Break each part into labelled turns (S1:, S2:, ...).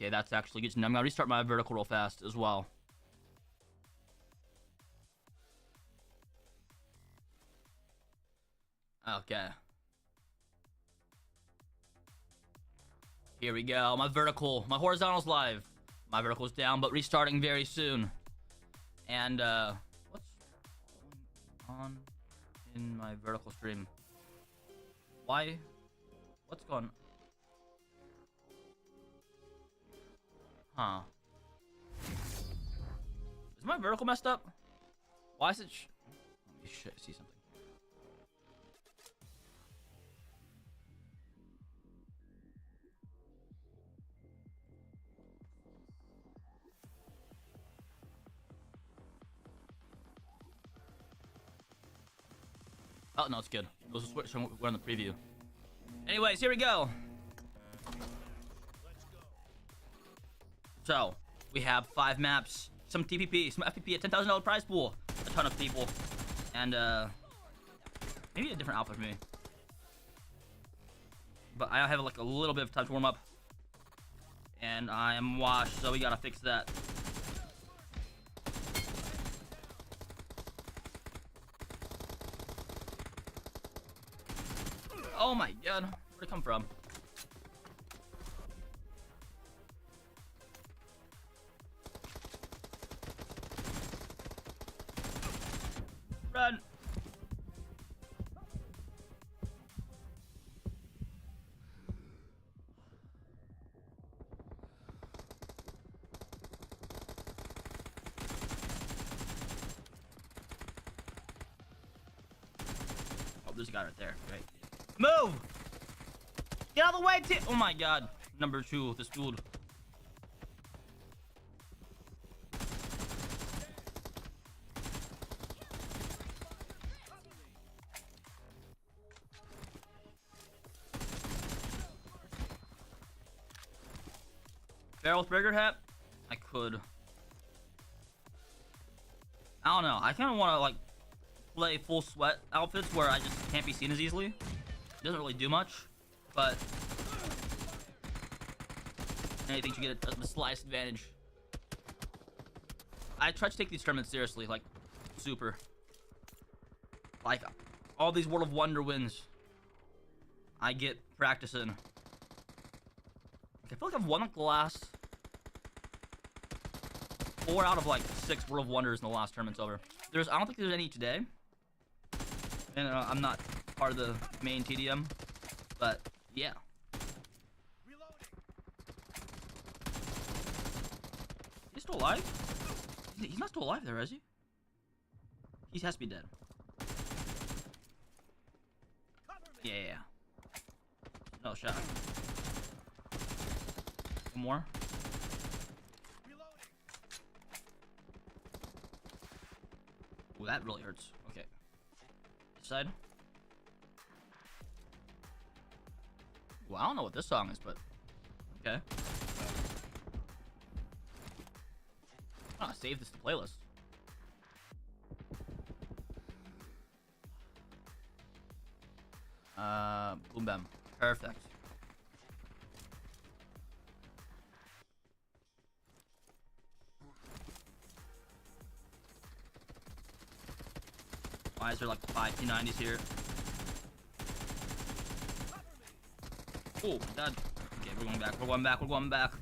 S1: Okay, that's actually good to know. I'm gonna restart my vertical real fast as well. Okay. Here we go. My horizontal's live. My vertical's down, but restarting very soon. And what's going on in my vertical stream? Why? What's going on? Huh. Is my vertical messed up? Why is it let me see something. Oh, no, it's good. It was a switch from we're on the preview. Anyways, here we go. So, we have 5 maps, some TPP, some FPP, a $10,000 prize pool, a ton of people, and maybe a different outfit for me. But I have like a little bit of time to warm up, and I am washed, so we gotta fix that. Oh my god, where'd it come from? Run! Oh, there's a guy right there, right? Move! Get out of the way, oh my god. Number 2, this dude. Barrel with burger hat? I could. I don't know. I kind of want to like play full sweat outfits where I just can't be seen as easily. It doesn't really do much, but anything to get a slice advantage. I try to take these tournaments seriously, like super. Like all these World of Wonder wins, I get practicing. Like, I feel like I've won like the last 4 out of like 6 World of Wonders in the last tournament's over. I don't think there's any today, and I'm not part of the main TDM, but yeah. He's still alive? He's not still alive there, is he? He has to be dead. Yeah. No shot. One more. Ooh, that really hurts. Okay. This side. Well, I don't know what this song is, but okay. I'm gonna save this to playlist. Boom bam. Perfect. Why is there like 5 P90s here? Oh, dad. Okay, we're going back. We're going back. We're going back.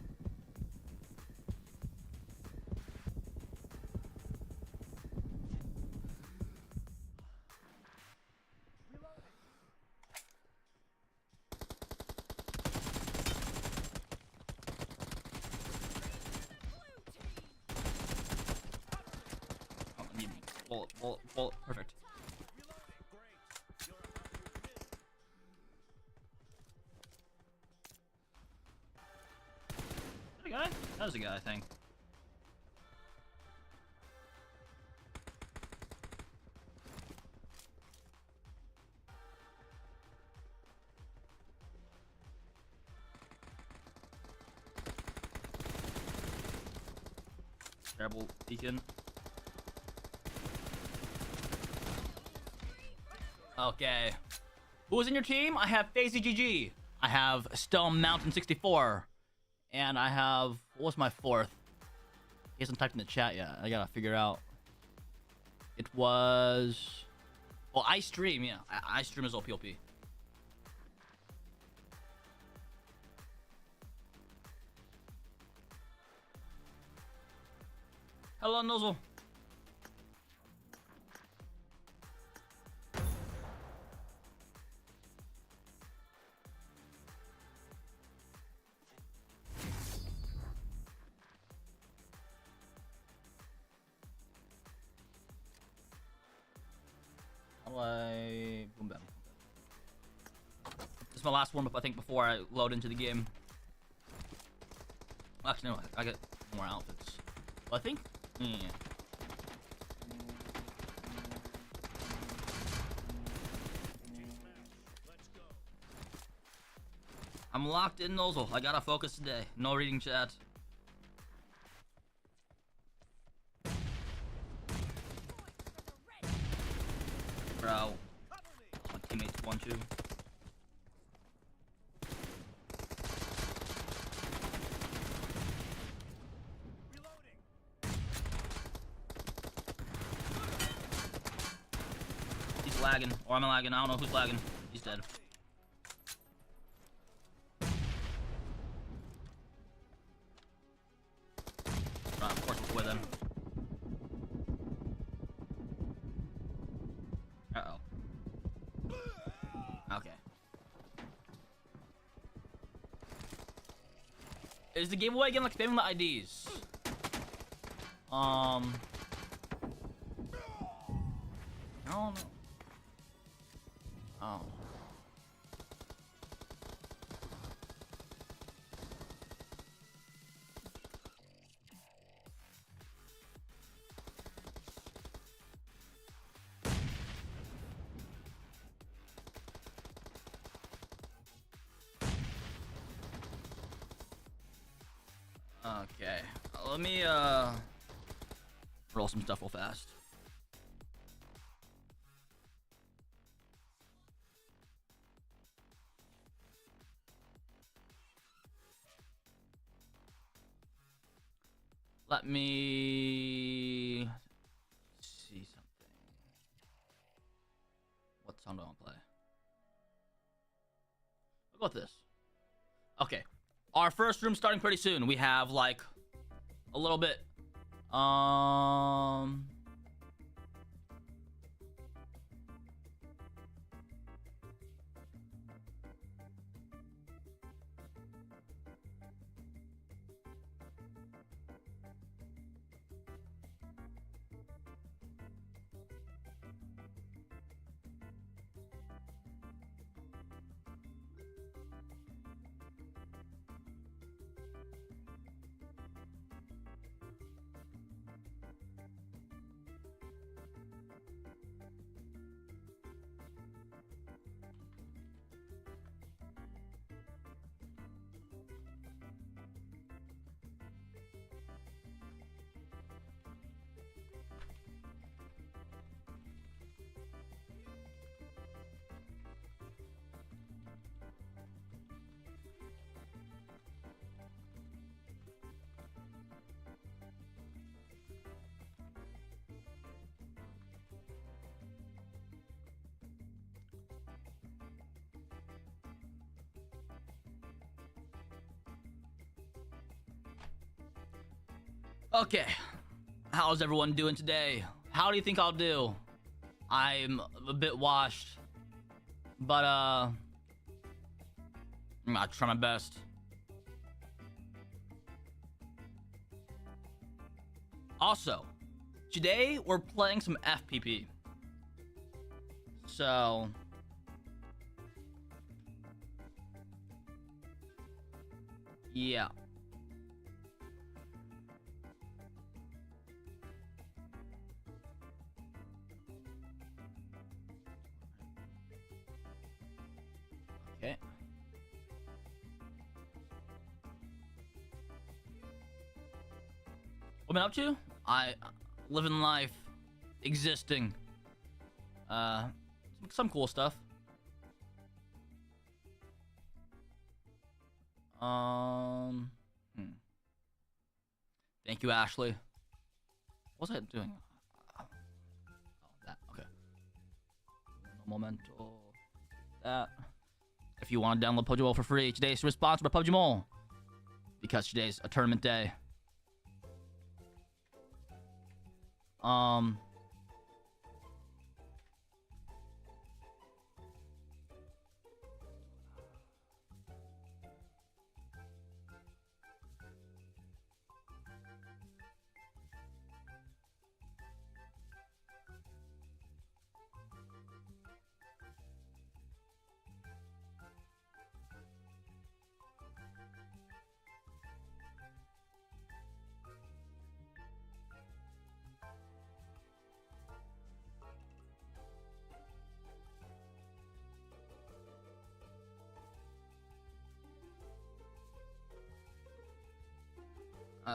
S1: Oh, I need bullet. Perfect. Guy? That was a guy, I think. Terrible beacon. Okay. Who's in your team? I have FaizyGG. I have StoneMountain 64. And I have, what was my fourth? He hasn't typed in the chat yet. I gotta figure out. It was, well, iStream, yeah. iStream is OPOP. Hello, Nozzle. Boom bam. This is my last warm up, I think, before I load into the game. Actually, no, I get more outfits. Well, I think, yeah. I'm locked in, Nozzle. I gotta focus today. No reading chat. Bro. My teammates 1-2. He's lagging. Or I'm lagging. I don't know who's lagging. He's dead. Of course we'll win then. Uh-oh. Okay. Is the giveaway again like spamming the IDs? I don't know. Oh. Okay, let me roll some stuff real fast. Let me see something. What song do I want to play? I'll go with this. Okay. Our first room starting pretty soon. We have like a little bit. Okay, how's everyone doing today? How do you think I'll do? I'm a bit washed, but I'm gonna try my best. Also, today we're playing some FPP. So yeah. Okay. What am I up to? I living life, existing. Some cool stuff. Thank you, Ashley. What was I doing? Oh, that. Okay. Momento. That. If you want to download Pubg Mobile for free, today's sponsored by Pubg Mobile. Because today's a tournament day.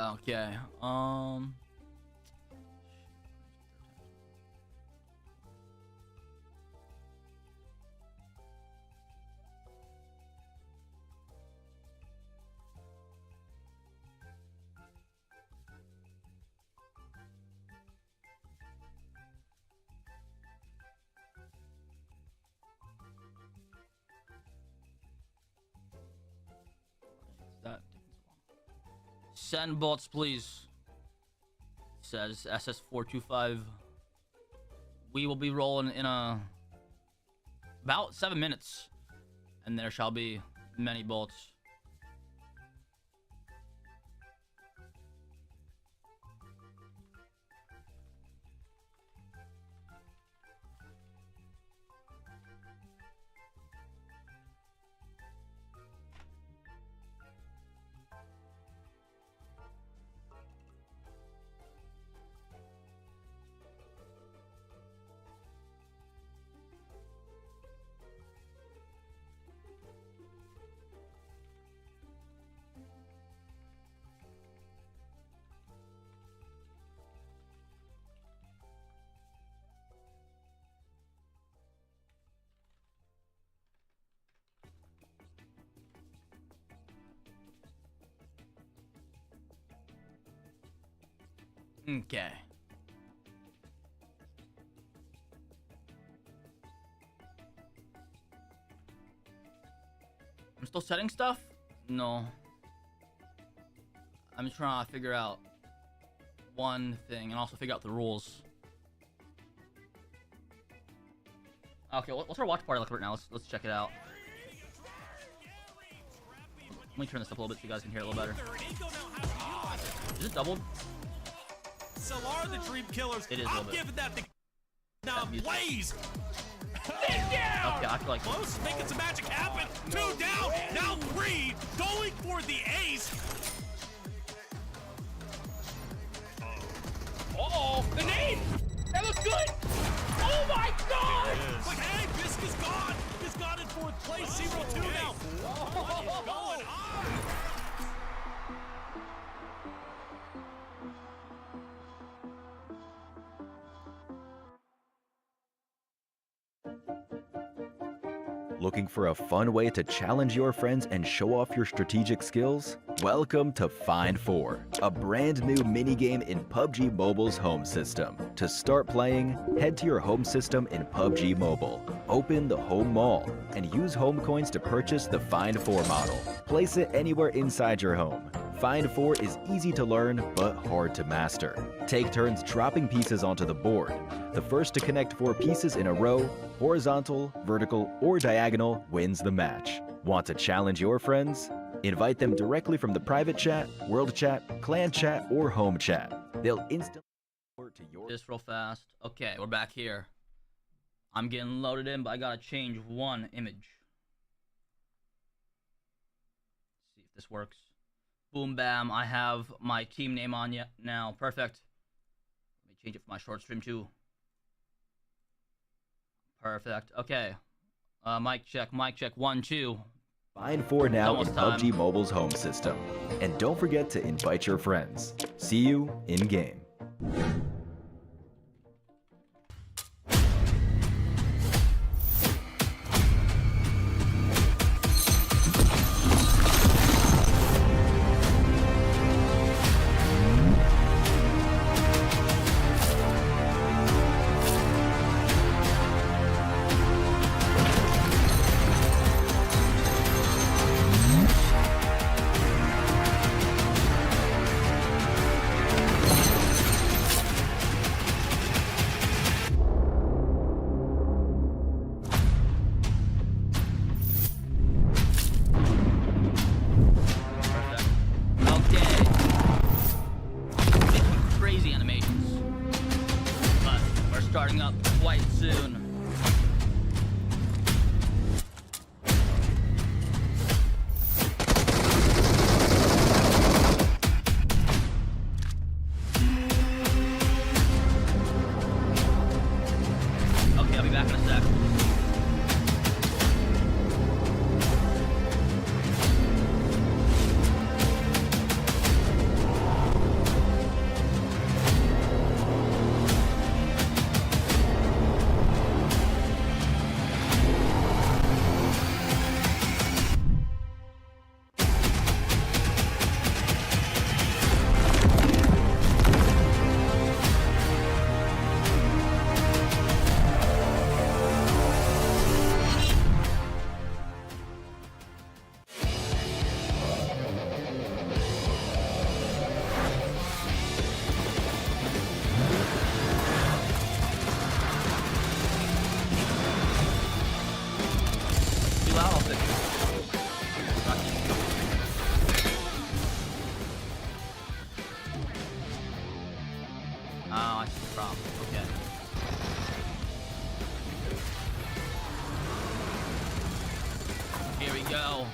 S1: Okay. That send bots, please. Says SS425. We will be rolling in about 7 minutes, and there shall be many bolts. Okay. I'm still setting stuff? No. I'm just trying to figure out one thing and also figure out the rules. Okay, what's our watch party like right now? Let's check it out. Let me turn this up a little bit so you guys can hear it a little better. Is it doubled?
S2: So are the Dream Killers.
S1: It is a little bit.
S2: I'm giving that the now Blaze.
S1: Okay, I feel like
S2: Close, making some magic happen. 2 down, now 3, going for the ace.
S3: Uh-oh, the nade! That looks good! Oh my god!
S2: But hey, Fisk is gone. He's got in 4th place, 0-2 now. What is going on?
S4: Looking for a fun way to challenge your friends and show off your strategic skills? Welcome to Find 4, a brand new minigame in PUBG Mobile's home system. To start playing, head to your home system in PUBG Mobile. Open the home mall and use home coins to purchase the Find 4 model. Place it anywhere inside your home. Find 4 is easy to learn but hard to master. Take turns dropping pieces onto the board. The first to connect 4 pieces in a row, horizontal, vertical, or diagonal, wins the match. Want to challenge your friends? Invite them directly from the private chat, world chat, clan chat, or home chat. They'll instantly report to your...
S1: this real fast. Okay, we're back here. I'm getting loaded in, but I gotta change one image. See if this works. Boom, bam. I have my team name on yet now. Perfect. Let me change it for my short stream too. Perfect. Okay. Mic check. 1, 2.
S4: Find 4 now in
S1: Almost time.
S4: PUBG Mobile's home system. And don't forget to invite your friends. See you in-game.
S1: starting up quite soon. Okay, I'll be back in a sec. Oh, I see the problem. Okay. Here we go.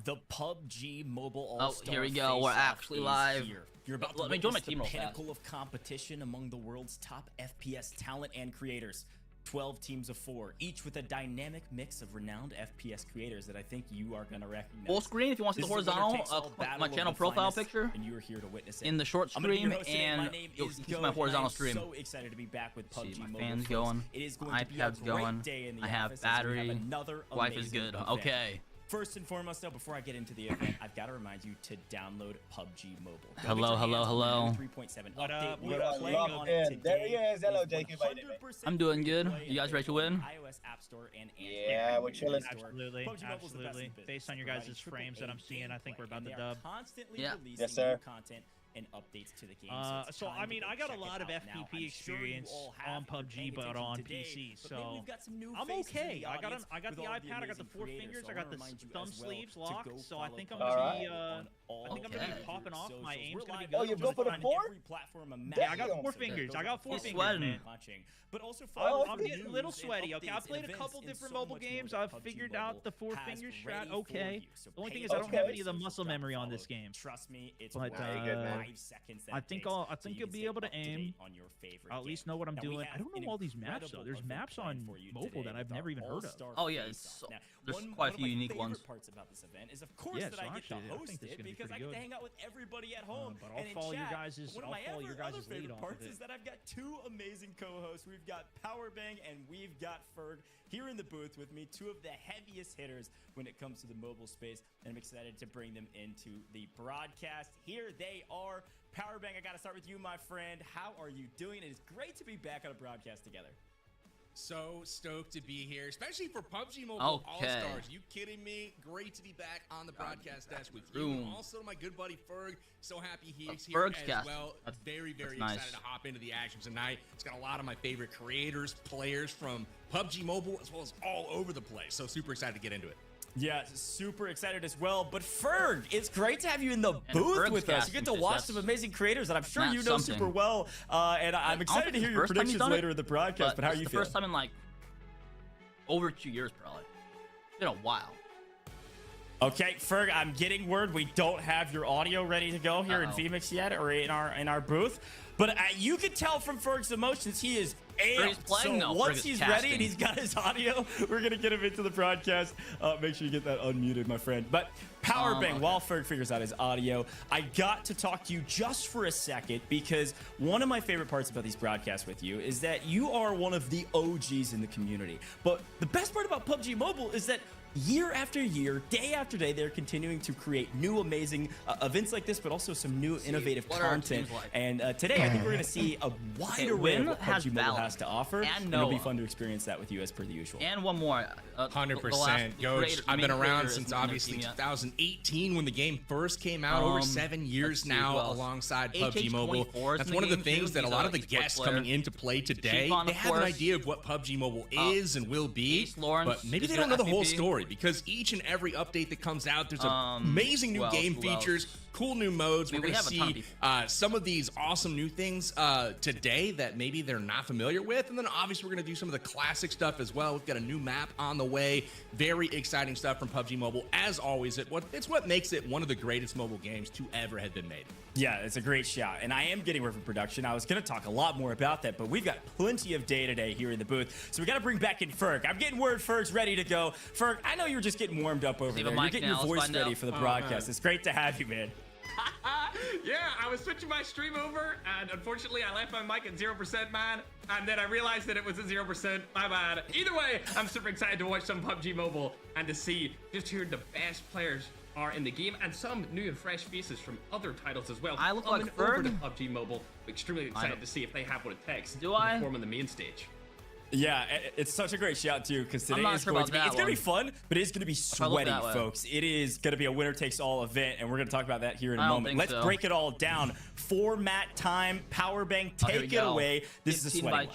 S2: The PUBG Mobile
S1: Oh,
S2: All-Star
S1: here we go. We're
S2: Face-Off
S1: actually
S2: is
S1: live.
S2: here. You're about to
S1: Let me join my
S2: witness
S1: team
S2: the
S1: real fast.
S2: pinnacle of competition among the world's top FPS talent and creators. 12 teams of 4, each with a dynamic mix of renowned FPS creators that I think you are going to recognize.
S1: Full screen if you want to see the
S2: This is a winner
S1: horizontal,
S2: takes all
S1: my
S2: battle of
S1: channel
S2: the
S1: profile
S2: finest,
S1: picture
S2: and you are here to witness it.
S1: in the short
S2: I'm gonna be
S1: stream,
S2: your host today.
S1: and
S2: My name
S1: you'll
S2: is
S1: see
S2: Go,
S1: my horizontal
S2: and
S1: stream.
S2: I'm so excited to be back with PUBG
S1: See my
S2: Mobile.
S1: fans
S2: folks.
S1: going,
S2: It is going
S1: my
S2: to be a
S1: iPad's
S2: great
S1: going,
S2: day in the
S1: I have
S2: office as we have
S1: battery,
S2: another
S1: wife is
S2: amazing
S1: good.
S2: event.
S1: Okay.
S2: First and foremost, though, before I get into the event, I've got to remind you to download PUBG Mobile. Go
S1: Hello,
S2: get your
S1: hello,
S2: hands on the
S1: hello.
S2: new 3.7
S3: What
S2: update.
S3: up?
S2: We
S3: What
S2: are
S3: up?
S2: playing
S3: Love
S2: on
S3: it.
S2: it today.
S3: There he is. Hello,
S2: It
S3: Jacob. How you doing?
S2: 100%
S1: I'm doing good.
S2: free
S1: You guys ready to
S2: available
S1: win?
S2: on iOS App Store and Android.
S3: Yeah, we're chilling.
S5: Absolutely,
S2: PUBG Mobile's the best in
S5: absolutely.
S2: business,
S5: Based on your
S2: providing
S5: guys' frames that I'm
S2: AAA
S5: seeing, I think we're
S2: gameplay,
S5: about
S2: and
S5: to
S2: they are
S5: dub.
S2: constantly
S1: Yeah.
S2: releasing
S3: Yes, sir.
S2: new content and updates to the game.
S5: So I mean, I got a lot of FPP experience on PUBG, but on PC. So I'm okay. I got the iPad. I got the 4 fingers. I got the thumb sleeves locked. So I think I'm gonna be popping off. My aim's gonna be good.
S3: Oh, you go for the 4?
S5: Yeah, I got 4 fingers. I got 4
S1: He's
S5: fingers,
S1: sweating.
S5: man.
S2: But also
S5: I'm getting a little sweaty. Okay, I've played a couple different mobile games. I've figured out the 4 finger strat. Okay. The only thing is I don't have any of the muscle memory on this game.
S2: Trust me, it's
S5: But,
S2: 5 seconds.
S5: I think you'll be able to aim. I'll at least know what I'm doing. I don't know all these maps though. There's maps on mobile that I've never even heard of.
S1: Oh yeah, there's quite a few unique ones.
S2: Parts about this event is of course
S5: Yeah,
S2: that
S5: so
S2: I get
S5: actually,
S2: to
S5: I
S2: host
S5: think this is
S2: it
S5: gonna be
S2: because I
S5: pretty
S2: get to
S5: good.
S2: hang out with everybody at home.
S5: But I'll
S2: and in
S5: follow your
S2: chat.
S5: guys'
S2: One of
S5: I'll
S2: my
S5: follow your
S2: other
S5: guys'
S2: favorite
S5: lead off
S2: parts
S5: of it.
S2: is that I've got 2 amazing co-hosts. We've got Powerbang and we've got Ferg here in the booth with me, 2 of the heaviest hitters when it comes to the mobile space, and I'm excited to bring them into the broadcast. Here they are. Powerbang, I got to start with you, my friend. How are you doing? It is great to be back on a broadcast together.
S6: So stoked to be here, especially for PUBG Mobile
S1: Okay.
S6: All-Stars. You kidding me? Great to be back on the broadcast desk with you. And
S1: Boom.
S6: also my good buddy Ferg. So happy he's here
S1: Ferg's
S6: as
S1: cast.
S6: well.
S1: That's
S6: Very
S1: nice.
S6: excited to hop into the action tonight. It's got a lot of my favorite creators, players from PUBG Mobile, as well as all over the place. So super excited to get into it.
S2: Yeah, super excited as well. But Ferg, it's great to have you in the
S1: And
S2: booth
S1: Ferg's
S2: with us. You
S1: casting
S2: get to
S1: this,
S2: watch
S1: that's
S2: some amazing creators that I'm sure
S1: not
S2: you know
S1: something.
S2: super well. And I'm
S1: don't
S2: excited
S1: think
S2: to hear
S1: it's
S2: your
S1: the first time he's
S2: predictions
S1: done it,
S2: later in the broadcast. But how are
S1: it's
S2: you
S1: the
S2: feeling?
S1: first time in like over 2 years, probably. It's been a while.
S2: Okay, Ferg, I'm getting word we don't have your audio ready to go here in Phoenix yet, or in our booth. But you can tell from Ferg's emotions, he is amped.
S1: He's playing
S2: so
S1: now.
S2: once
S1: Ferg is
S2: he's
S1: casting.
S2: ready and he's got his audio, we're gonna get him into the broadcast. Make sure you get that unmuted, my friend. But Powerbang,
S1: okay.
S2: while Ferg figures out his audio, I got to talk to you just for a second because one of my favorite parts about these broadcasts with you is that you are one of the OGs in the community. But the best part about PUBG Mobile is that year after year, day after day, they're continuing to create new amazing events like this, but also some new innovative content.
S1: Like?
S2: And today, I think we're going to see a wide array of what PUBG Mobile
S1: Valic
S2: has to offer. And it'll be fun to experience that with you as per the usual.
S1: And one more.
S6: 100%. Coach, I've been around since obviously 2018 when the game first came out. Over 7 years now alongside PUBG Mobile. That's one of the things that a lot of the guests coming into play today, they have an idea of what PUBG Mobile is and will be, but maybe they don't know the whole story, because each and every update that comes out, there's amazing new game features, cool new modes. We're going to see some of these awesome new things today that maybe they're not familiar with. And then obviously we're going to do some of the classic stuff as well. We've got a new map on the way. Very exciting stuff from PUBG Mobile. As always, it's what makes it one of the greatest mobile games to ever have been made.
S2: Yeah, it's a great shout. And I am getting word from production. I was going to talk a lot more about that, but we've got plenty of day today here in the booth. So we got to bring back in Ferg. I'm getting word Ferg's ready to go. Ferg, I know you're just getting warmed up over there. You're getting your voice ready for the broadcast. It's great to have you, man.
S3: Yeah, I was switching my stream over, and unfortunately I left my mic at 0%, man, and then I realized that it was at 0%. My bad. Either way, I'm super excited to watch some PUBG Mobile and to see just who the best players are in the game, and some new and fresh faces from other titles as well.
S1: I look
S3: coming
S1: like Ferg.
S3: over to PUBG Mobile. Extremely excited to see if they have what it takes
S1: Do I?
S3: to perform on the main stage.
S2: Yeah, it's such a great shout too, because today is
S1: sure
S2: going to be,
S1: it's
S2: going to be fun, but it is going to be sweaty,
S1: that way.
S2: folks. It is going to be a winner takes all event, and we're going to talk about that here in a moment. Let's break it all down. Format time, power bank, take it away. This is a sweaty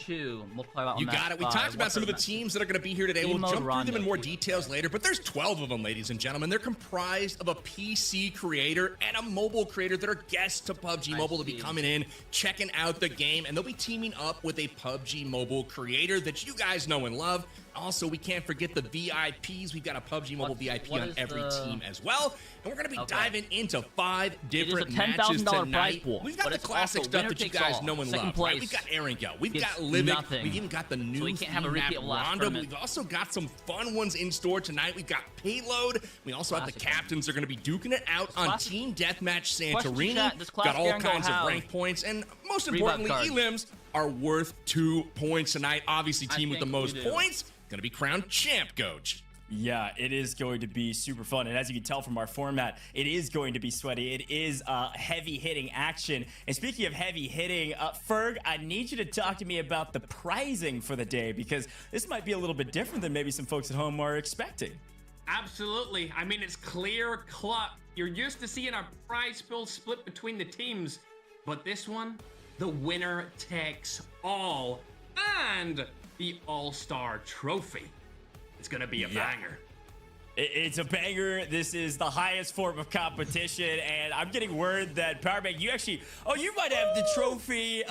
S2: one.
S6: You got it. We talked about some of the teams that are going to be here today. We'll jump through them in more details later, but there's 12 of them, ladies and gentlemen. They're comprised of a PC creator and a mobile creator that are guests to PUBG Mobile to be coming in, checking out the game, and they'll be teaming up with a PUBG Mobile creator that you guys know and love. Also, we can't forget the VIPs. We've got a PUBG Mobile VIP on every team as well. And we're going to be diving into 5 different matches tonight. We've got the classic stuff that you guys know and love. Right? We've got Erangel. We've got Livik. We've even got the new map Rondo. We've also got some fun ones in store tonight. We've got Payload. We also have the captains are going to be duking it out on Team Deathmatch Santorini. Got all kinds of rank points. And most importantly, elims are worth 2 points tonight. Obviously, team with the most points going to be crowned champ, Coach.
S2: Yeah, it is going to be super fun. And as you can tell from our format, it is going to be sweaty. It is heavy hitting action. And speaking of heavy hitting, Ferg, I need you to talk to me about the prizing for the day, because this might be a little bit different than maybe some folks at home are expecting.
S3: Absolutely. I mean, it's clear cut. You're used to seeing our prize pool split between the teams, but this one, the winner takes all, and the All-Star Trophy. It's gonna be a banger.
S2: It's a banger. This is the highest form of competition, and I'm getting word that Powerbank, you actually, you might have the trophy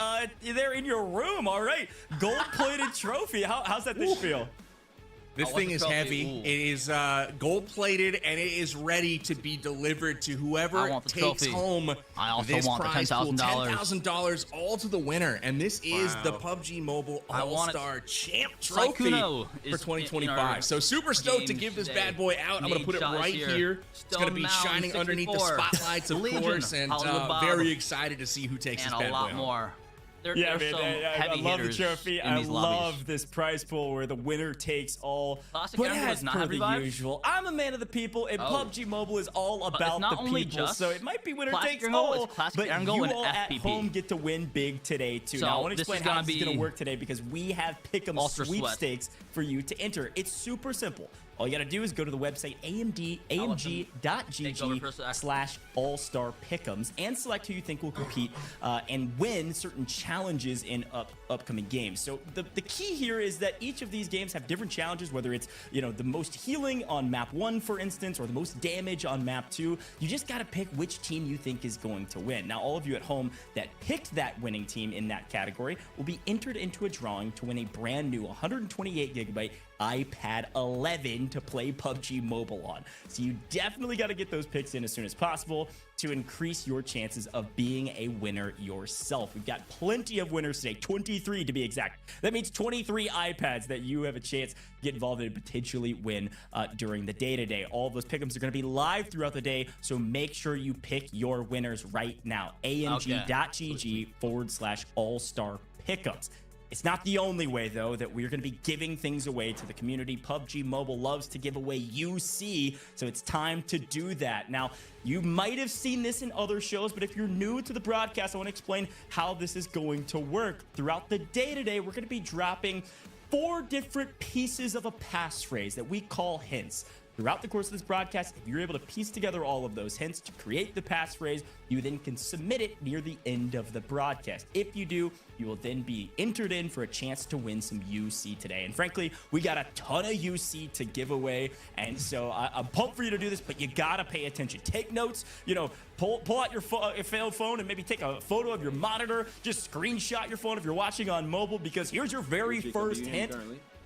S2: there in your room. All right, gold-plated trophy. How's that thing feel?
S6: This thing is heavy. It is gold-plated, and it is ready to be delivered to whoever takes home this prize pool. $10,000 all to the winner, and this is the PUBG Mobile All-Star Champ Trophy for 2025. So super stoked to give this bad boy out. I'm going to put it right here. It's going to be shining underneath the spotlights, of course, and very excited to see who takes this bad boy home.
S2: Yeah, man, I love the trophy. I love this prize pool where the winner takes all. But as per the usual, I'm a man of the people, and PUBG Mobile is all about the people. So it might be winner takes all, but you all at home get to win big today too. Now I want to explain how this is going to work today, because we have Pick'em sweepstakes for you to enter. It's super simple. All you got to do is go to the website amg.gg/all-star-pick'ems and select who you think will compete and win certain challenges in upcoming games. So the key here is that each of these games have different challenges, whether it's, the most healing on map 1, for instance, or the most damage on map 2. You just got to pick which team you think is going to win. Now, all of you at home that picked that winning team in that category will be entered into a drawing to win a brand new 128GB iPad 11 to play PUBG Mobile on. So you definitely got to get those picks in as soon as possible to increase your chances of being a winner yourself. We've got plenty of winners today, 23 to be exact. That means 23 iPads that you have a chance to get involved in and potentially win during the day today. All of those pick'ems are going to be live throughout the day, so make sure you pick your winners right now. amg.gg/all-star pick'ems. It's not the only way, though, that we're going to be giving things away to the community. PUBG Mobile loves to give away UC, so it's time to do that. Now, you might have seen this in other shows, but if you're new to the broadcast, I want to explain how this is going to work. Throughout the day today, we're going to be dropping 4 different pieces of a passphrase that we call hints. Throughout the course of this broadcast, if you're able to piece together all of those hints to create the passphrase, you then can submit it near the end of the broadcast. If you do, you will then be entered in for a chance to win some UC today. And frankly, we got a ton of UC to give away, and so I'm pumped for you to do this, but you gotta pay attention. Take notes, you know, pull out your phone and maybe take a photo of your monitor, just screenshot your phone if you're watching on mobile, because here's your very first hint.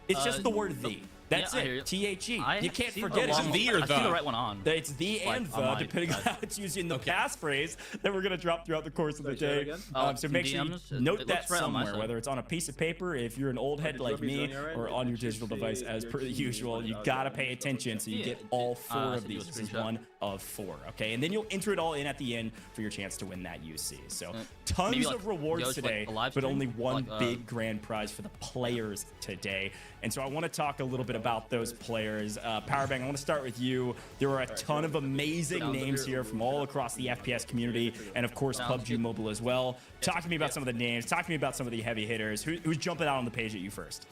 S2: It's just the word "the." That's it. THE. You can't forget it.
S6: It's the or the.
S1: I see the right one on.
S2: It's the and the, depending on how it's used in the passphrase that we're going to drop throughout the course of the day. So make sure you note that somewhere, whether it's on a piece of paper, if you're an old head like me, or on your digital device as per usual. You got to pay attention so you get all 4 of these. This is 1 of 4, okay? And then you'll enter it all in at the end for your chance to win that UC. So tons of rewards today, but only one big grand prize for the players today. And so I want to talk a little bit about those players. Powerbang, I want to start with you. There are a ton of amazing names here from all across the FPS community, and of course PUBG Mobile as well. Talk to me about some of the names. Talk to me about some of the heavy hitters. Who's jumping out on the page at you first?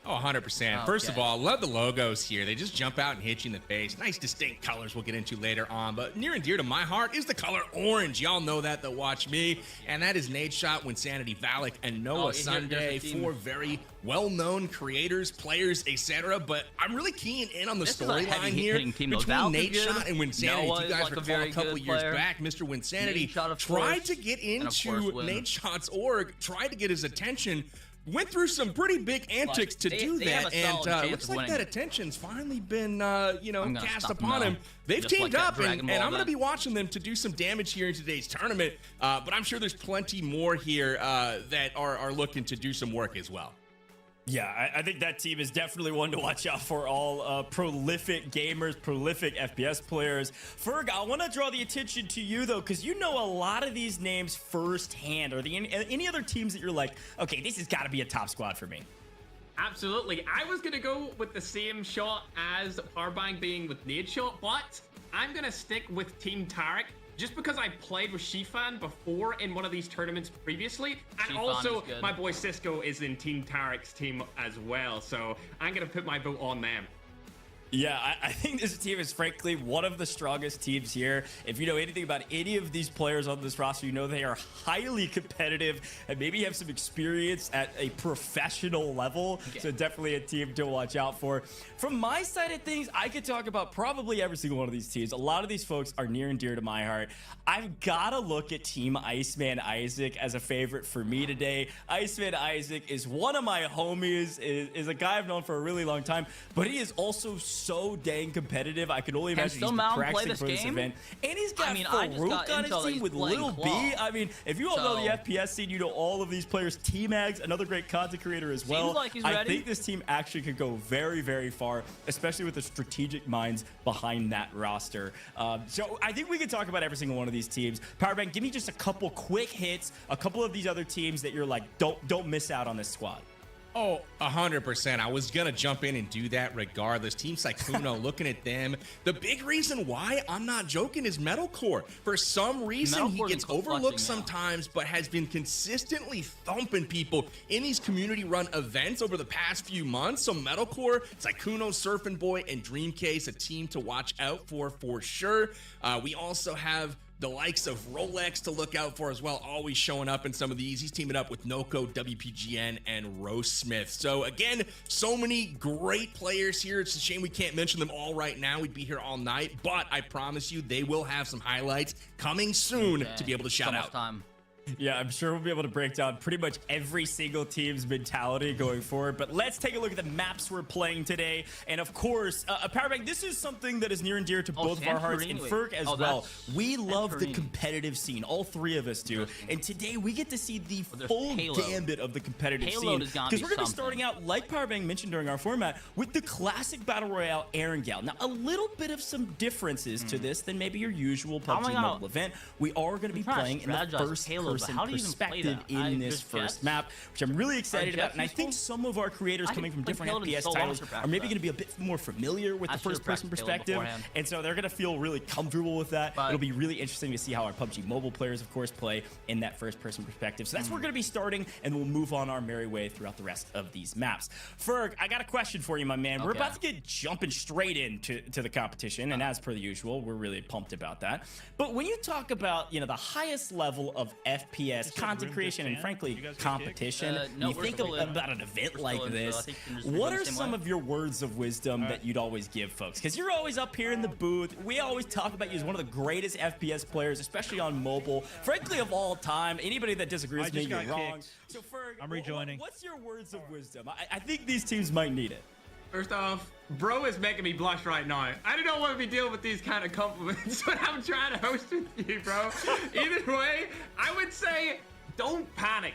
S6: Oh, 100%. First of all, love the logos here. They just jump out and hit you in the face. Nice distinct colors we'll get into later on. But near and dear to my heart is the color orange. Y'all know that watch me. And that is Nadeshot, Wynnsanity, Valic, and NoahSunday. 4 very well-known creators, players, etc. But I'm really keying in on the storyline here between Nadeshot and Wynnsanity. You guys recall a couple years back, Mr. Wynnsanity tried to get into Nadeshot's org, tried to get his attention, went through some pretty big antics to do that, and looks like that attention's finally been, cast upon him. They've teamed up, and I'm going to be watching them to do some damage here in today's tournament, but I'm sure there's plenty more here that are looking to do some work as well.
S2: Yeah, I think that team is definitely one to watch out for. All prolific gamers, prolific FPS players. Ferg, I want to draw the attention to you, though, because you know a lot of these names firsthand. Are there any other teams that you're like, okay, this has got to be a top squad for me?
S3: Absolutely. I was going to go with the same shot as Powerbang being with Nadeshot, but I'm going to stick with Team Tarek, just because I played with Shifan before in one of these tournaments previously, and also my boy Cisco is in Team Tarek's team as well, so I'm gonna put my vote on them.
S2: Yeah, I think this team is frankly one of the strongest teams here. If you know anything about any of these players on this roster, you know they are highly competitive and maybe have some experience at a professional level. Okay. So definitely a team to watch out for. From my side of things, I could talk about probably every single one of these teams. A lot of these folks are near and dear to my heart. I've got to look at Team Iceman Isaac as a favorite for me today. Iceman Isaac is one of my homies, is a guy I've known for a really long time, but he is also so dang competitive. I can only imagine he's been practicing for this event. And he's got Farouk on his team with Lil B. I mean, if you all know the FPS scene, you know all of these players. T-Mags, another great content creator as well.
S1: Seems like he's ready.
S2: I think this team actually could go very, very far, especially with the strategic minds behind that roster. So I think we could talk about every single one of these teams. Powerbang, give me just a couple quick hits, a couple of these other teams that you're like, don't miss out on this squad.
S6: Oh, 100%. I was going to jump in and do that regardless. Team Sykkuno, looking at them. The big reason why I'm not joking is Medalcore. For some reason, he gets overlooked sometimes, but has been consistently thumping people in these community-run events over the past few months. So Medalcore, Sykkuno, SurfnBoy, and Dreamcase, a team to watch out for sure. We also have the likes of Rolex to look out for as well, always showing up in some of these. He's teaming up with Noko, WPGN, and Rose Smith. So again, so many great players here. It's a shame we can't mention them all right now. We'd be here all night, but I promise you they will have some highlights coming soon to be able to shout out.
S2: Yeah, I'm sure we'll be able to break down pretty much every single team's mentality going forward. But let's take a look at the maps we're playing today. And of course, Powerbang, this is something that is near and dear to both of our hearts, and Ferg as well. We love the competitive scene. All three of us do. And today we get to see the full gambit of the competitive scene. Because we're going to be starting out, like Powerbang mentioned during our format, with the classic Battle Royale Erangel. Now, a little bit of some differences to this than maybe your usual PUBG Mobile event. We are going to be playing in the first person perspective in this first map, which I'm really excited about. And I think some of our creators coming from different FPS titles are maybe going to be a bit more familiar with the first person perspective. And so they're going to feel really comfortable with that. It'll be really interesting to see how our PUBG Mobile players, of course, play in that first person perspective. So that's where we're going to be starting, and we'll move on our merry way throughout the rest of these maps. Ferg, I got a question for you, my man. We're about to get jumping straight into the competition, and as per the usual, we're really pumped about that. But when you talk about, you know, the highest level of FPS content creation and frankly competition, you think about an event like this, what are some of your words of wisdom that you'd always give folks? Because you're always up here in the booth. We always talk about you as one of the greatest FPS players, especially on mobile, frankly, of all time. Anybody that disagrees with me, you're wrong. So Ferg,
S5: I'm rejoining.
S2: What's your words of wisdom? I think these teams might need it.
S3: First off, bro is making me blush right now. I do not want to be dealing with these kind of compliments when I'm trying to host with you, bro. Either way, I would say don't panic.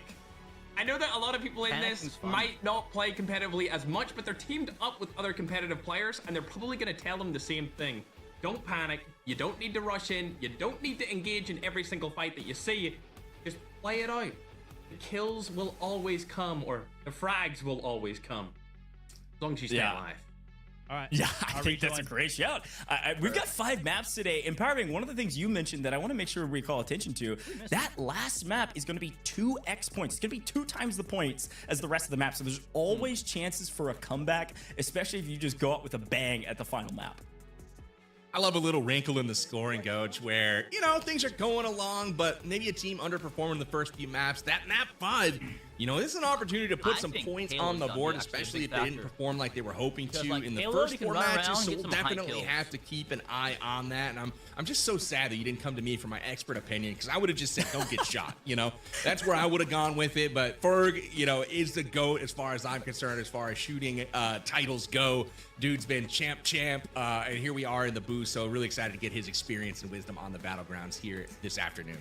S3: I know that a lot of people in this might not play competitively as much, but they're teamed up with other competitive players, and they're probably going to tell them the same thing. Don't panic. You don't need to rush in. You don't need to engage in every single fight that you see. Just play it out. The kills will always come, or the frags will always come. As long as you stay alive.
S5: All right.
S2: Yeah, I think that's a great shout. We've got 5 maps today. Empowering, one of the things you mentioned that I want to make sure we call attention to, that last map is going to be 2x points. It's going to be 2 times the points as the rest of the map. So there's always chances for a comeback, especially if you just go out with a bang at the final map.
S6: I love a little wrinkle in the scoring, Coach, where, you know, things are going along, but maybe a team underperforming the first few maps. That map 5, you know, this is an opportunity to put some points on the board, especially if they didn't perform like they were hoping to in the first 4 matches. So we'll definitely have to keep an eye on that. And I'm just so sad that you didn't come to me for my expert opinion, because I would have just said, don't get shot. You know, that's where I would have gone with it. But Ferg, you know, is the GOAT as far as I'm concerned, as far as shooting titles go. Dude's been champ, and here we are in the booth. So really excited to get his experience and wisdom on the battlegrounds here this afternoon.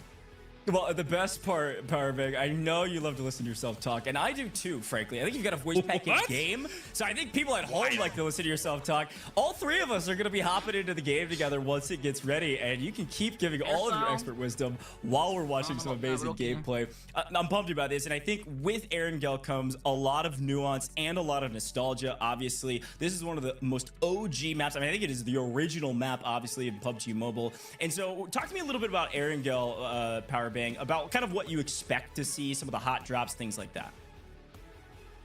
S2: Well, the best part, Powerbag, I know you love to listen to yourself talk, and I do too, frankly. I think you've got a voice pack in game, so I think people at home like to listen to yourself talk. All 3 of us are going to be hopping into the game together once it gets ready, and you can keep giving all of your expert wisdom while we're watching some amazing gameplay. I'm pumped about this, and I think with Erangel comes a lot of nuance and a lot of nostalgia, obviously. This is one of the most OG maps. I mean, I think it is the original map, obviously, in PUBG Mobile. And so talk to me a little bit about Erangel, Powerbag, about kind of what you expect to see, some of the hot drops, things like that.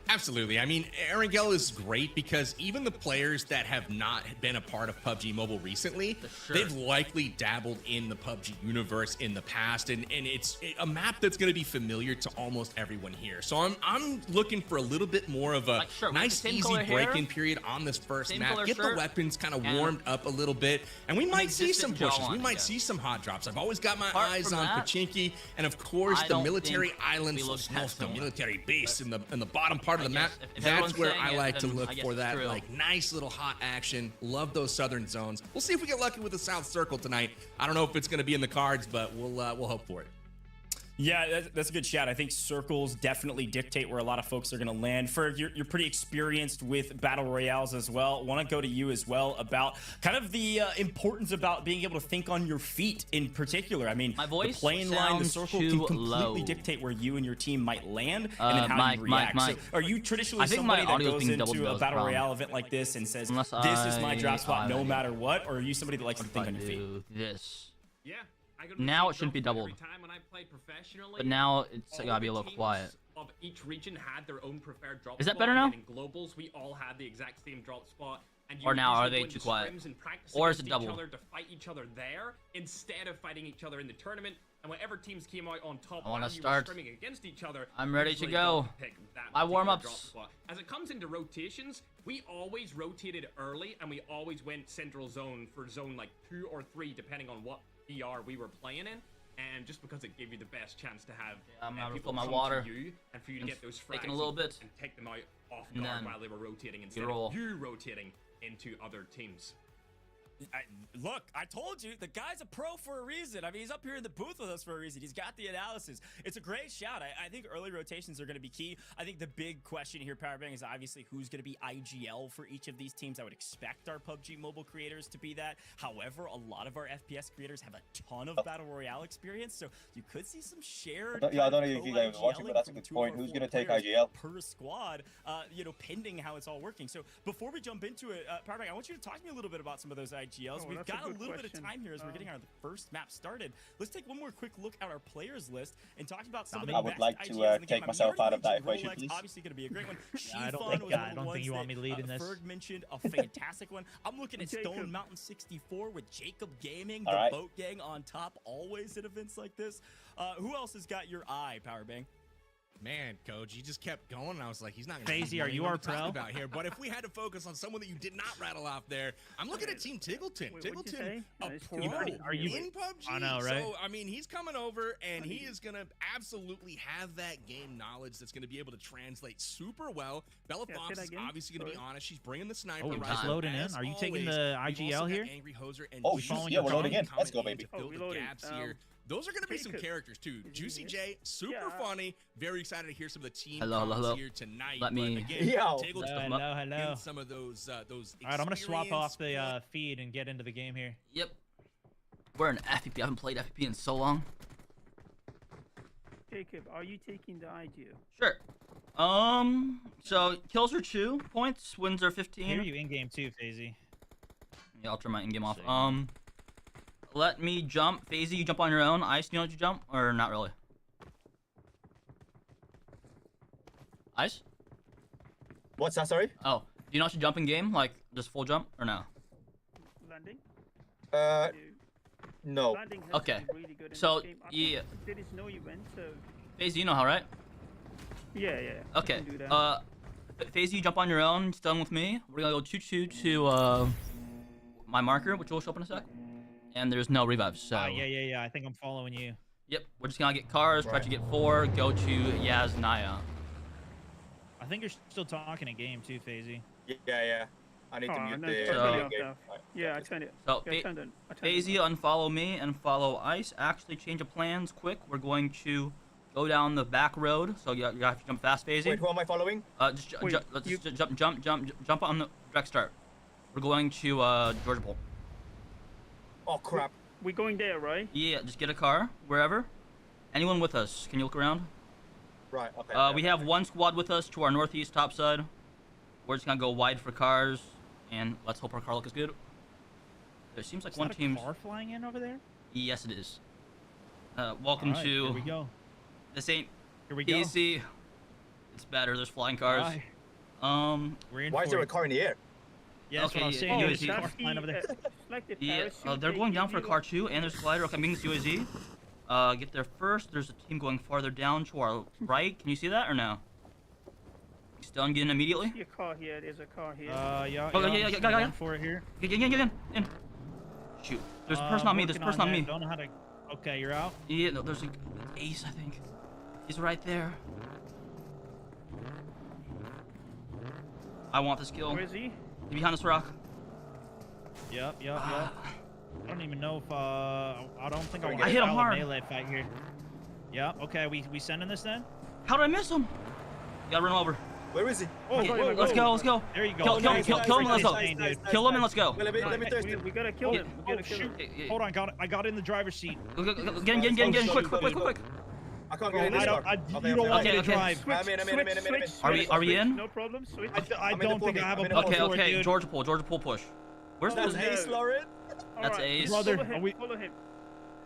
S6: Absolutely. I mean, Erangel is great because even the players that have not been a part of PUBG Mobile recently, they've likely dabbled in the PUBG universe in the past, and it's a map that's going to be familiar to almost everyone here. So I'm looking for a little bit more of a nice, easy break-in period on this first map. Get the weapons kind of warmed up a little bit, and we might see some pushes. We might see some hot drops. I've always got my eyes on Pachinki, and of course the military islands, the military base in the bottom part of the map. That's where I like to look for that like nice little hot action. Love those southern zones. We'll see if we get lucky with the South Circle tonight. I don't know if it's going to be in the cards, but we'll hope for it.
S2: Yeah, that's a good shout. I think circles definitely dictate where a lot of folks are going to land. Ferg, you're pretty experienced with battle royales as well. Want to go to you as well about kind of the importance about being able to think on your feet in particular. I mean, the plane line, the circle can completely dictate where you and your team might land and then how you react. So are you traditionally somebody that goes into a battle royale event like this and says, this is my drop spot no matter what? Or are you somebody that likes to think on your feet?
S3: Yeah.
S1: Now it shouldn't be doubled, but now it's gotta be a little quiet.
S3: Of each region had their own preferred drop.
S1: Is that better now?
S3: In globals, we all had the exact same drop spot. And
S1: or now are they too quiet? Or is it double?
S3: To fight each other there instead of fighting each other in the tournament. And whenever teams came out on top,
S1: I want to start.
S3: Against each other,
S1: I'm ready to go. My warm-ups.
S3: As it comes into rotations, we always rotated early, and we always went central zone for zone like 2 or 3, depending on what VR we were playing in. And just because it gave you the best chance to have
S1: I'm gonna
S3: people
S1: refill my water
S3: to you and for you to get those frags
S1: a little bit
S3: and take them out off guard while they were rotating instead of you rotating into other teams.
S2: Look, I told you, the guy's a pro for a reason. I mean, he's up here in the booth with us for a reason. He's got the analysis. It's a great shout. I think early rotations are going to be key. I think the big question here, Powerbang, is obviously who's going to be IGL for each of these teams. I would expect our PUBG Mobile creators to be that. However, a lot of our FPS creators have a ton of Battle Royale experience, so you could see some shared...
S7: Yeah, I don't know if you guys are watching, but that's a good point. Who's going to take IGL?
S2: Per squad, you know, pending how it's all working. So before we jump into it, Powerbang, I want you to talk to me a little bit about some of those IGLs. We've got a little bit of time here as we're getting our first map started. Let's take one more quick look at our players list and talk about some of the
S7: I would like to take myself out of that equation, please.
S2: Obviously going to be a great one.
S5: I don't think you want me leading this.
S2: Ferg mentioned a fantastic one. I'm looking at StoneMountain 64 with JacobGaming, the boat gang on top, always at events like this. Who else has got your eye, Powerbang?
S6: Man, Coach, you just kept going, and I was like, he's not going to
S5: Fazy, are you our pro?
S6: About here. But if we had to focus on someone that you did not rattle off there, I'm looking at Team Tiggleton. Tiggleton, a pro
S5: are you
S6: in PUBG.
S5: I know, right?
S6: So, I mean, he's coming over, and he is going to absolutely have that game knowledge that's going to be able to translate super well. Bella Fox is obviously going to be honest. She's bringing the sniper.
S5: Oh, just loading in. Are you taking the IGL here?
S6: Angry Hoser and
S7: yeah, we're loading in. Let's go, baby.
S6: Fill the gaps here. Those are going to be some characters, too. Juicy J, super funny. Very excited to hear some of the team
S1: hello.
S6: here tonight.
S1: Let me...
S5: Hello.
S6: Some of those
S5: All right, I'm going to swap off the feed and get into the game here.
S1: Yep. We're in FPP. I haven't played FPP in so long.
S8: Jacob, are you taking the IGL?
S1: Sure. So kills are 2 points, wins are 15.
S5: I hear you in-game too, Fazy.
S1: Yeah, I'll turn my in-game off. Let me jump. Faizy, you jump on your own. Ice, do you know what you jump? Or not really? Ice?
S7: What's that, sorry?
S1: Oh, do you know what you jump in game? Like, just full jump? Or no?
S8: Landing?
S7: No.
S8: Landing has
S1: Okay.
S8: to be really good in
S1: So,
S8: this game.
S1: yeah.
S8: There is no event, so...
S1: Faizy, you know how, right?
S8: Yeah.
S1: Okay.
S8: You can do that.
S1: Faizy, you jump on your own. Stun with me. We're gonna go choo-choo to, my marker, which will show up in a sec. And there's no revives, so...
S5: Yeah. I think I'm following you.
S1: Yep, we're just gonna get cars, try to get 4, go to Yaznaya.
S5: I think you're still talking in game too, Fazy.
S7: Yeah. I need to mute the game.
S8: Yeah, I turned it.
S1: So,
S8: Yeah,
S1: Faizy, unfollow me and follow Ice. Actually, change of plans quick. We're going to go down the back road, so you have to jump fast, Faizy.
S7: Wait, who am I following?
S1: Let's jump on the direct start. We're going to Georgia Bowl.
S7: Oh, crap.
S8: We're going there, right?
S1: Yeah, just get a car, wherever. Anyone with us? Can you look around?
S7: Right, okay.
S1: We have one squad with us to our northeast top side. We're just gonna go wide for cars, and let's hope our car look is good. There seems like one team's...
S5: car flying in over there?
S1: Yes, it is. Welcome to...
S5: Here we go.
S1: This ain't
S5: Here we go.
S1: easy. It's better. There's flying cars.
S5: We're in
S7: Why is there a car in the air?
S5: Yeah, that's what I was saying. USD car flying over there.
S1: Yeah, they're going down for a car too, and there's a glider. Okay, I'm getting this UAZ. Get there first. There's a team going farther down to our right. Can you see that or no? Stun getting immediately.
S8: There's a car here. There's a car here.
S5: Yeah.
S1: Yeah.
S5: For it here.
S1: Get in. Shoot. There's a person on me. There's a person on me.
S5: Don't know how to... Okay, you're out?
S1: Yeah, no, there's an Ace, I think. He's right there. I want this kill.
S8: Where is he?
S1: He's behind this rock.
S5: Yep. I don't even know if I don't think I want to
S1: hit him hard.
S5: Melee fight here. Yeah. Okay. We sending this then?
S1: How did I miss him? You gotta run him over.
S7: Where is he?
S1: Let's go.
S5: There you go.
S1: Kill him. Let's go. Kill him and let's go.
S7: Let me thirst him.
S8: We gotta kill him. We gotta kill him.
S5: Hold on. I got in the driver's seat.
S1: Get in. Quick.
S7: I can't get in this car.
S5: You don't want me to drive.
S7: I'm in.
S1: Are we in?
S8: No problem. Switch.
S5: I don't think I have a pull for it,
S1: Okay.
S5: dude.
S1: Georgia pull push. Where's
S7: That's
S1: the...
S7: Ace, Lauren.
S1: That's Ace.
S5: Brother,
S8: Follow him.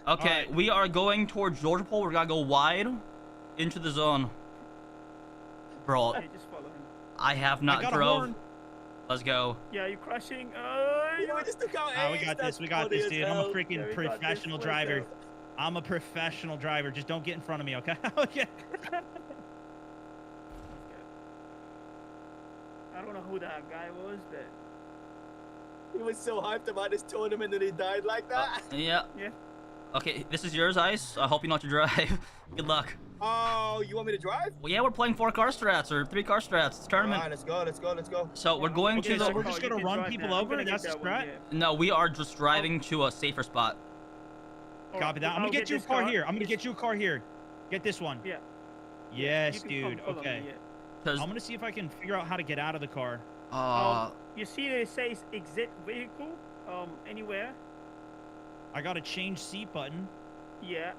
S1: Okay,
S5: Alright.
S1: we are going towards Georgia Pole. We're gonna go wide into the zone. Bro,
S8: Hey, just follow him.
S1: I have not drove. Let's go.
S8: Yeah, you're crashing.
S7: We just took out Ace.
S5: We got this. We got this, dude. I'm a freaking professional driver. I'm a professional driver. Just don't get in front of me, okay? Okay.
S8: I don't know who that guy was, but
S7: He was so hyped about this tournament and he died like that.
S1: Yeah.
S8: yeah.
S1: Okay, this is yours, Ice. I hope you know how to drive. Good luck.
S7: Oh, you want me to drive?
S1: Well, yeah, we're playing 4-car strats or 3-car strats. It's a tournament.
S7: Alright, let's go, let's go, let's go.
S1: So we're going
S5: Okay,
S1: to
S5: so
S1: the.
S5: we're just gonna run people over. That's the strat.
S1: No, we are just driving to a safer spot.
S5: Copy that. I'm gonna get you a car here. I'm gonna get you a car here. Get this one.
S8: Yeah.
S5: Yes, dude. Okay.
S1: Because
S5: I'm gonna see if I can figure out how to get out of the car.
S8: You see it says exit vehicle anywhere.
S5: I got a change seat button.
S8: Yeah.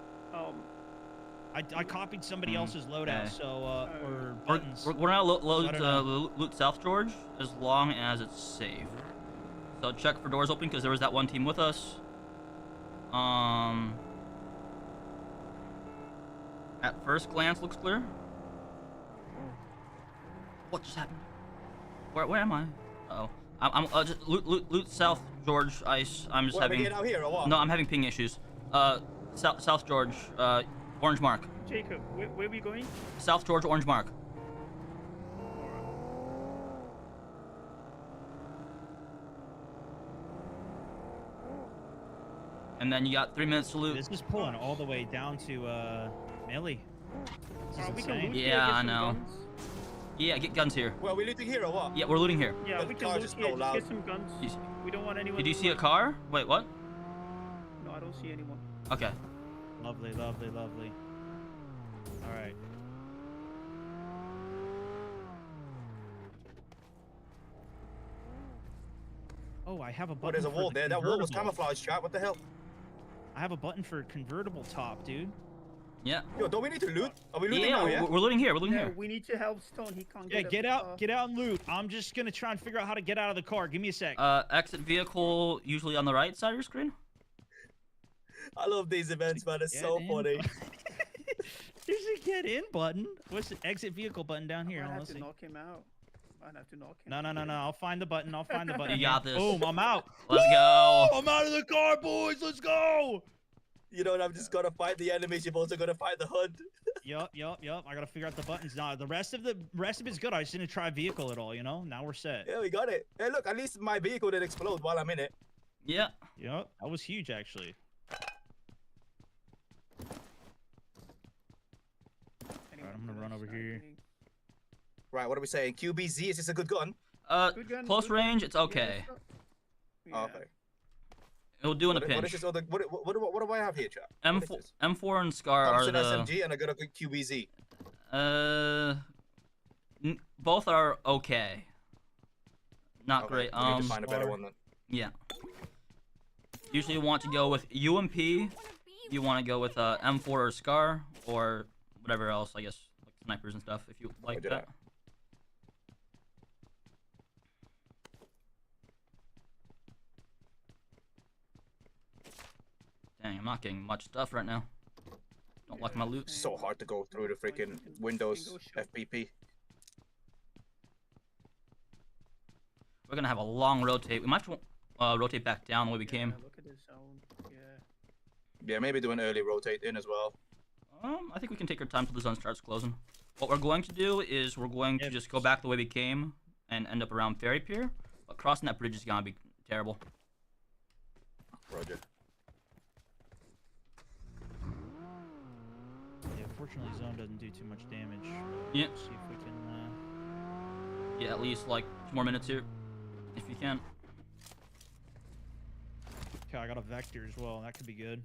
S5: I copied somebody else's loadout,
S1: okay.
S5: so or buttons.
S1: we're not loot South George as long as it's safe. So check for doors open because there was that one team with us. At first glance looks clear. What just happened? Where am I? Uh-oh. I'm just loot South George ice. I'm just having.
S7: Out here or what?
S1: No, I'm having ping issues. South George, orange mark.
S8: Jacob, where are we going?
S1: South George, orange mark. And then you got 3 minutes to loot.
S5: This is pulling all the way down to Millie. This is
S8: We can
S5: insane.
S8: loot here,
S1: Yeah,
S8: get
S1: I
S8: some
S1: know.
S8: guns.
S1: Yeah, get guns here.
S7: Well, are we looting here or what?
S1: Yeah, we're looting here.
S8: Yeah,
S7: The
S8: we can
S7: car's
S8: loot
S7: just
S8: here.
S7: so
S8: Just
S7: loud.
S8: get some guns. We don't want anyone.
S1: Did you
S8: to
S1: see a
S8: loot.
S1: car? Wait, what?
S8: No, I don't see anyone.
S1: Okay.
S5: Lovely, lovely, lovely. All right. Oh, I have a button.
S7: Oh, there's a
S5: for
S7: wall
S5: the
S7: there. That wall was
S5: convertible.
S7: camouflage, chat. What the hell?
S5: I have a button for convertible top, dude.
S1: Yeah.
S7: Yo, don't we need to loot? Are we looting
S1: Yeah,
S7: now, yeah?
S1: we're looting here. We're looting
S8: Yeah,
S1: here.
S8: we need to help Stone. He can't
S5: Yeah,
S8: get up,
S5: get out and loot. I'm just gonna try and figure out how to get out of the car. Give me a sec.
S1: Exit vehicle usually on the right side of your screen.
S7: I love these events, man. It's
S5: Get
S7: so
S5: in.
S7: funny.
S5: There's a get in button. What's the exit vehicle button down here?
S8: I
S5: Hold on,
S8: have
S5: let's
S8: to
S5: see.
S8: knock him out. I have to knock him.
S5: No. I'll find the button. I'll find the button.
S1: You got this.
S5: Boom, I'm out.
S1: Let's go.
S5: I'm out of the car, boys. Let's go.
S7: You know what? I'm just gonna fight the enemies. You've also gotta fight the HUD.
S5: Yup. I gotta figure out the buttons now. The rest of it's good. I just didn't try vehicle at all. You know. Now we're set.
S7: Yeah, we got it. Hey, look. At least my vehicle didn't explode while I'm in it.
S1: Yeah.
S5: Yup. That was huge, actually.
S8: Anyone
S5: I'm gonna
S8: do
S5: run
S8: that
S5: over
S8: side
S5: here.
S8: thing?
S7: Right. What are we saying? QBZ. Is this a good gun?
S8: Good gun,
S1: Close
S8: good gun.
S1: range, it's
S8: Yeah,
S1: okay.
S8: so-
S7: Oh,
S8: yeah.
S7: okay.
S1: It'll do in a
S7: What is
S1: pinch.
S7: this other? What do I have here, chat? What is
S1: M4,
S7: this?
S1: M4 and Scar are
S7: Thompson
S1: the.
S7: SMG, and I got a good QBZ.
S1: Both are okay. Not
S7: Okay,
S1: great.
S7: we need to find a better one then.
S1: Yeah. Usually you want to go with UMP. You want to go with M4 or Scar or whatever else. I guess like snipers and stuff. If you like
S7: did
S1: that. Dang, I'm not getting much stuff right now. Don't like my loot.
S7: So hard to go through the freaking Windows FPP.
S1: We're gonna have a long rotate. We might have to rotate back down the way we came.
S8: Look at this zone. Yeah.
S7: Yeah, maybe do an early rotate in as well.
S1: I think we can take our time till the sun starts closing. What we're going to do is we're going to just go back the way we came and end up around Ferry Pier. But crossing that bridge is gonna be terrible.
S7: Roger.
S5: Yeah, fortunately, zone doesn't do too much damage.
S1: Yeah.
S5: Let's see if we can.
S1: Yeah, at least like 2 more minutes here, if you can.
S5: Okay, I got a vector as well. That could be good.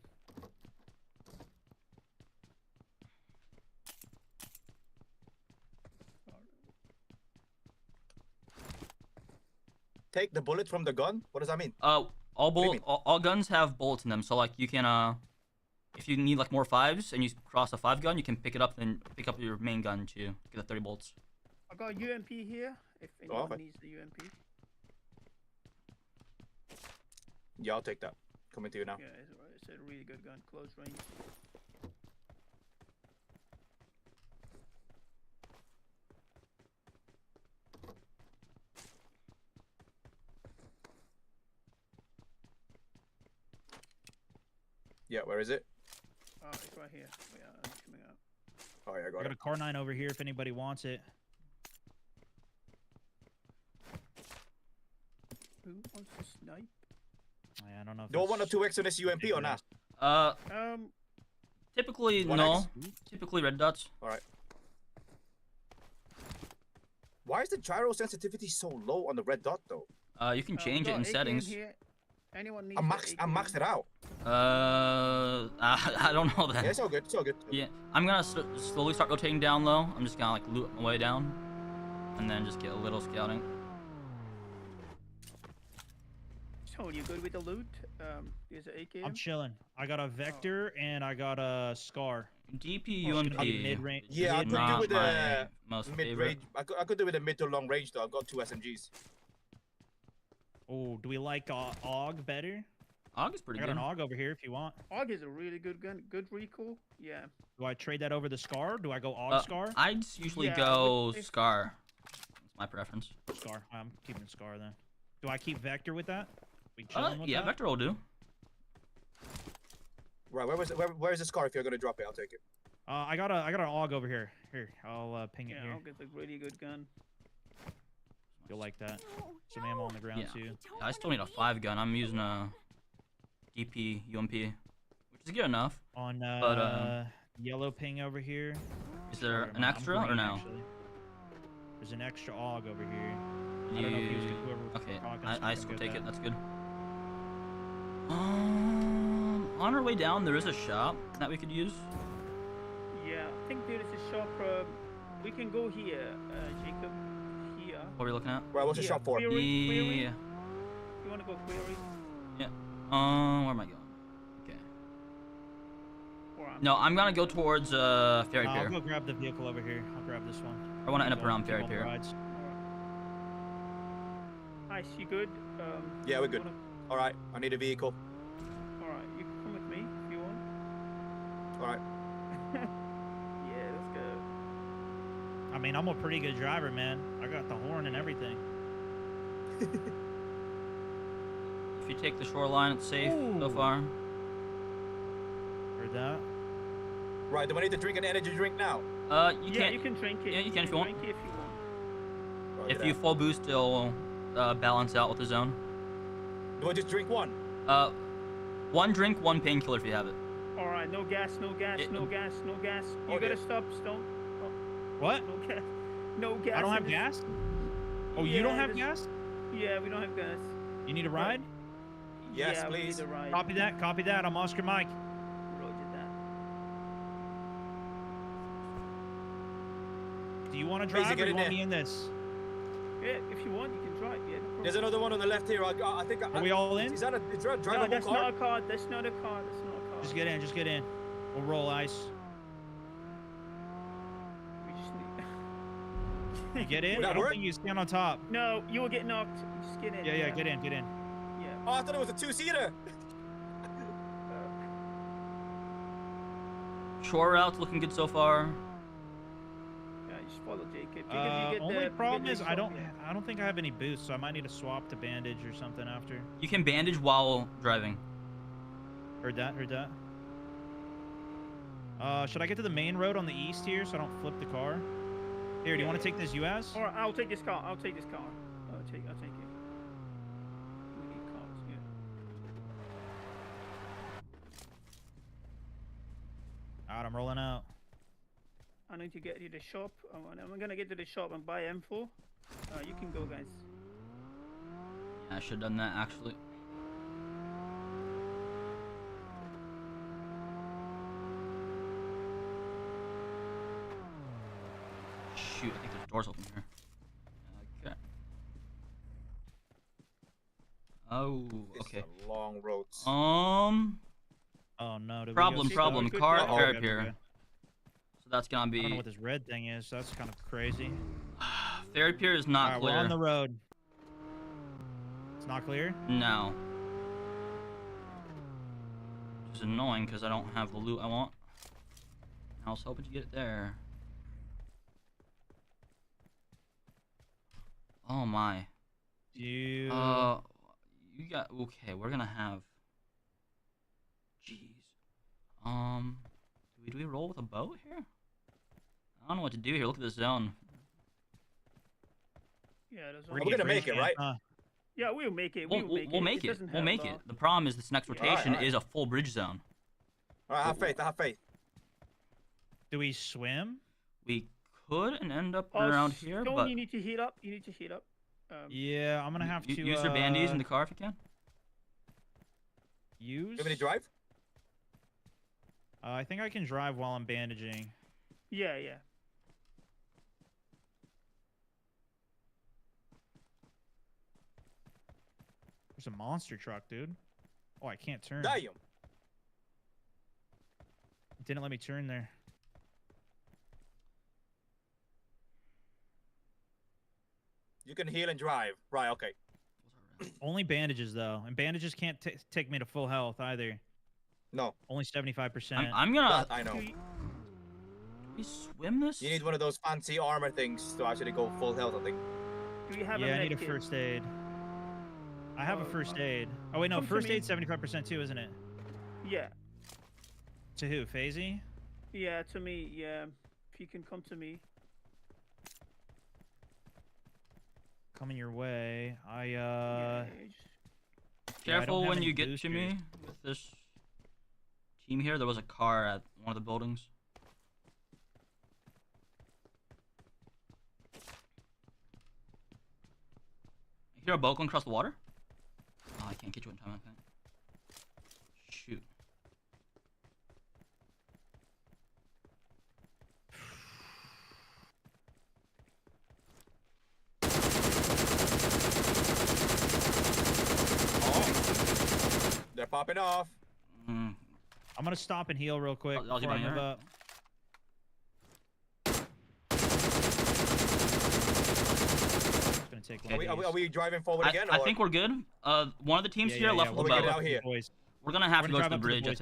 S7: Take the bullet from the gun? What does that mean?
S1: All guns have bullets in them, so like you can if you need like more 5s and you cross a 5 gun, you can pick it up and pick up your main gun to get the 30 bolts.
S8: I got UMP here. If anyone needs the UMP.
S7: Yeah, I'll take that. Coming to you now.
S8: Yeah, it's a really good gun, close range.
S7: Yeah, where is it?
S8: Oh, it's right here. Yeah, I'm coming out.
S7: Oh yeah, I
S5: I
S7: got
S5: got
S7: it.
S5: a car 9 over here if anybody wants it.
S8: Who wants to snipe?
S5: I don't know. If
S7: Do I
S5: that's-
S7: want a 2x on this UMP or not?
S8: Um,
S1: Typically,
S7: 1x?
S1: no. Typically red dots.
S7: All right. Why is the gyro sensitivity so low on the red dot though?
S1: You can change it in settings.
S8: Anyone needs
S7: I maxed it out.
S1: I don't know that.
S7: Yeah, it's all good. It's all good.
S1: Yeah, I'm gonna slowly start rotating down low. I'm just gonna like loot my way down, and then just get a little scouting.
S8: So you good with the loot? Is it AKM?
S5: I'm chilling. I got a Vector and I got a Scar.
S1: DP UMP.
S5: Mid-range.
S7: Yeah, I could do with a
S1: mid-range.
S7: I could do with a mid to long range though. I've got 2 SMGs.
S5: Oh, do we like AUG better?
S1: AUG is pretty
S5: I
S1: good.
S5: got an AUG over here if you want.
S8: AUG is a really good gun. Good recoil. Yeah.
S5: Do I trade that over the Scar? Do I go AUG Scar?
S1: I'd usually go Scar. That's my preference.
S5: Scar. I'm keeping Scar then. Do I keep Vector with that? We chilling with
S1: yeah,
S5: that?
S1: Vector will do.
S7: Right, where's the scar? If you're gonna drop it, I'll take it.
S5: I got an AUG over here. Here, I'll ping it here.
S8: AUG is a really good gun.
S5: You'll like that. Some ammo on the ground too.
S1: I still need a 5 gun. I'm using a DP UMP, which is good enough.
S5: On
S1: but
S5: yellow ping over here.
S1: Is there an extra or no?
S5: Actually. There's an extra AUG over here. I don't know if he was whoever.
S1: Okay, I will take it. That's good. On our way down, there is a shop that we could use.
S8: Yeah, I think there is a shop. We can go here, Jacob. Here.
S1: What are we looking at?
S7: Right, what's the shop for?
S8: Query.
S1: Yeah.
S8: You want to go query?
S1: Yeah. Where am I going? Okay. No, I'm gonna go towards Ferry Pier.
S5: I'll go grab the vehicle over here. I'll grab this one.
S1: I want to end up around Ferry Pier.
S8: Nice, you good?
S7: Yeah, we're good. All right, I need a vehicle.
S8: All right, you can come with me if you want.
S7: All right.
S8: Yeah, let's go.
S5: I mean, I'm a pretty good driver, man. I got the horn and everything.
S1: If you take the shoreline, it's safe so far.
S5: Heard that.
S7: Right, do I need to drink an energy drink now?
S1: You can.
S8: You can drink it.
S1: Yeah, you can if you want.
S8: Drink it if you want.
S1: If you full boost, it'll balance out with the zone.
S7: Do I just drink one?
S1: One drink, one painkiller if you have it.
S8: All right, no gas, no gas, no gas, no gas. You gotta stop, Stone. Oh.
S5: What?
S8: No gas. No gas.
S5: I don't have gas? Oh, you don't have gas?
S8: Yeah, we don't have gas.
S5: You need a ride?
S7: Yes,
S8: yeah,
S7: please.
S8: We need a ride.
S5: Copy that. Copy that. I'm Oscar Mike.
S8: Roger that.
S5: Do you want to drive or you want me in this?
S8: Yeah, if you want, you can drive. Yeah, no
S7: There's another one on the left here. I think.
S5: Are we all in?
S7: Is that a drivable
S8: no, that's
S7: car?
S8: not a car. That's not a car. That's not a car.
S5: Just get in. Just get in. We'll roll ice.
S8: We just need...
S5: You get in?
S7: Would that
S5: I don't
S7: work?
S5: think you stand on top.
S8: No, you will get knocked. Just get in.
S5: Yeah, get in. Get in.
S8: Yeah.
S7: Oh, I thought it was a 2-seater.
S1: Shore route's looking good so far.
S8: Yeah, just follow Jacob. Jacob,
S5: Only problem is I don't think I have any boosts, so I might need to swap to bandage or something after.
S1: You can bandage while driving.
S5: Heard that. Heard that. Should I get to the main road on the east here so I don't flip the car? Here, do you want to take this US?
S8: Alright, I'll take this car. I'll take this car. I'll take it. We need cars, yeah.
S5: Alright, I'm rolling out.
S8: I need to get to the shop. I'm gonna get to the shop and buy M4. You can go, guys.
S1: Yeah, I should have done that actually. Shoot, I think there's doors open here. Okay. Oh, okay.
S7: It's a long road.
S5: Oh no.
S1: Problem. Car at Ferry Pier. So that's gonna be.
S5: I don't know what this red thing is. That's kind of crazy.
S1: Ferry Pier is not clear.
S5: We're on the road. It's not clear?
S1: No. Which is annoying because I don't have the loot I want. I was hoping to get it there. Oh my.
S5: You
S1: got okay. We're gonna have. Jeez. Do we roll with a boat here? I don't know what to do here. Look at this zone.
S8: Yeah,
S7: we're gonna make it, right?
S8: Yeah, we'll make it.
S1: We'll make it. We'll make it. The problem is this next rotation is a full bridge zone.
S7: All right, have faith.
S5: Do we swim?
S1: We could and end up around here,
S8: Stone,
S1: but
S8: you need to heat up. You need to heat up.
S5: Yeah, I'm gonna have to
S1: use your bandies in the car if you can.
S7: You have any drive?
S5: I think I can drive while I'm bandaging.
S8: Yeah.
S5: There's a monster truck, dude. Oh, I can't turn.
S7: Damn.
S5: It didn't let me turn there.
S7: You can heal and drive. Right, okay.
S5: Only bandages, though. And bandages can't take me to full health, either.
S7: No.
S5: Only 75%.
S1: I'm gonna...
S7: I know.
S1: Can we swim this?
S7: You need one of those fancy armor things to actually go full health, I think.
S8: Do you have
S5: Yeah,
S8: a
S5: I need a
S8: kit?
S5: first aid. I have a first aid. Oh, wait, no.
S8: Come to
S5: First
S8: me.
S5: aid 75% too, isn't it?
S8: Yeah.
S5: To who? Faizy?
S8: Yeah, to me. Yeah. If you can come to me.
S5: Coming your way.
S8: Yeah,
S1: Careful
S5: have
S1: when
S5: any
S1: you get to
S5: boosters.
S1: me with this team here. There was a car at one of the buildings. You hear a boat going across the water? Oh, I can't get you in time, I think. Shoot.
S7: They're popping off.
S1: Mm.
S5: I'm gonna stop and heal real quick
S1: I'll do
S5: before I
S1: mine
S5: move
S1: here.
S5: up. It's gonna take one of
S7: Are we driving forward again?
S1: I
S7: or?
S1: think we're good. One of the teams here left with the
S7: We're getting
S1: boat.
S7: out here.
S5: Boys.
S1: We're gonna have
S5: We're
S1: to go
S5: gonna
S1: to the
S5: drive up to the
S1: bridge, I
S5: boys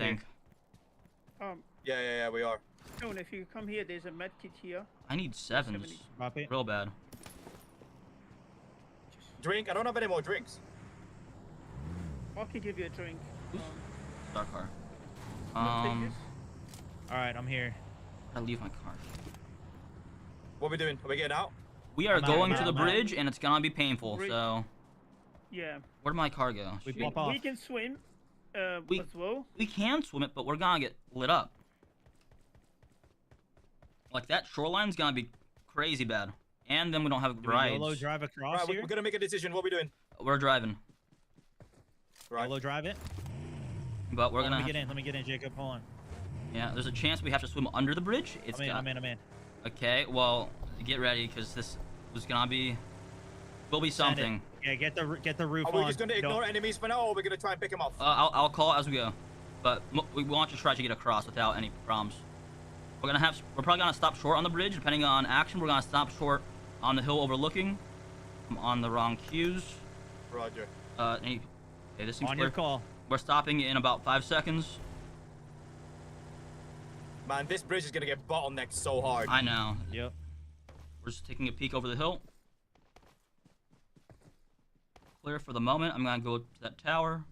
S1: think.
S7: Yeah, we are.
S8: Stone, if you come here, there's a med kit here.
S1: I need sevens.
S8: 70.
S5: Copy.
S1: Real bad.
S7: Drink? I don't have any more drinks.
S8: I can give you a drink.
S1: Dark car.
S8: Take this.
S5: Alright, I'm here.
S1: I leave my car.
S7: What are we doing? Are we getting out?
S1: We are
S5: I'm out,
S1: going
S5: I'm
S1: to
S5: out,
S1: the
S5: I'm out.
S1: bridge, and it's gonna be painful.
S8: Bridge.
S1: So,
S8: Yeah.
S1: where'd my car go?
S5: We
S1: Shoot.
S5: pop off.
S8: We can swim
S1: We-
S8: as well.
S1: We can swim it, but we're gonna get lit up. Like that shoreline's gonna be crazy bad, and then we don't have
S5: Do we
S1: rides.
S5: YOLO drive across
S7: Right,
S5: here?
S7: we're gonna make a decision. What are we doing?
S1: We're driving,
S7: Right.
S5: YOLO drive it?
S1: but we're
S5: Let
S1: gonna.
S5: me
S1: Have,
S5: get in. Let me get in, Jacob. Hold on.
S1: yeah, there's a chance we have to swim under the bridge. It's
S5: I'm in.
S1: Okay, well, get ready because this was gonna be. Will be
S5: Send it.
S1: something.
S5: Yeah, get the roof
S7: Are
S5: on.
S7: we just gonna ignore enemies for now, or are we gonna try and pick them off?
S1: I'll call as we go, but we want to try to get across without any problems. We're probably gonna stop short on the bridge depending on action. We're gonna stop short on the hill overlooking. I'm on the wrong cues.
S7: Roger.
S1: Okay, this seems
S5: On
S1: clear.
S5: your call.
S1: We're stopping in about 5 seconds.
S7: Man, this bridge is gonna get bottlenecked so hard.
S1: I know.
S5: Yep.
S1: We're just taking a peek over the hill. Clear for the moment. I'm gonna go to that tower.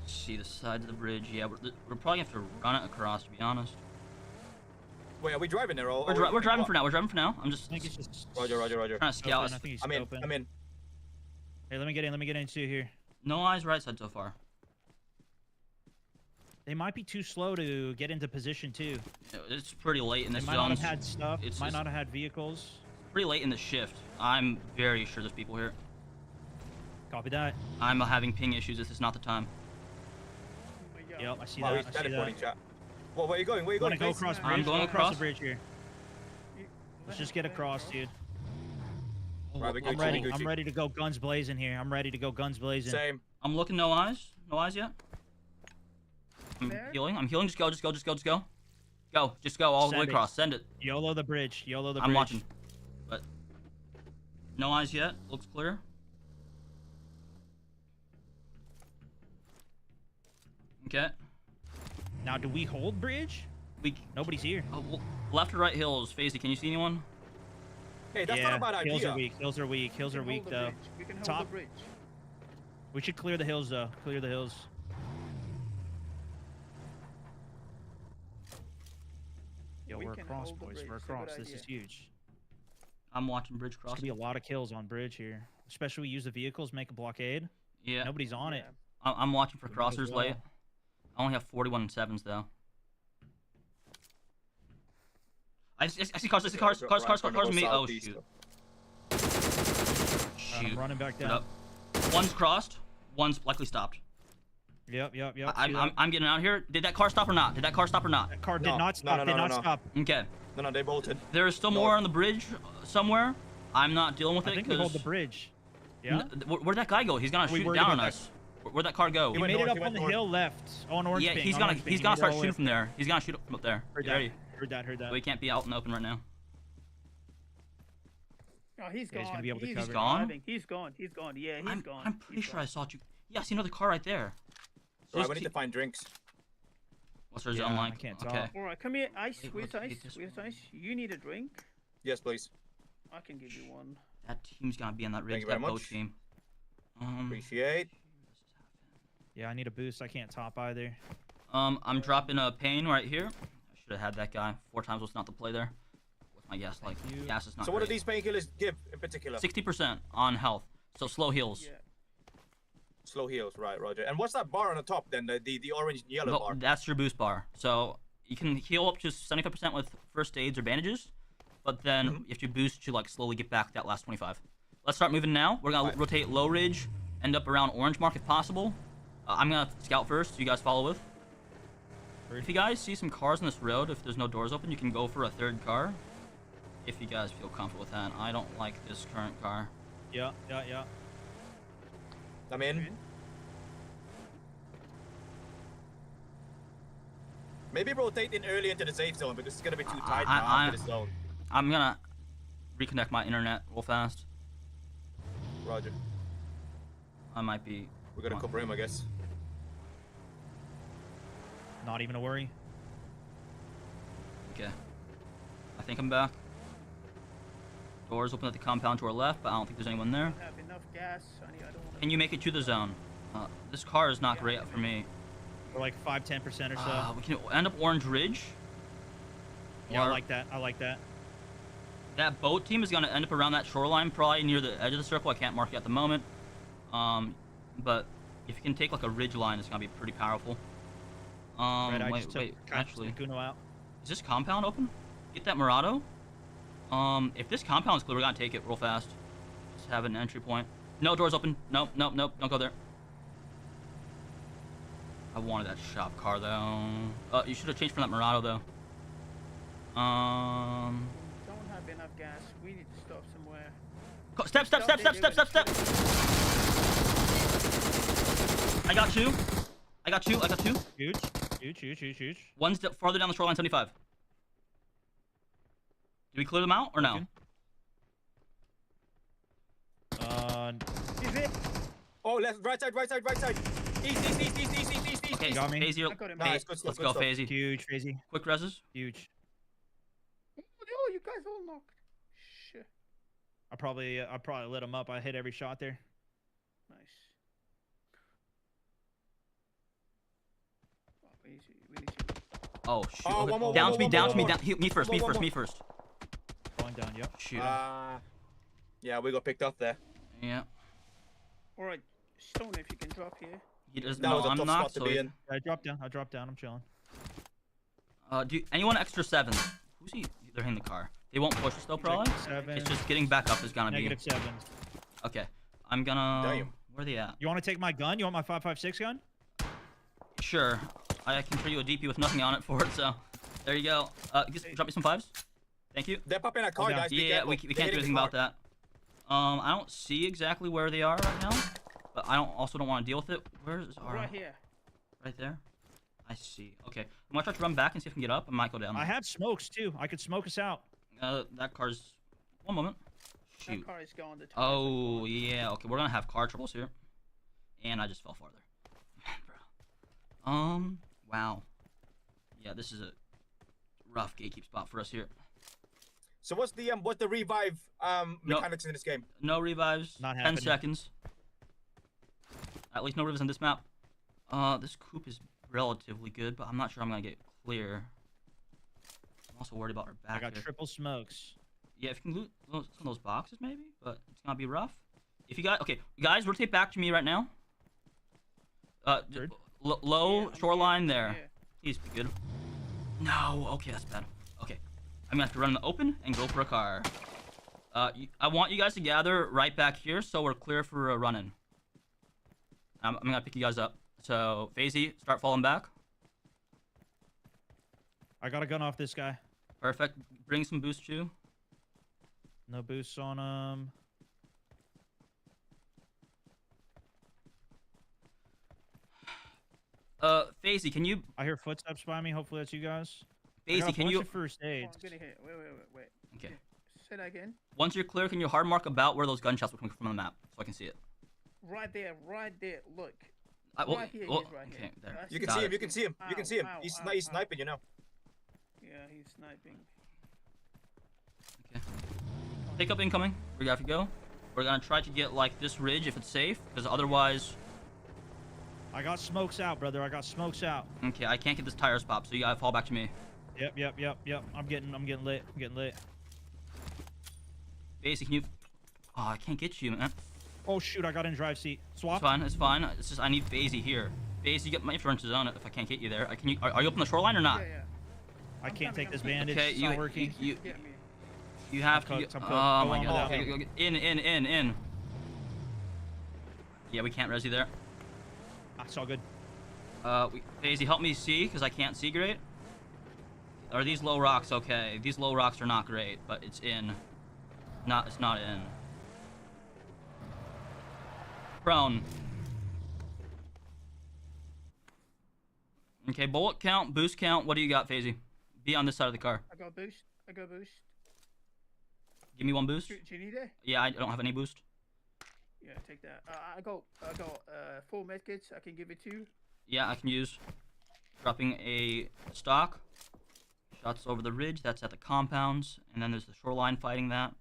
S1: See the sides of the bridge. Yeah, we're probably gonna have to run it across, to be honest.
S7: Wait, are we driving there? Or
S1: We're driving for now. We're driving for now. I'm just
S5: I think it's just.
S7: Roger.
S1: trying to scout.
S5: Open. I think he's
S7: I'm in.
S5: open.
S7: I'm in.
S5: Hey, let me get in. Let me get in too here.
S1: No eyes right side so far.
S5: They might be too slow to get into position too.
S1: It's pretty late in
S5: They
S1: this
S5: might
S1: zone.
S5: not have had stuff.
S1: It's
S5: Might
S1: just
S5: not have had vehicles.
S1: pretty late in the shift. I'm very sure there's people here.
S5: Copy that.
S1: I'm having ping issues. This is not the time.
S8: Oh my God.
S5: Yep, I see
S7: Oh,
S5: that.
S7: he's
S5: I see
S7: teleporting,
S5: that.
S7: chat. Well, where are you going? Where are you
S5: Want
S7: going?
S5: to go
S7: Face?
S5: across
S1: I'm
S5: bridge?
S1: going
S5: Go across
S1: across.
S5: the bridge here. Let's just get across, dude.
S7: Right, we're
S5: I'm
S7: Gucci,
S5: ready.
S7: Gucci.
S5: I'm ready to go guns blazing here. I'm ready to go guns blazing.
S7: Same.
S1: I'm looking. No eyes. No eyes yet. I'm
S8: There?
S1: healing. I'm healing. Just go. Just go. Just go. Just go. Go. Just go all the way
S5: Send it.
S1: across. Send it.
S5: YOLO the bridge. YOLO the
S1: I'm
S5: bridge.
S1: watching. But no eyes yet. Looks clear. Okay.
S5: Now, do we hold bridge?
S1: We.
S5: Nobody's here.
S1: Left or right hills. Phasey, can you see anyone?
S7: Hey, that's
S5: yeah,
S7: not a bad
S5: hills
S7: idea.
S5: are weak. Hills are weak. Hills
S8: We
S5: are
S8: can
S5: weak
S8: hold the
S5: though.
S8: bridge. We can hold
S5: Top.
S8: the bridge.
S5: We should clear the hills though. Clear the hills. Yo,
S8: We
S5: we're
S8: can
S5: across,
S8: hold the
S5: boys.
S8: bridge.
S5: We're
S8: It's a good
S5: across. This is
S8: idea.
S5: huge.
S1: I'm watching bridge
S5: There's
S1: cross.
S5: gonna be a lot of kills on bridge here. Especially we use the vehicles, make a blockade.
S1: Yeah.
S5: Nobody's on it.
S1: I'm watching for
S5: We might as
S1: crossers
S5: well.
S1: late. I only have 41 sevens though. I see cars. I see cars. Cars. Me. Oh shoot.
S5: I'm running back down.
S1: Up. One's crossed. One's likely stopped.
S5: Yep.
S1: I'm getting out here. Did that car stop or not? That car
S5: did not stop. Did not stop.
S1: Okay.
S7: No, they bolted.
S1: There is still more on the bridge somewhere. I'm not dealing with it.
S5: I think we hold the bridge. Yeah.
S1: Where'd that guy go? He's gonna shoot down on us. Where'd that car go?
S5: He made it up on the hill left. On orange.
S1: Yeah,
S5: ping,
S1: he's gonna start shooting from there. He's gonna shoot from up there.
S5: Heard that.
S1: We can't be out in the open right now.
S8: Oh, he's gone.
S5: He's gonna be able to cover.
S8: He's gone. Yeah, he's gone.
S1: I'm pretty sure I saw you. Yeah, I see another car right there.
S7: So we need to find drinks.
S1: What's our zone like?
S5: I can't talk.
S1: Okay.
S8: Alright, come here, Ice. Where's Ice? You need a drink?
S7: Yes, please.
S8: I can give you one.
S1: That team's gonna be on that ridge.
S7: Thank you very
S1: That boat
S7: much.
S1: team.
S7: Appreciate.
S5: Yeah, I need a boost. I can't top either.
S1: I'm dropping a pain right here. I should have had that guy. 4 times was not the play there. What's my guess like? Gas is not.
S7: So what do these painkillers give in particular?
S1: 60% on health. So slow heals.
S8: Yeah.
S7: Slow heals, right, Roger. And what's that bar on the top then? The orange and yellow
S1: Well,
S7: bar.
S1: that's your boost bar. So you can heal up to 75% with first aids or bandages, but then if you boost, you like slowly get back that last 25. Let's start moving now. We're gonna rotate low ridge, end up around orange mark if possible. I'm gonna scout first. So you guys follow with. If you guys see some cars on this road, if there's no doors open, you can go for a third car. If you guys feel comfortable with that. I don't like this current car.
S5: Yeah.
S7: I'm in. Maybe rotate in early into the safe zone because it's gonna be too tight now after the zone.
S1: I'm gonna reconnect my internet real fast.
S7: Roger.
S1: I might be.
S7: We're gonna cover him, I guess.
S5: Not even a worry.
S1: Okay. I think I'm back. Doors open at the compound to our left, but I don't think there's anyone there.
S8: I have enough gas. I don't want
S1: Can you make it to the zone? This car is not great for me.
S5: For like 5-10% or so.
S1: We can end up Orange Ridge.
S5: Yeah, I like that.
S1: That boat team is going to end up around that shoreline, probably near the edge of the circle. I can't mark it at the moment. But if you can take like a ridge line, it's going to be pretty powerful. Wait, actually.
S5: Sykkuno out.
S1: Is this compound open? Get that Murado. If this compound's clear, we're going to take it real fast. Just have an entry point. No, doors open. Nope. Don't go there. I wanted that shop car, though. You should have changed from that Murado, though.
S8: Don't have enough gas. We need to stop somewhere.
S1: Step. I got two.
S5: Huge.
S1: One's farther down the shoreline, 75. Did we clear them out or no?
S8: Is it?
S7: Oh, left, right side. East.
S1: Okay,
S5: got me.
S1: FaizyGG.
S7: Nice, good
S1: Let's
S7: stuff,
S1: go,
S7: good stuff.
S1: FaizyGG.
S5: Huge, Faizy.
S1: Quick reses.
S5: Huge.
S8: Oh, you guys all knocked. Shit.
S5: I probably lit him up. I hit every shot there.
S8: Nice. Oh, we need to.
S1: Oh shoot.
S7: Oh,
S1: Okay.
S7: one more,
S1: Down to me. Me first.
S7: One more.
S5: Going down, yep.
S1: Shoot.
S7: Yeah, we got picked up there.
S1: Yeah.
S8: Alright, Stone, if you can drop here.
S1: He does.
S7: That
S1: No,
S7: was a
S1: I'm
S7: tough
S1: not.
S7: spot to
S1: So
S7: be in.
S5: I dropped down. I'm chilling.
S1: do anyone extra 7? Who's he? They're hitting the car. They won't push us though, probably. It's just getting back up is gonna be.
S5: -7.
S1: Okay. I'm gonna.
S7: Damn.
S1: Where are they at?
S5: You want to take my gun? You want my 5.56 gun?
S1: Sure. I can trade you a DP with nothing on it for it. So, there you go. Just drop me some 5s. Thank you.
S7: They're popping a car, guys. Be
S1: Yeah,
S7: careful.
S1: we can't do anything about that. I don't see exactly where they are right now, but I also don't want to deal with it. Where's our?
S8: Right here.
S1: Right there. I see. Okay, I'm gonna try to run back and see if I can get up. I might go down.
S5: I have smokes too. I could smoke us out.
S1: That car's. One moment. Shoot.
S8: That car is going to top.
S1: Oh yeah. Okay, we're gonna have car troubles here. And I just fell farther. Bro. Wow. Yeah, this is a rough gatekeep spot for us here.
S7: So what's the revive mechanics in this game?
S1: No revives.
S5: Not
S1: 10
S5: happening.
S1: seconds. At least no revives on this map. This coupe is relatively good, but I'm not sure I'm gonna get clear. I'm also worried about our back.
S5: I got
S1: here.
S5: triple smokes.
S1: Yeah, if you can loot some of those boxes, maybe, but it's gonna be rough. If you guys, okay, guys, rotate back to me right now. low shoreline there.
S8: Yeah.
S1: Please be good. No. Okay, that's bad. Okay. I'm gonna have to run in the open and go for a car. I want you guys to gather right back here so we're clear for a run-in. I'm gonna pick you guys up. So, Faizy, start falling back.
S5: I got a gun off this guy.
S1: Perfect. Bring some boost, you.
S5: No boosts on him.
S1: Faizy, can you...
S5: I hear footsteps by me. Hopefully that's you guys.
S1: Faizy, can you...
S5: First aids.
S8: I'm gonna hit. Wait.
S1: Okay.
S8: Say that again.
S1: Once you're clear, can you hard mark about where those gunshots were coming from on the map so I can see it?
S8: Right there. Look.
S1: Well,
S8: right here.
S1: well,
S8: He's right
S1: okay,
S8: here.
S1: there.
S7: You can
S1: Got
S7: see
S1: it.
S7: him. You can see him. You can see him.
S8: Ow,
S7: He's
S8: ow,
S7: he's
S8: ow.
S7: sniping. You know.
S8: Yeah, he's sniping.
S1: Okay. Take up incoming. We got to go. We're gonna try to get like this ridge if it's safe, because otherwise.
S5: I got smokes out, brother. I got smokes out.
S1: Okay, I can't get this tires pop, so you gotta fall back to me.
S5: Yep. I'm getting lit. I'm getting lit.
S1: Faizy, can you? Oh, I can't get you, man.
S5: Oh shoot, I got in drive seat. Swap.
S1: It's fine. It's fine. It's just I need Faizy here. Faizy, get my influence zone if I can't get you there. Can you? Are you up on the shoreline or not?
S8: Yeah.
S5: I can't take this bandage.
S1: Okay,
S5: It's not working.
S8: Get me.
S1: You have
S5: I'm
S1: to.
S5: cooked, I'm
S1: Oh
S5: cooked. Go
S1: my
S5: on
S1: god.
S5: without
S1: Okay,
S5: me.
S1: In. Yeah, we can't res you there.
S5: It's all good.
S1: Faizy, help me see, because I can't see great. Are these low rocks okay? These low rocks are not great, but it's in. It's not in. Prone. Okay, bullet count, boost count. What do you got, Faizy? Be on this side of the car.
S8: I got boost.
S1: Give me one boost.
S8: Do you need it?
S1: Yeah, I don't have any boost.
S8: Yeah, take that. I got 4 medkits. I can give it to you.
S1: Yeah, I can use. Dropping a stock. Shots over the ridge. That's at the compounds. And then there's the shoreline fighting that.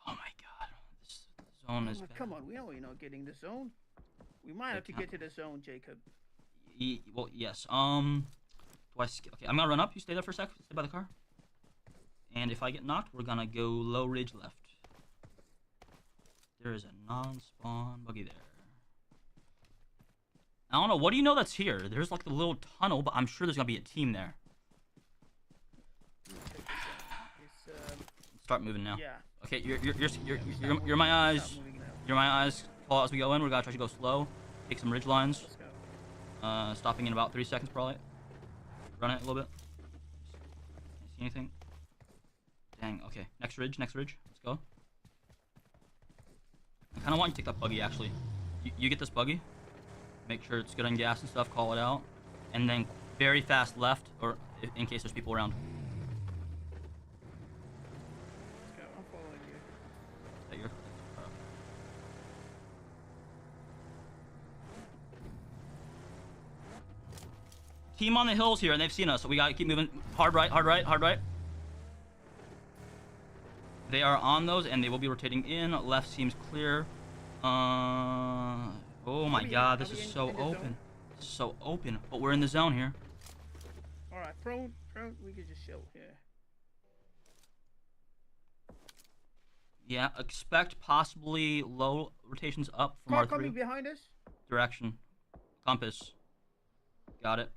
S1: Oh my god. This zone is bad.
S8: Come on, we know we're not getting the zone. We might have to get to the zone, Jacob.
S1: Well, yes. Do I okay, I'm gonna run up. You stay there for a sec. Stay by the car. And if I get knocked, we're gonna go low ridge left. There is a non-spawn buggy there. I don't know. What do you know that's here? There's like the little tunnel, but I'm sure there's gonna be a team there. Start moving now.
S8: Yeah.
S1: Okay, you're my eyes. You're my eyes. Call as we go in. We're gonna try to go slow. Take some ridge lines.
S8: Let's go.
S1: Stopping in about 3 seconds probably. Run it a little bit. Can't see anything. Dang. Okay. Next ridge. Let's go. I kind of want you to take that buggy actually. You get this buggy. Make sure it's good on gas and stuff. Call it out, and then very fast left, or in case there's people around.
S8: Let's go. I'm following you.
S1: Is that your? Team on the hills here, and they've seen us, so we gotta keep moving. Hard right. They are on those, and they will be rotating in. Left seems clear. Oh my god, this is so open. This is so open, but we're in the zone here.
S8: All right, prone. We can just chill here.
S1: Yeah, expect possibly low rotations up from
S8: Car
S1: R3
S8: coming behind us.
S1: direction. Compass. Got it.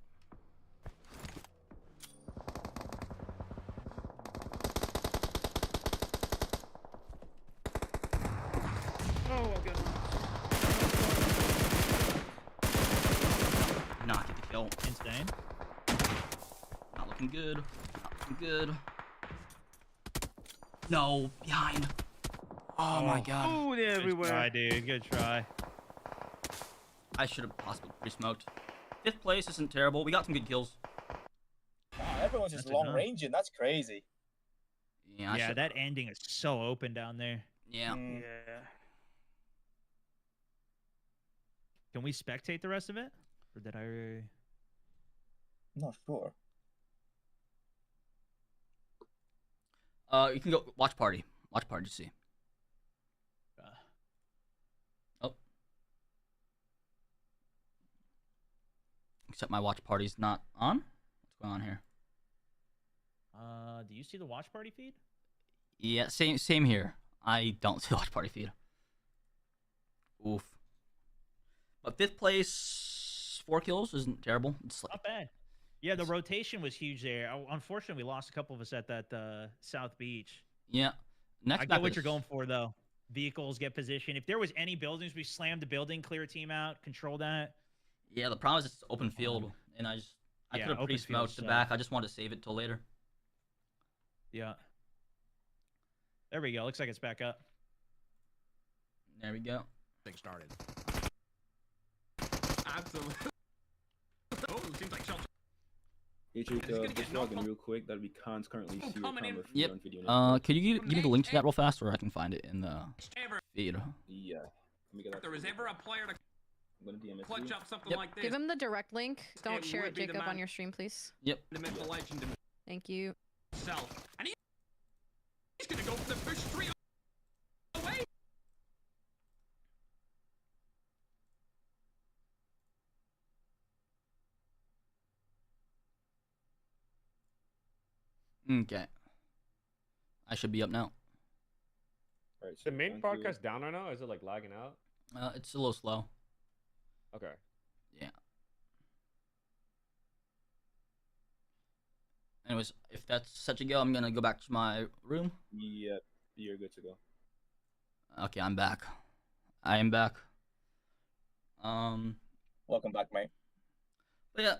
S8: Oh, I'm good.
S1: Not get the kill.
S5: Insane.
S1: Not looking good. No, behind. Oh my god.
S8: Oh, they're
S5: Good
S8: everywhere.
S5: try, dude. Good try.
S1: I should have possibly pre-smoked. 5th place isn't terrible. We got some good kills.
S7: Wow, everyone's just
S5: That's
S7: long
S5: enough.
S7: ranging. That's crazy.
S1: Yeah,
S5: Yeah, that ending is so open down there.
S1: Yeah.
S8: Yeah.
S5: Can we spectate the rest of it? Or did I...
S7: I'm not sure.
S1: You can go watch party. Watch party to see. Oh. Except my watch party's not on. What's going on here?
S5: Do you see the watch party feed?
S1: Yeah, same here. I don't see the watch party feed. Oof. But 5th place 4 kills isn't terrible. It's like,
S5: Not bad. Yeah, the rotation was huge there. Unfortunately, we lost a couple of us at that South Beach.
S1: yeah. Next
S5: I
S1: map
S5: get what
S1: is-
S5: you're going for, though. Vehicles, get position. If there was any buildings, we slammed the building, clear a team out, control that.
S1: Yeah, the problem is it's open field, and I
S5: yeah,
S1: could have
S5: open
S1: pre-smoked
S5: field's,
S1: the back. I just wanted to save it till later.
S5: Yeah. There we go. Looks like it's back up.
S1: There we go.
S6: Thing started.
S3: Absolutely. Oh, it seems like shots.
S9: Hey, Jacob, just logging real quick that we can't currently see your
S3: coming in.
S9: camera feed
S1: Yep.
S9: on video.
S1: Could you give me the link to that real fast, or I can find it in the
S3: Ever.
S1: feed?
S9: Yeah. Let me get that.
S3: If there was ever a player to
S9: I'm gonna DM it to
S3: clutch
S9: you.
S3: up something
S1: Yep.
S3: like this,
S10: Give him the direct link. Don't
S3: It
S10: share
S3: would
S10: it,
S3: be the
S10: Jacob,
S3: man.
S10: on your stream, please.
S1: Yep.
S3: the mental legend
S10: Thank you.
S3: himself. And he's gonna go for the fish straight away.
S1: Okay. I should be up now.
S9: Alright, so
S11: The main
S9: thank you.
S11: broadcast down right now? Is it like lagging out?
S1: It's a little slow.
S11: Okay.
S1: Yeah. Anyways, if that's such a go, I'm gonna go back to my room.
S9: Yeah, you're good to go.
S1: Okay, I'm back. I am back.
S7: Welcome back, mate.
S1: But yeah,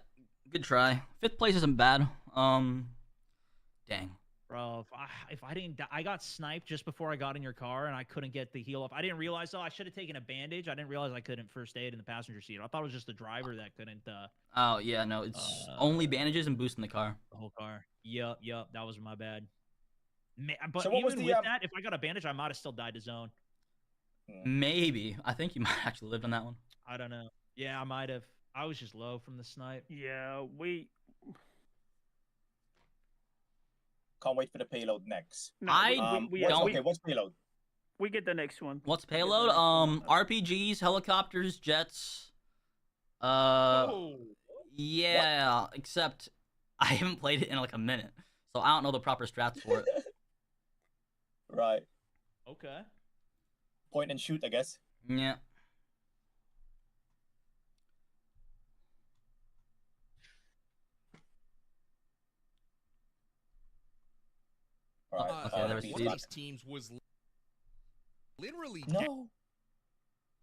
S1: good try. 5th place isn't bad. Dang.
S5: Bro, if I didn't die, I got sniped just before I got in your car, and I couldn't get the heal up. I didn't realize, though, I should have taken a bandage. I didn't realize I couldn't first aid in the passenger seat. I thought it was just the driver that couldn't,
S1: Oh yeah, no, it's only bandages and boosting the car.
S5: the whole car. Yup, that was my bad. But
S7: So what was
S5: even
S7: the,
S5: with that, if I got a bandage, I might have still died to zone.
S1: Maybe. I think you might actually lived on that one.
S5: I don't know. Yeah, I might have. I was just low from the snipe.
S8: Yeah, we.
S7: Can't wait for the payload next.
S8: No,
S7: What's payload?
S8: We get the next one.
S1: What's payload? RPGs, helicopters, jets. Yeah, except I haven't played it in like a minute, so I don't know the proper strats for it.
S7: Right.
S5: Okay.
S7: Point and shoot, I guess.
S1: Yeah.
S7: Right.
S1: Okay, there was
S6: One
S1: speed.
S6: of these teams was literally
S7: No.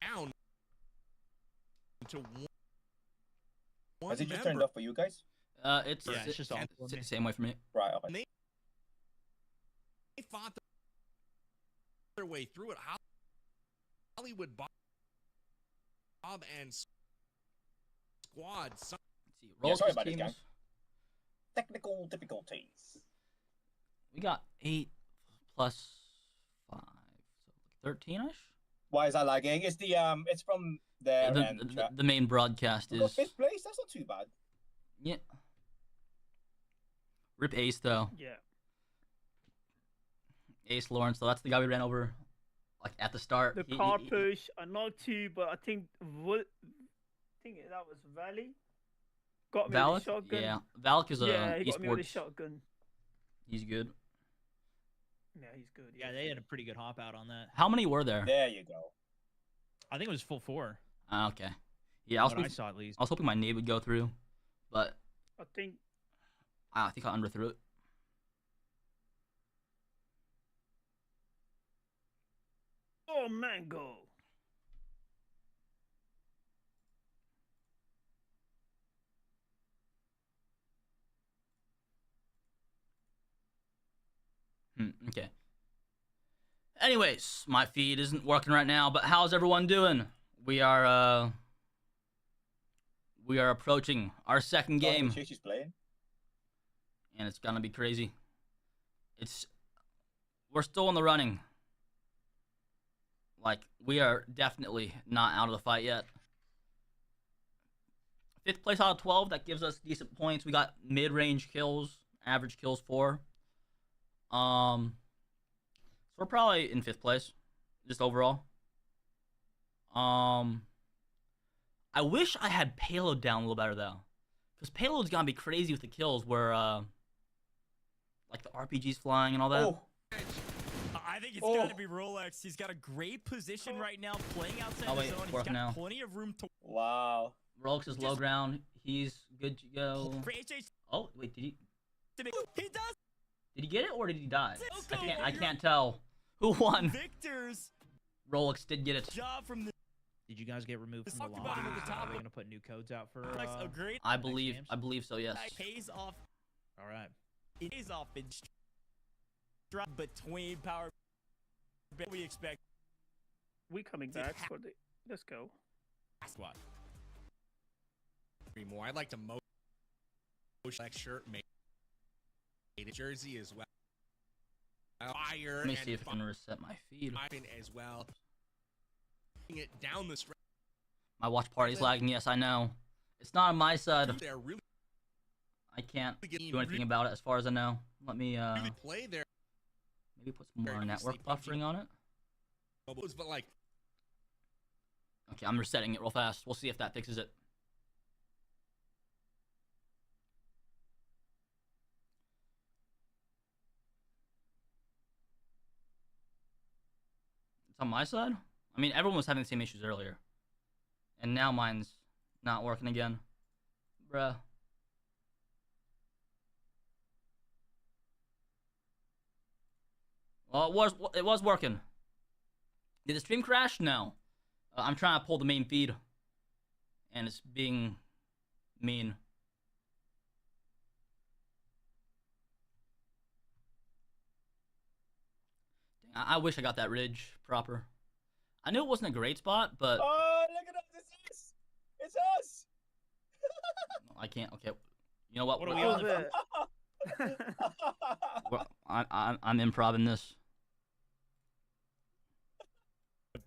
S6: down to one
S7: Has it just
S6: member.
S7: turned off for you guys?
S1: It's
S5: Yeah, it's just off for me.
S1: same way for me.
S7: Right. Okay.
S6: They fought their way through it. Hollywood Bob and Squad.
S1: Let's see.
S7: Yeah,
S1: Roll
S7: sorry
S1: up
S7: about this,
S1: teams.
S7: gang. Technical difficulties.
S1: We got 8 plus 5, so 13ish.
S7: Why is that lagging? It's the it's from there and
S1: The main broadcast
S7: we got
S1: is
S7: 5th place. That's not too bad.
S1: yeah. Rip Ace though.
S8: Yeah.
S1: Ace Lawrence though. That's the guy we ran over, like at the start.
S8: The car push, I know too, but I think that was Valley. Got me with
S1: Valic?
S8: the shotgun.
S1: Yeah, Valic is a
S8: Yeah, he got me with the
S1: esports.
S8: shotgun.
S1: He's good.
S8: Yeah, he's good.
S5: Yeah, they had a pretty good hop out on that.
S1: How many were there?
S7: There you go.
S5: I think it was full 4.
S1: Okay. Yeah,
S5: What I saw at least.
S1: I was hoping my nade would go through, but
S8: I think.
S1: I think I underthrew it.
S8: Oh, mango.
S1: Okay. Anyways, my feed isn't working right now, but how's everyone doing? We are approaching our second game,
S7: She's playing.
S1: and it's gonna be crazy. We're still in the running. Like, we are definitely not out of the fight yet. 5th place out of 12, that gives us decent points. We got mid-range kills, average kills 4. So we're probably in 5th place, just overall. I wish I had Payload down a little better though, because Payload's gonna be crazy with the kills where, like the RPGs flying and all that.
S2: I think it's got to be Rolex. He's got a great position right now, playing outside the zone. He's got plenty of room to.
S7: Wow.
S1: Rolix is low ground. He's good to go. Oh, wait, did he?
S2: He does.
S1: Did he get it or did he die? I can't tell. Who won?
S2: Victors.
S1: Rolix did get it.
S2: Job from the.
S5: Did you guys get removed from the lobby? Are they gonna put new codes out for?
S1: I believe so. Yes.
S2: Pays off.
S5: All right.
S2: It pays off in drop between power. We expect.
S8: We coming back for the. Let's go.
S2: Squad.
S6: More. I'd like to that shirt made a jersey as well. Fire.
S1: Let me see if I can reset my feed.
S6: As well. It down the stretch.
S1: My watch party's lagging. Yes, I know. It's not on my side.
S6: Really
S1: I can't do anything about it as far as I know. Let me
S6: play there.
S1: Maybe put some more network buffering on it.
S6: But like,
S1: okay, I'm resetting it real fast. We'll see if that fixes it. It's on my side? I mean, everyone was having the same issues earlier. And now mine's not working again. Bruh. Well, it was working. Did the stream crash? No. I'm trying to pull the main feed. And it's being mean. I wish I got that ridge proper. I knew it wasn't a great spot, but...
S7: Oh, look at us! It's us! It's us!
S1: I can't... Okay. You know what?
S8: What are we on there?
S1: Well, I'm improv-ing this.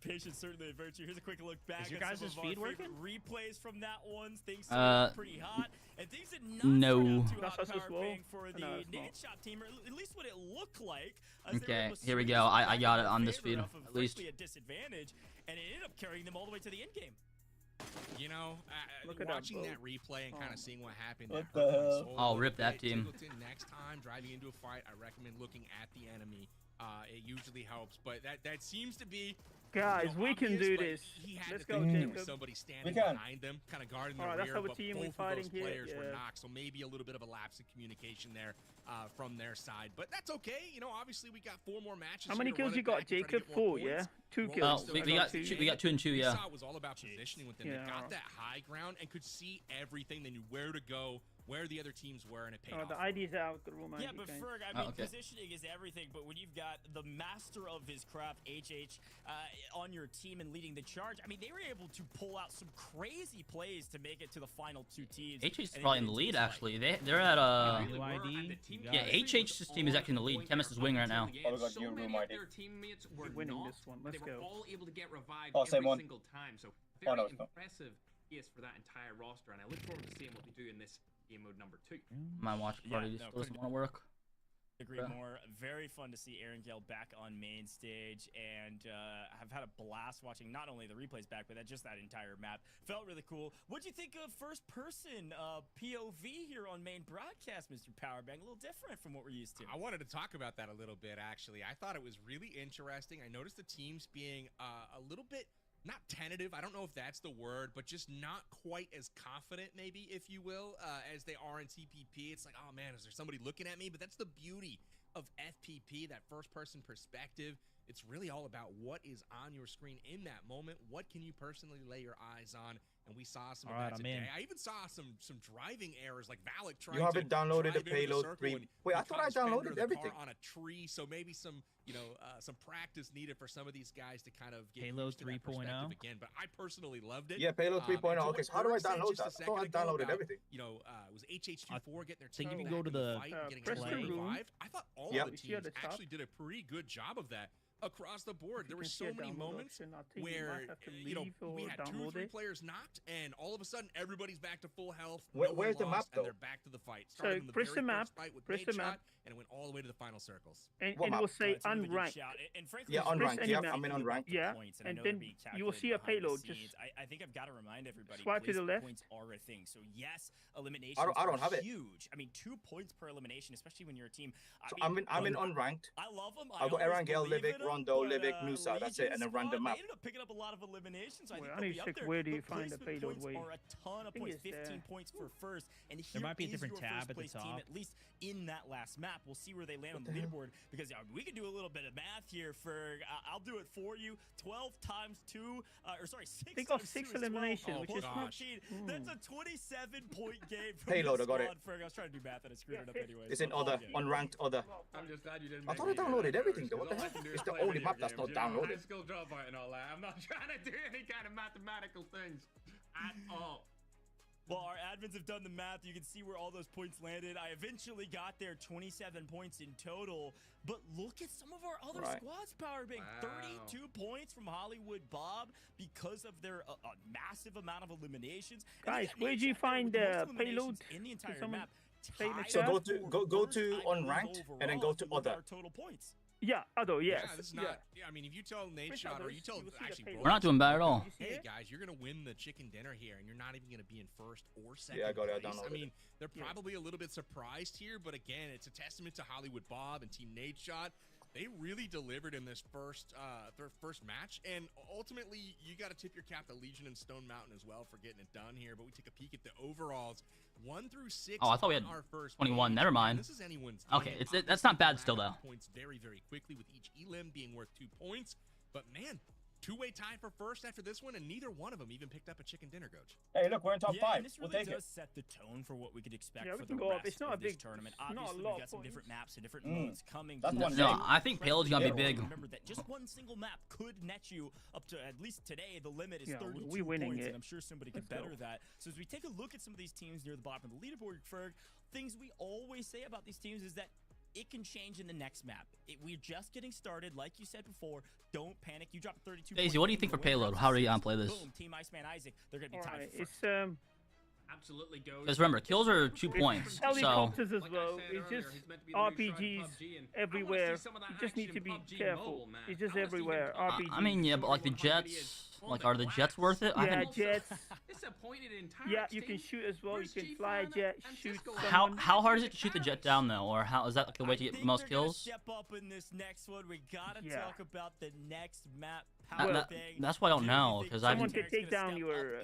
S2: Patience certainly a virtue. Here's a quick look back.
S5: Is your guys' feed working?
S2: Replays from that one. Things started pretty hot, and things did not
S1: no.
S2: start out too hot for the Nadeshot team, or at least what it looked like.
S1: Okay, here we go. I got it on this feed, at least.
S2: A disadvantage, and it ended up carrying them all the way to the end game.
S6: You know, watching that replay and kind of seeing what happened.
S7: What the hell?
S1: Oh, rip that team.
S6: Next time driving into a fight, I recommend looking at the enemy. It usually helps, but that seems to be.
S8: Guys, we can do this. Let's go, Jacob.
S6: Somebody standing behind them, kind of guarding the rear,
S8: that's how
S6: but
S8: team
S6: both
S8: we
S6: of
S8: fighting
S6: those players
S8: here.
S6: were knocked, so maybe a little bit of a lapse in communication there from their side. But that's okay. You know, obviously we got 4 more matches.
S8: How many kills you got, Jacob? 4, yeah? 2 kills.
S1: We got 2 and 2, yeah.
S6: We saw it was all about positioning with them. They got that high ground and could see everything. They knew where to go, where the other teams were, and it paid off.
S8: The ID's out, the room ID.
S2: Yeah, but Ferg, I mean, positioning is everything, but when you've got the master of his craft, HH, on your team and leading the charge, I mean, they were able to pull out some crazy plays to make it to the final 2 teams.
S1: HH is probably in the lead, actually. They're at, yeah, HH's team is actually in the lead. Chemist is winning right now.
S3: So many of their teammates were
S8: winning this one. Let's
S3: they were
S8: go.
S3: all able to get revived
S7: Oh,
S3: every single time, so very impressive for that entire roster, and I look forward to seeing what they do in this game mode number 2.
S1: My watch party still doesn't want to work.
S2: Agree more. Very fun to see Erangel back on main stage, and I've had a blast watching not only the replays back, but just that entire map. Felt really cool. What'd you think of first person POV here on main broadcast, Mr. Powerbang? A little different from what we're used to.
S6: I wanted to talk about that a little bit, actually. I thought it was really interesting. I noticed the teams being a little bit not tentative, I don't know if that's the word, but just not quite as confident, maybe, if you will, as they are in TPP. It's like, oh man, is there somebody looking at me? But that's the beauty of FPP, that first-person perspective. It's really all about what is on your screen in that moment. What can you personally lay your eyes on? And we saw some of that today. I even saw some driving errors, like Valic trying to.
S7: You haven't downloaded the Payload 3. Wait, I thought I downloaded everything.
S6: On a tree, so maybe some, some practice needed for some of these guys to kind of get
S5: Payload
S6: 3.0 again. But I personally loved it.
S7: Yeah, Payload 3.0. Okay, so how do I download that? I thought I downloaded everything.
S6: It was HH24 getting their team
S5: if you go to the
S6: getting revived. I thought all of the teams actually did a pretty good job of that. Across the board, there were so many moments where we had 2 or 3 players knocked, and all of a sudden everybody's back to full health.
S7: Where's the map, though?
S6: And they're back to the fight. Started in the very first fight with Nadeshot, and it went all the way to the final circles.
S8: And it will say unranked.
S7: Yeah, unranked. Yeah, I'm in unranked.
S8: Yeah, and then you will see a payload. Just
S2: I think I've got to remind everybody.
S8: Swipe to the left.
S2: Points are a thing. So yes, eliminations
S7: I don't have it.
S2: Huge. I mean, 2 points per elimination, especially when you're a team.
S7: I'm in unranked.
S2: I love them.
S7: I've got Erangel, Livik, Rondo,
S2: But,
S7: Livik, Nusa. That's it, and then run the
S2: Legion
S7: map.
S2: They ended up picking up a lot of eliminations. I
S8: Wait,
S2: think
S8: I
S2: they'll
S8: need
S2: be
S8: to
S2: up
S8: check
S2: there.
S8: where do you
S2: But
S8: find the
S2: placement
S8: payload
S2: points
S8: way.
S2: are a ton of
S8: think
S2: points.
S8: it's
S2: 15
S8: there.
S2: points for first. And here
S5: There might be a
S2: is
S5: different
S2: your
S5: tab at the
S2: first place team,
S5: top.
S2: at least in that last map. We'll see where they land on the leaderboard because we can do a little bit of math here, Ferg. I'll do it for you. 12 times 2, or sorry, 6
S8: They got
S2: times
S8: 6
S2: 2 is 12,
S8: eliminations, which is
S2: plus
S8: not.
S2: 14. That's a 27-point game from
S7: Payload,
S2: the
S7: I got it.
S2: squad, Ferg. I was trying to do math and I screwed it up anyway.
S7: It's in other, unranked other.
S3: I'm just glad you didn't.
S7: I thought I downloaded everything though. What the heck? It's the only map that's not downloaded.
S3: High school dropout and all that. I'm not trying to do any kind of mathematical things at all.
S2: Well, our admins have done the math. You can see where all those points landed. I eventually got there, 27 points in total. But look at some of our other squads, Powerbank.
S3: Wow.
S2: 32 points from Hollywood Bob because of their massive amount of eliminations.
S8: Guys, where do you find the payload?
S2: In the entire
S8: someone
S2: map?
S8: say in the
S7: So
S8: chat?
S7: go to unranked and then go to other.
S2: Our total points.
S8: Yeah, other, yes.
S6: Yeah, this is not. Yeah, I mean, if you tell Nadeshot or you tell actually,
S1: We're not doing bad at all.
S6: hey guys, you're gonna win the chicken dinner here, and you're not even gonna be in first or second.
S7: Yeah, I got it. I
S6: place.
S7: downloaded
S6: I mean, they're probably a little bit surprised here, but again, it's a testament to Hollywood Bob and Team Nadeshot. They really delivered in this their first match, and ultimately, you got to tip your cap to Legion and StoneMountain as well for getting it done here. But we take a peek at the overalls, 1 through 6.
S1: Oh, I thought we had
S6: our first
S1: 21.
S6: game.
S1: Never mind.
S6: This is anyone's
S1: Okay,
S6: game.
S1: that's not bad still though.
S6: Points very quickly with each elim being worth 2 points. But man, two-way tie for first after this one, and neither one of them even picked up a chicken dinner, Coach.
S7: Hey, look, we're in top 5.
S2: And this
S7: we'll
S2: really
S7: take
S2: does
S7: it.
S2: set the tone for what we could expect
S8: Yeah, we
S2: for
S8: can
S2: the
S8: go
S2: rest
S8: up. It's not
S2: of
S8: a
S2: this
S8: big
S2: tournament.
S8: not a
S2: Obviously,
S8: lot
S2: we've got some
S8: of
S2: different
S8: points.
S2: maps and different modes coming.
S7: That's
S2: to
S7: one
S2: the
S1: No,
S7: thing.
S2: game.
S1: I think Payload's gonna be
S2: Frankly,
S1: big.
S2: Remember that just one single map could net you up to, at least today, the limit is
S8: Yeah,
S2: 32
S8: we winning
S2: points,
S8: it.
S2: and I'm sure somebody could
S8: Let's go.
S2: better that. So as we take a look at some of these teams near the bottom of the leaderboard, Ferg, things we always say about these teams is that it can change in the next map. We're just getting started. Like you said before, don't panic. You dropped 32
S1: Daisy, what do you think for Payload? How do you play this?
S2: Boom, Team Iceman Isaac, they're going to be tied
S8: Alright,
S2: for
S8: it's
S2: first.
S3: Absolutely goes.
S1: Because remember, kills are 2 points. So
S8: helicopters as
S3: Like I
S8: well.
S3: said
S8: It's
S3: earlier,
S8: just
S3: he's meant to be the new
S8: RPGs
S3: Shrine PUBG, and I wanna
S8: everywhere.
S3: see some of that
S8: You just need
S3: action
S8: to
S3: in
S8: be
S3: PUBG
S8: careful.
S3: Mobile, man.
S8: It's just
S3: I wanna see
S8: everywhere.
S3: them talk.
S8: RPGs.
S1: I mean, yeah, but like the jets, like are the jets worth it? I
S8: Yeah,
S1: haven't.
S8: jets.
S3: Disappointed in
S8: Yeah, you can shoot as well. You
S3: Where's
S8: can fly a
S3: G-Fan
S8: jet,
S3: and
S8: shoot
S3: Cisco?
S8: someone.
S1: How hard is it to shoot the jet down though, or how is that like the way to get the most kills?
S2: Step up in this next one. We gotta
S8: Yeah.
S2: talk about the next map.
S1: That's why I don't know because I
S8: Someone
S1: haven't.
S8: can take down your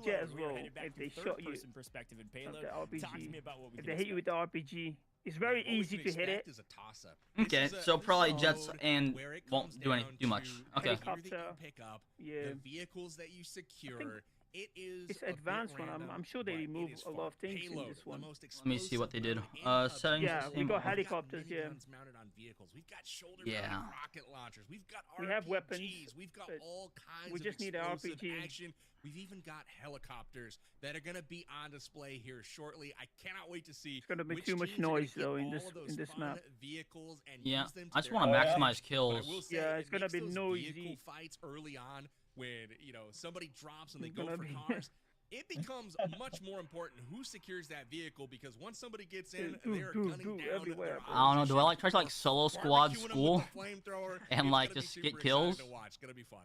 S8: jet as well if they shot you.
S2: Perspective in Payload.
S8: Okay, RPG.
S2: Talk to me about what we
S8: If
S2: can
S8: they hit you with the RPG, it's very
S6: What we
S8: easy
S6: can
S8: to hit it.
S6: expect is a toss-up.
S1: Okay,
S6: This is
S1: so
S6: this
S1: probably
S6: is a
S1: jets
S6: mode
S1: and
S6: where it
S1: won't
S6: comes
S1: do any
S6: down
S1: too much.
S6: to
S1: Okay.
S6: the gear that you
S8: Helicopter.
S6: pick up,
S8: Yeah.
S6: the vehicles that you secure. It is
S8: It's
S6: a bit
S8: advanced one.
S6: random,
S8: I'm sure they
S6: but it
S8: remove
S6: is
S8: a lot
S6: fun.
S8: of things in
S6: Payload,
S8: this
S6: the
S8: one.
S6: most
S1: Let me see what they did.
S6: explosive mode in
S1: Settings.
S8: Yeah,
S1: system.
S8: we got
S6: We've got
S8: helicopters, yeah.
S6: miniguns mounted on vehicles. We've got shoulder
S1: Yeah.
S6: mounted rocket launchers. We've got RPGs.
S8: We have weapons,
S6: We've got
S8: but
S6: all kinds
S8: we
S6: of
S8: just need an
S6: explosive
S8: RPG.
S6: action. We've even got helicopters that are going to be on display here shortly. I cannot wait to see.
S8: It's gonna be
S6: which
S8: too much
S6: teams are gonna
S8: noise,
S6: get
S8: though, in
S6: all
S8: this-
S6: of those
S8: in this
S6: fun
S8: map.
S6: vehicles and
S1: Yeah,
S6: use them
S1: I just
S6: to
S1: want to
S6: their
S1: maximize
S6: advantage. But I will
S1: kills.
S6: say
S8: Yeah,
S6: it
S8: it's gonna
S6: makes
S8: be
S6: those
S8: noisy.
S6: vehicle fights early on when somebody drops and they
S8: It's
S6: go
S8: gonna
S6: for
S8: be-
S6: cars. It becomes much more important who secures that vehicle because once somebody gets in,
S8: Do,
S6: they're
S8: do,
S6: gunning
S8: do
S6: down
S8: everywhere,
S6: their
S8: bro.
S1: I don't know. Do I like try to like solo squad
S6: barbecuing them with
S1: school?
S6: the flamethrower.
S1: and,
S6: It's
S1: like,
S6: gonna be
S1: just
S6: super
S1: get
S6: exciting
S1: kills?
S6: to watch. It's gonna be fun.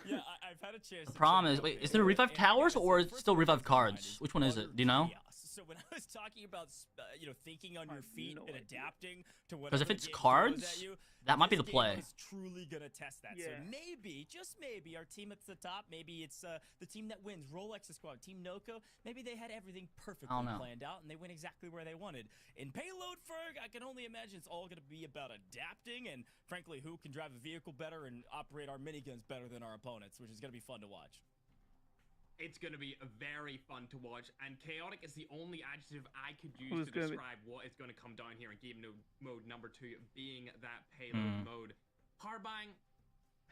S2: Yeah, I've had a chance.
S1: The
S2: to
S1: problem
S2: check
S1: is,
S2: out
S1: wait, is
S2: Payload,
S1: there revive
S2: and
S1: towers
S2: like I
S1: or
S2: said,
S1: is it
S2: first
S1: still
S2: thing
S1: revive
S2: that comes to mind
S1: cards?
S2: is
S1: Which one is
S2: utter
S1: it? Do you know?
S2: chaos. So when I was talking about thinking on your
S8: have
S2: feet
S8: no
S2: and
S8: idea.
S2: adapting to whatever
S1: Because if
S2: the
S1: it's
S2: game throws
S1: cards,
S2: at you,
S1: that might be
S2: this
S1: the play.
S2: game is truly gonna test that. So
S8: Yeah.
S2: maybe, just maybe, our team at the top, maybe it's the team that wins, Rolex's squad, Team Noko. Maybe they had everything perfectly
S1: don't know.
S2: planned out and they went exactly where they wanted. In Payload, Ferg, I can only imagine it's all gonna be about adapting and, frankly, who can drive a vehicle better and operate our miniguns better than our opponents, which is gonna be fun to watch.
S3: It's going to be very fun to watch, and chaotic is the only adjective I could use
S8: Who's
S3: to
S8: gonna be-
S3: describe what is going to come down here in game mode number 2, being that payload mode. Harbang,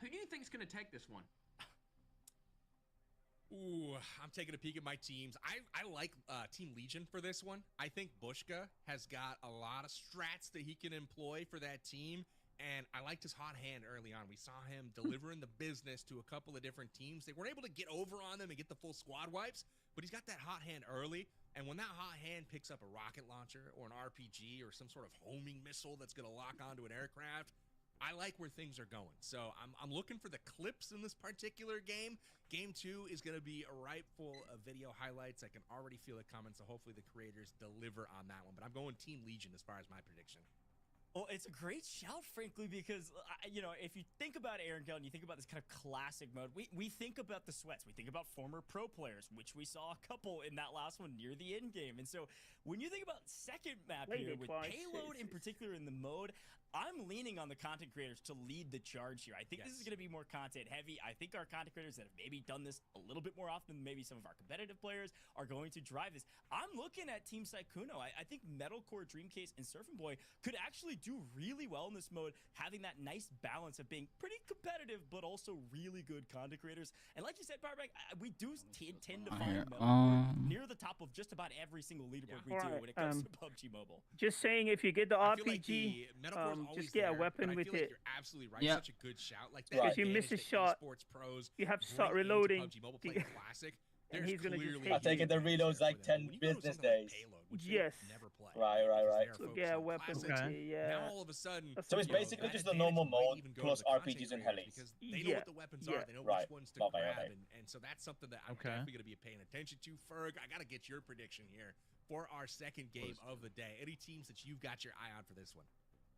S3: who do you think is going to take this one?
S6: Ooh, I'm taking a peek at my teams. I like Team Legion for this one. I think Bushka has got a lot of strats that he can employ for that team. And I liked his hot hand early on. We saw him delivering the business to a couple of different teams. They weren't able to get over on them and get the full squad wipes, but he's got that hot hand early. And when that hot hand picks up a rocket launcher or an RPG or some sort of homing missile that's going to lock onto an aircraft, I like where things are going. So I'm looking for the clips in this particular game. Game 2 is going to be ripe full of video highlights. I can already feel it coming, so hopefully the creators deliver on that one. But I'm going Team Legion as far as my prediction.
S2: Well, it's a great shout, frankly, because, you know, if you think about Erangel and you think about this kind of classic mode, we think about the sweats. We think about former pro players, which we saw a couple in that last one near the end game. And so when you think about second map here, with Payload in particular in the mode, I'm leaning on the content creators to lead the charge here. I think this is going to be more content heavy. I think our content creators that have maybe done this a little bit more often than maybe some of our competitive players are going to drive this. I'm looking at Team Sykkuno. I think Medalcore, Dreamcase, and SurfnBoy could actually do really well in this mode, having that nice balance of being pretty competitive, but also really good content creators. And like you said, Pubg, we do tend to find Medalcore near the top of just about every single leaderboard we do when it comes to PUBG Mobile.
S8: Just saying, if you get the RPG, just get a weapon with it.
S6: You're absolutely right. Such a good shout. Like that.
S8: If you miss a shot, you have to start reloading.
S6: And
S8: he's gonna just
S7: I take it the reload's like 10 business days.
S8: Yes.
S7: Right.
S8: So get a weapon with it, yeah.
S6: Now all of a sudden,
S7: So it's basically just the normal mode plus RPGs and helis.
S6: Because they know what the weapons are. They know which ones to grab, and so that's something that I'm definitely going to be paying attention to. Ferg, I got to get your prediction here for our second game of the day. Any teams that you've got your eye on for this one?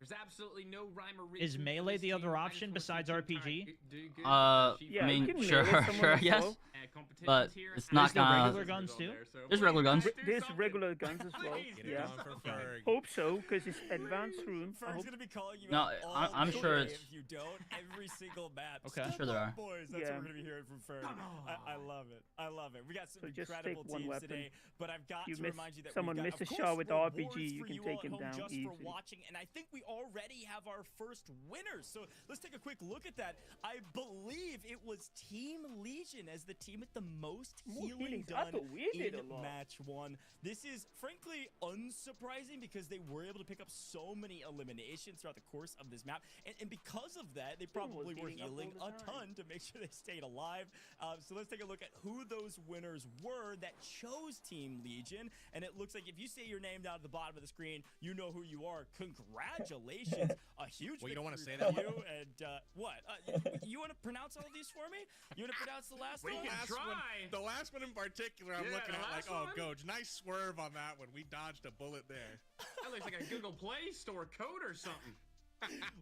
S3: There's absolutely no rhyme or reason.
S5: Is melee the other option besides RPG?
S1: I mean, sure, yes. But it's not gonna.
S5: Regular guns too.
S1: There's regular guns.
S8: There's regular guns as well. Yeah. Hope so, because it's advanced room.
S2: Ferg's gonna be calling you.
S1: No, I'm sure it's.
S2: If you don't, every single map.
S1: Okay, sure there are.
S2: Boys, that's what we're gonna be hearing from Ferg. I love it. I love it. We got some incredible teams today, but I've got to remind you that
S8: someone missed a shot with the RPG, you can take him down easy.
S2: For watching, and I think we already have our first winners. So let's take a quick look at that. I believe it was Team Legion as the team with the most healing done in match one. This is frankly unsurprising because they were able to pick up so many eliminations throughout the course of this map. And because of that, they probably were healing a ton to make sure they stayed alive. So let's take a look at who those winners were that chose Team Legion. And it looks like if you say your name down at the bottom of the screen, you know who you are. Congratulations. A huge
S6: you don't want to say that.
S2: You and what? You want to pronounce all of these for me? You want to pronounce the last one?
S6: The last one in particular, I'm looking at like, oh, Goj, nice swerve on that one. We dodged a bullet there.
S3: That looks like a Google Play Store code or something.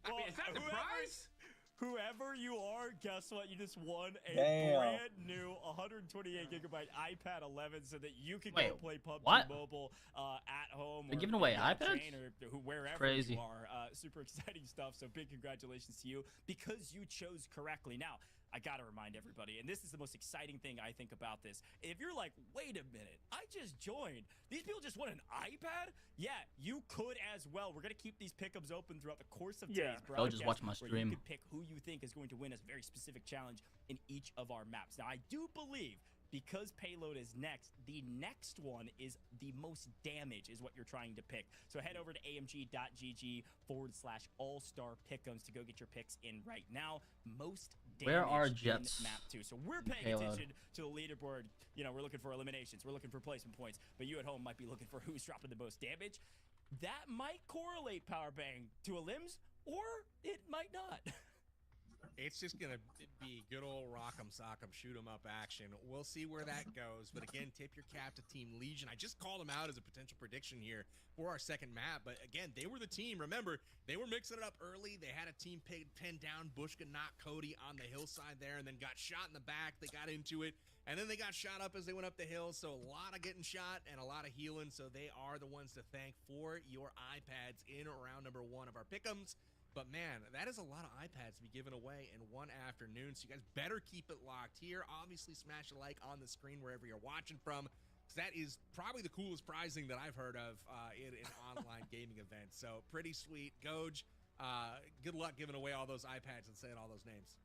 S2: Well,
S3: is that the prize?
S2: Whoever you are, guess what? You just won a brand new 128 gigabyte iPad 11 so that you can go play PUBG Mobile at home.
S1: They're giving away iPads?
S2: Or wherever
S1: Crazy.
S2: you are. Super exciting stuff. So big congratulations to you because you chose correctly. Now, I gotta remind everybody, and this is the most exciting thing I think about this. If you're like, wait a minute, I just joined. These people just won an iPad? Yeah, you could as well. We're gonna keep these pickups open throughout the course of today's broadcast.
S1: I'll just watch my stream.
S2: You can pick who you think is going to win a very specific challenge in each of our maps. Now, I do believe because Payload is next, the next one is the most damage is what you're trying to pick. So head over to amg.gg/all-star pick'ems to go get your picks in right now. Most damage.
S1: Where are Jets?
S2: Map 2. So we're paying attention to the leaderboard. You know, we're looking for eliminations. We're looking for placement points. But you at home might be looking for who's dropping the most damage. That might correlate, Powerbang, to a limbs, or it might not.
S6: It's just going to be good old rock'em sock'em, shoot 'em up action. We'll see where that goes. But again, tip your cap to Team Legion. I just called them out as a potential prediction here for our second map. But again, they were the team. Remember, they were mixing it up early. They had a team pinned down. Bushka knocked Cody on the hillside there and then got shot in the back. They got into it. And then they got shot up as they went up the hill. So a lot of getting shot and a lot of healing. So they are the ones to thank for your iPads in round number 1 of our pick'ems. But man, that is a lot of iPads to be given away in one afternoon. So you guys better keep it locked here. Obviously, smash a like on the screen wherever you're watching from. Because that is probably the coolest prizing that I've heard of in an online gaming event. So pretty sweet. Goj, good luck giving away all those iPads and saying all those names.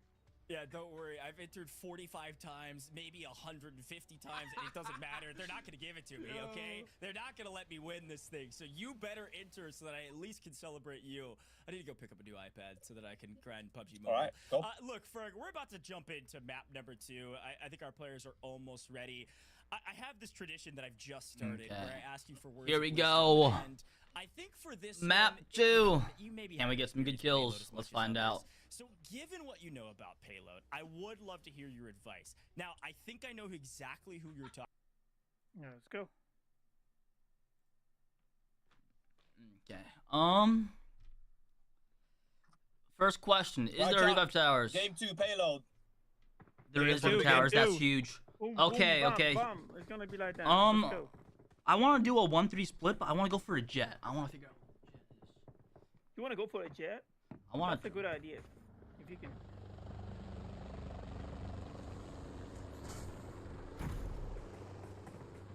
S2: Yeah, don't worry. I've entered 45 times, maybe 150 times, and it doesn't matter. They're not going to give it to me, okay? They're not going to let me win this thing. So you better enter so that I at least can celebrate you. I need to go pick up a new iPad so that I can grind PUBG Mobile.
S7: All right, cool.
S2: Look, Ferg, we're about to jump into map number 2. I think our players are almost ready. I have this tradition that I've just started where I ask you for words.
S1: Here we go.
S2: And I think for this
S1: map 2. Can we get some good kills? Let's find out.
S2: So given what you know about Payload, I would love to hear your advice. Now, I think I know exactly who you're talking.
S8: Yeah, let's go.
S1: Okay. First question: is there revive towers?
S7: Game 2 payload.
S1: There is revive towers. That's huge.
S8: Boom,
S1: Okay,
S8: boom,
S1: okay.
S8: Bam, bam. It's gonna be like that. Let's go.
S1: I want to do a 1-3 split, but I want to go for a jet. I want to figure out.
S8: You want to go for a jet?
S1: I want.
S8: That's a good idea. If you can.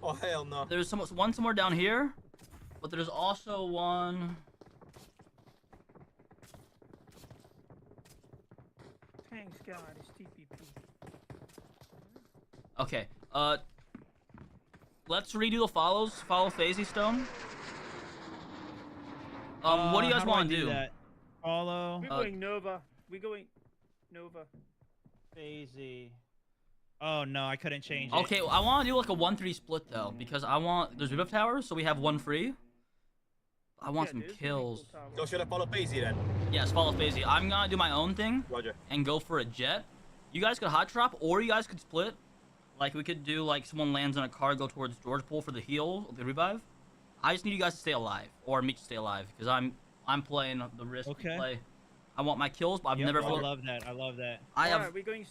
S7: Oh hell no.
S1: There's one somewhere down here, but there's also one.
S8: Thanks God, it's TPP.
S1: Okay. Let's redo the follows. Follow FaizyGG Stone. What do you guys want to do?
S5: That? Follow.
S8: We're going Nova. We're going Nova.
S5: FaizyGG. Oh no, I couldn't change it.
S1: Okay, I want to do like a 1-3 split though, because I want there's revive towers, so we have one free. I want some kills.
S7: So should I follow FaizyGG then?
S1: Yes, follow FaizyGG. I'm gonna do my own thing.
S7: Roger.
S1: And go for a jet. You guys could hot drop, or you guys could split. Like we could do like someone lands on a car, go towards George Pool for the heal, the revive. I just need you guys to stay alive, or me to stay alive, because I'm playing the risk play. I want my kills, but I've never.
S5: I love that. I love that.
S8: Alright, we're going.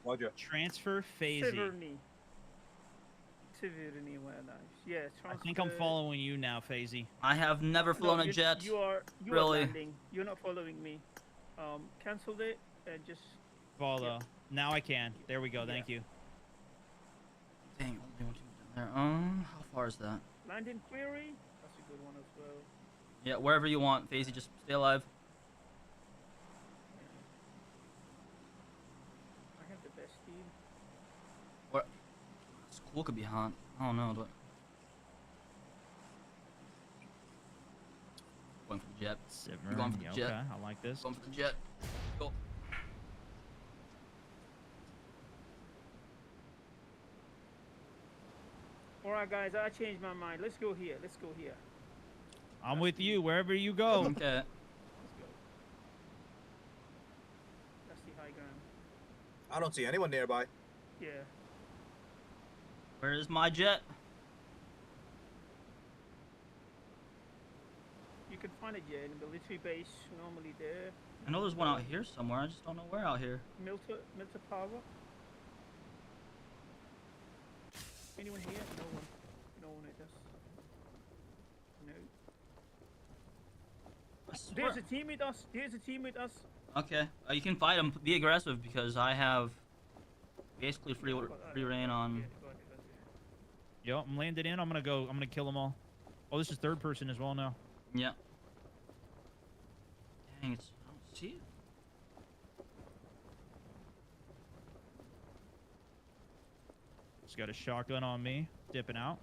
S7: Roger.
S5: Transfer FaizyGG.
S8: Severny, well, nice. Yeah,
S5: I think I'm following you now, FaizyGG.
S1: I have never flown a jet.
S8: You are
S1: really.
S8: landing. You're not following me. Cancelled it and just
S5: follow.
S8: Yeah.
S5: Now I can. There we go. Thank you.
S1: Dang, only one team down there. How far is that?
S8: Landing query. That's a good one as well.
S1: Yeah, wherever you want, FaizyGG, just stay alive.
S8: I have the best team.
S1: What? School could be hot. I don't know. Going for the jet. Going for the jet.
S5: Okay, I like this.
S1: Going for the jet. Go.
S8: Alright guys, I changed my mind. Let's go here. Let's go here.
S5: I'm with you wherever you go.
S1: Okay.
S8: Let's go. That's the high ground.
S7: I don't see anyone nearby.
S8: Yeah.
S1: Where is my jet?
S8: You can find a jet in the military base normally there.
S1: I know there's one out here somewhere. I just don't know where out here.
S8: Milta Power. Anyone here? No one. No one at us. No. There's a team with us. There's a team with us.
S1: Okay. You can fight them. Be aggressive because I have basically free reign on.
S5: Yo, I'm landed in. I'm gonna kill them all. Oh, this is third person as well now.
S1: Yeah. Dang, I don't see it.
S5: Just got a shotgun on me, dipping out.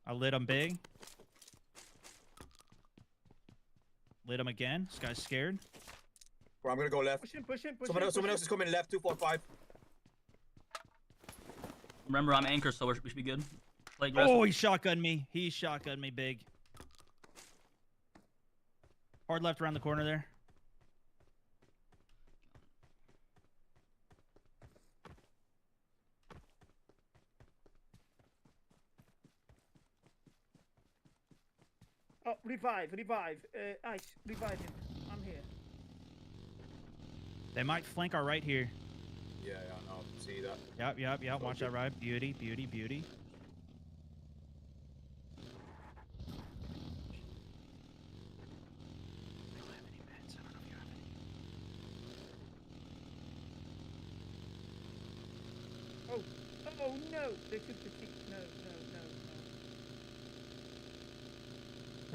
S5: I lit him big. Lit him again. This guy's scared.
S7: Well, I'm gonna go left.
S8: Push him, push him, push
S7: someone
S8: him.
S7: Someone else is coming left, 245.
S1: Remember, I'm anchor, so we should be good. Play aggressive.
S5: Oh, he shotgunned me. He shotgunned me big. Hard left around the corner there.
S8: Oh, revive. Ice, revive him. I'm here.
S5: They might flank our right here.
S7: Yeah, no, see that.
S5: Yep. Watch that ride. Beauty.
S8: Oh no! They took the key. No.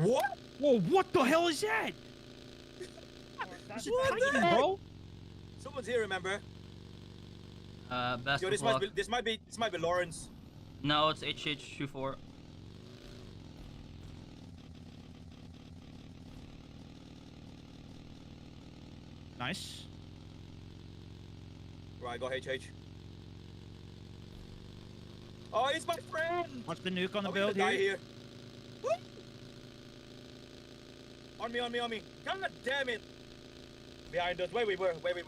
S7: What?
S5: Whoa, what the hell is that?
S8: That's
S5: Titan, bro.
S7: Someone's here, remember?
S1: Best
S7: Yo,
S1: of luck.
S7: this might be Lawrence.
S1: No, it's HH24.
S5: Nice.
S7: Right, go HH. Oh, he's my friend!
S5: Watch the nuke on the
S7: I'm
S5: build
S7: gonna die
S5: here.
S7: Woo! On me. God damn it! Behind us, where we were.
S5: Maybe I'm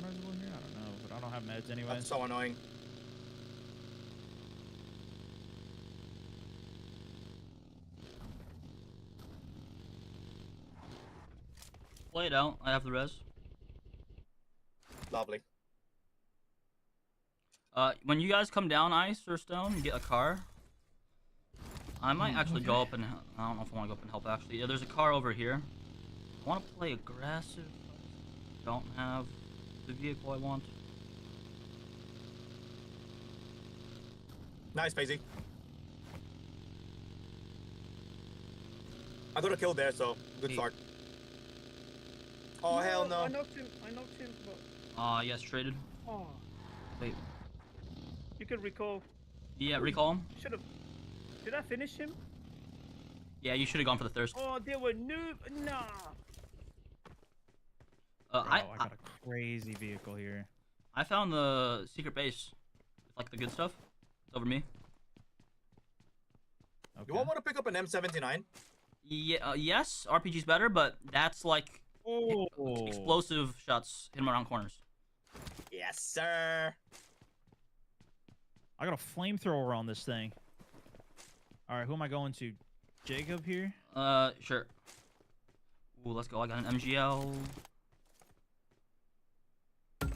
S5: reservoir here? I don't know, but I don't have meds anyways.
S7: That's so annoying.
S1: Play it out. I have the res.
S7: Lovely.
S1: When you guys come down Ice or Stone and get a car, I might actually go up and I don't know if I want to go up and help actually. Yeah, there's a car over here. I want to play aggressive. Don't have the vehicle I want.
S7: Nice, Faizy. I got a kill there, so good start. Oh,
S8: No,
S7: hell no.
S8: I knocked him. But...
S1: Yes, traded.
S8: Oh,
S1: Wait.
S8: you can recall.
S1: Yeah, recall him.
S8: Should have. Did I finish him?
S1: Yeah, you should have gone for the thirst.
S8: Oh, they were noob. Nah.
S5: I got a crazy vehicle here.
S1: I found the secret base. It's like the good stuff. It's over me.
S5: Okay.
S7: You all want to pick up an M79?
S1: Yeah, yes, RPG's better, but that's like explosive shots, hit him around corners.
S7: Yes, sir.
S5: I got a flamethrower on this thing. All right, who am I going to? Jacob here?
S1: Sure. Ooh, let's go. I got an MGL.
S8: I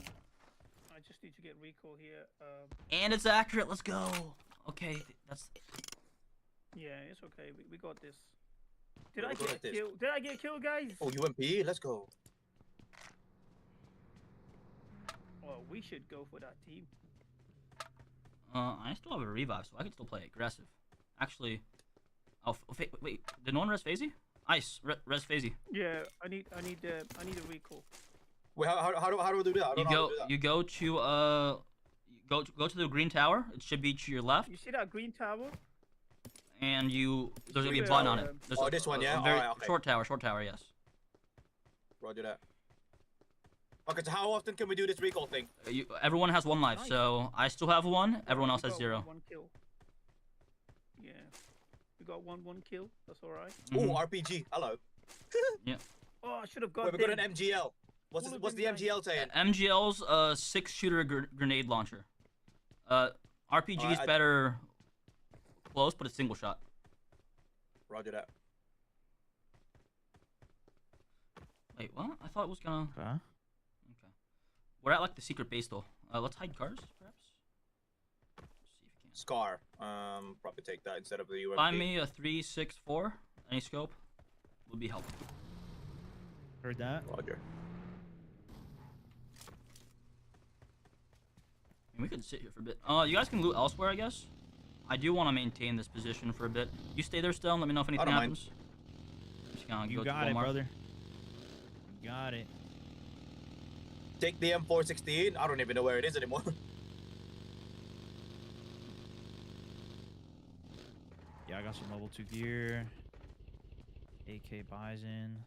S8: just need to get recall here.
S1: And it's accurate. Let's go. Okay, that's.
S8: Yeah, it's okay. We got this. Did I get killed? Did I get killed, guys?
S7: Oh, UMP, let's go.
S8: Oh, we should go for that team.
S1: I still have a revive, so I can still play aggressive. Actually, oh wait, did no one res Faizy? Ice, res Faizy.
S8: Yeah, I need a recall.
S7: Wait, how do we do that? I don't know how to do that.
S1: You go to go to the green tower. It should be to your left.
S8: You see that green tower?
S1: And there's gonna be a button on it. There's
S7: this one, yeah.
S1: Very,
S7: Alright, okay.
S1: Short tower, yes.
S7: Roger that. Okay, so how often can we do this recall thing?
S1: Everyone has one life, so I still have one. Everyone else has 0.
S8: One kill. Yeah, we got one kill. That's all right.
S7: Oh, RPG. Hello.
S1: Yeah.
S8: Oh, I should have got.
S7: Wait, we got an MGL. What's the MGL saying?
S1: MGL's a 6-shooter grenade launcher. RPG is better close, but a single shot.
S7: Roger that.
S1: Wait, what? I thought it was gonna.
S5: Huh?
S1: Okay. We're at like the secret base though. Let's hide cars, perhaps. Let's see if we can.
S7: Scar. Probably take that instead of the UMP.
S1: Find me a 3.64. Any scope would be helpful.
S5: Heard that?
S7: Roger.
S1: I mean, we could sit here for a bit. You guys can loot elsewhere, I guess. I do want to maintain this position for a bit. You stay there still and let me know if anything happens.
S5: You got it, brother. You got it.
S7: Take the M416. I don't even know where it is anymore.
S5: Yeah, I got some level 2 gear. AK Bison.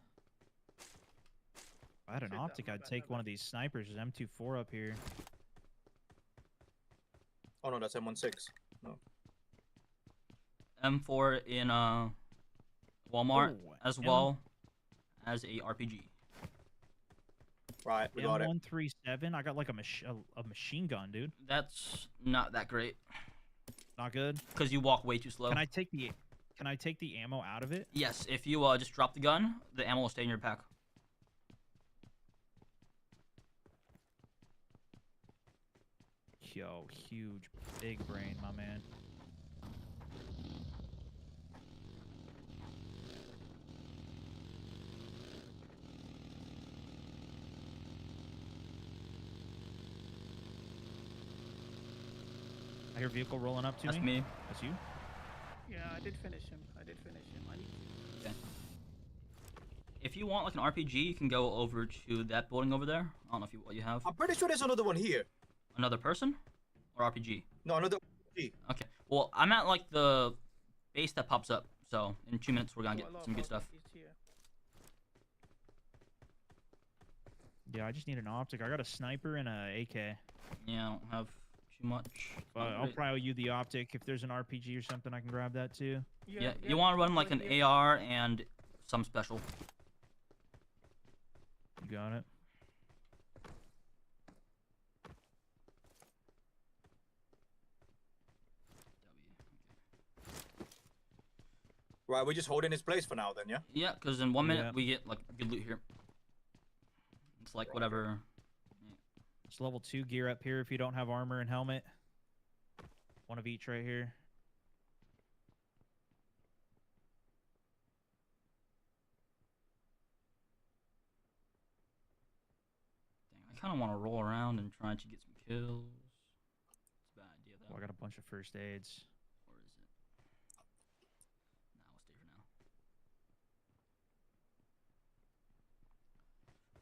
S5: If I had an optic, I'd take one of these snipers. There's M24 up here.
S7: Oh no, that's M16. No.
S1: M4 in Walmart as well as a RPG.
S7: Right, we got it.
S5: M137. I got like a machine gun, dude.
S1: That's not that great.
S5: Not good.
S1: Because you walk way too slow.
S5: Can I take the ammo out of it?
S1: Yes, if you just drop the gun, the ammo will stay in your pack.
S5: Yo, huge, big brain, my man. I hear vehicle rolling up to me.
S1: That's me.
S5: That's you?
S8: Yeah, I did finish him.
S1: Okay. If you want like an RPG, you can go over to that building over there. I don't know what you have.
S7: I'm pretty sure there's another one here.
S1: Another person? Or RPG?
S7: No, another RPG.
S1: Okay. Well, I'm at like the base that pops up. So in 2 minutes, we're gonna get some good stuff.
S5: Yeah, I just need an optic. I got a sniper and a AK.
S1: Yeah, I don't have too much.
S5: But I'll probably use the optic. If there's an RPG or something, I can grab that too.
S1: Yeah, you want to run like an AR and some special.
S5: You got it.
S7: Right, we're just holding his place for now then, yeah?
S1: Yeah, because in 1 minute we get like good loot here. It's like whatever.
S5: It's level 2 gear up here if you don't have armor and helmet. One of each right here.
S1: Dang, I kind of want to roll around and try to get some kills. It's a bad idea though.
S5: Oh, I got a bunch of first aids.
S1: Or is it? Nah, we'll stay for now.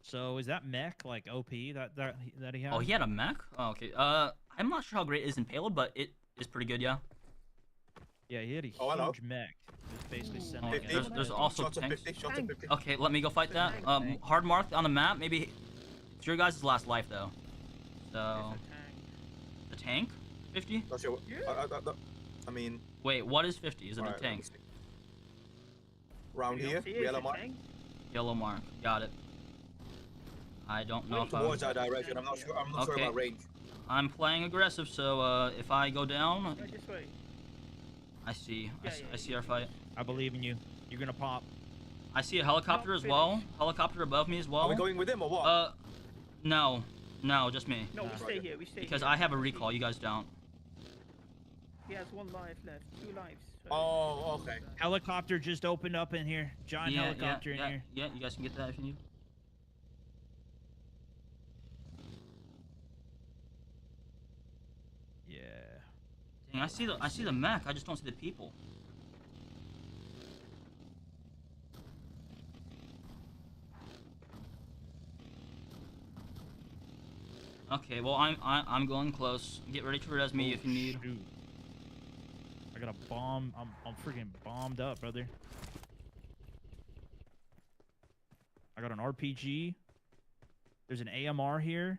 S5: So is that mech like OP that he had?
S1: Oh, he had a mech? Oh, okay. I'm not sure how great it is in Payload, but it is pretty good, yeah.
S5: Yeah, he had a huge mech. Just basically sent
S1: there's also
S7: shots
S1: tanks.
S7: 50, shots of 50.
S1: Okay, let me go fight that. Hard mark on the map. Maybe it's your guys' last life though. So the tank, 50.
S7: Not sure. I mean,
S1: wait, what is 50? Is it a tank?
S7: Round here, yellow mark.
S1: Yellow mark. Got it. I don't know if
S7: towards that direction. I'm not sure. I'm not sure about range.
S1: I'm playing aggressive, so if I go down,
S8: Just wait.
S1: I see. I see our fight.
S5: I believe in you. You're gonna pop.
S1: I see a helicopter as well. Helicopter above me as well.
S7: Are we going with him or what?
S1: No, just me.
S8: No, we stay here. We stay
S1: because
S8: here.
S1: I have a recall. You guys don't.
S8: He has 1 life left. 2 lives.
S7: Oh, okay.
S5: Helicopter just opened up in here. Giant helicopter in here.
S1: Yeah, you guys can get that if you need.
S5: Yeah.
S1: Dang, I see the mech. I just don't see the people. Okay, well I'm going close. Get ready to res me if you need.
S5: Shoot. I got a bomb. I'm freaking bombed up, brother. I got an RPG. There's an AMR here.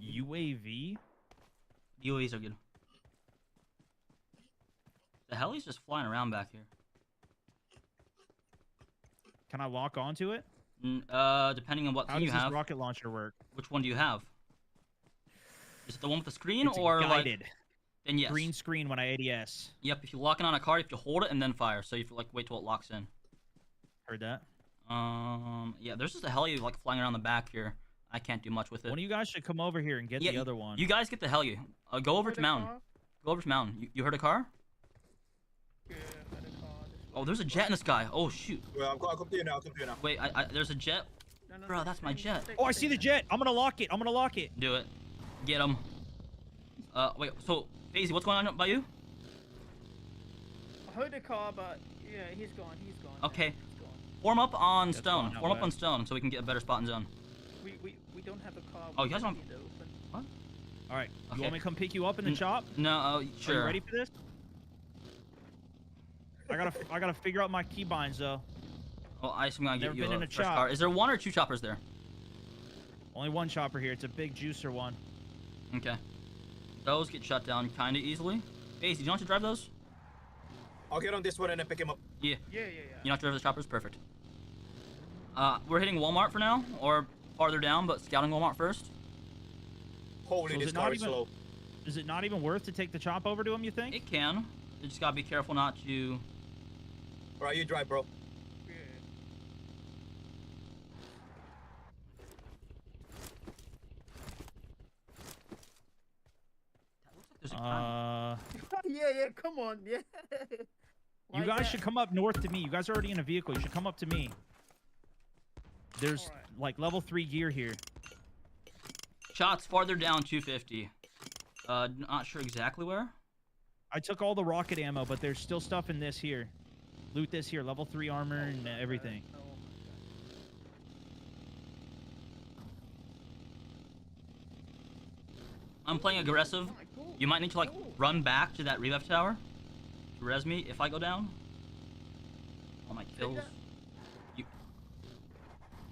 S5: UAV?
S1: UAVs are good. The heli's just flying around back here.
S5: Can I lock onto it?
S1: Depending on what thing you have.
S5: How does this rocket launcher work?
S1: Which one do you have? Is it the one with the screen
S5: It's
S1: or
S5: guided?
S1: Like... Then yes.
S5: Green screen when I ADS.
S1: Yep, if you lock it on a card, you have to hold it and then fire. So you have to like wait till it locks in.
S5: Heard that.
S1: Yeah, there's just a heli like flying around the back here. I can't do much with it.
S5: One of you guys should come over here and get the other one.
S1: You guys get the heli. Go over to mountain. Go over to mountain. You heard a car?
S8: Yeah, I heard a car.
S1: Oh, there's a jet in the sky. Oh shoot.
S7: Well, I'll come to you now.
S1: Wait, there's a jet. Bro, that's my jet.
S5: Oh, I see the jet. I'm gonna lock it.
S1: Do it. Get him. Wait. So, Faizy, what's going on by you?
S8: I heard a car, but yeah, he's gone.
S1: Okay. Form up on stone. Form up on stone so we can get a better spot in zone.
S8: We don't have a car.
S1: Oh, you guys don't.
S5: What? All right. You want me to come pick you up in the chop?
S1: No. Sure.
S5: Are you ready for this? I gotta figure out my keybinds though.
S1: Well, I'm gonna get
S5: Never
S1: you
S5: been in a
S1: fresh
S5: chop.
S1: car. Is there 1 or 2 choppers there?
S5: Only 1 chopper here. It's a big juicer one.
S1: Okay. Those get shut down kind of easily. Faizy, do you want to drive those?
S7: I'll get on this one and then pick him up.
S1: Yeah.
S8: Yeah.
S1: You know how to drive the choppers? Perfect. We're hitting Walmart for now, or farther down, but scouting Walmart first.
S7: Holy,
S5: So
S7: this car is slow.
S5: Is it not even worth to take the chop over to him, you think?
S1: It can. You just gotta be careful not to...
S7: Alright, you drive, bro.
S8: Yeah, come on, yeah.
S5: You guys should come up north to me. You guys are already in a vehicle. You should come up to me. There's like level 3 gear here.
S1: Shots farther down, 250. Not sure exactly where.
S5: I took all the rocket ammo, but there's still stuff in this here. Loot this here. Level 3 armor and everything.
S1: I'm playing aggressive. You might need to like run back to that revive tower to res me if I go down. All my kills.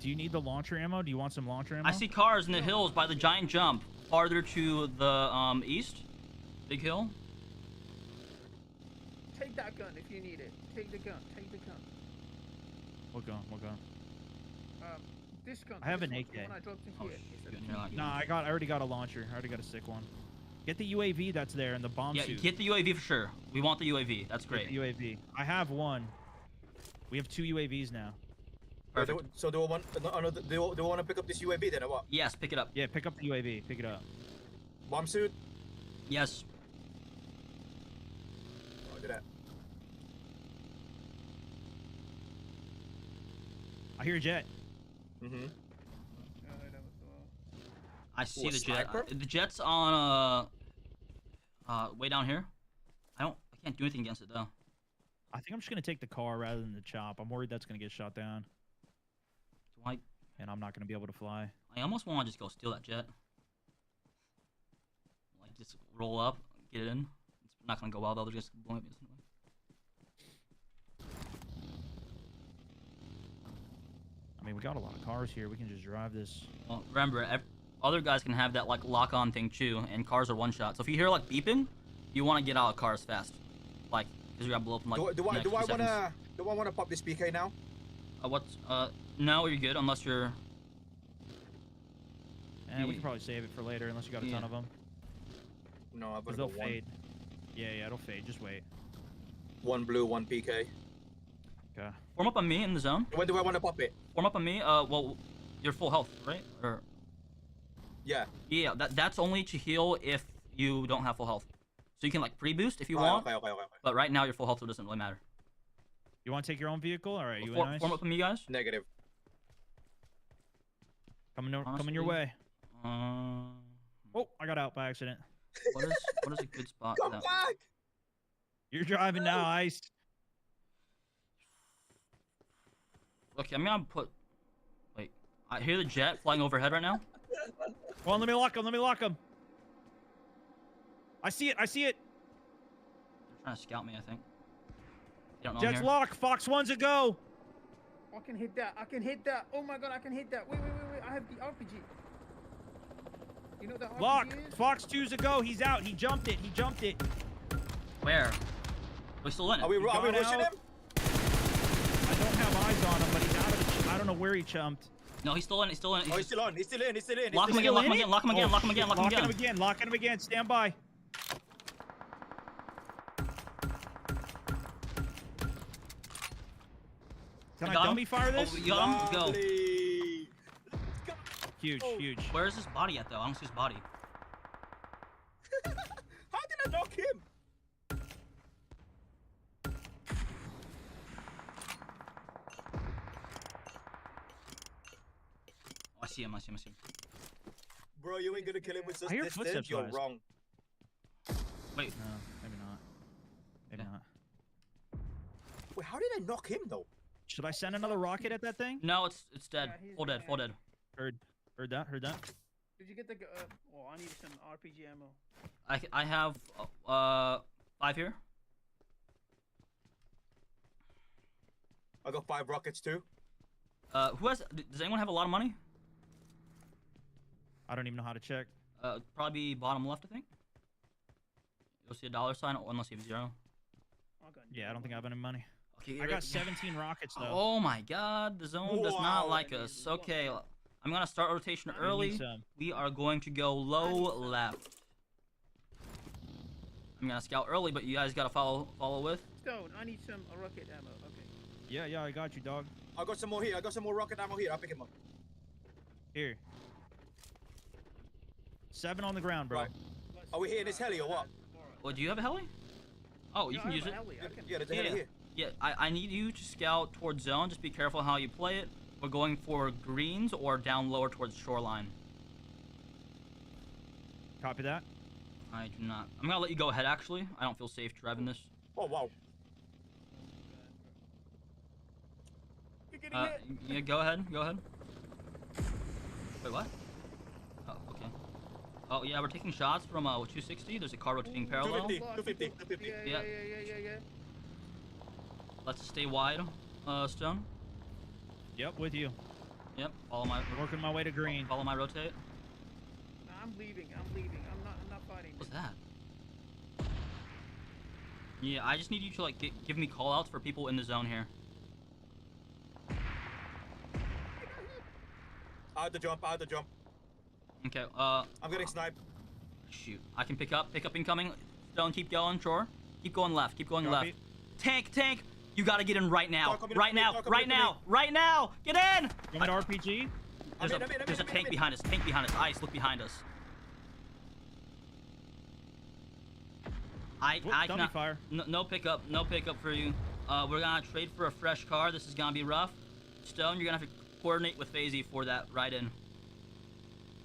S5: Do you need the launcher ammo? Do you want some launcher ammo?
S1: I see cars in the hills by the giant jump farther to the east. Big hill.
S8: Take that gun if you need it. Take the gun.
S5: What gun?
S8: This gun.
S5: I have an
S8: one,
S5: AK.
S8: the one I dropped in here.
S5: Nah, I already got a launcher. I already got a sick one. Get the UAV that's there and the bomb suit.
S1: Yeah, get the UAV for sure. We want the UAV. That's great.
S5: Get the UAV. I have one. We have 2 UAVs now.
S1: Perfect.
S7: So do I want? Do I want to pick up this UAV then or what?
S1: Yes, pick it up.
S5: Yeah, pick up the UAV. Pick it up.
S7: Bomb suit.
S1: Yes.
S7: Oh, do that.
S5: I hear a jet.
S7: Mm-hmm.
S1: I see
S7: Ooh,
S1: the jet.
S7: sniper?
S1: The jet's on way down here. I can't do anything against it though.
S5: I think I'm just gonna take the car rather than the chop. I'm worried that's gonna get shot down.
S1: Do I?
S5: And I'm not gonna be able to fly.
S1: I almost want to just go steal that jet. Like just roll up, get it in. It's not gonna go well though. They're just blowing me instantly.
S5: I mean, we got a lot of cars here. We can just drive this.
S1: Well, remember, other guys can have that like lock-on thing too, and cars are one shot. So if you hear like beeping, you want to get out of cars fast, like because we got blow up in like
S7: Do I wanna pop this PK now?
S1: No, you're good unless you're.
S5: We can probably save it for later unless you got a ton of them.
S7: No, I've got
S5: They'll
S7: one.
S5: fade. Yeah, it'll fade. Just wait.
S7: 1 blue, 1 PK.
S5: Okay.
S1: Form up on me in the zone.
S7: When do I want to pop it?
S1: Form up on me. Well, you're full health, right? Or.
S7: Yeah.
S1: Yeah, that's only to heal if you don't have full health. So you can like pre-boost if you want.
S7: Okay.
S1: But right now your full health so it doesn't really matter.
S5: You want to take your own vehicle? All right, you
S1: Form up on me, guys.
S7: Negative.
S5: Coming your way. Oh, I got out by accident.
S1: What is a good spot?
S7: Come back!
S5: You're driving now, Ice.
S1: Okay, I'm gonna put. Wait, I hear the jet flying overhead right now.
S5: Well, let me lock him. Let me lock him. I see it. I see it.
S1: They're trying to scout me, I think. They don't know
S5: Jet's
S1: I'm here.
S5: locked. Fox 1's a go.
S8: I can hit that. I can hit that. Oh my god, I can hit that. Wait. I have the RPG. You know what the
S5: Lock.
S8: RPG is?
S5: Fox 2's a go. He's out. He jumped it.
S1: Where? We still in it.
S7: Are we rushing him?
S5: I don't have eyes on him, but he's out of the. I don't know where he jumped.
S1: No, he's still in. He's still in.
S7: Oh, he's still on. He's still in.
S1: Lock him again. Lock him again. Lock him again. Lock him again. Lock him again.
S5: Locking him again. Stand by. Can I dummy fire this?
S1: Oh, you got him? Go.
S5: Huge.
S1: Where is his body at though? I don't see his body.
S7: How did I knock him?
S1: Oh, I see him.
S7: Bro, you ain't gonna kill him with just
S5: I hear
S7: distance.
S5: footsteps,
S7: You're
S5: guys.
S7: wrong.
S1: Wait.
S5: No, maybe not. Maybe not.
S7: Wait, how did I knock him though?
S5: Should I send another rocket at that thing?
S1: No, it's dead.
S8: Yeah,
S1: Full dead. Full dead.
S5: Heard that.
S8: Did you get the? Oh, I need some RPG ammo.
S1: I have 5 here.
S7: I got 5 rockets too.
S1: Who has? Does anyone have a lot of money?
S5: I don't even know how to check.
S1: Probably bottom left, I think. You'll see a dollar sign unless you have 0.
S5: Yeah, I don't think I have any money.
S1: Okay,
S5: I got 17 rockets though.
S1: Oh my god, the zone does not like us. Okay, I'm gonna start rotation early. We are going to go low left. I'm gonna scout early, but you guys gotta follow with.
S8: Stone, I need some rocket ammo. Okay.
S5: Yeah, I got you, dog.
S7: I got some more here. I got some more rocket ammo here. I'll pick him up.
S5: Here. 7 on the ground, bro.
S7: Right. Are we hitting this heli or what?
S1: Well, do you have a heli? Oh, you can use it.
S7: Yeah, there's a heli here.
S1: Yeah, I need you to scout towards zone. Just be careful how you play it. We're going for greens or down lower towards shoreline.
S5: Copy that.
S1: I do not. I'm gonna let you go ahead. Actually, I don't feel safe driving this.
S7: Oh wow.
S1: Yeah, go ahead. Wait, what? Oh, okay. Oh yeah, we're taking shots from 260. There's a car rotating parallel.
S7: 250.
S1: Yeah. Let's stay wide, Stone.
S5: Yep, with you.
S1: Yep. Follow my.
S5: Working my way to green.
S1: Follow my rotate.
S8: No, I'm leaving. I'm not fighting.
S1: What's that? Yeah, I just need you to like give me callouts for people in the zone here.
S7: I had to jump.
S1: Okay.
S7: I'm getting sniped.
S1: Shoot. I can pick up incoming. Stone, keep going. Sure. Keep going left. Tank. You gotta get in right now.
S7: Talk
S1: Right now. Right now. Right now. Get in.
S5: You want me to RPG?
S1: There's a tank behind us. Tank behind us. Ice, look behind us. I cannot.
S5: Fire.
S1: No pickup. No pickup for you. We're gonna trade for a fresh car. This is gonna be rough. Stone, you're gonna have to coordinate with FaizyGG for that ride in.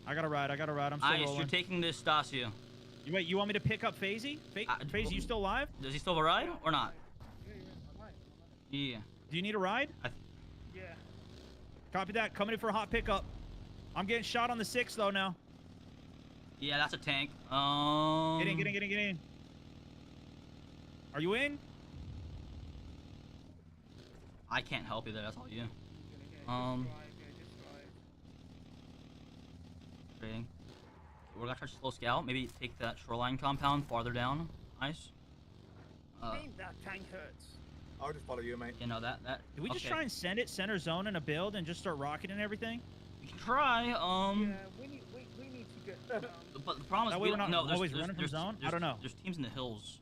S5: I got a ride. I'm still
S1: Ice,
S5: rolling.
S1: you're taking this Stasio.
S5: Wait, you want me to pick up FaizyGG? FaizyGG, you still alive?
S1: Does he still have a ride or not? Yeah.
S5: Do you need a ride?
S8: Yeah.
S5: Copy that. Coming in for a hot pickup. I'm getting shot on the 6 though now.
S1: Yeah, that's a tank.
S5: Get in. Are you in?
S1: I can't help you there. That's all you. Trading. We're gonna try to slow scout. Maybe take that shoreline compound farther down. Ice.
S8: That tank hurts.
S7: I'll just follow you, mate.
S1: You know that.
S5: Did we just try and send it center zone in a build and just start rocketing everything?
S1: We can try.
S8: Yeah, we need to get.
S1: But the problem is
S5: that way we're not always running from zone. I don't know.
S1: There's teams in the hills.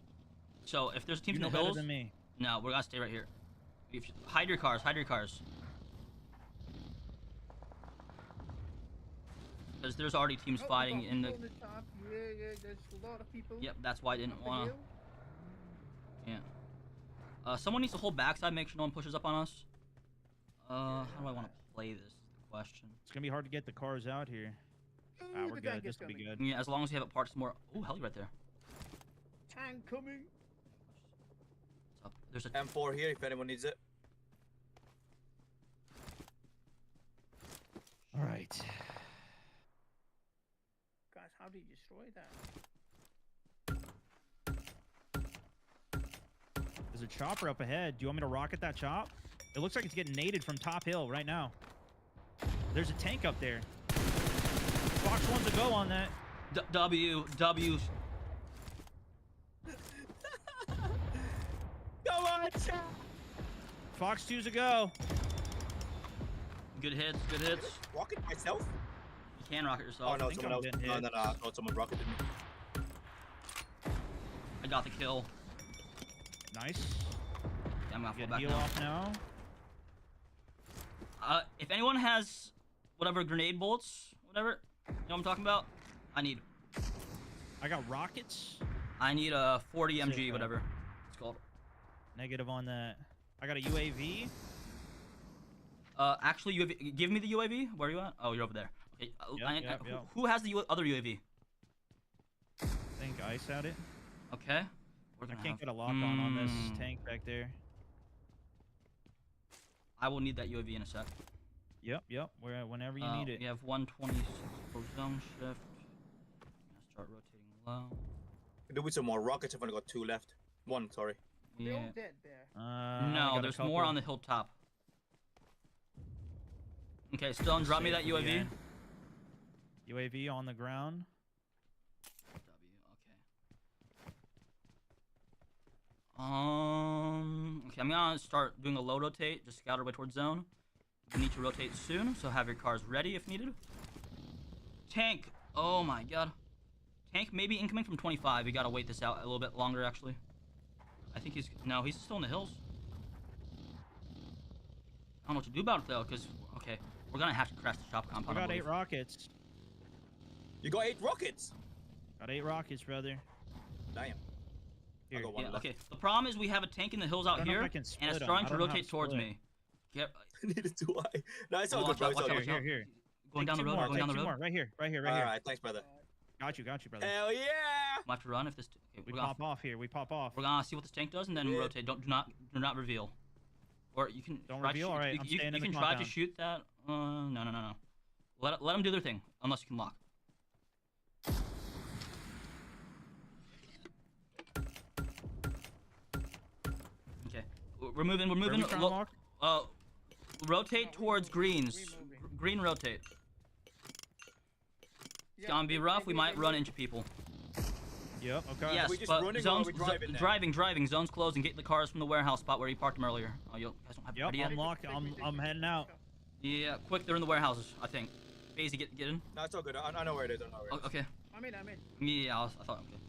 S1: So if there's teams
S5: You know
S1: in the hills,
S5: better than me.
S1: no, we're gonna stay right here. Hide your cars. Because there's already teams fighting in the.
S8: Top. Yeah, there's a lot of people.
S1: Yep, that's why I didn't wanna. Yeah. Someone needs to hold backside, make sure no one pushes up on us. How do I want to play this? Is the question.
S5: It's gonna be hard to get the cars out here. We're good. This will be good.
S1: Yeah, as long as we have it parked more. Oh, heli right there.
S8: Tank coming.
S1: Up. There's a
S7: M4 here if anyone needs it.
S5: All right.
S8: Guys, how do you destroy that?
S5: There's a chopper up ahead. Do you want me to rocket that chop? It looks like it's getting naded from top hill right now. There's a tank up there. Fox wants to go on that.
S1: W.
S7: Come on,
S5: Fox 2's a go.
S1: Good hits.
S7: Rocket myself?
S1: You can rocket yourself.
S7: Oh no,
S5: I think
S7: someone
S5: I'm
S7: else.
S5: getting
S7: No,
S5: hit.
S7: I thought someone rocketed me.
S1: I got the kill.
S5: Nice.
S1: Yeah, I'm gonna fall
S5: Get
S1: back
S5: heal
S1: now.
S5: off now.
S1: If anyone has whatever grenade bullets, whatever, you know what I'm talking about? I
S5: got rockets.
S1: I need a 40 MG,
S5: Sick,
S1: whatever it's called.
S5: Negative on that. I got a UAV.
S1: Actually, UAV. Give me the UAV. Where are you at? Oh, you're over there. Okay.
S5: Yep.
S1: Who has the other UAV?
S5: I think Ice had it.
S1: Okay.
S5: I can't get a lock on this tank back there.
S1: I will need that UAV in a sec.
S5: Yep. Whenever you need it.
S1: We have 126 for zone shift. I'm gonna start rotating low.
S7: Do with some more rockets. I've only got 2 left. 1, sorry.
S8: They're
S1: Yeah.
S8: all dead there.
S1: No, there's more on the hilltop. Okay, Stone, drop me that UAV.
S5: UAV on the ground.
S1: Okay, I'm gonna start doing a low rotate, just scout our way towards zone. We need to rotate soon, so have your cars ready if needed. Tank, oh my god. Tank maybe incoming from 25. We gotta wait this out a little bit longer, actually. I think he's still in the hills. I don't know what to do about it though, because, okay, we're gonna have to crash the shop compound.
S5: I got 8 rockets.
S7: You got 8 rockets?
S5: Got 8 rockets, brother.
S7: Damn.
S5: Here.
S1: Yeah, okay. The problem is we have a tank in the hills out here, and it's starting to rotate towards me.
S7: Neither do I. No, it's all good, bro.
S5: Here.
S1: Going down the road, going down the road.
S5: Right here.
S7: Alright, thanks, brother.
S5: Got you, brother.
S7: Hell yeah!
S1: We'll have to run if this. Okay,
S5: we pop off here. We pop off.
S1: We're gonna see what this tank does, and then rotate. Do not reveal. Or you can.
S5: Don't reveal. All right,
S1: you can try to shoot that. No. Let them do their thing, unless you can lock. Okay, we're moving. Rotate towards greens. Green rotate. It's gonna be rough. We might run into people.
S5: Yep. Okay.
S1: Yes, but zones driving. Zones closing. Get the cars from the warehouse spot where you parked them earlier. Oh, you guys don't have
S5: yep,
S1: ready yet?
S5: I'm locked. I'm heading out.
S1: Yeah, quick. They're in the warehouses, I think. FaizyGG, get in.
S7: No, it's all good. I know where it is.
S1: Okay.
S8: I'm in.
S1: Yeah, I thought. Okay.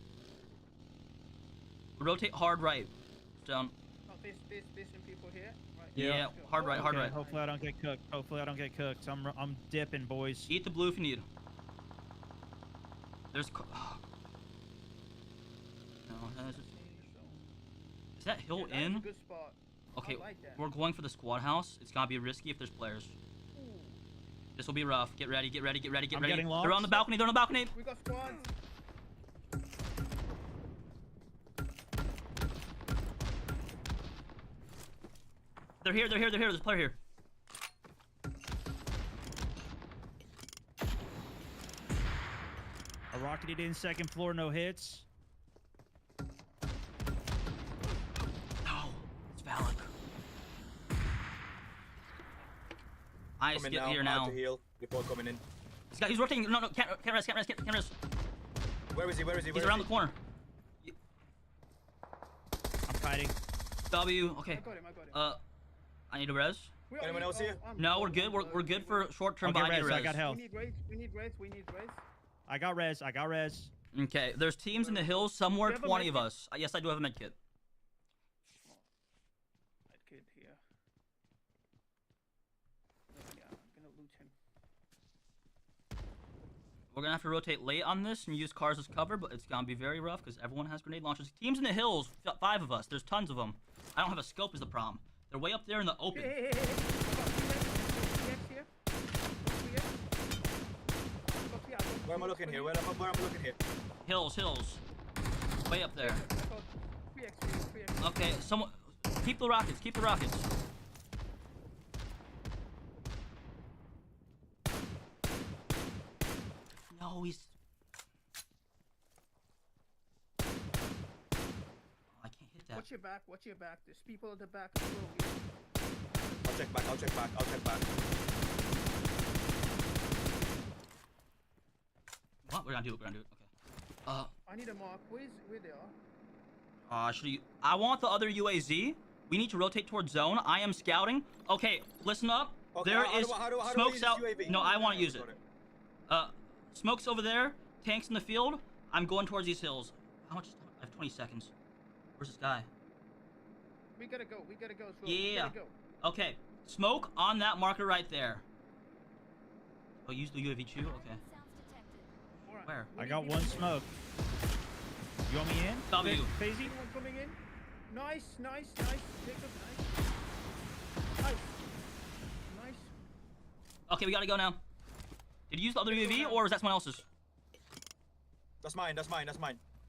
S1: Rotate hard right. Down.
S8: Oh, There's some people here. Right.
S1: Yeah, hard right, hard right.
S5: Hopefully I don't get cooked. Hopefully I don't get cooked. I'm dipping, boys.
S1: Eat the blue if you need. There's. No hesitation. Is that hill
S8: Yeah,
S1: in?
S8: that's a good spot.
S1: Okay,
S8: I like that.
S1: we're going for the squad house. It's gonna be risky if there's players.
S8: Ooh.
S1: This will be rough. Get ready, get ready, get ready, get
S5: I'm
S1: ready.
S5: getting
S1: They're on the balcony, they're on the balcony.
S8: We got squads.
S1: They're here, they're here, they're here. There's a player here.
S5: I rocketed in second floor, no hits.
S1: No, it's Valic. I just get here now.
S7: To heal before coming in.
S1: This guy, he's rotating. No, can't rest, can't rest, can't rest.
S7: Where is he? Where is he?
S1: He's around the corner.
S5: I'm fighting.
S1: W, okay.
S8: I got him.
S1: I need a res.
S7: Anyone else here?
S1: No, we're good. We're good for short-term,
S5: I'll
S1: but
S5: get
S1: I need a
S5: res,
S1: res.
S5: I got health.
S8: We need res. We need res. We need res.
S5: I got res. I got res.
S1: Okay, there's teams in the hills, somewhere
S8: Do you have a
S1: 20 of
S8: med kit?
S1: us. Yes, I do have a med kit.
S8: That kid here. Yeah, I'm gonna loot him.
S1: We're gonna have to rotate late on this and use cars as cover, but it's gonna be very rough because everyone has grenade launchers. Teams in the hills, 5 of us. There's tons of them. I don't have a scope is the problem. They're way up there in the open.
S8: Hey.
S7: Where am I looking here? Where am I looking here?
S1: Hills. Way up there. Okay, someone... Keep the rockets, keep the rockets. No, he's... Oh, I can't hit that.
S8: Watch your back. Watch your back. There's people at the back as well.
S7: I'll check back. I'll check back. I'll check back.
S1: What? We're gonna do it. We're gonna do it. Okay.
S8: I need a mark. Where they are?
S1: I want the other UAZ. We need to rotate towards zone. I am scouting. Okay, listen up.
S7: Okay,
S1: There
S7: how
S1: is
S7: do I
S1: smokes
S7: use
S1: out.
S7: UAV?
S1: No, I want to use it. Smokes over there. Tanks in the field. I'm going towards these hills. How much? I have 20 seconds. Where's this guy?
S8: We gotta go. We gotta go. So
S1: Yeah.
S8: We gotta go.
S1: Okay. Smoke on that marker right there. Oh, use the UAV too? Okay.
S8: Alright.
S1: Where?
S5: I got one smoke. You want me in?
S1: W.
S5: FaizyGG?
S8: Anyone coming in? Nice. Jacob, nice.
S1: Okay, we gotta go now. Did you use the other UAV or is that someone else's?
S7: That's mine.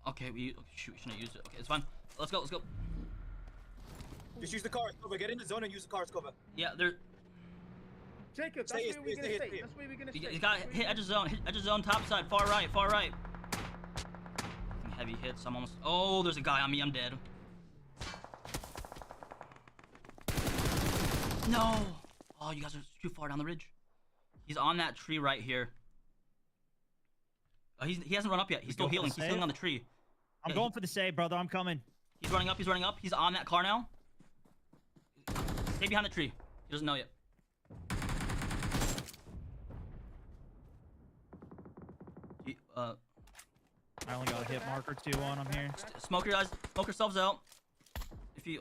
S1: Okay, shoot, we shouldn't use it. Okay, it's fine. Let's go.
S7: Just use the car as cover. Get in the zone and use the car as cover.
S1: Yeah, there.
S8: Jacob, that's
S7: Stay,
S8: where we're gonna
S7: stay,
S8: stay.
S7: stay.
S8: That's where we're gonna stay.
S1: You got hit edge of zone. Hit edge of zone. Top side. Far right. Heavy hits. I'm almost. Oh, there's a guy on me. I'm dead. No. Oh, you guys are too far down the ridge. He's on that tree right here. Oh, he hasn't run up yet. He's still healing. He's healing on the tree.
S5: I'm going for the save, brother. I'm coming.
S1: He's running up. He's on that car now. Stay behind the tree. He doesn't know yet.
S5: I only got a hit marker 2 on him here.
S1: Smoke yourselves out. If you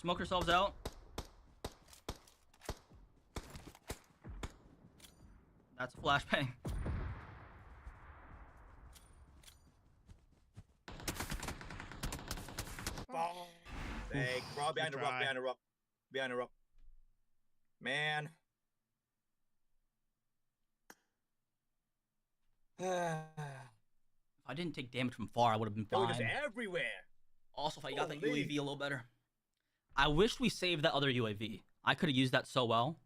S1: smoke yourselves out. That's a flashbang.
S7: Dang, bro, behind the rock. Man.
S1: If I didn't take damage from far, I would have been
S7: They were
S1: fine.
S7: just everywhere.
S1: Also, if I got that
S7: Holy.
S1: UAV a little better. I wish we saved that other UAV. I could have used that so well.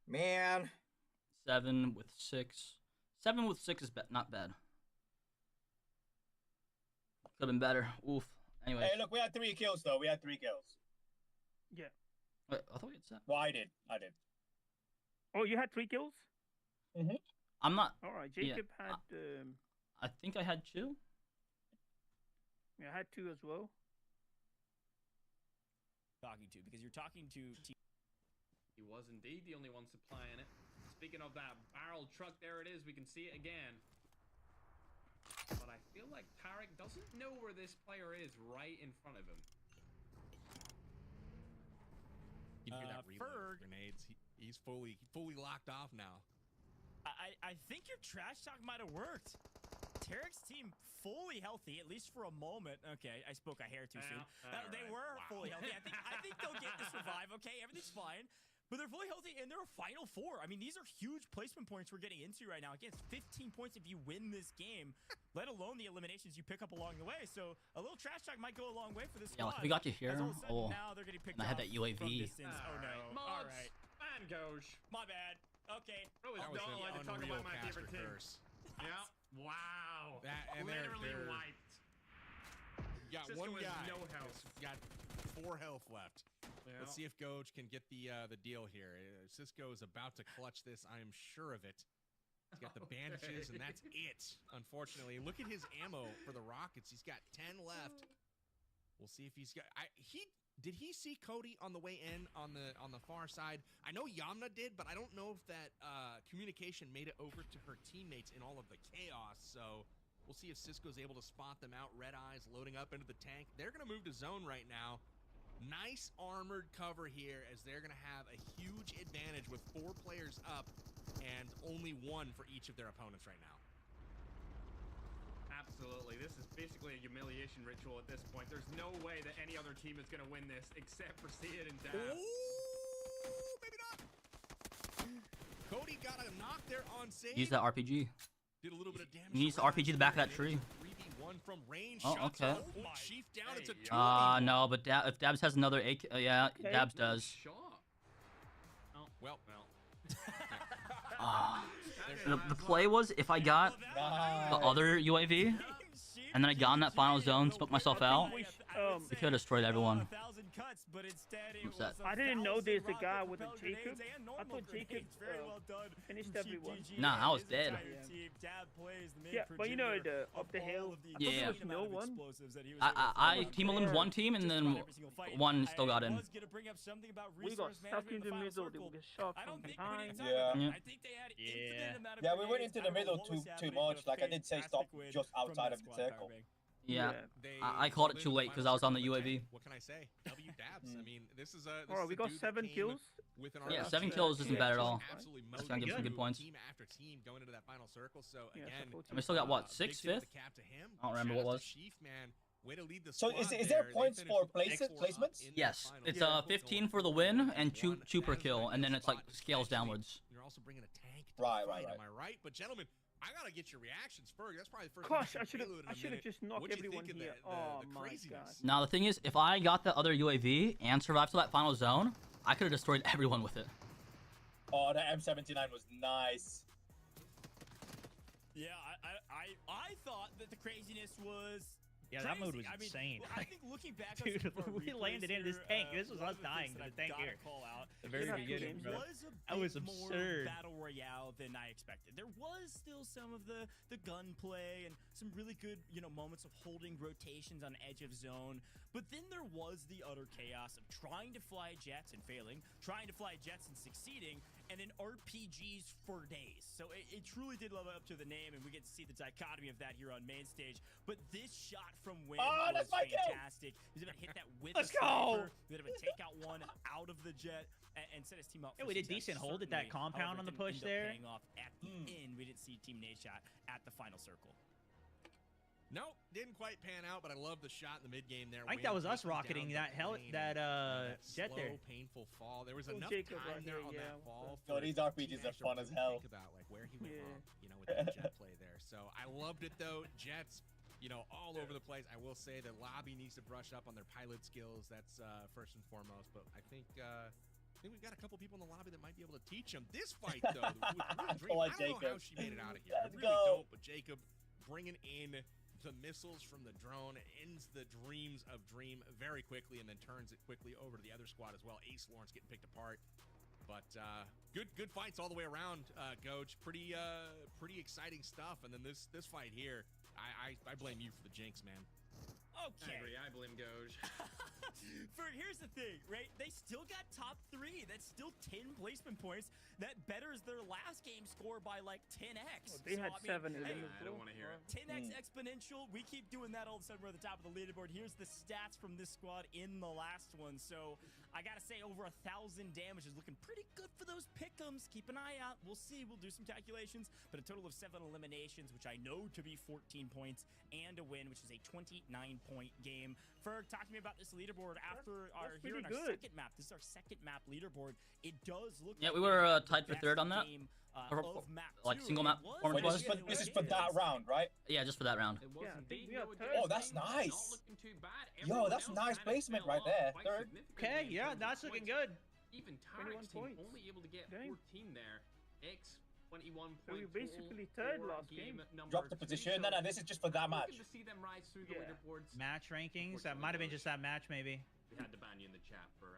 S7: Man.
S1: 7 with 6. 7 with 6 is not bad. Could have been better. Oof. Anyway.
S7: Hey, look, we had 3 kills though.
S8: Yeah.
S1: Wait, I thought we had 7.
S7: Well, I did.
S8: Oh, you had 3 kills?
S1: I'm not.
S8: All right. Jacob had.
S1: I think I had 2.
S8: Yeah, I had 2 as well.
S2: Talking to because you're talking to.
S3: He was indeed the only one supplying it. Speaking of that barrel truck, there it is. We can see it again. I feel like Tarek doesn't know where this player is right in front of him.
S6: You can hear that reload grenades. He's fully locked off now.
S2: I think your trash talk might have worked. Tarek's team fully healthy, at least for a moment. Okay, I spoke a hair too soon. They were fully healthy. I think they'll get this revive. Okay, everything's fine. But they're fully healthy, and they're a Final Four. I mean, these are huge placement points we're getting into right now. Again, it's 15 points if you win this game, let alone the eliminations you pick up along the way. So a little trash talk might go a long way for this squad.
S1: Yeah, like we got you here. Oh,
S2: now they're getting picked
S1: and I had that UAV.
S2: Oh, no. All right.
S3: And Goj.
S2: My bad. Okay.
S3: I was not allowed to talk about my favorite team. Yeah. Wow.
S6: And
S3: literally
S6: they're
S3: wiped.
S6: You got
S3: Sykkuno
S6: one guy.
S3: No health.
S6: Got 4 health left. Yeah. Let's see if Goj can get the deal here. Cisco is about to clutch this. I am sure of it. He's got the bandages, and that's it. Unfortunately, look at his ammo for the rockets. He's got 10 left. We'll see if he's got. Did he see Cody on the way in on the far side? I know Yamna did, but I don't know if that communication made it over to her teammates in all of the chaos. So we'll see if Cisco's able to spot them out. Red Eyes loading up into the tank. They're going to move to zone right now. Nice armored cover here as they're going to have a huge advantage with 4 players up and only 1 for each of their opponents right now.
S3: Absolutely. This is basically a humiliation ritual at this point. There's no way that any other team is going to win this except for Sid and Dab.
S6: Ooh, maybe not. Cody got a knock there on save.
S1: Use that RPG.
S6: Did a little bit of damage.
S1: He needs to RPG the back of that tree.
S6: 3v1 from range.
S1: Oh, okay.
S6: Chief down. It's a 2.
S1: No, but if Dabs has another AK, yeah, Dabs does.
S3: Oh, well.
S1: The play was if I got the other UAV and then I got in that final zone, smoked myself out, we could have destroyed everyone.
S8: I didn't know there's a guy with a Jacob. I thought Jacob finished everyone.
S1: Nah, I was dead.
S8: Yeah, but you know, up the hill.
S1: Yeah.
S8: No one.
S1: I team eliminated 1 team and then 1 still got in.
S8: We got stuck in the middle. They were shot from behind.
S7: Yeah, we went into the middle too much. Like I did say, stop just outside of the circle.
S1: Yeah, I called it too late because I was on the UAV.
S6: What can I say? W Dabs. I mean, this is a.
S8: Alright, we got 7 kills.
S1: Yeah, 7 kills isn't bad at all.
S6: Absolutely,
S1: That's gonna give some good points.
S6: Team after team going into that final circle. So again,
S1: and we still got what, 6th, 5th? I don't remember what it was.
S7: So is there points for placements?
S1: Yes, it's 15 for the win and 2 per kill, and then it's like scales downwards.
S6: You're also bringing a tank.
S7: Right.
S6: Am I right? But gentlemen, I gotta get your reactions first. That's probably the first.
S8: Gosh, I should have just knocked everyone here. Oh my god.
S1: Now the thing is, if I got the other UAV and survived to that final zone, I could have destroyed everyone with it.
S7: Oh, the M79 was nice.
S2: Yeah, I thought that the craziness was.
S5: Yeah, that mode was insane.
S2: I think looking back,
S5: dude, we landed in this tank. This was us dying to the tank here. The very beginning, bro. That was absurd.
S2: More battle royale than I expected. There was still some of the gunplay and some really good, moments of holding rotations on edge of zone. But then there was the utter chaos of trying to fly jets and failing, trying to fly jets and succeeding, and then RPGs for days. So it truly did live up to the name, and we get to see the dichotomy of that here on main stage. But this shot from Wynn was fantastic. He's able to hit that with
S5: Let's go!
S2: He's able to take out one out of the jet and set his team up.
S5: Yeah, we did decent hold at that compound on the push there.
S2: Paying off at the end. We didn't see Team Nadeshot at the final circle.
S6: Nope, didn't quite pan out, but I love the shot in the mid game there.
S5: I think that was us rocketing that jet there.
S6: Slow, painful fall. There was enough time there on that fall.
S7: No, these RPGs are fun as hell.
S6: Think about where he went wrong, with the jet play there. So I loved it though. Jets, all over the place. I will say the lobby needs to brush up on their pilot skills. That's first and foremost. But I think we've got a couple people in the lobby that might be able to teach them. This fight though, with Dream, I don't know how she made it out of here. I really don't. But Jacob bringing in the missiles from the drone, ends the dreams of Dream very quickly, and then turns it quickly over to the other squad as well. Ace Lawrence getting picked apart. But good fights all the way around, Goj. Pretty exciting stuff. And then this fight here, I blame you for the jinx, man.
S2: Okay.
S3: I blame Goj.
S2: Here's the thing, right? They still got top 3. That's still 10 placement points. That betters their last game score by like 10x.
S8: Oh, they had 7 in
S2: hey,
S3: I don't want to hear it.
S2: 10x exponential. We keep doing that all of a sudden. We're at the top of the leaderboard. Here's the stats from this squad in the last one. So I gotta say, over 1,000 damage is looking pretty good for those pick'ems. Keep an eye out. We'll see. We'll do some calculations. But a total of 7 eliminations, which I know to be 14 points, and a win, which is a 29-point game. Ferg, talk to me about this leaderboard after our second map. This is our second map leaderboard. It does look like
S1: we were tied for third on that. Like single map performance was.
S7: This is for that round, right?
S1: Yeah, just for that round.
S7: Oh, that's nice. Yo, that's nice placement right there. Third.
S5: Okay, yeah, that's looking good.
S3: Even Tarek's team only able to get 14 there. X 21
S8: So
S3: points.
S8: we basically third last game.
S7: Drop the position. No, this is just for that match.
S3: To see them rise through the leaderboards.
S5: Match rankings. That might have been just that match, maybe.
S3: We had to ban you in the chat for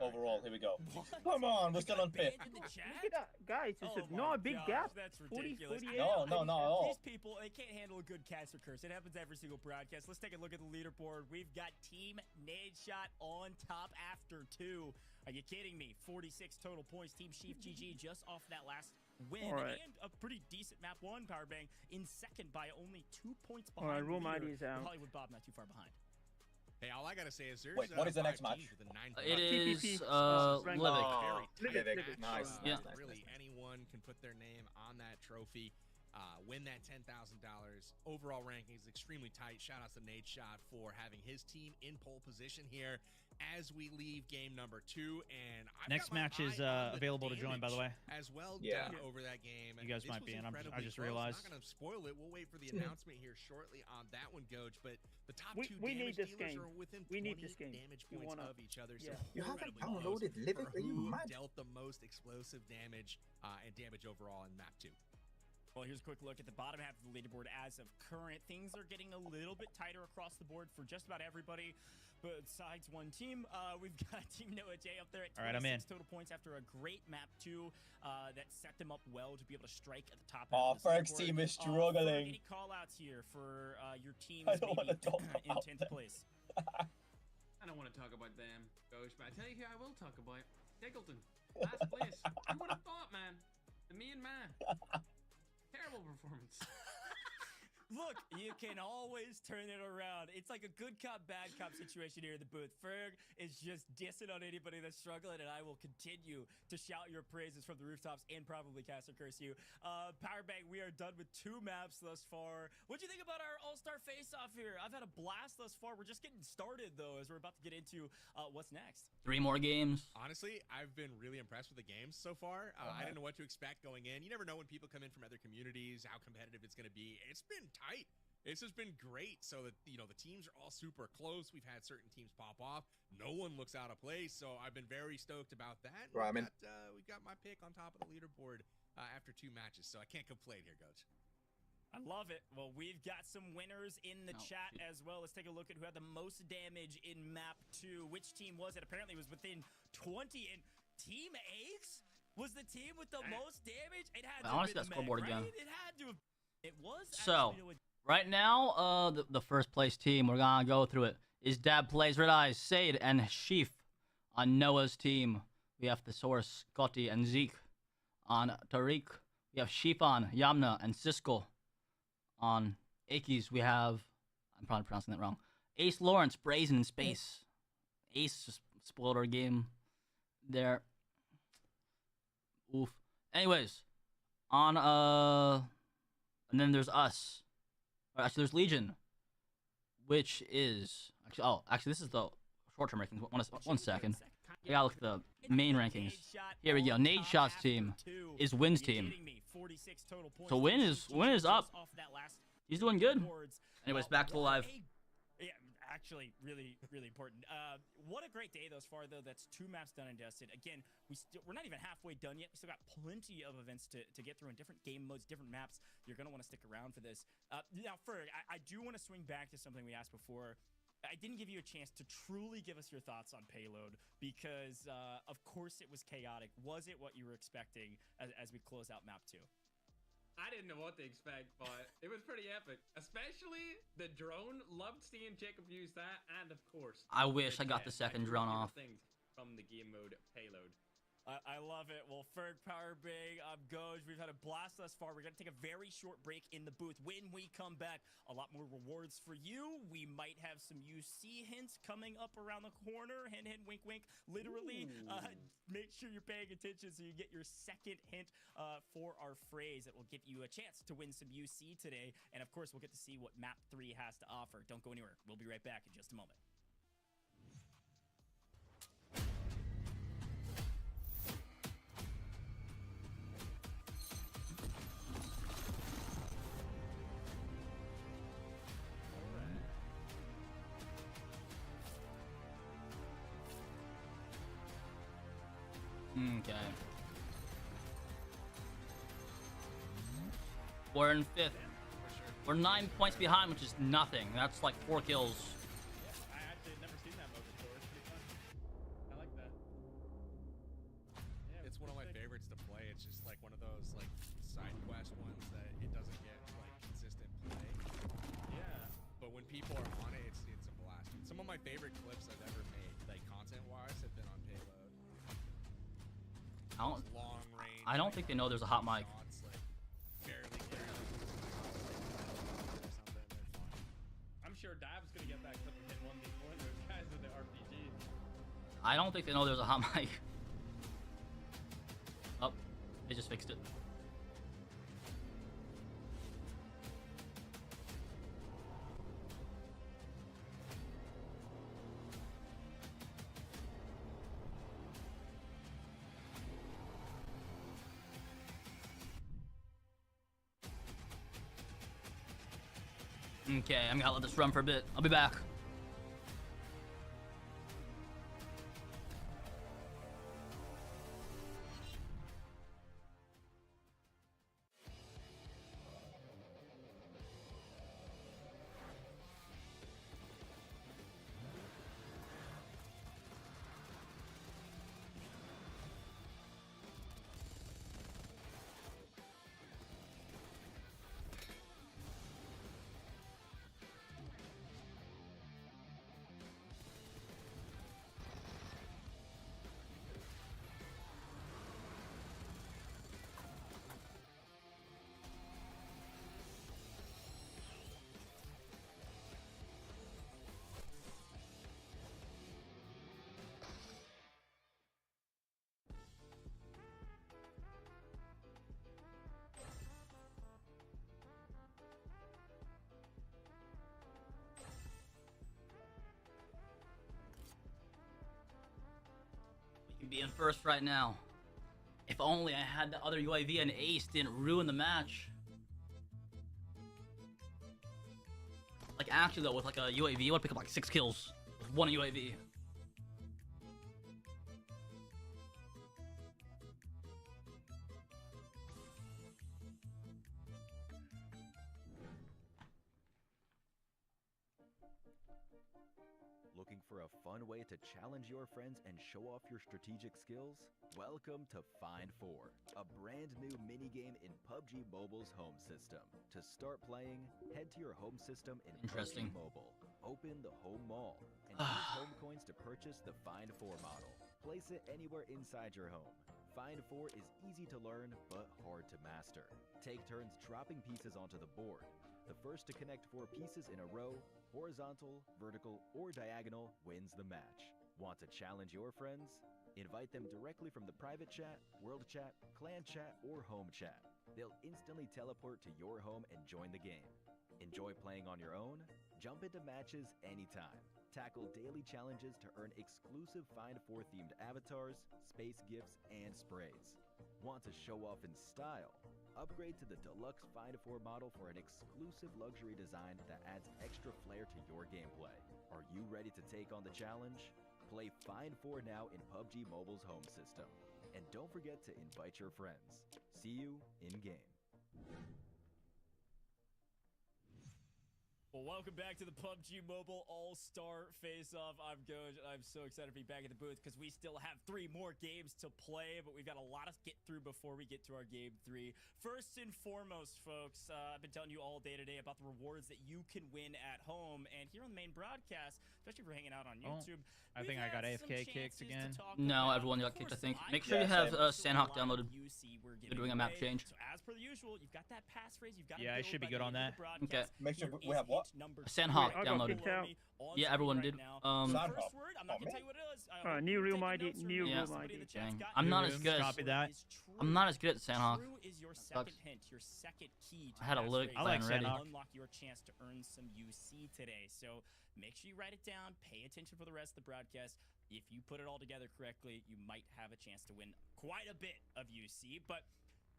S7: overall. Here we go. Come on, we're still on fifth.
S8: Look at that, guys. It's not a big gap.
S2: That's
S8: 40,
S2: ridiculous.
S8: 48.
S7: No, not at all.
S2: These people, they can't handle a good caster curse. It happens every single broadcast. Let's take a look at the leaderboard. We've got Team Nadeshot on top after 2. Are you kidding me? 46 total points. Team SurfnBoy just off that last win.
S8: Right.
S2: And a pretty decent map 1 Powerbang in second by only 2 points
S8: All right,
S2: behind.
S8: room ID is out.
S2: Hollywood Bob not too far behind.
S6: Hey, all I gotta say is there's.
S7: Wait, what is the next match?
S1: It is
S8: TPP.
S1: Livik.
S8: Livik.
S7: Nice.
S1: Yeah.
S6: Really, anyone can put their name on that trophy, win that $10,000. Overall ranking is extremely tight. Shout out to Nadeshot for having his team in pole position here as we leave game number 2. And
S5: next match is available to join, by the way.
S6: As well done over that game.
S5: You guys might be in. I just realized.
S6: I'm not gonna spoil it. We'll wait for the announcement here shortly on that one, Goach. But the top two
S8: we
S6: damage
S8: need this
S6: dealers
S8: game.
S6: are within
S8: We
S6: 20
S8: need this game.
S6: damage points of each other. So
S7: You haven't
S6: incredibly
S7: downloaded
S6: close
S7: Livik?
S6: for
S7: Are you
S6: who
S7: mad?
S6: dealt the most explosive damage and damage overall in map 2.
S2: Well, here's a quick look at the bottom half of the leaderboard as of current. Things are getting a little bit tighter across the board for just about everybody besides one team. We've got Team NoahJ up there at 26 total points after a great map 2 that set them up well to be able to strike at the top.
S7: Oh, Ferg's team is struggling.
S2: Any call-outs here for your teams
S7: I don't want to talk
S2: in
S7: about
S2: 10th place?
S3: I don't want to talk about them, Goach, but I tell you who I will talk about. Diggleton, last place. Who would have thought, man? The me and man. Terrible performance.
S2: Look, you can always turn it around. It's like a good cop, bad cop situation here in the booth. Ferg is just dissing on anybody that's struggling, and I will continue to shout your praises from the rooftops and probably cast or curse you. Powerbang, we are done with 2 maps thus far. What'd you think about our all-star face-off here? I've had a blast thus far. We're just getting started, though, as we're about to get into what's next.
S1: 3 more games.
S6: Honestly, I've been really impressed with the games so far. I didn't know what to expect going in. You never know when people come in from other communities, how competitive it's going to be. It's been tight. It's just been great. So that, you know, the teams are all super close. We've had certain teams pop off. No one looks out of place. So I've been very stoked about that.
S7: Right,
S6: We've got my pick on top of the leaderboard after 2 matches. So I can't complain here, Coach.
S2: I love it. Well, we've got some winners in the chat as well. Let's take a look at who had the most damage in map 2. Which team was it? Apparently it was within 20, and Team Ace was the team with the most damage. It had to
S1: I want to see
S2: have
S1: that
S2: been
S1: scoreboard
S2: Meg,
S1: again.
S2: right? It had to have. It was.
S1: So, right now, the first place team, we're gonna go through it, is Dab Plays, Red Eyes, Sade, and Sheaf. On Noah's team, we have Thesaurus, Scotty, and Zeke. On Tariq, we have Shifan, Yamna, and Siskel. On Akis, we have, I'm probably pronouncing that wrong, Ace Lawrence, Brazen, and Space. Ace just spoiled our game there. Oof. Anyways, on, and then there's us. Actually, there's Legion, which is, actually, this is the short-term rankings. One second. We gotta look at the main rankings. Here we go. Nadeshot's team is Wynn's team. So Wynn is up. He's doing good. Anyways, back to the live.
S2: Yeah, actually, really, really important. What a great day thus far, though. That's 2 maps done and dusted. Again, we're not even halfway done yet. We still got plenty of events to get through in different game modes, different maps. You're going to want to stick around for this. Now, Ferg, I do want to swing back to something we asked before. I didn't give you a chance to truly give us your thoughts on Payload because, of course, it was chaotic. Was it what you were expecting as we close out map 2?
S3: I didn't know what to expect, but it was pretty epic. Especially the drone. Loved seeing Jacob use that, and of course,
S1: I wish I got the second drone off.
S3: from the game mode Payload.
S2: I love it. Well, Ferg, Power Big, Goj, we've had a blast thus far. We're going to take a very short break in the booth. When we come back, a lot more rewards for you. We might have some UC hints coming up around the corner. Hint, hint, wink, wink. Literally, make sure you're paying attention so you get your second hint for our phrase that will give you a chance to win some UC today. And, of course, we'll get to see what Map 3 has to offer. Don't go anywhere. We'll be right back in just a moment.
S1: Okay. We're in 5th. We're 9 points behind, which is nothing. That's like 4 kills.
S5: I actually had never seen that mode before. It's pretty fun. I like that. Yeah,
S6: It's one of my favorites to play. It's just like one of those like side quest ones that it doesn't get like consistent play.
S5: Yeah.
S6: But when people are on it, it's a blast. Some of my favorite clips I've ever made, like content-wise, have been on Payload. Long range.
S1: I don't think they know there's a hot mic.
S6: Shots, like, barely clear.
S5: I'm sure Dab's gonna get that clip and hit 1v4 those guys with the RPG.
S1: I don't think they know there's a hot mic. Oh, they just fixed it. Okay, I'm gonna let this run for a bit. I'll be back. Being first right now. If only I had the other UAV and Ace didn't ruin the match. Like actually though, with like a UAV, I would pick up like 6 kills with one UAV.
S4: Looking for a fun way to challenge your friends and show off your strategic skills? Welcome to Find 4, a brand new minigame in PUBG Mobile's home system. To start playing, head to your home system in
S1: Interesting.
S4: PUBG Mobile. Open the home mall and use home coins to purchase the Find 4 model. Place it anywhere inside your home. Find 4 is easy to learn, but hard to master. Take turns dropping pieces onto the board. The first to connect 4 pieces in a row, horizontal, vertical, or diagonal, wins the match. Want to challenge your friends? Invite them directly from the private chat, world chat, clan chat, or home chat. They'll instantly teleport to your home and join the game. Enjoy playing on your own? Jump into matches anytime. Tackle daily challenges to earn exclusive Find 4 themed avatars, space gifts, and sprays. Want to show off in style? Upgrade to the deluxe Find 4 model for an exclusive luxury design that adds extra flair to your gameplay. Are you ready to take on the challenge? Play Find 4 now in PUBG Mobile's home system. And don't forget to invite your friends. See you in-game.
S2: Well, welcome back to the PUBG Mobile All-Star Face-Off. I'm Goj, and I'm so excited to be back at the booth because we still have 3 more games to play, but we've got a lot to get through before we get to our game 3. First and foremost, folks, I've been telling you all day today about the rewards that you can win at home, and here on the main broadcast, especially if you're hanging out on YouTube,
S5: I think I got AFK kicked again.
S1: No, everyone got kicked, I think. Make sure you have Sandhawk downloaded. They're doing a map change.
S2: So as per the usual, you've got that passphrase, you've got
S5: I should be good on that.
S1: Okay.
S7: Make sure we have what?
S1: Sandhawk
S8: I got
S1: downloaded.
S8: kicked out.
S1: Yeah, everyone did.
S2: First word, I'm not gonna tell you what it is.
S8: New room
S2: Take
S8: ID,
S2: notes or
S8: new
S2: maybe
S8: room
S2: somebody in
S8: ID.
S2: the chat's
S1: Dang.
S2: got
S1: I'm
S2: it.
S1: not as good as
S5: Copy that.
S1: I'm not as good at Sandhawk.
S2: True is your
S1: Sucks.
S2: second hint, your second key to
S1: I had a
S2: passphrase.
S1: Livik plan ready.
S2: Unlock your chance to earn some UC today. So make sure you write it down. Pay attention for the rest of the broadcast. If you put it all together correctly, you might have a chance to win quite a bit of UC. But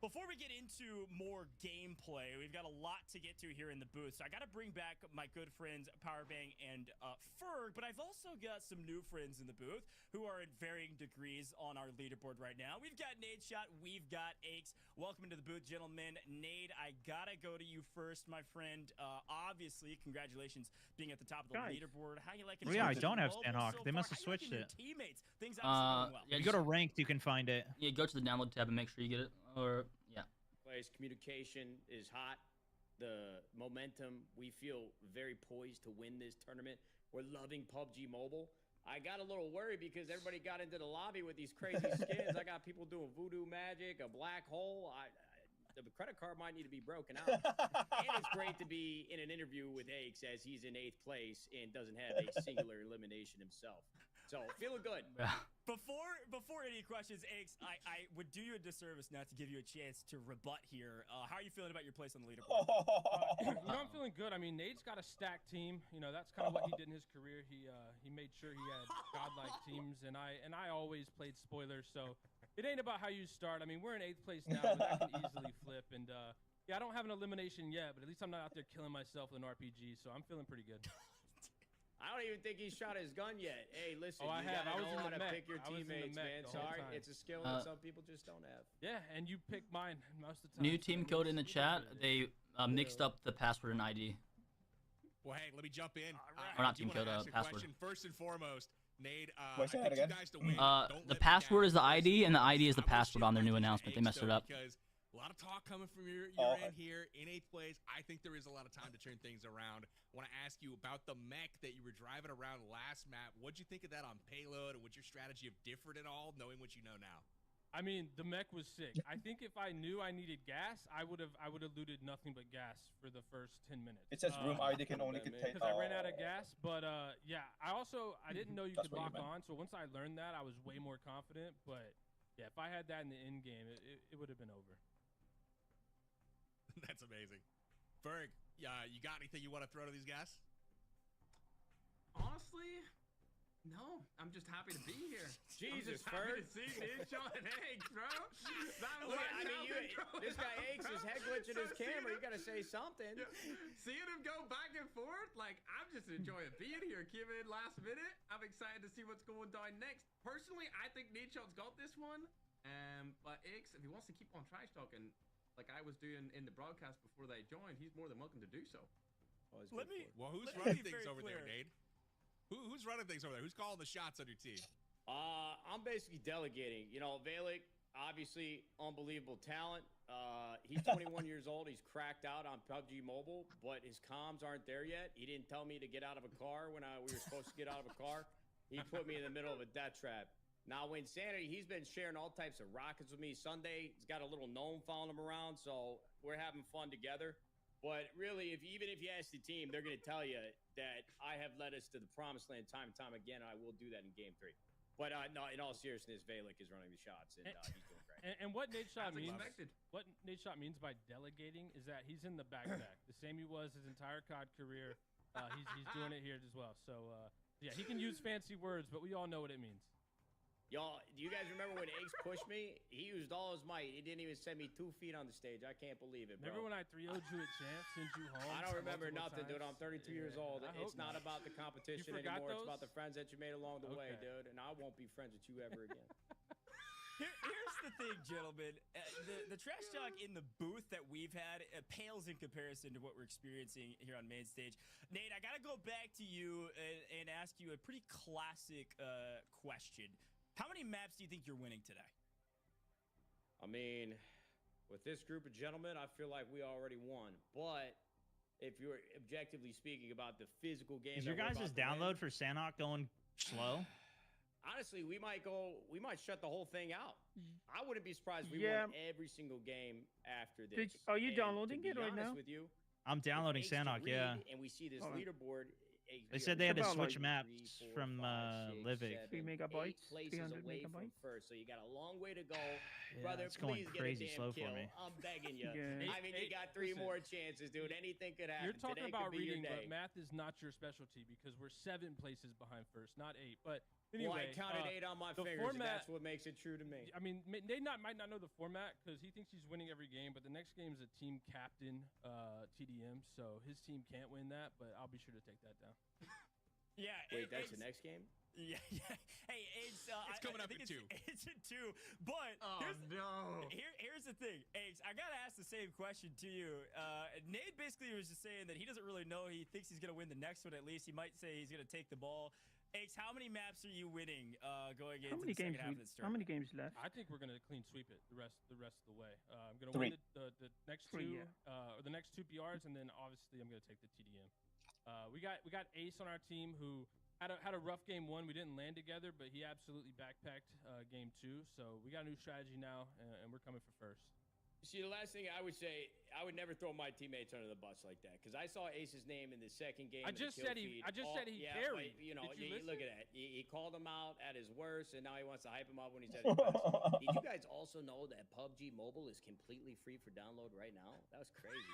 S2: before we get into more gameplay, we've got a lot to get to here in the booth. So I got to bring back my good friends Powerbang and Ferg, but I've also got some new friends in the booth who are at varying degrees on our leaderboard right now. We've got Nadeshot, we've got Aches. Welcome into the booth, gentlemen. Nade, I gotta go to you first, my friend. Obviously, congratulations being at the top of the leaderboard. How you liking?
S5: Yeah, I don't have Sandhawk. They must have switched it.
S2: Teammates, things obviously going well.
S1: Yeah,
S5: If you go to ranked, you can find it.
S1: Yeah, go to the download tab and make sure you get it. Or yeah.
S12: Players' communication is hot. The momentum, we feel very poised to win this tournament. We're loving PUBG Mobile. I got a little worried because everybody got into the lobby with these crazy skins. I got people doing voodoo magic, a black hole. The credit card might need to be broken out. And it's great to be in an interview with Aches as he's in 8th place and doesn't have a singular elimination himself. So, feeling good.
S2: Before any questions, Aches, I would do you a disservice not to give you a chance to rebut here. How are you feeling about your place on the leaderboard?
S13: I'm feeling good. I mean, Nade's got a stacked team. You know, that's kind of what he did in his career. He made sure he had godlike teams, and I always played spoilers. So it ain't about how you start. I mean, we're in 8th place now, but that can easily flip. And yeah, I don't have an elimination yet, but at least I'm not out there killing myself with an RPG. So I'm feeling pretty good.
S12: I don't even think he's shot his gun yet. Hey, listen,
S13: I
S12: you gotta
S13: was
S12: know
S13: in
S12: how
S13: the
S12: to
S13: mech.
S12: pick your teammates, man. Sorry, it's a skill that some people just don't have.
S13: Yeah, and you picked mine most of the time.
S1: New team code in the chat. They mixed up the password and ID.
S6: Well, hey, let me jump in.
S1: Or not team code, password.
S6: First and foremost, Nade,
S7: Wait,
S6: I
S7: say
S6: think
S7: that again.
S6: you guys to win.
S1: The password is the ID, and the ID is the password on their new announcement. They messed it up.
S6: Because a lot of talk coming from your end here in 8th place. I think there is a lot of time to turn things around. I want to ask you about the mech that you were driving around last map. What'd you think of that on Payload, and would your strategy have differed at all, knowing what you know now?
S13: I mean, the mech was sick. I think if I knew I needed gas, I would have looted nothing but gas for the first 10 minutes.
S7: It says room ID can only contain.
S13: Because I ran out of gas, but yeah, I didn't know you could lock on. So once I learned that, I was way more confident. But yeah, if I had that in the end game, it would have been over.
S6: That's amazing. Ferg, you got anything you want to throw to these guys?
S3: Honestly, no. I'm just happy to be here.
S12: Jesus,
S3: Ferg.
S12: Ferg.
S3: Happy to see Nadeshot and Aches, bro. That was
S12: This guy Aches his head glitching his camera. You got to say something.
S3: Yeah. Seeing him go back and forth, like, I'm just enjoying being here. Came in last minute. I'm excited to see what's going down next. Personally, I think Nadeshot's got this one. But Aches, if he wants to keep on trash talking, like I was doing in the broadcast before they joined, he's more than welcome to do so.
S6: Well, who's running things over there, Nade? Who's running things over there? Who's calling the shots on your team?
S12: I'm basically delegating. You know, Valic, obviously unbelievable talent. He's 21 years old. He's cracked out on PUBG Mobile, but his comms aren't there yet. He didn't tell me to get out of a car when we were supposed to get out of a car. He put me in the middle of a death trap. Now, Wynnsanity, he's been sharing all types of rockets with me. Sunday, he's got a little gnome following him around, so we're having fun together. But really, even if you ask the team, they're going to tell you that I have led us to the promised land time and time again, and I will do that in Game 3. But no, in all seriousness, Valic is running the shots, and he's doing great.
S13: And what Nadeshot means by delegating is that he's in the backpack, the same he was his entire COD career. He's doing it here as well. So yeah, he can use fancy words, but we all know what it means.
S12: Y'all, do you guys remember when Aches pushed me? He used all his might. He didn't even send me 2 feet on the stage. I can't believe it, bro.
S13: Remember when I 3-0'd you at Champs, sent you home?
S12: I don't remember nothing, dude. I'm 32 years old. It's not about the competition anymore. It's about the friends that you made along the way, dude. And I won't be friends with you ever again.
S2: Here's the thing, gentlemen. The trash talk in the booth that we've had pales in comparison to what we're experiencing here on main stage. Nate, I gotta go back to you and ask you a pretty classic question. How many maps do you think you're winning today?
S12: I mean, with this group of gentlemen, I feel like we already won. But if you're objectively speaking about the physical game,
S5: is your guys' download for Sanhok going slow?
S12: Honestly, we might shut the whole thing out. I wouldn't be surprised if we won every single game after this.
S8: Are you downloading it right now?
S12: With you,
S5: I'm downloading Sanhok, yeah.
S12: And we see this leaderboard.
S5: They said they had to switch maps from Livik.
S8: 3 megabytes, 300
S12: away from
S8: megabytes.
S12: first, so you got a long way to go.
S5: Yeah,
S12: Brother,
S5: it's going
S12: please
S5: crazy
S12: get a
S5: slow
S12: damn kill.
S5: for me.
S12: I'm begging you.
S8: Yeah.
S12: I mean, you got 3 more chances, dude. Anything could happen.
S13: You're talking
S12: Today
S13: about
S12: could be
S13: reading,
S12: your
S13: but
S12: day.
S13: math is not your specialty because we're 7 places behind first, not 8. But
S12: Well,
S13: anyway,
S12: I counted 8 on my fingers, and that's what makes it true to me.
S13: I mean, might not know the format because he thinks he's winning every game, but the next game is a team captain TDM, so his team can't win that, but I'll be sure to take that down.
S2: Yeah.
S12: Wait, that's the next game?
S2: Yeah. Hey, it's
S6: coming up in 2.
S2: It's in 2. But here's the thing, Eggs. I gotta ask the same question to you. Nate basically was just saying that he doesn't really know. He thinks he's gonna win the next one at least. He might say he's gonna take the ball. Eggs, how many maps are you winning going into the second half of this
S8: How
S2: tournament?
S8: many games left?
S13: I think we're gonna clean sweep it the rest of the way. I'm gonna
S7: 3.
S13: win the next 2 or the next 2 PRs, and then obviously I'm gonna take the TDM. We got Ace on our team who had a rough game 1. We didn't land together, but he absolutely backpacked game 2. So we got a new strategy now, and we're coming for first.
S12: See, the last thing I would say, I would never throw my teammates under the bus like that because I saw Ace's name in the second game.
S13: I just said he carried.
S12: But, you know,
S13: Did you
S12: look at that. He called him out at his worst, and now he wants to hype him up when he's at his best. Did you guys also know that PUBG Mobile is completely free for download right now? That was crazy.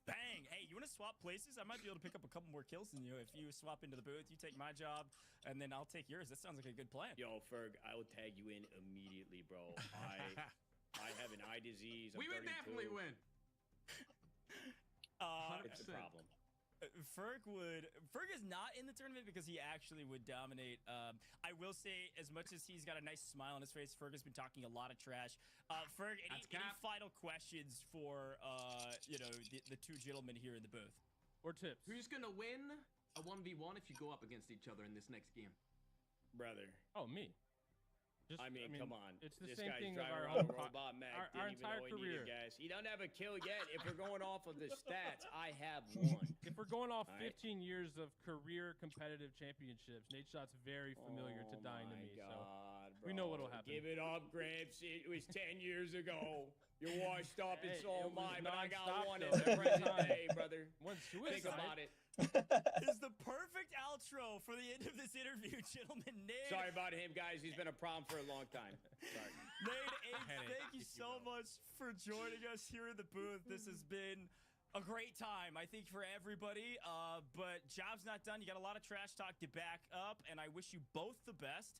S2: Bang! Hey, you want to swap places? I might be able to pick up a couple more kills than you if you swap into the booth. You take my job, and then I'll take yours. That sounds like a good plan.
S12: Yo, Ferg, I will tag you in immediately, bro. I have an eye disease.
S3: We would definitely win.
S12: It's a problem.
S2: Ferg is not in the tournament because he actually would dominate. I will say, as much as he's got a nice smile on his face, Ferg has been talking a lot of trash. Ferg, any final questions for the 2 gentlemen here in the booth?
S13: Or tips?
S3: Who's gonna win a 1v1 if you go up against each other in this next game?
S12: Brother.
S13: Oh, me.
S12: I mean, come on.
S13: It's the
S12: this
S13: same
S12: guy's
S13: thing of
S12: driving
S13: our
S12: around
S13: whole
S12: with robot Mac.
S13: our
S12: Didn't even
S13: entire
S12: know he
S13: career.
S12: needed gas. He doesn't have a kill yet. If we're going off of the stats, I have 1.
S13: If we're going off
S12: All right.
S13: 15 years of career competitive championships, Nadeshot's very familiar to dying to me.
S12: God,
S13: so we know what'll happen.
S12: Give it up, Gramps. It was 10 years ago. You're washed up, and so am I, but I got one in the present day, brother. Think about it.
S2: Is the perfect outro for the end of this interview, gentlemen. Nate.
S12: Sorry about him, guys. He's been a problem for a long time. Sorry.
S2: Nate, thank you so much for joining us here in the booth. This has been a great time, I think, for everybody. But job's not done. You got a lot of trash talk to back up, and I wish you both the best.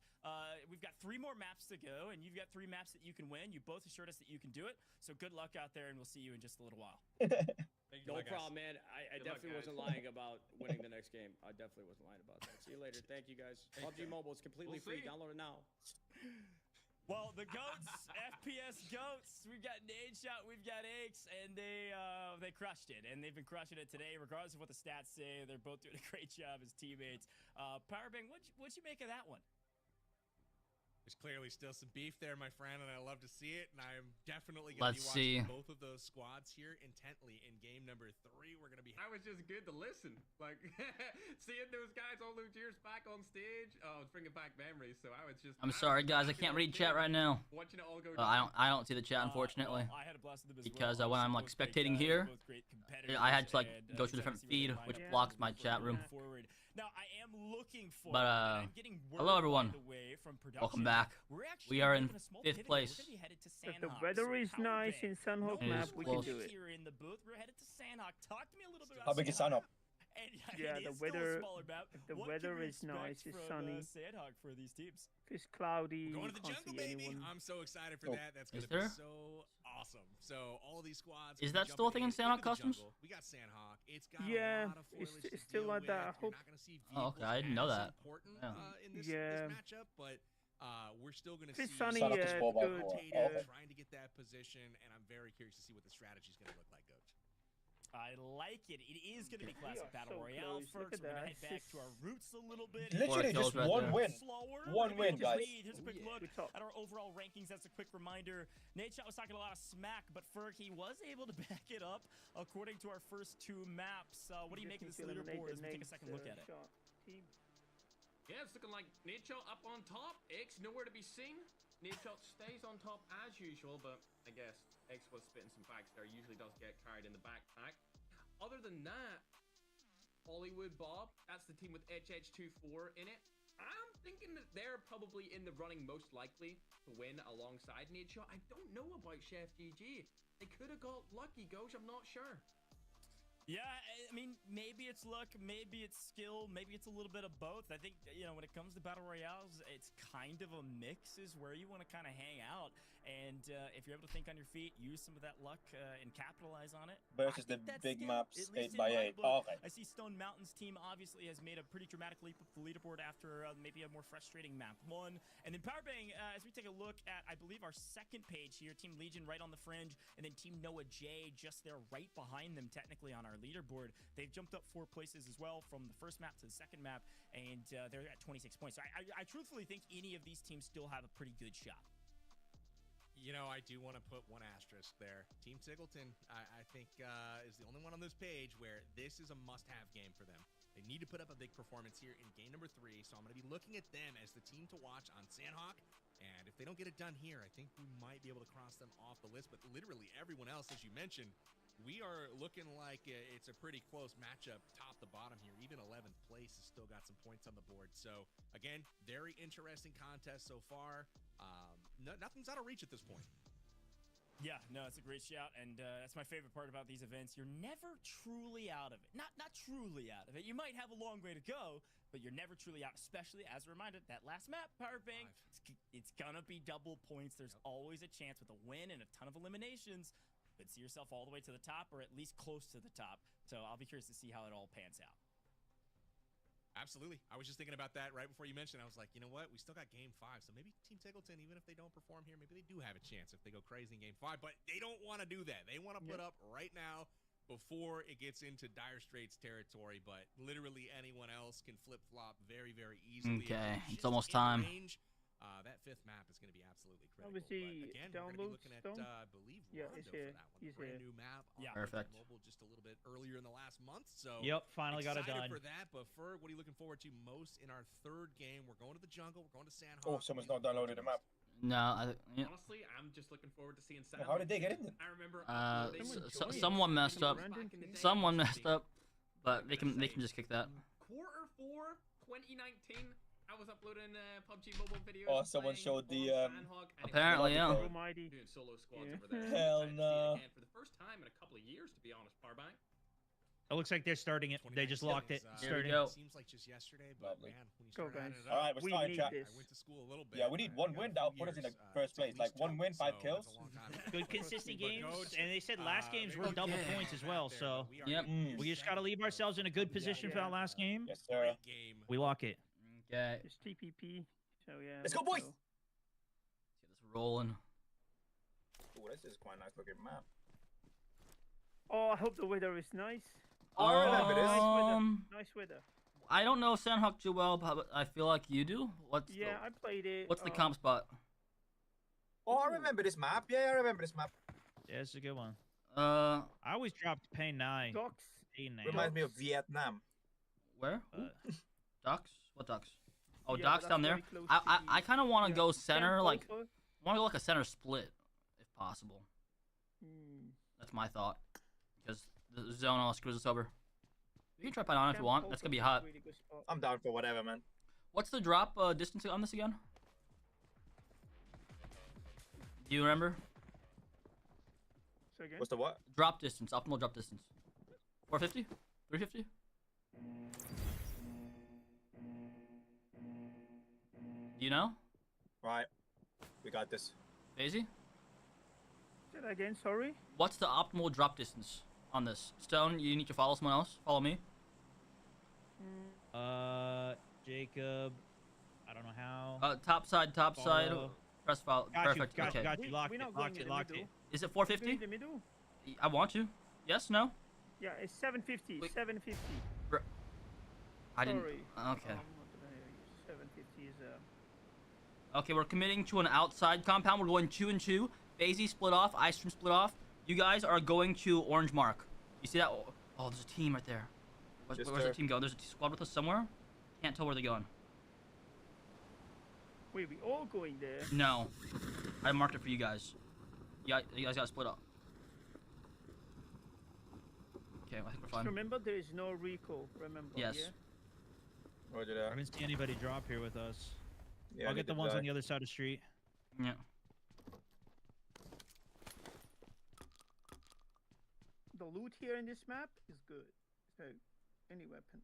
S2: We've got 3 more maps to go, and you've got 3 maps that you can win. You both assured us that you can do it. So good luck out there, and we'll see you in just a little while.
S12: No problem, man. I definitely wasn't lying about winning the next game. I definitely wasn't lying about that. See you later. Thank you, guys. PUBG Mobile is completely free. Download it now.
S2: Well, the GOATs, FPS GOATs, we've got Nadeshot, we've got Aches, and they crushed it, and they've been crushing it today, regardless of what the stats say. They're both doing a great job as teammates. Powerbang, what'd you make of that one?
S6: There's clearly still some beef there, my friend, and I love to see it. And I'm definitely going to be watching both of those squads here intently in game number 3. We're going to be.
S3: I was just good to listen, like seeing those guys all those years back on stage. Oh, it's bringing back memories. So I was just.
S1: I'm sorry, guys. I can't read chat right now.
S3: Watching it all go.
S1: I don't see the chat, unfortunately.
S2: Well, I had a blast with them as
S1: because
S2: well.
S1: when I'm like spectating here, I had to like go to a different feed, which blocks my chat room.
S2: Now I am looking for.
S1: But
S2: I'm getting
S1: hello everyone.
S2: From
S1: Welcome back. We are in 5th place.
S8: If the weather is nice in Sanhok map, we can do it.
S2: Here in the booth, we're headed to Sanhok. Talk to me a little bit about
S7: How big is Sanhok?
S8: Yeah, the weather. If the weather is nice, it's sunny.
S2: Sanhok for these teams.
S8: If it's cloudy,
S6: We're going
S8: you
S6: to the
S8: can't
S6: jungle,
S8: see
S6: baby.
S8: anyone.
S6: I'm so excited for that. That's going to be so awesome. So all of these squads.
S1: Is that still a thing in Sanhok Customs?
S6: We got Sanhok. It's got
S8: yeah,
S6: a lot of foliage
S8: it's still like that. I hope.
S1: Oh, okay, I didn't know that.
S6: Important
S1: Yeah.
S6: in this matchup, but We're still going to
S8: This
S6: see
S8: Sunny,
S7: Shout out to Sport by
S8: good.
S7: Four.
S8: Yeah.
S6: trying to get that position, and I'm very curious to see what the strategy is going to look like, Coach.
S2: I like it. It is going to be classic
S8: are
S2: battle
S8: so
S2: royale.
S8: close.
S2: First,
S8: Look
S2: we're
S8: at
S2: going to head
S8: that.
S2: back to our roots a little bit.
S7: Literally
S1: kills
S7: just
S1: right
S7: one
S1: there.
S7: win.
S2: Slower.
S7: One win, guys.
S2: Here's a quick look at our overall rankings. That's a quick reminder. Nadeshot was talking a lot of smack, but Ferg, he was able to back it up according to our first two maps. What do you make of this leaderboard as we take a second look at it?
S3: Yeah, it's looking like Nadeshot up on top. X nowhere to be seen. Nadeshot stays on top as usual, but I guess X was spitting some facts there. Usually does get carried in the backpack. Other than that, Hollywood Bob, that's the team with HH24 in it. I'm thinking that they're probably in the running most likely to win alongside Nadeshot. I don't know about Chef GG. They could have got lucky, Ghost. I'm not sure.
S2: Yeah, I mean, maybe it's luck, maybe it's skill, maybe it's a little bit of both. I think, you know, when it comes to battle royales, it's kind of a mix is where you want to kind of hang out. And if you're able to think on your feet, use some of that luck and capitalize on it.
S7: Versus the big maps 8x8. Oh, okay.
S2: I see StoneMountain's team obviously has made a pretty dramatic leap up the leaderboard after maybe a more frustrating map 1. And then Powerbang, as we take a look at, I believe, our second page here, Team Legion right on the fringe, and then Team Noah J just there right behind them technically on our leaderboard. They've jumped up 4 places as well from the first map to the second map, and they're at 26 points. So I truthfully think any of these teams still have a pretty good shot.
S6: You know, I do want to put one asterisk there. Team Sykkuno, I think, is the only one on this page where this is a must-have game for them. They need to put up a big performance here in game number 3, so I'm going to be looking at them as the team to watch on Sandhawk. And if they don't get it done here, I think we might be able to cross them off the list. But literally everyone else, as you mentioned, we are looking like it's a pretty close matchup top to bottom here. Even 11th place has still got some points on the board. So, again, very interesting contest so far. Nothing's out of reach at this point.
S2: Yeah, no, it's a great shout, and that's my favorite part about these events. You're never truly out of it. Not truly out of it. You might have a long way to go, but you're never truly out, especially, as a reminder, that last map, Powerbang, it's gonna be double points. There's always a chance with a win and a ton of eliminations. You could see yourself all the way to the top, or at least close to the top. So I'll be curious to see how it all pans out.
S6: Absolutely. I was just thinking about that right before you mentioned. I was like, you know what? We still got game 5. So maybe Team Sykkuno, even if they don't perform here, maybe they do have a chance if they go crazy in game 5. But they don't want to do that. They want to put up right now before it gets into dire straits territory. But literally anyone else can flip-flop very, very easily.
S1: Okay, it's almost time.
S6: That 5th map is going to be absolutely critical.
S8: Obviously,
S6: but again, we're going to be looking at, I believe, Rondo for that one.
S8: He's
S6: Brand
S8: here.
S6: new map on
S1: Perfect.
S6: mobile just a little bit earlier in the last month. So
S5: yep, finally got it done.
S6: for that, but Ferg, what are you looking forward to most in our 3rd game? We're going to the jungle. We're going to Sandhawk.
S7: Oh, someone's not downloaded the map.
S1: No, yeah.
S3: Honestly, I'm just looking forward to seeing
S7: Well, how did they get in?
S3: I remember
S1: someone messed up. Someone messed up, but they can just kick that.
S3: Quarter 4, 2019. I was uploading PUBG mobile videos.
S7: Oh, someone showed the
S1: apparently, yeah.
S8: Almighty.
S3: Doing solo squads over there.
S7: Hell no.
S3: And for the first time in a couple of years, to be honest, Powerbang.
S5: It looks like they're starting it. They just locked it.
S1: Here we
S5: Starting.
S1: go.
S6: Seems like just yesterday, but
S7: Lovely.
S6: man, when you
S8: Go,
S6: start
S8: guys.
S6: adding it up,
S7: All right, we're
S8: We
S7: starting
S8: need
S7: chat.
S8: this.
S6: I went to school a little bit.
S7: Yeah, we need one win now. Put us in the first place. Like 1 win, 5 kills.
S5: Good consistent
S6: But
S5: games,
S6: Coach,
S5: and they said last games were
S6: maybe
S5: double
S6: we'll
S5: points
S6: get
S5: as well.
S6: there,
S5: So
S6: but we are
S1: Yep.
S6: getting
S5: we just got to leave ourselves in a good position for that last game.
S7: Yes, sir.
S6: Great game.
S5: We lock it.
S1: Okay,
S8: It's TPP. So yeah.
S7: Let's go, boys!
S1: let's get this rolling.
S7: Oh, this is quite a nice looking map.
S8: Oh, I hope the weather is nice.
S7: Oh, I remember this.
S8: Nice weather.
S1: I don't know Sandhawk too well, but I feel like you do. What's
S8: I played it.
S1: what's the comp spot?
S7: Oh, I remember this map. Yeah, I remember this map.
S5: Yeah, it's a good one.
S1: Uh,
S5: I always dropped Pain 9.
S8: Docks.
S5: Pain 9.
S7: Reminds me of Vietnam.
S1: where? Ducks? What ducks? Oh,
S8: Yeah,
S1: ducks
S8: but
S1: down
S8: that's
S1: there.
S8: very close
S1: I
S8: to
S1: I kind of want to go center,
S8: Camp
S1: like
S8: also.
S1: want to go like a center split, if possible.
S8: Hmm.
S1: That's my thought, because the zone all screws us over. You can try Python if you
S8: Camp
S1: want. That's
S8: also
S1: gonna be
S8: is a
S1: hot.
S8: really good spot.
S7: I'm down for whatever, man.
S1: What's the drop distance on this again? Do you remember?
S8: So again.
S7: What's the what?
S1: Drop distance, optimal drop distance. 450? 350? Do you know?
S7: Right. We got this.
S1: Daisy?
S8: Say that again. Sorry.
S1: What's the optimal drop distance on this? Stone, you need to follow someone else? Follow me?
S5: Jacob. I don't know how.
S1: Top side, top side.
S5: Follow.
S1: Press follow. Perfect.
S5: Got
S1: okay.
S5: you, got you. Locked it, locked it.
S1: Is it 450?
S8: In the middle?
S1: I want to. Yes, no?
S8: Yeah, it's 750.
S1: Wait.
S8: 750.
S1: I didn't.
S8: Sorry.
S1: Okay.
S8: 750 is
S1: Okay, we're committing to an outside compound. We're going 2 and 2. FaizyGG split off. Ice Cream split off. You guys are going to orange mark. You see that? Oh, there's a team right there. Where's the team going? There's a squad with us somewhere. Can't tell where they're going.
S8: Wait, we all going there?
S1: No. I marked it for you guys. You guys got split up. Okay, I think we're fine.
S8: Just remember, there is no recall. Remember.
S1: Yes.
S8: Yeah?
S7: Roger that.
S5: I didn't see anybody drop here with us.
S7: Yeah,
S5: I'll get the ones on the other side of the street.
S1: Yeah.
S8: The loot here in this map is good. So, any weapon.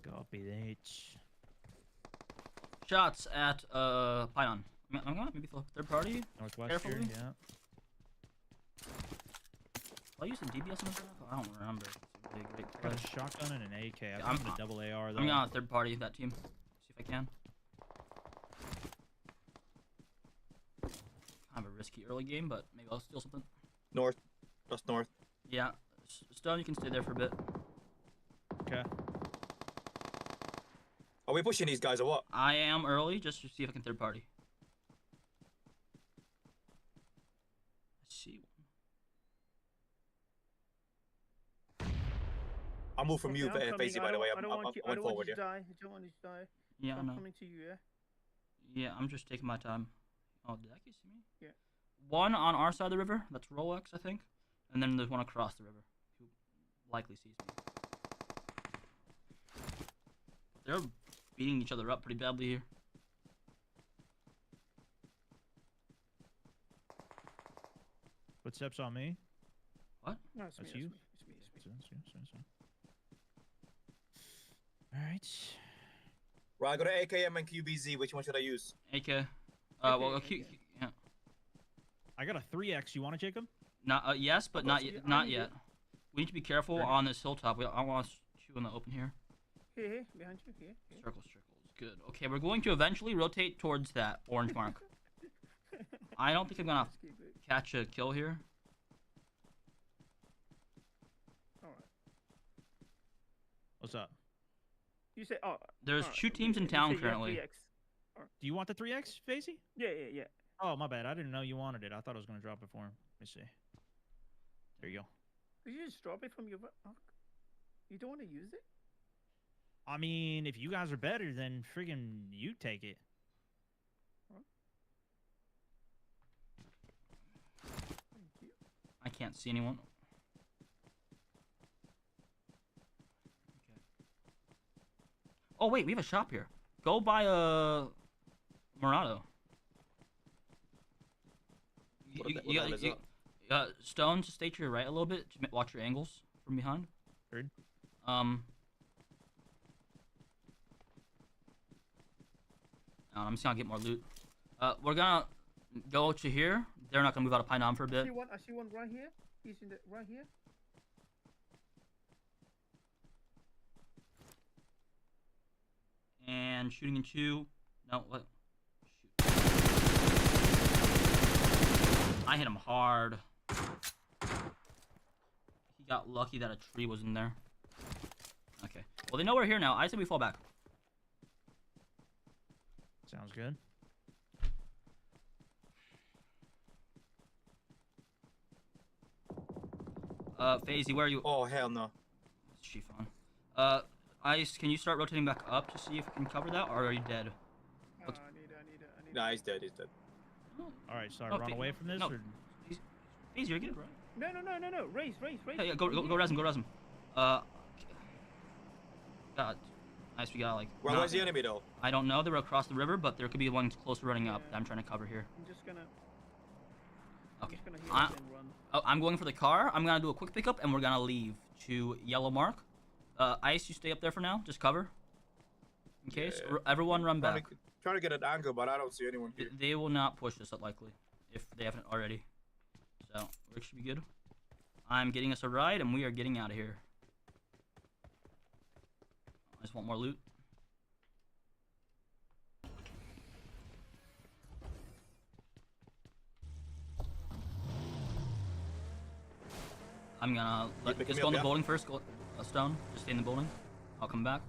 S5: Copy that.
S1: Shots at Python. I'm gonna maybe third party.
S5: Northwest
S1: Carefully.
S5: here, yeah.
S1: Will I use the DBS on this? I don't remember. It's a really great
S5: I got
S1: play.
S5: a shotgun and an AK.
S1: Yeah,
S5: I'm a double AR though.
S1: I'm going on a third party that team. See if I can. Kind of a risky early game, but maybe I'll steal something.
S7: North. Just north.
S1: Yeah. Stone, you can stay there for a bit.
S5: Okay.
S7: Are we pushing these guys or what?
S1: I am early, just to see if I can third party. I see one.
S7: I'll move from you,
S8: I'm coming.
S7: FaizyGG, by the way.
S8: I don't want you to die. I don't want you to die.
S1: Yeah, I
S8: I'm
S1: know.
S8: coming to you, yeah?
S1: Yeah, I'm just taking my time. Oh, did that guy see me?
S8: Yeah.
S1: One on our side of the river. That's Rolex, I think. And then there's one across the river, who likely sees me. They're beating each other up pretty badly here.
S5: Footsteps on me.
S1: What?
S8: No, it's
S5: That's
S8: me.
S5: you?
S8: It's me.
S5: It's you. Alright.
S7: Right, I got an AKM and QBZ. Which one should I use?
S1: AK. Well, yeah.
S5: I got a 3X. You want it, Jacob?
S1: Not yes, but not yet. Not yet. We need to be careful
S5: Great.
S1: on this hilltop. I don't want us to in the open here.
S8: Here, behind you, here.
S1: Circles. Good. Okay, we're going to eventually rotate towards that orange mark. I don't think I'm gonna catch a kill here.
S8: Alright.
S5: What's up?
S8: You say, oh.
S1: There's
S8: alright,
S1: 2 teams in
S8: you
S1: town
S8: say you have
S1: currently.
S8: 3X.
S5: Do you want the 3X, FaizyGG?
S8: Yeah.
S5: Oh, my bad. I didn't know you wanted it. I thought I was going to drop it for him. Let me see. There you go.
S8: Did you just drop it from your... Oh, you don't want to use it?
S5: I mean, if you guys are better, then friggin' you take it.
S8: Thank you.
S1: I can't see anyone. Okay. Oh wait, we have a shop here. Go buy a Murado. You Stone, just stay to your right a little bit to watch your angles from behind.
S5: Heard.
S1: I'm just gonna get more loot. We're gonna go to here. They're not gonna move out of Painan for a bit.
S8: I see one right here. He's in the right here.
S1: And shooting in 2. No, what? Shoot. I hit him hard. He got lucky that a tree was in there. Okay. Well, they know we're here now. I say we fall back.
S5: Sounds good.
S1: FaizyGG, where are you?
S7: Oh, hell no.
S1: Chief on. Ice, can you start rotating back up to see if you can cover that, or are you dead?
S8: I need
S7: Nah, he's dead.
S5: Alright, so I run away from this?
S1: No.
S5: Or...
S1: FaizyGG, you're good, bro.
S8: No. Race.
S1: Yeah, go res him, God, nice, we got like...
S7: Where's the enemy, though?
S1: I don't know, they were across the river, but there could be one close running up that I'm trying to cover here.
S8: I'm just gonna...
S1: Okay.
S8: I'm just gonna heal and run.
S1: I'm going for the car. I'm gonna do a quick pickup, and we're gonna leave to yellow mark. Ice, you stay up there for now. Just cover. In case, everyone run back.
S7: Trying to get an angle, but I don't see anyone here.
S1: They will not push this up likely, if they haven't already. So, we should be good. I'm getting us a ride, and we are getting out of here. I just want more loot. I'm gonna just go in the building first. Go Stone. Just stay in the building. I'll come back.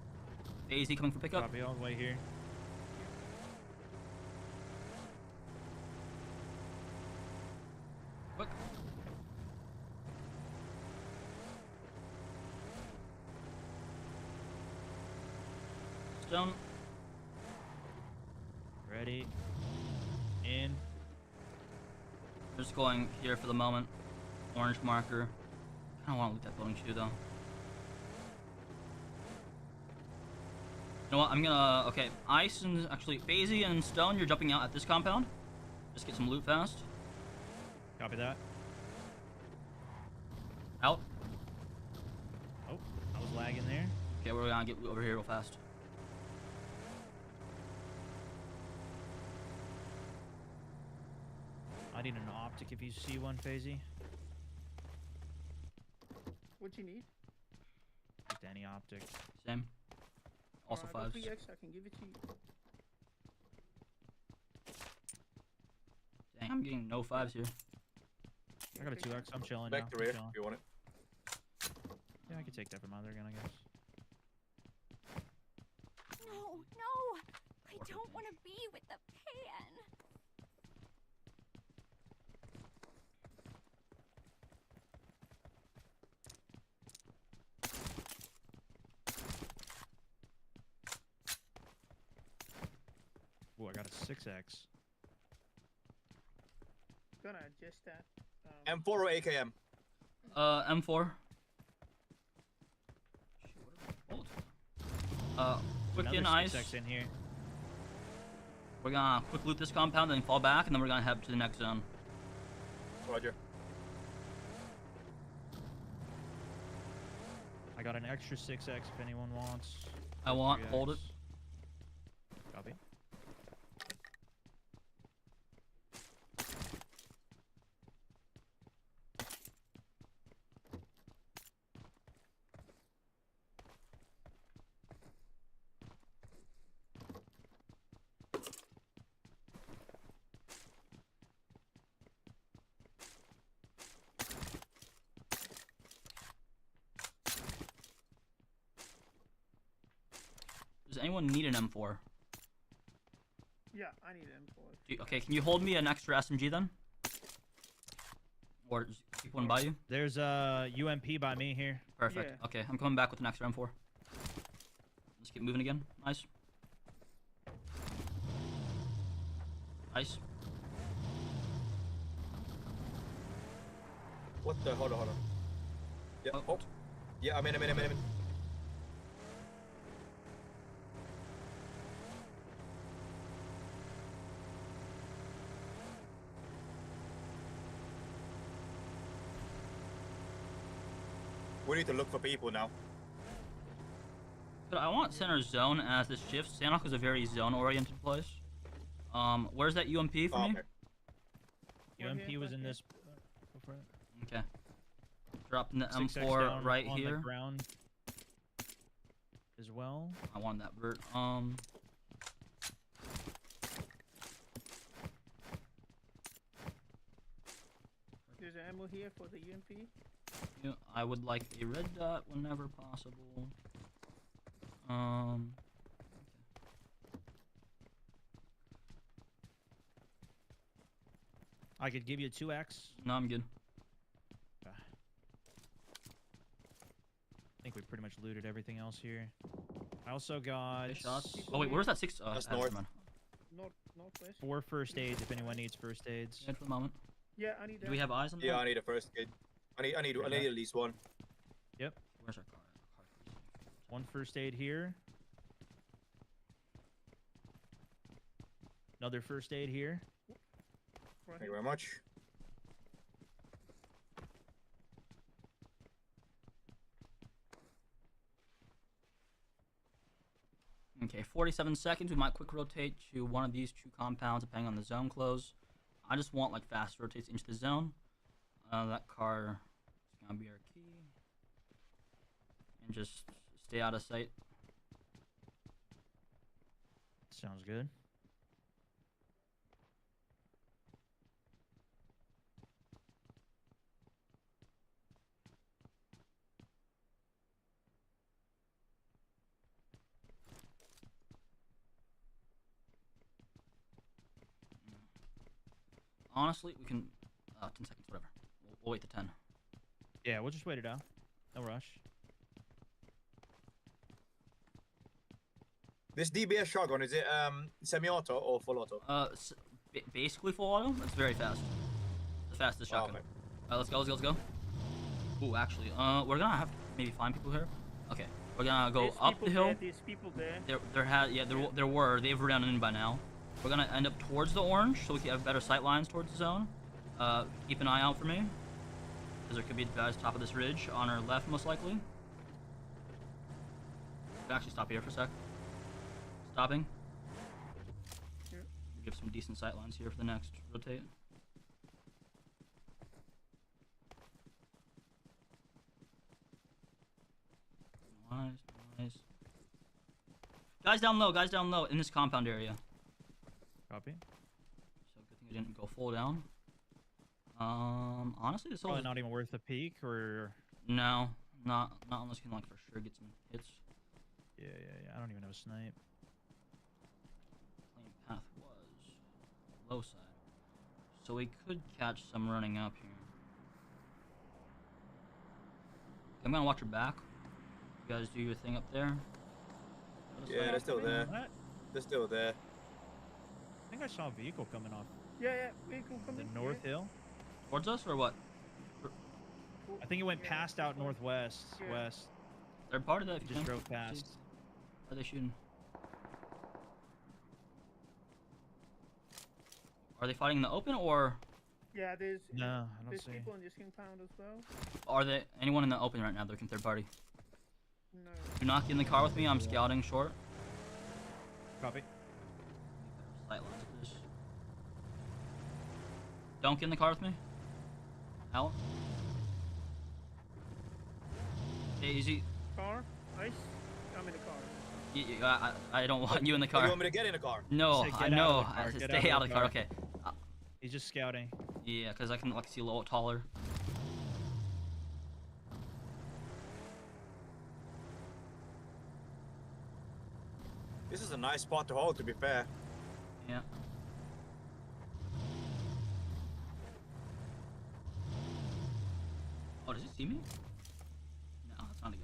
S1: FaizyGG coming for pickup.
S5: Copy all the way here.
S1: Quick. Stone.
S5: Ready. In.
S1: Just going here for the moment. Orange marker. I don't want to loot that building too, though. You know what? I'm gonna. Okay, Ice and actually FaizyGG and Stone, you're jumping out at this compound. Just get some loot fast.
S5: Copy that.
S1: Out.
S5: Oh, I was lagging there.
S1: Okay, we're gonna get over here real fast.
S5: I need an optic if you see one, FaizyGG.
S8: What you need?
S5: Just any optic.
S1: Same. Also
S8: I got
S1: fives.
S8: 3x, I can give it to you.
S1: Dang, I'm getting no fives here.
S5: I got a 2x. I'm chilling
S7: Back
S5: now.
S7: to rear
S5: I'm chilling.
S7: if you want it.
S5: Yeah, I can take that from other gun, I guess.
S14: No, no! I don't want to be with the pan!
S5: Ooh, I got a 6x.
S8: Gonna adjust that.
S7: M4 or AKM?
S1: M4. Quick
S5: Another
S1: in Ice.
S5: 6x in here.
S1: We're gonna quick loot this compound, then fall back, and then we're gonna head to the next zone.
S7: Roger.
S5: I got an extra 6x if anyone wants.
S1: I want.
S5: 3x.
S1: Hold it.
S5: Copy.
S1: Does anyone need an M4?
S8: Yeah, I need M4.
S1: Okay, can you hold me an extra SMG then? Or just keep one by you?
S5: There's a UMP by me here.
S1: Perfect.
S8: Yeah.
S1: Okay, I'm coming back with an extra M4. Let's keep moving again. Nice. Nice.
S7: What the? Hold on. Yeah.
S1: Oh.
S7: Oh. Yeah, I'm in. We need to look for people now.
S1: But I want center zone as this shift. Sanok is a very zone-oriented place. Where's that UMP for me?
S5: UMP was in this. Go for it.
S1: Okay. Dropping the
S5: 6x
S1: M4
S5: down
S1: right
S5: on
S1: here.
S5: The ground as well.
S1: I want that vert.
S8: There's an ammo here for the UMP.
S1: Yeah, I would like a red dot whenever possible.
S5: I could give you a 2x.
S1: No, I'm good.
S5: I think we pretty much looted everything else here. I also got
S1: shots. Oh wait, where's that six?
S7: That's north.
S8: Northwest.
S5: 4 first aids if anyone needs first aids.
S1: Good for the moment.
S8: Yeah, I need that.
S1: Do we have eyes on that?
S7: Yeah, I need a first aid. I need at least one.
S5: Yep.
S1: Where's our car?
S5: 1 first aid here. Another first aid here.
S7: Thank you very much.
S1: Okay, 47 seconds. We might quick rotate to one of these two compounds, depending on the zone close. I just want like fast rotates into the zone. That car is gonna be our key, and just stay out of sight.
S5: Sounds good.
S1: Honestly, we can 10 seconds, whatever. We'll wait to 10.
S5: Yeah, we'll just wait it out. No rush.
S7: This DBS shotgun, is it semi-auto or full auto?
S1: Basically full auto. It's very fast. The fastest shotgun.
S7: Okay.
S1: Let's go, let's go. Ooh, actually, we're gonna have to maybe find people here. Okay, we're gonna go
S8: There's
S1: up the hill.
S8: There's people there.
S1: There were. They've run in by now. We're gonna end up towards the orange, so we can have better sight lines towards the zone. Keep an eye out for me, because there could be guys top of this ridge on our left, most likely. We'll actually stop here for a sec. Stopping.
S8: Yep.
S1: Give some decent sight lines here for the next rotate. Nice. Guys down low, in this compound area.
S5: Copy.
S1: So good thing I didn't go full down. Honestly, this
S5: probably not even worth a peek, or
S1: no, not unless you can like for sure get some hits.
S5: Yeah. I don't even have a snipe.
S1: Plane path was low side, so we could catch some running up here. I'm gonna watch your back. You guys do your thing up there.
S7: Yeah, they're still there. They're still there.
S5: I think I saw a vehicle coming off.
S8: Yeah, vehicle coming.
S5: The north hill.
S1: Towards us or what?
S5: I think it went past out northwest, west.
S1: They're part of that.
S5: Just drove past.
S1: Are they shooting? Are they fighting in the open or?
S8: Yeah, there's.
S5: No, I don't
S8: there's
S5: see.
S8: people in this compound as well.
S1: Are they anyone in the open right now? They're looking third party.
S8: No.
S1: Do not get in the car with me. I'm scouting short.
S5: Copy.
S1: Sight lines for this. Don't get in the car with me. Out. Hey, easy.
S8: Car? Nice. I'm in the car.
S1: I don't want you in the car.
S7: You want me to get in the car?
S1: No, I know. Stay out of the car. Okay.
S5: He's just scouting.
S1: Yeah, because I can like see a little taller.
S7: This is a nice spot to hold, to be fair.
S1: Yeah. Oh, does he see me? No, that's not a guy.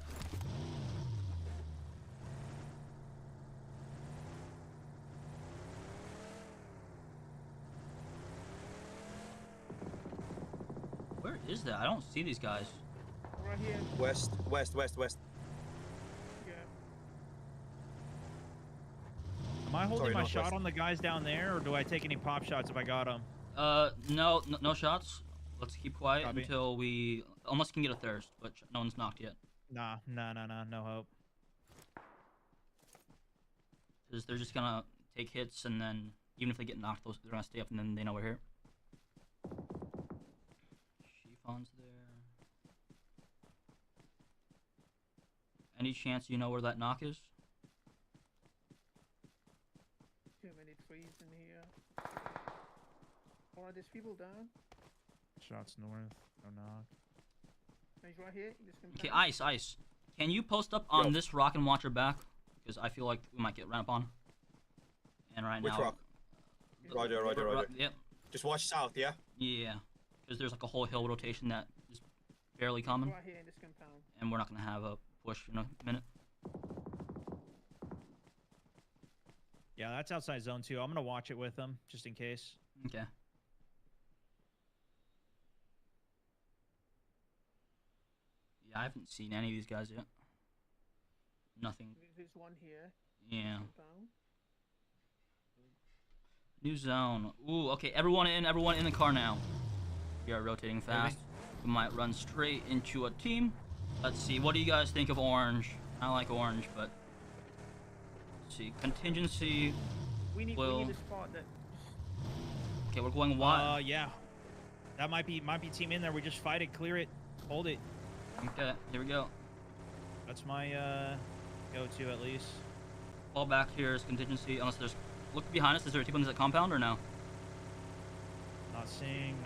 S1: Where is that? I don't see these guys.
S8: Right here.
S7: West.
S8: Yeah.
S5: Am I holding my shot on the guys down there, or do I take any pop shots if I got them?
S1: No shots. Let's keep quiet until we, unless we can get a thirst, but no one's knocked yet.
S5: Nah, no hope.
S1: Because they're just gonna take hits, and then even if they get knocked, they're gonna stay up, and then they know we're here. Chiffon's there. Any chance you know where that knock is?
S8: Too many trees in here. Oh, there's people down.
S5: Shots north. No knock.
S8: He's right here.
S1: Okay, ice. Can you post up on this rock and watch your back? Because I feel like we might get ran up on. And right now.
S7: Which rock? Roger.
S1: Yep.
S7: Just watch south, yeah?
S1: Yeah. Because there's like a whole hill rotation that is fairly common.
S8: Right here in this compound.
S1: And we're not gonna have a push in a minute.
S5: Yeah, that's outside zone 2. I'm gonna watch it with them just in case.
S1: Okay. Yeah, I haven't seen any of these guys yet. Nothing.
S8: There's one here.
S1: Yeah. New zone. Ooh, okay. Everyone in the car now. We are rotating fast. We might run straight into a team. Let's see. What do you guys think of orange? I like orange, but Let's see, contingency.
S8: We need a spot that.
S1: Okay, we're going wide.
S5: Yeah. That might be team in there. We just fight it, clear it, hold it.
S1: Okay, here we go.
S5: That's my go-to at least.
S1: Fall back here is contingency, unless there's. Look behind us. Is there a team on this compound or no?
S5: Not seeing.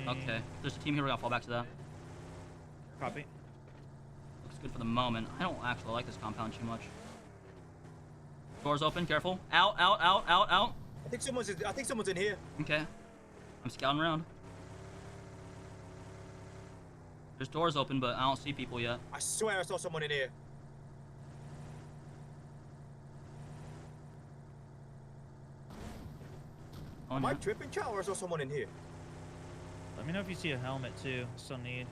S1: Okay, if there's a team here. We gotta fall back to that.
S5: Copy.
S1: Looks good for the moment. I don't actually like this compound too much. Doors open. Careful. Out.
S7: I think someone's in here.
S1: Okay. I'm scouting around. There's doors open, but I don't see people yet.
S7: I swear I saw someone in here. Am I tripping, chat, or I saw someone in here?
S5: Let me know if you see a helmet too. Still need.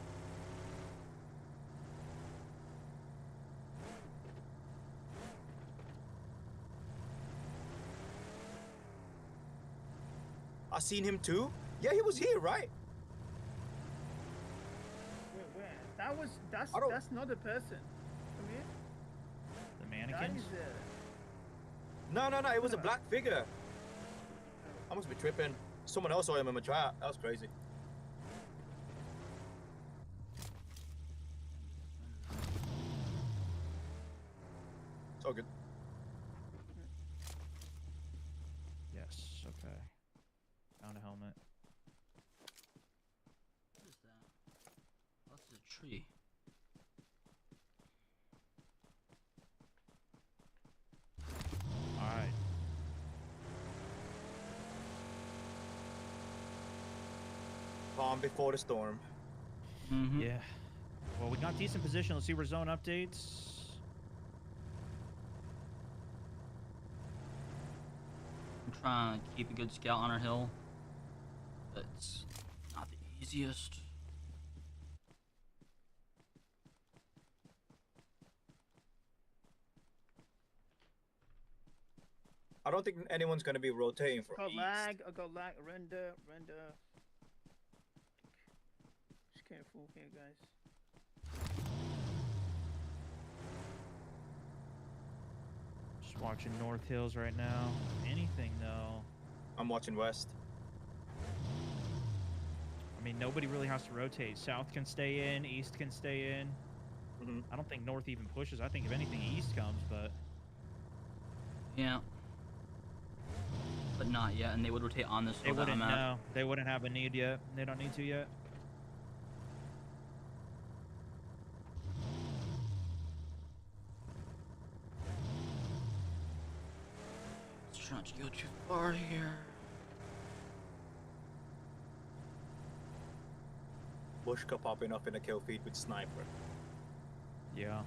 S7: I seen him too. Yeah, he was here, right?
S8: Wait, where? That's not the person. Come here.
S5: The mannequins?
S7: No. It was a black figure. I must be tripping. Someone else saw him in my trap. That was crazy. It's all good.
S5: Yes. Okay. Found a helmet.
S1: What is that? That's a tree.
S5: All right.
S7: Calm before the storm.
S5: Yeah. Well, we got decent position. Let's see where zone updates.
S1: I'm trying to keep a good scout on our hill. But it's not the easiest.
S7: I don't think anyone's gonna be rotating for
S8: I
S7: east.
S8: got lag. Render. Just careful here, guys.
S5: Just watching North Hills right now. Anything though.
S7: I'm watching west.
S5: I mean, nobody really has to rotate. South can stay in. East can stay in. I don't think North even pushes. I think if anything, East comes, but.
S1: Yeah. But not yet, and they would rotate on this.
S5: They wouldn't. No, they wouldn't have a need yet. They don't need to yet.
S1: Let's try not to go too far here.
S7: Bushka popping up in a kill feed with sniper.
S5: Yeah.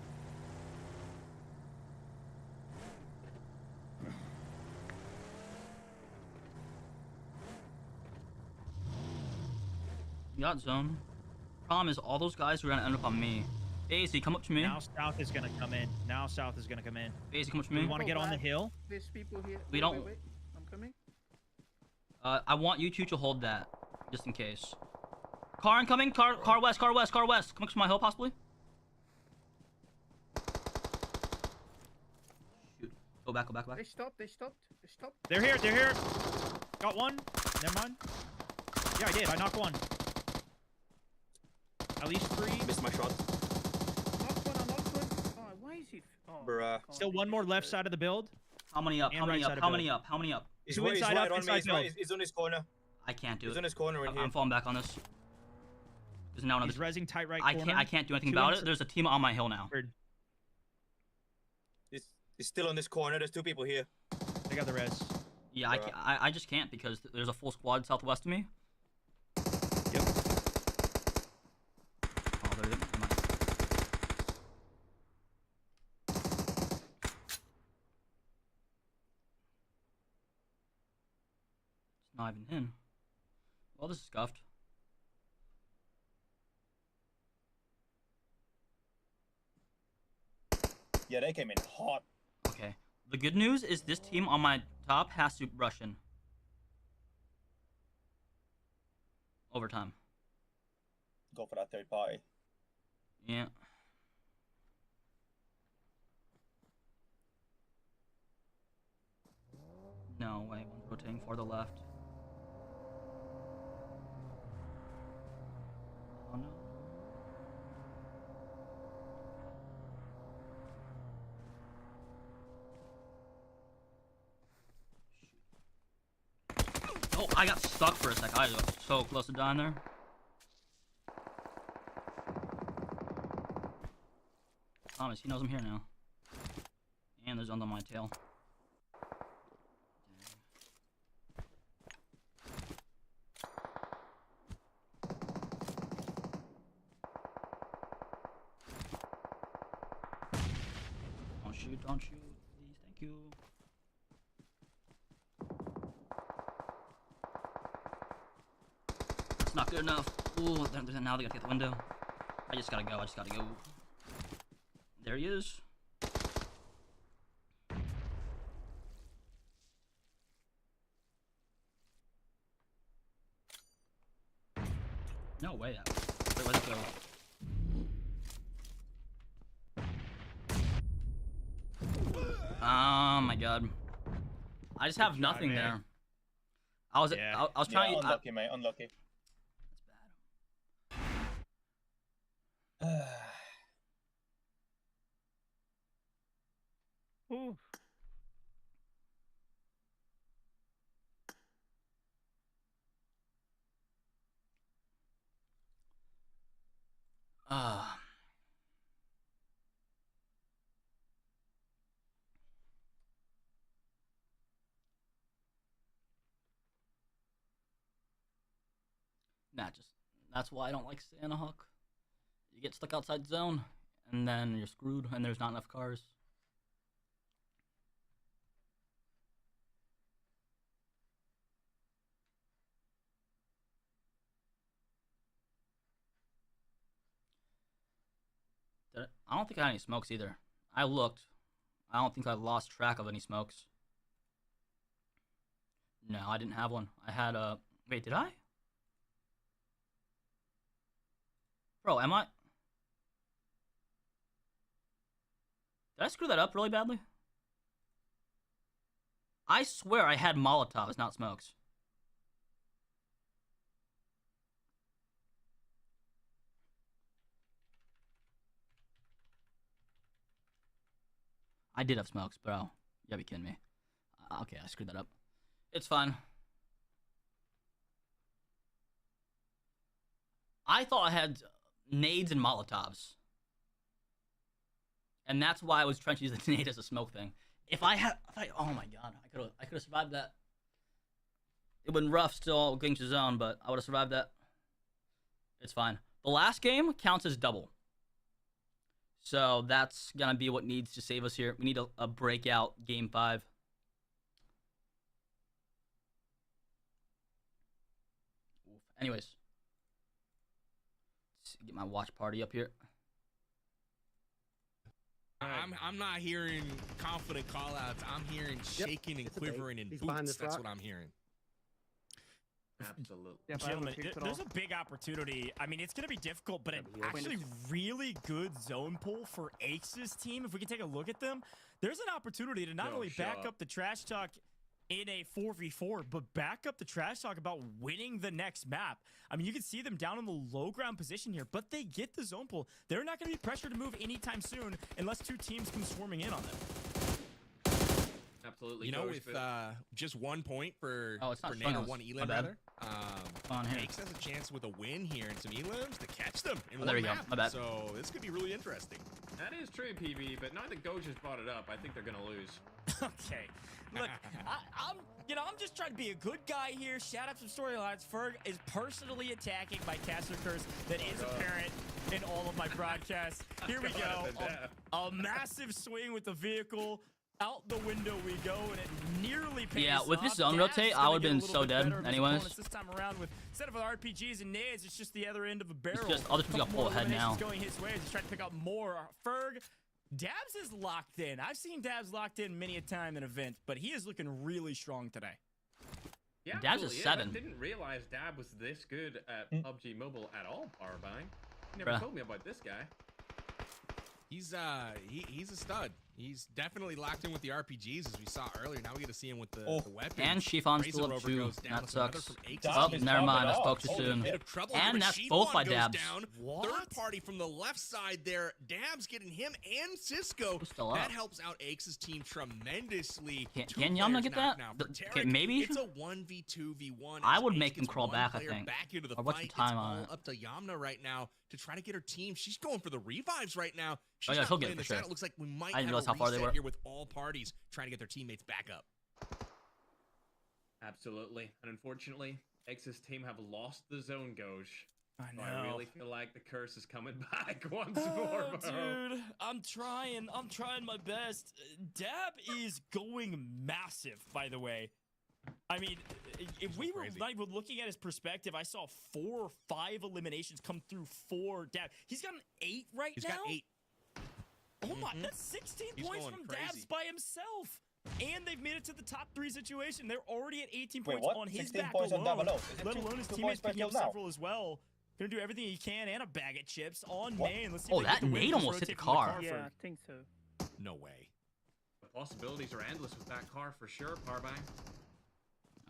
S1: You got zone. Problem is, all those guys are gonna end up on me. FaizyGG, come up to me.
S5: Now South is gonna come in.
S1: FaizyGG, come up to me.
S5: We want to get on the hill.
S8: There's people here.
S1: We don't.
S8: Wait. I'm coming.
S1: I want you two to hold that, just in case. Car incoming. Car west. Come up to my hill, possibly. Shoot. Go back.
S8: They stopped.
S5: They're here. Got one. Never mind. Yeah, I did. I knocked one. At least 3.
S7: Missed my shot.
S8: I knocked one. Oh, why is he? Oh,
S7: Bruh.
S5: Still one more left side of the build.
S1: How many up? How many up?
S7: He's
S5: Two
S7: right,
S5: inside
S7: he's right
S5: up,
S7: on me.
S5: inside
S7: He's on his corner.
S1: I can't do it.
S7: He's on his corner in here.
S1: I'm falling back on this. There's now another.
S5: He's rezzing tight right
S1: I
S5: corner.
S1: can't do anything about it. There's a team on my hill now.
S7: He's still on this corner. There's 2 people here.
S5: They got the res.
S1: Yeah, I just can't because there's a full squad southwest of me.
S5: Yep.
S1: Oh, there it is. Come on. It's not even in. Well, this is scuffed.
S7: Yeah, they came in hot.
S1: Okay. The good news is this team on my top has to rush in. Overtime.
S7: Go for that third party.
S1: Yeah. No way, one's rotating for the left. Oh no. Oh, I got stuck for a sec. I was so close to dying there. Thomas, he knows I'm here now. And there's under my tail. Don't shoot, please, thank you. That's not good enough. Ooh, now they gotta get the window. I just gotta go, There he is. No way. Wait, let's go. Oh my god. I just have nothing there. I was trying.
S7: Unlucky, mate. Unlucky.
S1: That's bad.
S8: Ooh. That's why I don't like Santa Hawk. You get stuck outside zone, and then you're screwed, and there's not enough cars. I don't think I had any smokes either. I looked. I don't think I lost track of any smokes. No, I didn't have one. I had a... Wait, did I? Bro, am I... Did I screw that up really badly? I swear I had Molotovs, not smokes. I did have smokes, bro. You gotta be kidding me. Okay, I screwed that up. It's fine. I thought I had nades and Molotovs. And that's why I was trying to use the nade as a smoke thing. If I had... oh my god, I could have survived that. It would have been rough still getting to zone, but I would have survived that. It's fine. The last game counts as double. So that's going to be what needs to save us here. We need a breakout game 5. Anyways. Let's get my watch party up here.
S6: I'm not hearing confident call-outs. I'm hearing shaking and quivering and boots. That's what I'm hearing.
S2: Absolutely. Gentlemen, there's a big opportunity. I mean, it's going to be difficult, but an actually really good zone pull for Aces team. If we can take a look at them, there's an opportunity to not only back up the trash talk in a 4v4, but back up the trash talk about winning the next map. I mean, you can see them down in the low ground position here, but they get the zone pull. They're not going to be pressured to move anytime soon unless two teams come swarming in on them.
S3: Absolutely.
S6: You know, with just 1 point for Nate or 1 elim rather, Makes has a chance with a win here and some elims to catch them in one map.
S1: My bad.
S6: So this could be really interesting.
S3: That is true, PB, but now that Goj has brought it up, I think they're gonna lose.
S2: Okay. Look, I'm just trying to be a good guy here. Shout out some storylines. Ferg is personally attacking my caster curse that is apparent in all of my broadcasts. Here we go. A massive swing with the vehicle. Out the window we go, and it nearly pays off.
S1: With this zone rotate, I would have been so dead anyways.
S2: This time around, instead of RPGs and nades, it's just the other end of a barrel.
S1: It's just other people got pull ahead now.
S2: Going his way as he's trying to pick up more. Ferg, Dabs is locked in. I've seen Dabs locked in many a time in events, but he is looking really strong today.
S3: Yeah,
S1: Dabs is 7.
S3: I didn't realize Dab was this good at PUBG Mobile at all, Powerbuying. You never told me about this guy.
S6: He's a stud. He's definitely locked in with the RPGs as we saw earlier. Now we get to see him with the weapons.
S8: And Chiffon's
S6: Razor
S8: still up
S6: Rover
S8: too.
S6: goes down.
S8: That
S6: That's another
S8: sucks.
S6: from Aches.
S8: Oh, never mind. I spoke too
S6: Oh,
S8: soon.
S6: bit of trouble here,
S8: And
S6: but
S8: that's
S6: Chiffon
S8: both by
S6: goes
S8: Dabs.
S6: down. Third party from the left side there. Dabs getting him and Cisco.
S8: Still
S6: That
S8: up.
S6: helps out Aches' team tremendously.
S8: Can Yamna get that? Okay, maybe?
S6: It's a 1v2v1.
S8: I would
S6: as
S8: make
S6: Aches
S8: him
S6: gets
S8: crawl
S6: one
S8: back, I
S6: player
S8: think.
S6: back into the
S8: Or what's the
S6: fight.
S8: time
S6: It's
S8: on
S6: all
S8: it?
S6: up to Yamna right now to try to get her team. She's going for the revives right now. She's
S8: Oh, yeah,
S6: not
S8: she'll get
S6: playing
S8: it for
S6: this out.
S8: sure.
S6: It looks like we might
S8: I didn't
S6: have
S8: realize
S6: a
S8: how far they
S6: reset
S8: were.
S6: here with all parties trying to get their teammates back up.
S3: Absolutely. And unfortunately, X's team have lost the zone, Gauge.
S2: I know.
S3: I really feel like the curse is coming back once more, bro.
S2: Dude, I'm trying my best. Dab is going massive, by the way. I mean, if we were not even looking at his perspective, I saw 4 or 5 eliminations come through for Dab. He's got an 8 right now.
S6: He's got 8.
S2: Oh my, that's 16
S6: He's
S2: points
S6: going
S2: from
S6: crazy.
S2: Dabs by himself. And they've made it to the top 3 situation. They're already at 18
S7: Wait,
S2: points
S7: what?
S2: on his
S7: 16
S2: back
S7: points on Dab
S2: alone.
S7: alone? Is it
S2: Let
S7: two-
S2: alone his
S7: two
S2: teammates
S7: points per
S2: picking up
S7: kill now?
S2: several as well. Gonna do everything he can and a bag of chips on
S7: What?
S2: main. Let's see
S8: Oh,
S2: if they get
S8: that
S2: the win.
S8: nade
S2: Just
S8: almost hit the
S2: rotate from
S8: car.
S2: for-
S5: Yeah, I think so.
S6: No way.
S3: The possibilities are endless with that car for sure, Parbang.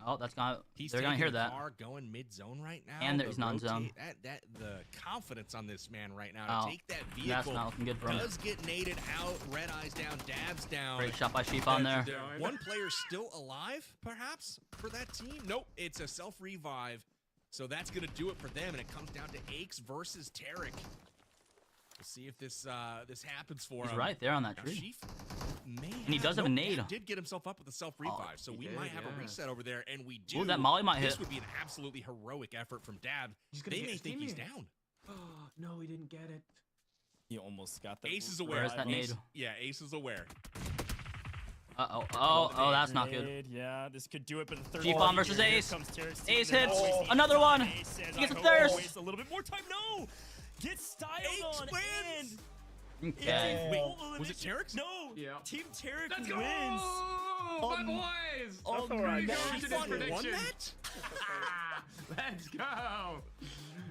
S8: Oh, that's gonna.
S6: He's
S8: They're gonna
S6: taking
S8: hear
S6: the
S8: that.
S6: car going mid zone right now.
S8: And
S6: The
S8: there's non-zone.
S6: rotate- the confidence on this man right now to
S8: Oh,
S6: take that
S8: that's
S6: vehicle
S8: not looking good for him.
S6: does get naded out. Red eyes down, Dabs down.
S8: Great shot by Chiffon there.
S6: One player still alive, perhaps, for that team. Nope, it's a self revive. So that's gonna do it for them, and it comes down to Aches versus Tarek. We'll see if this happens for
S8: He's
S6: him.
S8: right there on that
S6: Now,
S8: tree.
S6: Sheaf may
S8: And he does have a nade.
S6: Dab did get himself up with a self revive, so we
S3: did,
S6: might have a
S3: yeah.
S6: reset over there, and we do.
S8: Ooh, that molly might
S6: This
S8: hit.
S6: would be an absolutely heroic effort from Dab.
S3: He's gonna
S6: They
S3: get
S6: may
S3: his
S6: think he's
S3: teammate.
S6: down.
S3: No, he didn't get it.
S2: He almost got the
S6: Ace is aware.
S8: Where's that
S6: Ace-
S8: nade?
S6: Yeah, Ace is aware.
S8: Oh, that's not good.
S2: Grenade, yeah, this could do it, but the third
S8: Chiffon
S2: party
S8: versus
S2: here. Here
S8: Ace.
S2: comes Tarek's
S8: Ace
S2: team.
S8: hits.
S2: Oh,
S8: Another one.
S2: Ace says,
S8: He gets
S2: I
S8: a
S2: hope
S8: thirst.
S2: I'll waste a little bit more time. No! Get styled
S6: Ace
S2: on
S6: wins.
S2: and
S8: Okay.
S6: Wait, was it Tarek's?
S2: No!
S3: Yeah.
S2: Team Tarek
S3: Let's go,
S2: wins!
S3: my boys!
S2: Oh,
S5: That's all right.
S3: Pretty
S5: That's
S3: good
S6: Chiffon won
S3: prediction.
S6: that?
S3: Let's go!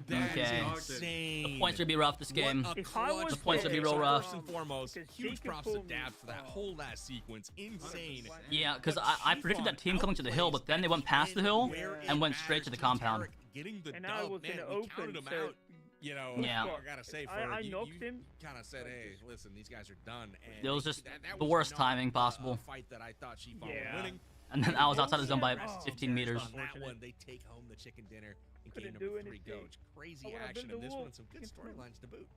S6: That is
S8: Okay.
S6: insane.
S8: The points would be rough this game.
S6: What a
S5: If I
S6: clutch
S5: was
S8: The points would be real
S6: play.
S8: rough.
S6: First and foremost,
S5: Because
S6: huge
S5: she
S6: props
S5: could
S6: to
S5: pull
S6: Dab
S5: me
S6: for that
S5: off.
S6: whole last sequence. Insane.
S8: Yeah, because I predicted that team coming to the hill, but then they went past the hill and went straight to the compound.
S6: Getting the
S5: And
S6: dub,
S5: I was
S6: man,
S5: in the
S6: we
S5: open,
S6: counted him
S5: so-
S6: out. You know,
S8: Yeah.
S6: I gotta say,
S5: I
S6: you
S5: knocked him.
S6: kind of said, "Hey, listen, these guys are done." And
S8: It was just
S6: that
S8: the
S6: was
S8: worst
S6: not
S8: timing
S6: a
S8: possible.
S6: fight that I thought Chiffon
S5: Yeah.
S6: were winning.
S8: And then I was outside the zone by
S5: Oh,
S8: 15 meters.
S6: On that one, they take home the chicken dinner in game
S5: Couldn't
S6: number
S5: do
S6: 3.
S5: anything.
S6: Coach, crazy
S5: I would've
S6: action
S5: been
S6: in
S5: the
S6: this
S5: wolf.
S6: one, and some good storylines to boot.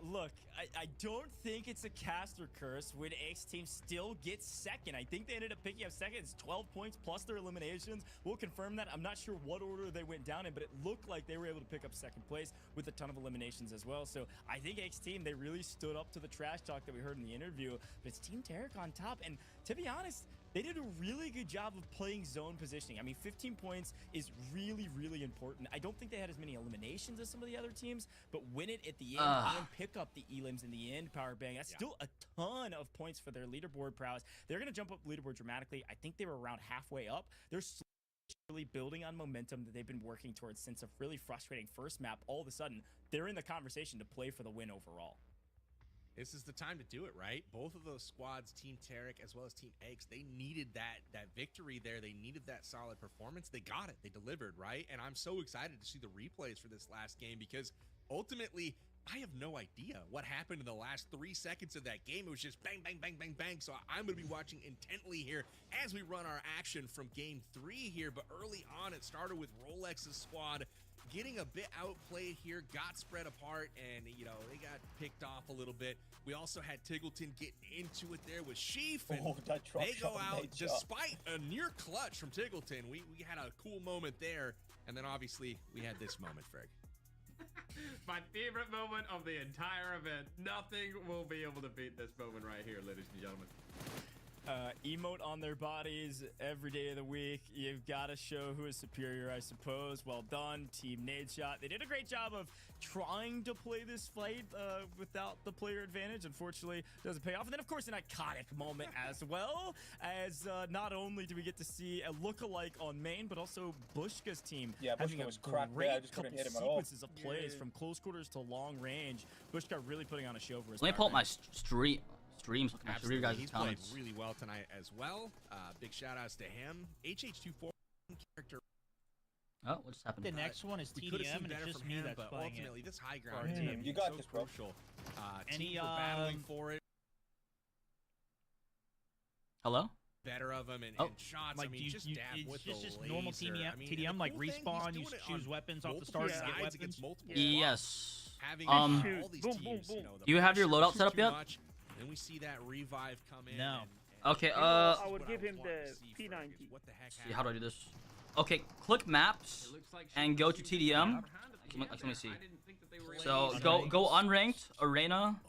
S2: Look, I don't think it's a caster curse when X team still gets second. I think they ended up picking up second. It's 12 points plus their eliminations. We'll confirm that. I'm not sure what order they went down in, but it looked like they were able to pick up second place with a ton of eliminations as well. So I think X team, they really stood up to the trash talk that we heard in the interview. But it's Team Tarek on top. And to be honest, they did a really good job of playing zone positioning. I mean, 15 points is really, really important. I don't think they had as many eliminations as some of the other teams, but win it at the end and pick up the elims in the end, Power Bang. That's still a ton of points for their leaderboard prowess. They're going to jump up leaderboard dramatically. I think they were around halfway up. They're slowly building on momentum that they've been working towards since a really frustrating first map. All of a sudden, they're in the conversation to play for the win overall.
S6: This is the time to do it, right? Both of those squads, Team Tarek as well as Team Eggs, they needed that victory there. They needed that solid performance. They got it. They delivered, right? And I'm so excited to see the replays for this last game because ultimately, I have no idea what happened in the last 3 seconds of that game. It was just bang, bang, bang, bang, bang. So I'm going to be watching intently here as we run our action from game 3 here. But early on, it started with Rolex's squad getting a bit outplayed here, got spread apart, and, you know, they got picked off a little bit. We also had Tiggleton getting into it there with Sheaf, and they go out despite a near clutch from Tiggleton. We had a cool moment there, and then obviously we had this moment, Ferg.
S3: My favorite moment of the entire event. Nothing will be able to beat this moment right here, ladies and gentlemen.
S2: Emote on their bodies every day of the week. You've got to show who is superior, I suppose. Well done, Team Nadeshot. They did a great job of trying to play this fight without the player advantage. Unfortunately, it doesn't pay off. And then, of course, an iconic moment as well, as not only do we get to see a look-alike on main, but also Bushka's team having a
S7: was cracked
S2: great
S7: there. I just
S2: couple
S7: couldn't hit him at all.
S2: sequences of plays from close quarters to long range. Bushka really putting on a show for his
S8: Let me pull up
S2: partner.
S8: my
S1: streams. Looking at your guys'
S6: He's played
S1: comments.
S6: really well tonight as well. Big shout outs to him. HH24 character.
S1: Oh, what just happened?
S5: The next one is
S6: We could have
S5: TDM,
S6: seen
S5: and
S6: better
S5: it's just
S6: from
S5: me
S6: him,
S5: that's
S6: but
S5: playing
S6: ultimately
S5: it.
S6: this high
S5: for
S6: ground
S5: our team.
S7: You
S6: is
S7: got
S6: so
S7: this, bro.
S6: crucial.
S5: Any,
S6: Teams are battling for it.
S1: Hello?
S6: Better of him and,
S1: Oh.
S6: and shots.
S5: Like,
S6: I mean, just dab
S5: it's
S6: with
S5: just
S6: the
S5: normal
S6: laser.
S5: TDM,
S6: I mean,
S5: TDM
S6: the
S5: like
S6: cool thing, he's
S5: respawn, you
S6: doing it
S5: choose
S6: on
S5: weapons off the
S6: multiple
S5: start to get
S6: sides
S5: weapons.
S6: against multiple
S1: Yes.
S6: squads. Having
S1: Um,
S6: all these
S15: boom,
S6: teams,
S15: boom,
S6: you know, the
S1: Do you have your
S6: pressure
S1: loadout
S6: is
S1: set up
S6: too
S1: yet?
S6: much, then we see that revive come in.
S5: No.
S1: Okay,
S15: I would give him the P90.
S6: What the heck
S1: see, how do I do this? Okay, click maps and go to TDM. Let me see. So go unranked arena.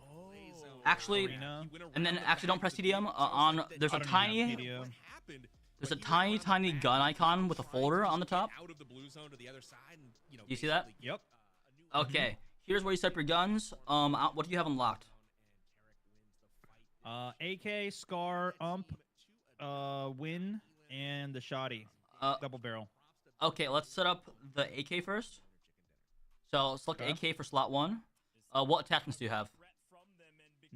S1: Actually,
S6: Arena.
S1: and then actually don't press TDM. On there's a tiny gun icon with a folder on the top.
S6: Out of the blue zone to the other side, and, you know,
S1: You see that?
S5: Yep.
S1: Okay, here's where you set up your guns. What do you have unlocked?
S5: AK, Scar, Win, and the Shoddy. Double barrel.
S1: Okay, let's set up the AK first. So select
S5: Okay.
S1: AK for slot 1. What attachments do you have?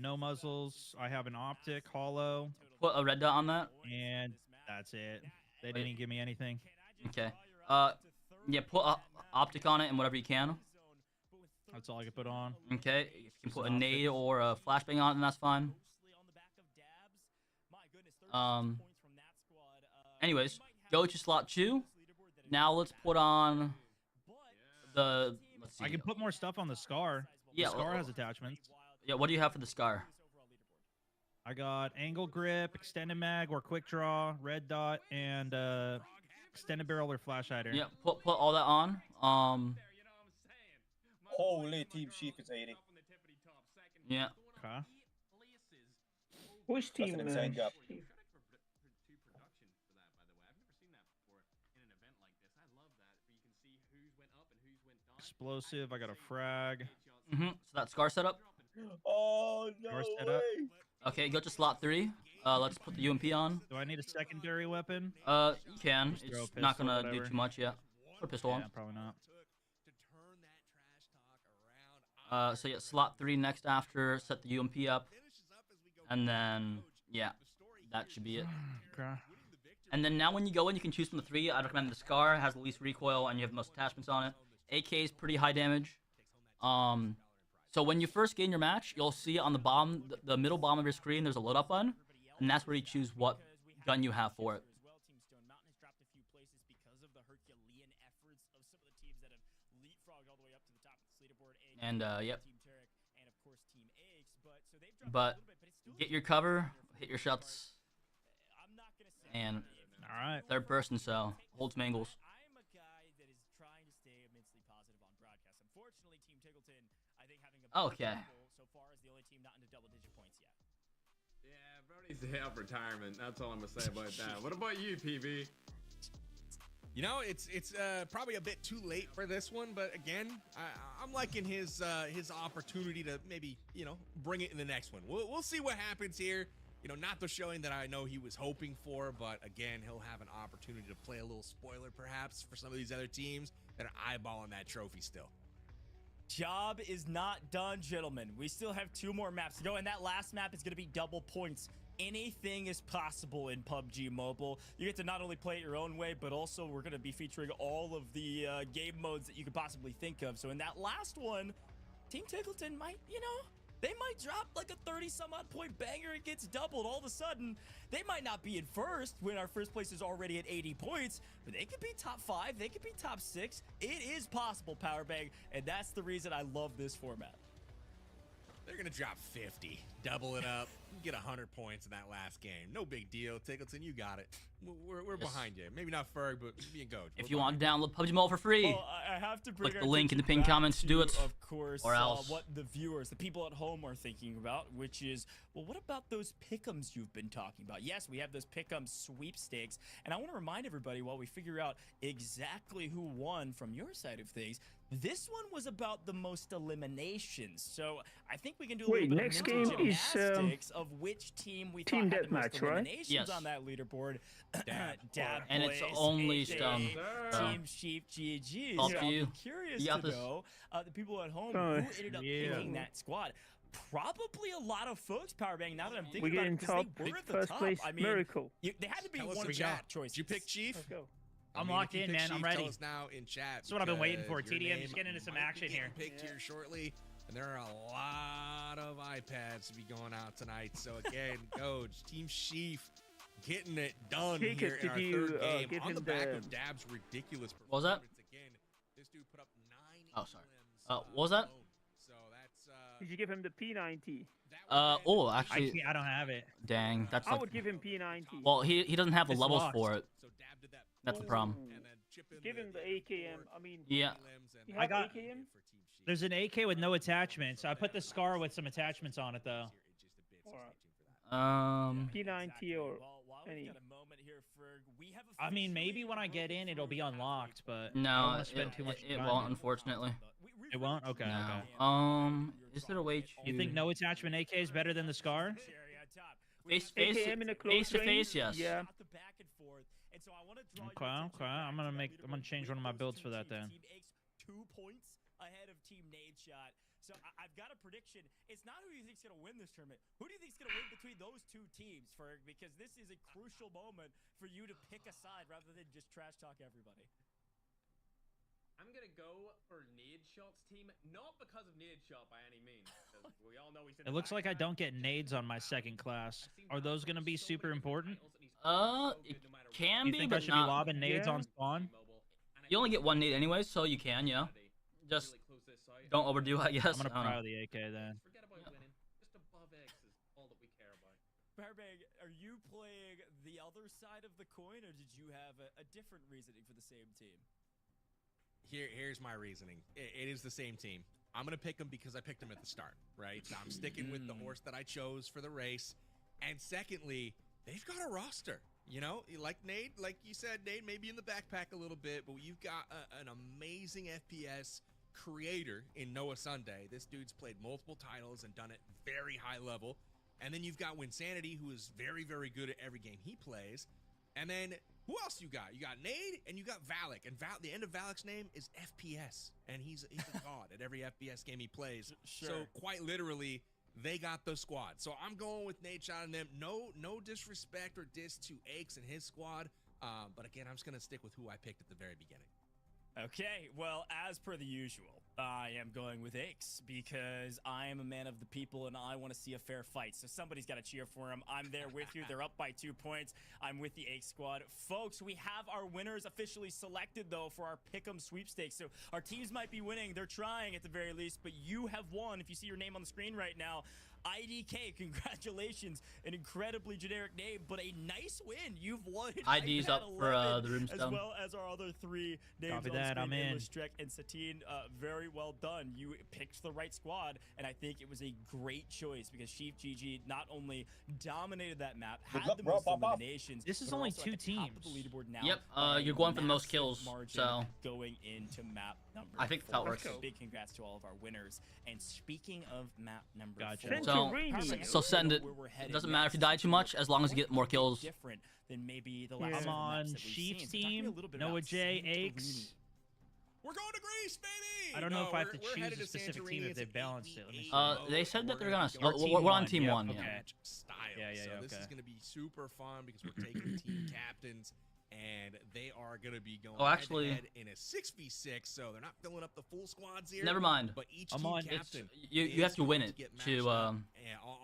S5: No muzzles. I have an optic, hollow,
S1: Put a red dot on that.
S5: and that's it. They didn't give me anything.
S1: Okay. Yeah, put a optic on it and whatever you can.
S5: That's all I could put on.
S1: Okay, if you can put a nade or a flashbang on it, then that's fine. Anyways, go to slot 2. Now let's put on the. Let's see.
S5: I can put more stuff on the Scar.
S1: Yeah,
S5: The Scar has attachments.
S1: Yeah, what do you have for the Scar?
S5: I got angle grip, extended mag or quick draw, red dot, and extended barrel or flash hider.
S1: Yeah, put all that on.
S7: Holy, Team Sheik is 80.
S1: Yeah.
S5: Okay.
S15: Which
S7: That's
S15: team?
S7: an insane job.
S5: Explosive. I got a frag.
S1: So that Scar setup.
S7: Oh, no
S5: Scar
S7: way.
S5: setup.
S1: Okay, go to slot 3. Let's put the UMP on.
S5: Do I need a secondary weapon?
S1: You can.
S5: Just throw a
S1: It's not
S5: pistol,
S1: gonna do
S5: whatever.
S1: too much yet. Put a pistol
S5: Yeah,
S1: on.
S5: probably not.
S1: So yeah, slot 3 next after, set the UMP up, and then yeah, that should be it.
S5: Okay.
S1: And then now when you go in, you can choose from the 3. I'd recommend the Scar, has the least recoil, and you have the most attachments on it. AK is pretty high damage. So when you first gain your match, you'll see on the bottom, the middle bottom of your screen, there's a loadout button, and that's where you choose what gun you have for it. And yep. But get your cover, hit your shots, and
S5: all right,
S1: third person, so hold some angles.
S2: I'm a guy that is trying to stay immensely positive on broadcast. Unfortunately, Team Tiggleton, I think having a
S1: Okay.
S2: so far is the only team not into double-digit points yet.
S3: Yeah, bro needs to hit up retirement. That's all I'm gonna say about that. What about you, PB?
S6: You know, it's probably a bit too late for this one, but again, I'm liking his opportunity to maybe, you know, bring it in the next one. We'll see what happens here. You know, not the showing that I know he was hoping for, but again, he'll have an opportunity to play a little spoiler perhaps for some of these other teams that are eyeballing that trophy still.
S2: Job is not done, gentlemen. We still have 2 more maps to go, and that last map is going to be double points. Anything is possible in PUBG Mobile. You get to not only play it your own way, but also we're going to be featuring all of the game modes that you could possibly think of. So in that last one, Team Tiggleton might, you know, they might drop like a 30-some-odd point banger. It gets doubled. All of a sudden, they might not be in first when our first place is already at 80 points, but they could be top 5. They could be top 6. It is possible, Powerbang, and that's the reason I love this format.
S6: They're going to drop 50, double it up, get 100 points in that last game. No big deal. Tiggleton, you got it. We're behind you. Maybe not Ferg, but me and Goat.
S1: If you want to download PUBG Mobile for free,
S2: Well, I have to bring
S1: click
S2: our
S1: the link in the
S2: attention
S1: pinned
S2: back
S1: comments to do it.
S2: Of course,
S1: or else.
S2: what the viewers, the people at home are thinking about, which is, well, what about those pick'ems you've been talking about? Yes, we have those pick'em sweepstakes, and I want to remind everybody while we figure out exactly who won from your side of things, this one was about the most eliminations. So I think we can do a little bit
S15: next
S2: of mental
S15: game is,
S2: gymnastics of which team we
S15: Team
S2: thought had the most
S15: Deathmatch, right?
S2: eliminations
S1: Yes.
S2: on that leaderboard. Dad
S1: And it's
S2: Boys,
S1: only
S2: aka
S1: Stone.
S2: Team Sheep GG.
S1: Up
S2: So
S1: to
S2: I'll
S1: you.
S2: be curious
S1: You got
S2: to
S1: this.
S2: know the people at home
S15: Oh,
S2: who ended up
S5: yeah.
S2: picking that squad. probably a lot of folks, Powerbang, now that I'm thinking
S15: We're
S2: about
S15: getting
S2: it, because they were at the
S15: first
S2: top.
S15: place
S2: I mean,
S15: miracle.
S2: they had to be
S6: Tell us
S2: one
S6: in
S2: of
S6: chat
S2: the choices.
S6: Did you pick Chief?
S15: Let's go.
S5: I'm
S6: I mean,
S5: locked
S6: if you
S5: in,
S6: pick
S5: man. I'm
S6: Chief,
S5: ready.
S6: Tell us now in chat.
S5: That's what I've been waiting for.
S6: because your
S5: TDM,
S6: name
S5: just getting into some
S6: might be
S5: action here.
S6: getting picked here shortly, and there are a lot of iPads to be going out tonight. So again, Coach, Team Chief getting it done
S15: Take
S6: here
S15: us
S6: in
S15: to
S6: our
S15: do,
S6: third game
S15: give
S6: on the
S15: him
S6: back
S15: the-
S6: of Dab's ridiculous performance.
S1: What was that?
S6: Again, this dude put up 9
S1: Oh, sorry.
S6: elims,
S1: What was that?
S6: alone. So that's
S15: Did you give him the P90?
S1: Oh, actually,
S5: I don't have it.
S1: dang, that's
S15: I
S1: like.
S15: would give him P90.
S1: Well, he doesn't have the
S5: It's
S1: levels
S5: locked.
S1: for it.
S6: So Dab did that.
S1: That's the problem.
S6: And then chip in
S15: Give him the AKM. I mean,
S1: Yeah.
S15: you
S5: I
S15: have
S5: got-
S15: AKM?
S5: There's an AK with no attachments. I put the SCAR with some attachments on it, though.
S15: P90 or
S2: While we've
S15: any.
S2: got a moment here, Ferg, we have
S5: I mean, maybe when I get in, it'll be unlocked, but I don't
S1: No,
S5: want to spend too much
S1: it
S5: time.
S1: won't, unfortunately.
S5: It won't? Okay,
S1: No.
S5: okay.
S1: Is there a way to?
S5: You think no attachment AK is better than the SCAR?
S1: Face
S15: AKM in a close
S1: face to face?
S15: range?
S1: Yes.
S15: Yeah.
S5: Okay, I'm gonna change one of my builds for that then.
S2: Team Aches 2 points ahead of Team Nadeshot. So I've got a prediction. It's not who you think's gonna win this tournament. Who do you think's gonna win between those two teams, Ferg? Because this is a crucial moment for you to pick a side rather than just trash talk everybody.
S3: I'm gonna go for Nadeshot's team, not because of Nadeshot by any means, because we all know he's in
S5: It looks like I don't get nades on my second class. Are those gonna be super important?
S1: It can
S5: You
S1: be,
S5: think I
S1: but
S5: should be
S1: not.
S5: lobbing nades
S15: Yeah.
S5: on spawn?
S1: You only get one nade anyway, so you can, yeah. Just don't overdo, I guess.
S5: I'm gonna
S1: I don't know.
S5: pry the AK then.
S3: Forget about winning. Just above X is all that we care about.
S2: Powerbang, are you playing the other side of the coin, or did you have a different reasoning for the same team?
S6: Here's my reasoning. It is the same team. I'm gonna pick them because I picked them at the start, right? I'm sticking with the horse that I chose for the race. And secondly, they've got a roster. You know, like Nate, like you said, Nate, maybe in the backpack a little bit, but you've got an amazing FPS creator in NoahSunday. This dude's played multiple titles and done it very high level. And then you've got Wynnsanity, who is very, very good at every game he plays. And then who else you got? You got Nade and you got Valic. And the end of Valic's name is FPS. And he's a god at every FPS game he plays.
S2: Sure.
S6: So quite literally, they got the squad. So I'm going with Nadeshot and them. No disrespect or diss to Aches and his squad. But again, I'm just going to stick with who I picked at the very beginning.
S2: Okay, well, as per the usual, I am going with Aches because I am a man of the people and I want to see a fair fight. So somebody's got to cheer for him. I'm there with you. They're up by 2 points. I'm with the Aches squad. Folks, we have our winners officially selected, though, for our Pick'em sweepstakes. So our teams might be winning. They're trying at the very least, but you have won. If you see your name on the screen right now, IDK, congratulations. An incredibly generic name, but a nice win. You've won.
S1: ID's
S2: iPad
S1: up for
S2: 11,
S1: the room
S2: as
S1: stone.
S2: well as our other 3 names
S5: Copy
S2: on the
S5: that,
S2: screen.
S5: I'm in.
S2: Illustrek and Satine, very well done. You picked the right squad, and I think it was a great choice because SurfnBoy not only dominated that map, had the most eliminations.
S5: This is
S2: but
S5: only
S2: also at
S5: 2
S2: the top
S5: teams.
S2: of the leaderboard now
S1: Yep,
S2: by a
S1: you're going for the most
S2: massive
S1: kills,
S2: margin
S1: so-
S2: going into map number
S1: I think
S2: 4.
S1: that works.
S2: So big congrats to all of our winners. And speaking of map number
S5: Gotcha.
S2: 4,
S1: So send it.
S2: where we're
S1: It
S2: headed
S1: doesn't matter if you
S2: next.
S1: die too much, as long as you get more kills.
S2: Different than maybe the last
S5: I'm
S2: several
S5: on
S2: maps that we've seen.
S5: Chief's
S2: So talk to me a
S5: team,
S2: little bit
S5: Noah
S2: about
S5: J,
S2: Santorini.
S5: Aches.
S6: We're going to Greece, baby!
S5: I don't know if I have to
S6: we're
S5: choose
S6: headed
S5: a
S6: to
S5: specific
S6: Santorini.
S5: team if
S6: It's
S5: they
S6: an
S5: balanced it. Let me
S6: 8v8
S5: see.
S1: They said that they're gonna.
S5: Or team
S1: We're on
S5: one,
S1: team
S5: yeah,
S1: 1.
S5: okay.
S1: Yeah.
S6: Style.
S5: Yeah,
S6: so this
S5: okay.
S6: is going to be super fun because we're taking team captains, and they are going to be going
S1: Oh, actually-
S6: head-to-head in a 6v6. So they're not filling up the full squads here.
S1: Never mind.
S6: But each
S5: I'm
S6: team
S5: on-
S6: captain,
S1: you have to win it
S6: get
S1: to,
S6: matched up,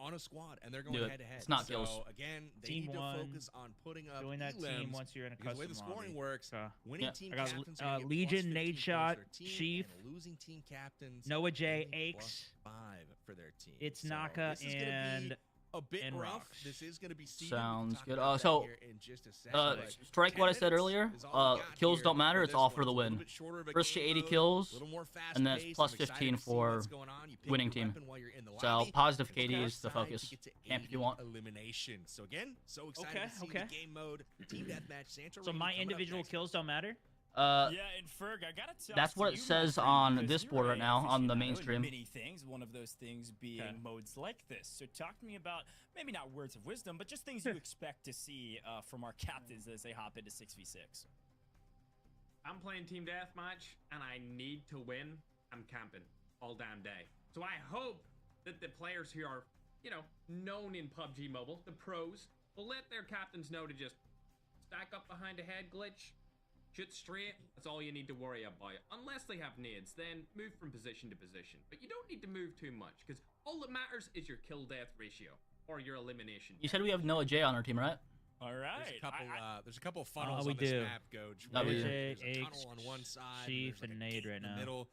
S6: on a squad, and they're going
S1: do it.
S6: head to head.
S1: It's not
S6: so
S1: kills.
S6: again, they
S5: Team
S6: need to
S5: 1,
S6: focus on putting up
S5: join that team
S6: elims,
S5: once you're in a
S6: because the way
S5: custom
S6: the scoring
S5: lobby.
S6: works,
S5: Okay.
S6: winning
S1: Yeah.
S6: team
S5: I got,
S6: captains are gonna get
S5: LEGIQN,
S6: plus 15 points
S5: Nadeshot,
S6: for their team,
S5: Chief,
S6: and losing team captains
S5: Noah J,
S6: getting
S5: Aches.
S6: +5 for their team.
S5: It's
S6: So
S5: Naka
S6: this is gonna be
S5: and
S6: a bit
S5: and
S6: rough.
S5: Rocks.
S6: This is going to be seeded.
S1: Sounds good.
S6: We'll talk
S1: So,
S6: about that here in just a second, but
S1: strike what I
S6: 10
S1: said
S6: minutes
S1: earlier.
S6: is all we got
S1: Kills
S6: here
S1: don't matter.
S6: for
S1: It's
S6: this
S1: all
S6: one.
S1: for the
S6: It's a little
S1: win.
S6: bit shorter of a
S1: First to
S6: game
S1: 80
S6: mode,
S1: kills,
S6: a little more
S1: and that's
S6: fast-paced.
S1: plus
S6: I'm excited
S1: 15
S6: to see
S1: for
S6: what's going on. You pick
S1: winning
S6: your
S1: team.
S6: weapon while you're in the
S1: So
S6: lobby,
S1: positive
S6: and
S1: KD
S6: on
S1: is the
S6: side
S1: focus.
S6: to get to
S1: Camp if you
S6: 80
S1: want.
S6: eliminations. So again, so excited
S5: Okay,
S6: to see
S5: okay.
S6: the game mode. Team Deathmatch, Santorini
S5: So my
S6: coming up
S5: individual
S6: next.
S5: kills don't matter?
S2: Yeah, and Ferg, I gotta tell
S1: That's what it says on this board right now on the main stream.
S2: Many things, one of those things being modes like this. So talk to me about maybe not words of wisdom, but just things you expect to see from our captains as they hop into 6v6.
S3: I'm playing Team Deathmatch, and I need to win. I'm camping all damn day. So I hope that the players who are, you know, known in PUBG Mobile, the pros, will let their captains know to just stack up behind a head glitch, shoot straight. That's all you need to worry about. Unless they have nades, then move from position to position. But you don't need to move too much, because all that matters is your kill-death ratio, or your elimination.
S8: You said we have Noah J on our team, right?
S2: All right.
S6: There's a couple of funnels
S5: we
S6: on this
S5: do.
S6: map, Goj.
S5: WJ,
S6: There's a tunnel on one side,
S5: Chief,
S6: there's
S5: and
S6: like a
S5: Nade
S6: gate
S5: right
S6: in the
S5: now.
S6: middle.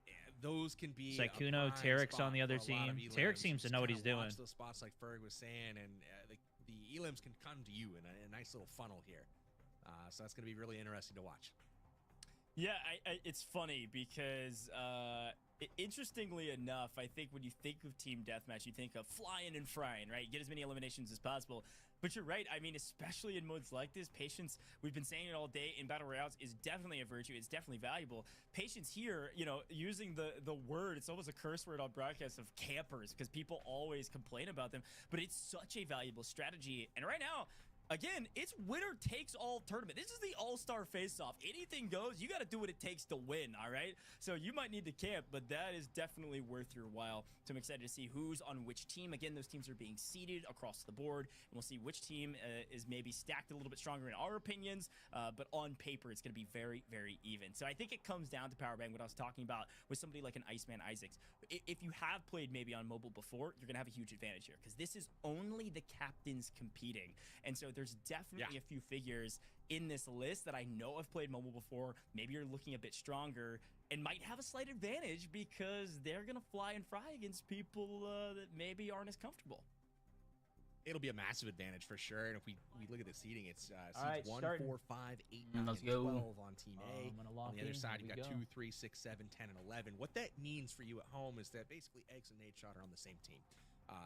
S6: Yeah, those can be
S5: Sykkuno, Tarek's on the other team. Tarek seems to know what he's doing.
S6: Those spots like Ferg was saying, and the elims can come to you in a nice little funnel here. So that's going to be really interesting to watch.
S2: Yeah, it's funny because, interestingly enough, I think when you think of Team Deathmatch, you think of flying and frying, right? Get as many eliminations as possible. But you're right. I mean, especially in modes like this, patience, we've been saying it all day, in Battle Royales is definitely a virtue. It's definitely valuable. Patience here, you know, using the word, it's almost a curse word on broadcasts of campers, because people always complain about them. But it's such a valuable strategy. And right now, again, it's winner takes all tournament. This is the all-star face-off. Anything goes. You got to do what it takes to win, all right? So you might need to camp, but that is definitely worth your while. So I'm excited to see who's on which team. Again, those teams are being seeded across the board, and we'll see which team is maybe stacked a little bit stronger in our opinions, but on paper, it's going to be very, very even. So I think it comes down to Powerbang, what I was talking about with somebody like an Iceman Isaacs. If you have played maybe on mobile before, you're going to have a huge advantage here, because this is only the captains competing. And so there's definitely a few figures in this list that I know have played mobile before. Maybe you're looking a bit stronger and might have a slight advantage because they're going to fly and fry against people that maybe aren't as comfortable.
S6: It'll be a massive advantage for sure. And if we look at the seeding, it's
S8: right,
S6: seeds 1,
S8: starting.
S6: 4, 5, 8, 9,
S8: Let's
S6: and
S8: go.
S6: 12 on Team A. On the other side,
S8: Here
S6: you've
S8: we
S6: got
S8: go.
S6: 2, 3, 6, 7, 10, and 11. What that means for you at home is that basically Eggs and Nadeshot are on the same team.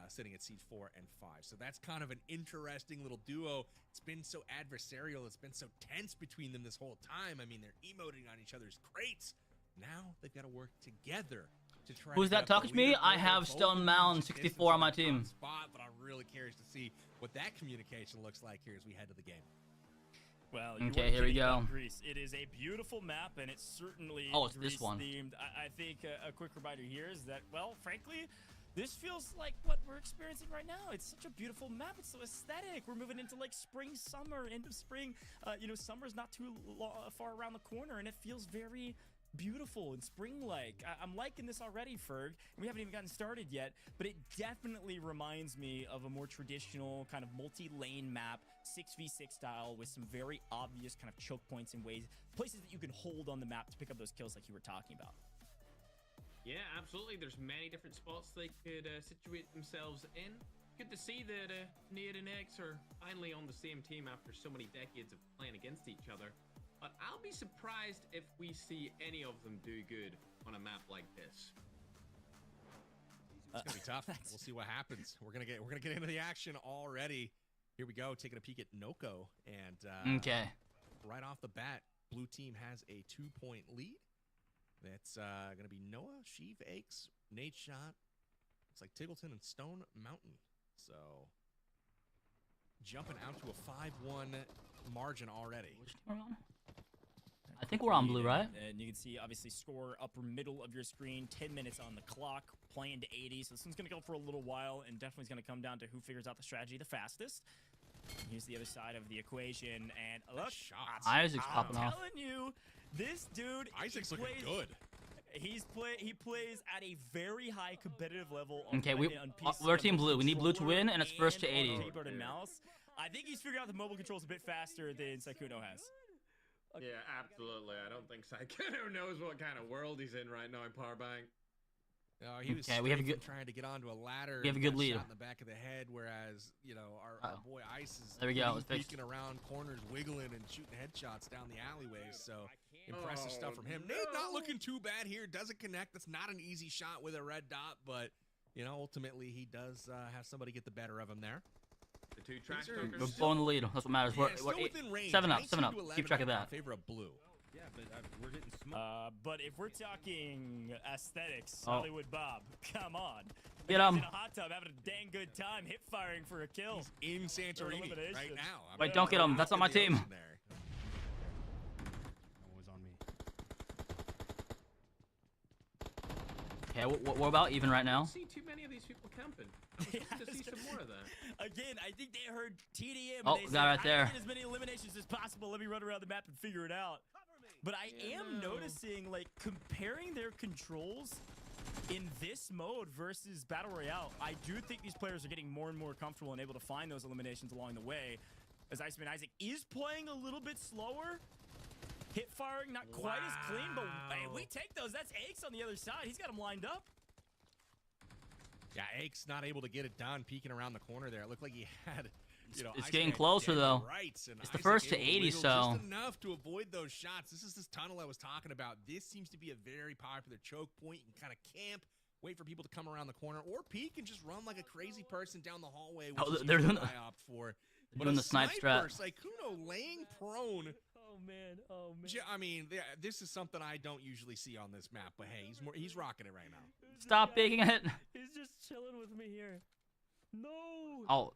S6: Sitting at seed 4 and 5. So that's kind of an interesting little duo. It's been so adversarial. It's been so tense between them this whole time. I mean, they're emoting on each other's crates. Now they've got to work together to try.
S8: Who's that talking to me? I have StoneMountain 64 on my team.
S6: Spot, but I'm really curious to see what that communication looks like here as we head to the game.
S2: Well,
S8: okay, here we go.
S2: Greece. It is a beautiful map, and it's certainly
S8: it's
S2: Greece
S8: this one.
S2: themed. I think a quick reminder here is that, well, frankly, this feels like what we're experiencing right now. It's such a beautiful map. It's so aesthetic. We're moving into like spring, summer, end of spring. You know, summer's not too far around the corner, and it feels very beautiful and spring-like. I'm liking this already, Ferg. We haven't even gotten started yet, but it definitely reminds me of a more traditional kind of multi-lane map, 6v6 style, with some very obvious kind of choke points and places that you can hold on the map to pick up those kills like you were talking about.
S3: Yeah, absolutely. There's many different spots they could situate themselves in. Good to see that Nade and X are finally on the same team after so many decades of playing against each other. But I'll be surprised if we see any of them do good on a map like this.
S6: It's gonna be tough. We'll see what happens. We're gonna get into the action already. Here we go, taking a peek at Noko, and right off the bat, blue team has a 2-point lead. That's gonna be Noah, Sheev, Aches, Nadeshot. It's like Tiggleton and StoneMountain. So jumping out to a 5-1 margin already.
S8: I think we're on blue, right?
S2: And you can see, obviously, score upper middle of your screen, 10 minutes on the clock, playing to 80. So this one's going to go for a little while, and definitely is going to come down to who figures out the strategy the fastest. Here's the other side of the equation, and look,
S8: Isaac's popping off.
S2: I'm telling you, this dude,
S6: Isaac's looking good.
S2: He plays at a very high competitive level.
S8: Okay,
S2: on PC,
S8: we're team blue. We need blue to win, and it's first to 80.
S2: Keyboard and mouse. I think he's figured out the mobile controls a bit faster than Sykkuno has.
S3: Yeah, absolutely. I don't think Sykkuno knows what kind of world he's in right now in Powerbang.
S6: He was
S8: we have a good
S6: trying to get onto a ladder.
S8: We have a good lead.
S6: Shot in the back of the head, whereas our boy Ice is
S8: there we go.
S6: peeking around corners, wiggling and shooting headshots down the alleyways. So impressive stuff from him. Nade not looking too bad here. Doesn't connect. That's not an easy shot with a red dot, but ultimately he does have somebody get the better of him there.
S3: The two track
S8: We're on the lead. That's what matters. We're
S6: within range.
S8: 7 up. Keep track of that.
S6: In favor of blue.
S11: Yeah, but we're getting smoked.
S2: But if we're talking aesthetics, Hollywood Bob, come on.
S8: Get him.
S2: In a hot tub, having a dang good time, hip firing for a kill.
S6: He's in Santorini right now.
S8: Wait, don't get him. That's not my team.
S1: Okay, what about even right
S3: I
S1: now?
S3: don't see too many of these people camping. I was hoping to see some more of that.
S2: Again, I think they heard TDM.
S1: Oh,
S2: and they
S1: guy
S2: said,
S1: right there.
S2: I need as many eliminations as possible. Let me run around the map and figure it out. But I am noticing, like, comparing their controls in this mode versus Battle Royale, I do think these players are getting more and more comfortable and able to find those eliminations along the way. As Iceman Isaac is playing a little bit slower. Hip firing not quite as clean, but hey, we take those. That's Aches on the other side. He's got him lined up.
S6: Yeah, Aches not able to get it done, peeking around the corner there. It looked like he had, you know,
S1: It's
S6: Iceman
S1: getting
S6: had
S1: closer,
S6: dead
S1: though.
S6: rights, and
S1: It's the
S6: Isaac
S1: first to
S6: able
S1: 80,
S6: wiggle
S1: so-
S6: just enough to avoid those shots. This is this tunnel I was talking about. This seems to be a very popular choke point. You can kind of camp, wait for people to come around the corner, or peek and just run like a crazy person down the hallway, which is
S1: they're
S6: usually
S1: doing
S6: what I opt for. But
S1: doing
S6: a
S1: the snipe strat.
S6: Sykkuno laying prone.
S15: Oh man, oh man.
S6: I mean, this is something I don't usually see on this map, but hey, he's rocking it right now.
S1: Stop baking it.
S15: He's just chilling with me here. No.
S1: Oh,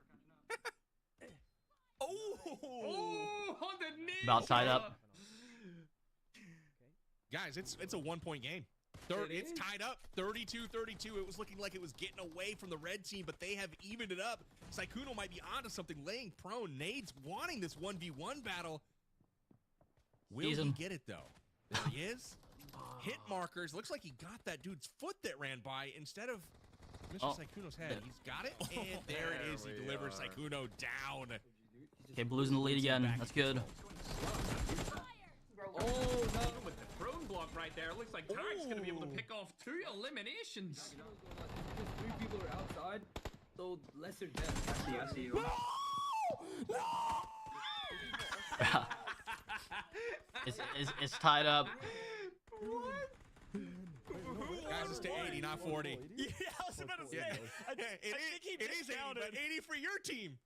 S3: Oh, on the knee.
S1: about tied up.
S6: Guys, it's a 1-point game. It's tied up 32-32. It was looking like it was getting away from the red team, but they have evened it up. Sykkuno might be onto something, laying prone. Nades wanting this 1v1 battle. Will he get it, though? There he is. Hit markers. Looks like he got that dude's foot that ran by instead of Mr. Sykkuno's head. He's got it, and there it is. He delivers Sykkuno down.
S1: Okay, Blue's in the lead again. That's good.
S3: Oh, no. With the prone block right there, it looks like Tarek's going to be able to pick off 2 eliminations.
S9: Because 3 people are outside, so lesser death. I see you.
S1: It's tied up.
S6: Guys, it's to 80, not 40.
S2: Yeah, I was about to say. I think he
S6: it is 80, but 80 for your team.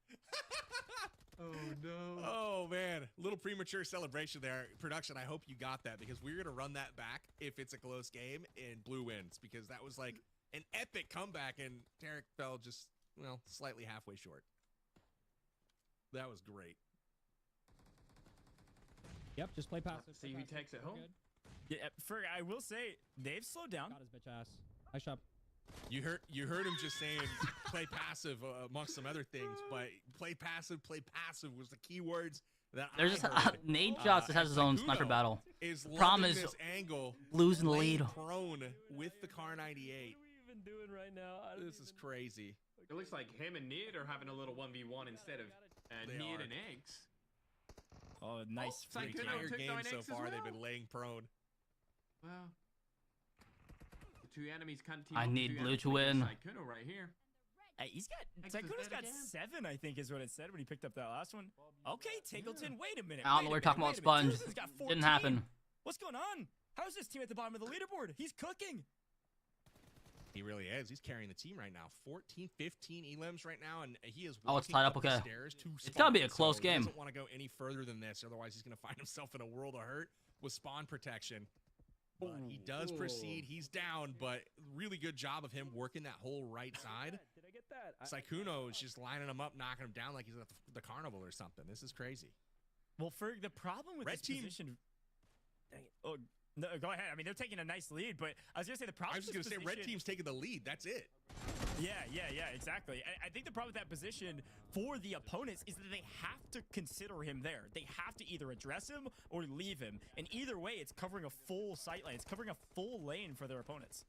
S3: Oh, no.
S6: Oh, man. A little premature celebration there. Production, I hope you got that, because we're going to run that back if it's a close game and Blue wins, because that was like an epic comeback, and Tarek fell just, well, slightly halfway short. That was great.
S11: Yep, just play passive.
S3: See who takes it home.
S2: Yeah, Ferg, I will say, they've slowed down.
S11: Got his bitch ass. Nice shot.
S6: You heard him just saying play passive amongst some other things, but play passive was the key words that
S1: There's just
S6: heard.
S1: Nadeshot has his own sniper battle. Problem is,
S6: this angle,
S1: Blue's in the lead.
S6: Prone with the Car 98.
S15: What are we even doing right now?
S6: This is crazy.
S3: It looks like him and Nid are having a little 1v1 instead of Nid and Eggs.
S2: Oh, nice.
S6: The entire game so far, they've been laying prone.
S3: Well, the 2 enemies can't team
S1: I
S3: up.
S1: need Blue to win.
S3: Sykkuno right here.
S2: Hey, Sykkuno's got 7, I think, is what it said when he picked up that last one. Okay, Tingleton, wait a minute.
S1: I don't know, we're talking about Sponge. Didn't happen.
S2: What's going on? How's this team at the bottom of the leaderboard? He's cooking.
S6: He really is. He's carrying the team right now. 14, 15 elims right now, and he is
S1: it's tied up. Okay. It's gotta be a close game.
S6: He doesn't want to go any further than this, otherwise he's going to find himself in a world of hurt with spawn protection. But he does proceed. He's down, but really good job of him working that whole right side.
S15: Did I get that?
S6: Sykkuno is just lining him up, knocking him down like he's at the carnival or something. This is crazy.
S2: Well, Ferg, the problem with
S6: Red
S2: this
S6: team.
S2: position... Dang it. Oh, no, go ahead. I mean, they're taking a nice lead, but I was going to say the problem
S6: I was just going to say red team's taking the lead. That's it.
S2: Yeah, exactly. I think the problem with that position for the opponents is that they have to consider him there. They have to either address him or leave him. And either way, it's covering a full sight lane. It's covering a full lane for their opponents.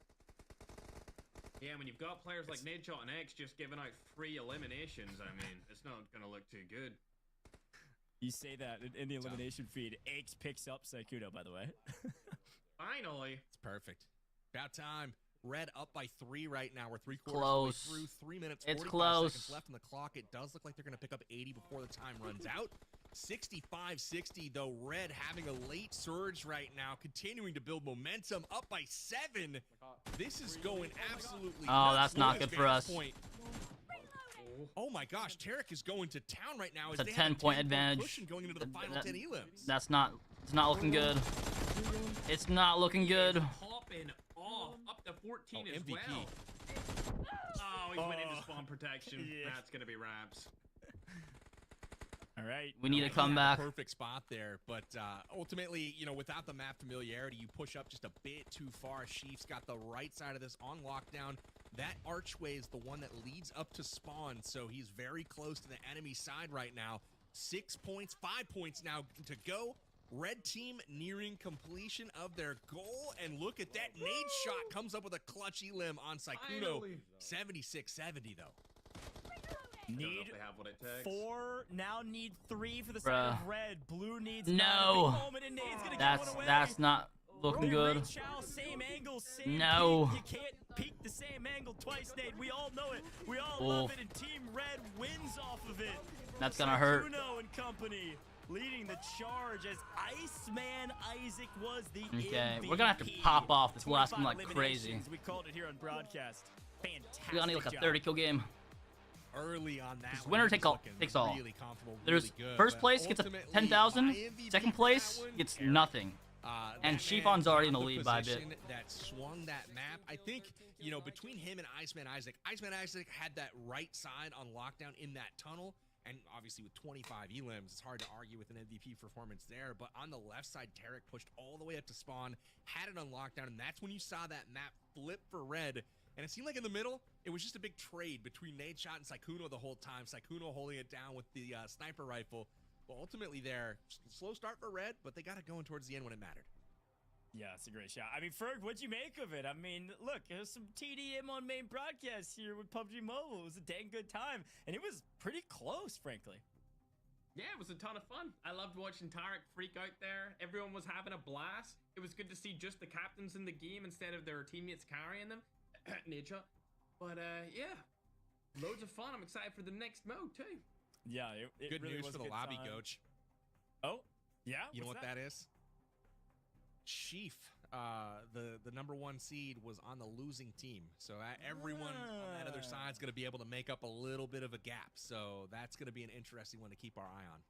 S3: Yeah, when you've got players like Nadeshot and X just giving out free eliminations, I mean, it's not going to look too good.
S2: You say that in the elimination feed. X picks up Sykkuno, by the way.
S3: Finally.
S6: It's perfect. About time. Red up by 3 right now. We're 3/4
S1: Close.
S6: through. 3 minutes,
S1: It's
S6: 45
S1: close.
S6: seconds left on the clock. It does look like they're going to pick up 80 before the time runs out. 65-60, though. Red having a late surge right now, continuing to build momentum. Up by 7. This is going absolutely nuts.
S1: That's not good for us.
S6: Point. Oh my gosh, Tarek is going to town right now.
S1: It's a 10-point advantage.
S6: Push and going into the final 10 elims.
S1: It's not looking good. It's not looking good.
S3: Popping off up to 14 as
S6: MVP.
S3: well. Oh, he went into spawn protection.
S2: Yeah.
S3: That's going to be wraps.
S2: All right.
S1: We need to
S6: He
S1: come
S6: had
S1: back.
S6: the perfect spot there, but ultimately, you know, without the map familiarity, you push up just a bit too far. Sheaf's got the right side of this on lockdown. That archway is the one that leads up to spawn, so he's very close to the enemy side right now. 6 points, 5 points now to go. Red team nearing completion of their goal, and look at that nade shot comes up with a clutch elim on Sykkuno. 76-70 though.
S2: Need
S3: they have what it takes.
S2: 4, now need 3 for the side of red. Blue needs
S1: no. That's not looking good.
S2: Same angle, same
S1: no.
S2: peak. You can't peek the same angle twice, Nate. We all know it. We all love it, and Team Red wins off of it.
S1: That's gonna hurt.
S2: Sykkuno and company leading the charge as Iceman Isaac was the
S1: Okay,
S2: MVP.
S1: we're gonna have to pop off this last one like crazy.
S2: We called it here on broadcast. Fantastic.
S1: We're gonna need like a 30 kill game.
S6: Early on that,
S1: winner takes all.
S6: Really comfortable,
S1: There's
S6: really good,
S1: first place gets a 10,000. Second place gets nothing. And Chiffon's already in the lead by a bit.
S6: That swung that map. I think, you know, between him and Iceman Isaac had that right side on lockdown in that tunnel. And obviously with 25 elims, it's hard to argue with an MVP performance there. But on the left side, Tarek pushed all the way up to spawn, had it on lockdown, and that's when you saw that map flip for red. And it seemed like in the middle, it was just a big trade between Nadeshot and Sykkuno the whole time. Sykkuno holding it down with the sniper rifle. But ultimately there, slow start for red, but they got it going towards the end when it mattered.
S2: Yeah, it's a great shot. I mean, Ferg, what'd you make of it? I mean, look, there's some TDM on main broadcast here with PUBG Mobile. It was a dang good time, and it was pretty close, frankly.
S3: Yeah, it was a ton of fun. I loved watching Tarek freak out there. Everyone was having a blast. It was good to see just the captains in the game instead of their teammates carrying them. Nature. But yeah, loads of fun. I'm excited for the next mode too.
S2: Yeah, it
S6: good
S2: really
S6: news
S2: was
S6: for
S2: a
S6: the
S2: good
S6: lobby,
S2: time.
S6: Coach.
S2: Oh, yeah?
S6: You know what that is? Chief, the #1 seed, was on the losing team. So everyone on that other side is going to be able to make up a little bit of a gap. So that's going to be an interesting one to keep our eye on.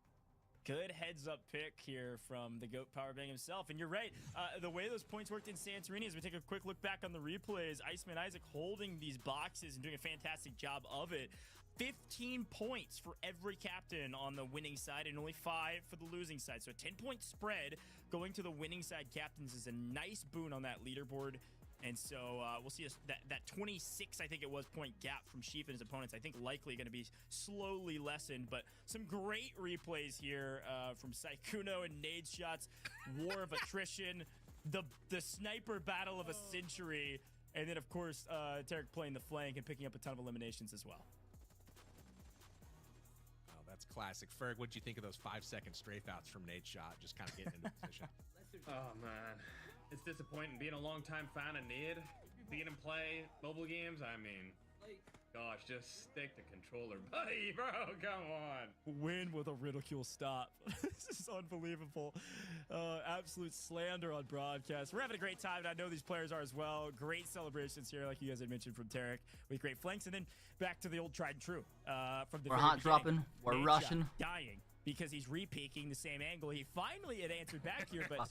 S2: Good heads-up pick here from the GOAT Powerbang himself. And you're right, the way those points worked in Santorini, as we take a quick look back on the replays, Iceman Isaac holding these boxes and doing a fantastic job of it. 15 points for every captain on the winning side and only 5 for the losing side. So a 10-point spread going to the winning side captains is a nice boon on that leaderboard. And so we'll see that 26, I think it was, point gap from Sheaf and his opponents, I think likely going to be slowly lessened. But some great replays here from Sykkuno and nade shots, war of attrition, the sniper battle of a century, and then, of course, Tarek playing the flank and picking up a ton of eliminations as well.
S6: Oh, that's classic. Ferg, what'd you think of those 5-second strafe outs from Nadeshot, just kind of getting into position?
S3: Oh, man. It's disappointing being a longtime fan of Nid, being in play mobile games. I mean, gosh, just stick the controller, buddy, bro. Come on.
S2: Win with a ridicule stop. This is unbelievable. Absolute slander on broadcast. We're having a great time, and I know these players are as well. Great celebrations here, like you guys had mentioned from Tarek, with great flanks, and then back to the old tried and true. From the
S1: we're hot dropping. We're rushing.
S2: Dying. Because he's re-peeking the same angle. He finally had answered back here, but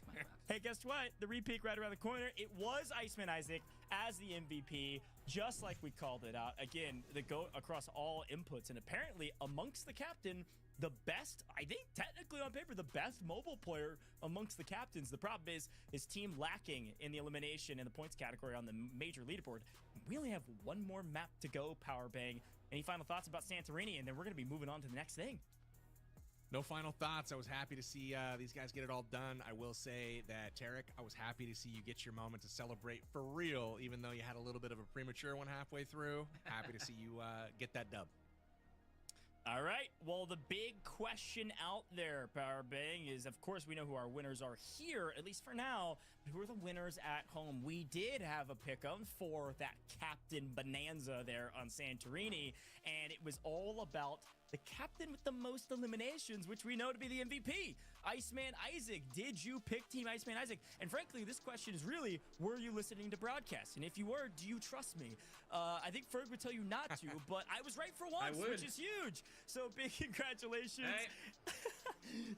S2: hey, guess what? The re-peek right around the corner. It was Iceman Isaac as the MVP, just like we called it out. Again, the GOAT across all inputs, and apparently amongst the captain, the best, I think technically on paper, the best mobile player amongst the captains. The problem is his team lacking in the elimination and the points category on the major leaderboard. We only have one more map to go, Powerbang. Any final thoughts about Santorini? And then we're going to be moving on to the next thing.
S6: No final thoughts. I was happy to see these guys get it all done. I will say that, Tarek, I was happy to see you get your moment to celebrate for real, even though you had a little bit of a premature one halfway through. Happy to see you get that dub.
S2: All right. Well, the big question out there, Powerbang, is, of course, we know who our winners are here, at least for now. But who are the winners at home? We did have a pick'em for that Captain Bonanza there on Santorini, and it was all about the captain with the most eliminations, which we know to be the MVP, Iceman Isaac. Did you pick Team Iceman Isaac? And frankly, this question is really, were you listening to broadcast? And if you were, do you trust me? I think Ferg would tell you not to, but I was right for once, which is huge. So big congratulations.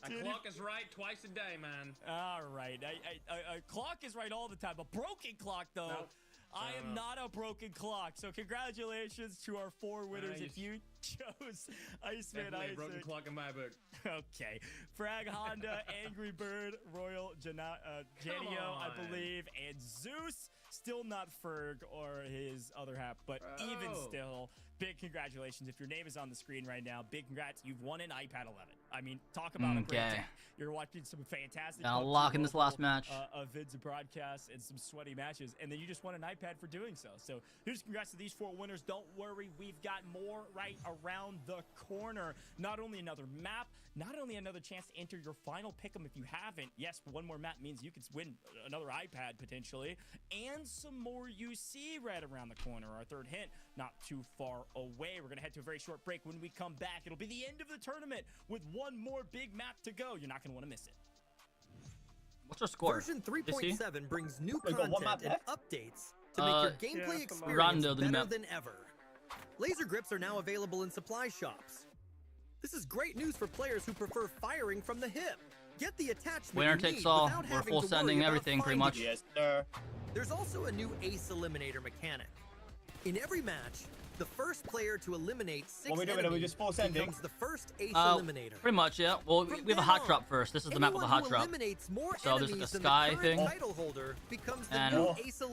S3: Hey, a clock is right twice a day, man.
S2: All right. A clock is right all the time. A broken clock, though. Nope. I am not a broken clock. So congratulations to our 4 winners. If you chose Iceman
S3: Definitely a
S2: Isaac.
S3: broken clock in my book.
S2: Okay. Frag Honda, Angry Bird, Royal Janio, I believe, and Zeus. Still not Ferg or his other half, but even still, big congratulations. If your name is on the screen right now, big congrats. You've won an iPad 11. I mean, talk about a great day. You're watching some fantastic
S8: lock in this last match.
S2: Vids and broadcasts and some sweaty matches, and then you just won an iPad for doing so. So here's congrats to these 4 winners. Don't worry, we've got more right around the corner. Not only another map, not only another chance to enter your final pick'em if you haven't. Yes, one more map means you could win another iPad potentially, and some more UC right around the corner. Our third hint, not too far away. We're gonna head to a very short break. When we come back, it'll be the end of the tournament with one more big map to go. You're not gonna want to miss it.
S8: What's our score?
S16: Version 3.7 brings new content and updates to make your gameplay experience
S8: Rondo,
S16: better than ever. Laser grips are now available in supply shops. This is great news for players who prefer firing from the hip. Get the attachment
S8: Winner takes all. We're full sending everything pretty much.
S16: Yes, sir. There's also a new ace eliminator mechanic. In every match, the first player to eliminate 6 enemies becomes the first ace eliminator.
S8: Pretty much, yeah. Well, we have a hot drop first. This is the map with a hot drop. So there's like a sky thing. And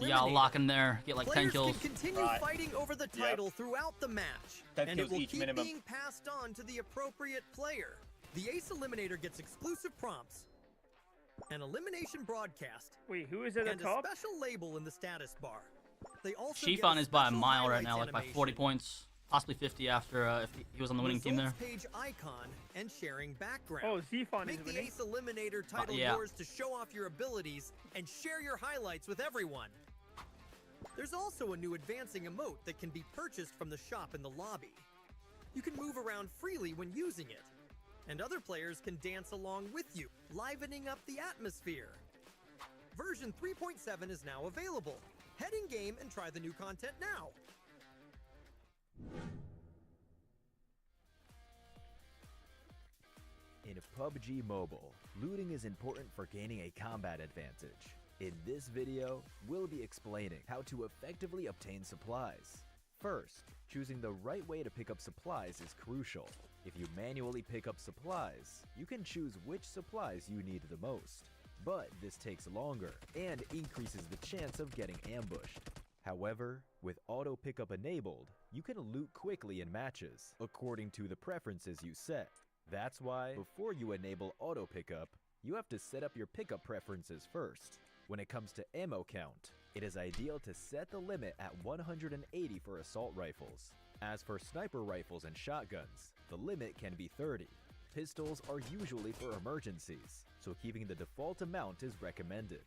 S8: you gotta lock in there, get like 10 kills.
S16: Players can continue fighting over the title throughout the match, and it will keep being passed on to the appropriate player. The ace eliminator gets exclusive prompts, an elimination broadcast,
S15: wait, who is at the top?
S16: And a special label in the status bar. They also
S8: Shifan is by a mile right now, like by 40 points, possibly 50 after if he was on the winning team there.
S16: Page icon and sharing background.
S15: Oh, Zfon
S16: Make the Ace Eliminator title yours to show off your abilities and share your highlights with everyone. There's also a new advancing emote that can be purchased from the shop in the lobby. You can move around freely when using it, and other players can dance along with you, livening up the atmosphere. Version 3.7 is now available. Head in game and try the new content now.
S4: In PUBG Mobile, looting is important for gaining a combat advantage. In this video, we'll be explaining how to effectively obtain supplies. First, choosing the right way to pick up supplies is crucial. If you manually pick up supplies, you can choose which supplies you need the most. But this takes longer and increases the chance of getting ambushed. However, with auto pickup enabled, you can loot quickly in matches, according to the preferences you set. That's why, before you enable auto pickup, you have to set up your pickup preferences first. When it comes to ammo count, it is ideal to set the limit at 180 for assault rifles. As for sniper rifles and shotguns, the limit can be 30. Pistols are usually for emergencies, so keeping the default amount is recommended.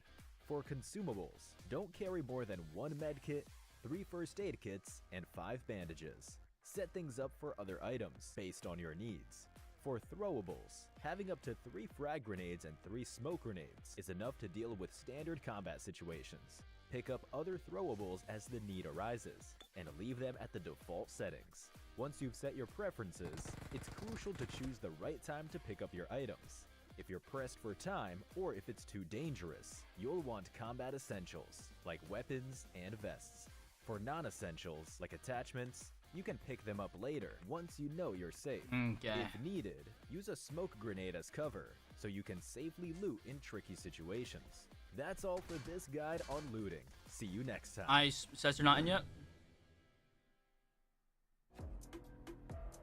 S4: For consumables, don't carry more than 1 medkit, 3 first aid kits, and 5 bandages. Set things up for other items based on your needs. For throwables, having up to 3 frag grenades and 3 smoke grenades is enough to deal with standard combat situations. Pick up other throwables as the need arises, and leave them at the default settings. Once you've set your preferences, it's crucial to choose the right time to pick up your items. If you're pressed for time, or if it's too dangerous, you'll want combat essentials, like weapons and vests. For non-essentials, like attachments, you can pick them up later, once you know you're safe. If needed, use a smoke grenade as cover, so you can safely loot in tricky situations. That's all for this guide on looting. See you next time.
S8: Ice says you're not in yet?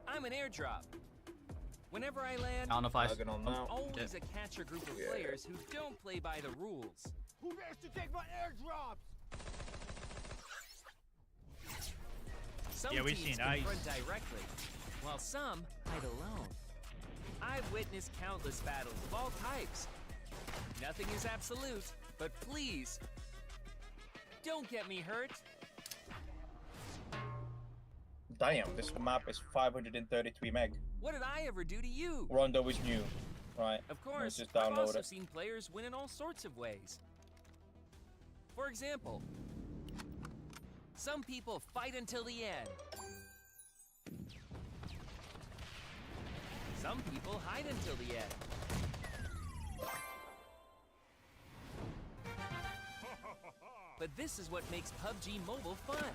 S17: I'm an airdrop. Whenever I land,
S8: I don't know if
S17: I'm always a catcher group of players who don't play by the rules.
S15: Who dares to take my airdrops?
S17: Some teams confront directly, while some fight alone. I've witnessed countless battles of all types. Nothing is absolute, but please, don't get me hurt.
S7: Damn, this map is 533 meg.
S17: What did I ever do to you?
S7: Rondo is new. Right.
S17: Of course,
S7: Let's just
S17: I've
S7: download
S17: also
S7: it.
S17: seen players win in all sorts of ways. For example, some people fight until the end. Some people hide until the end. But this is what makes PUBG Mobile fun.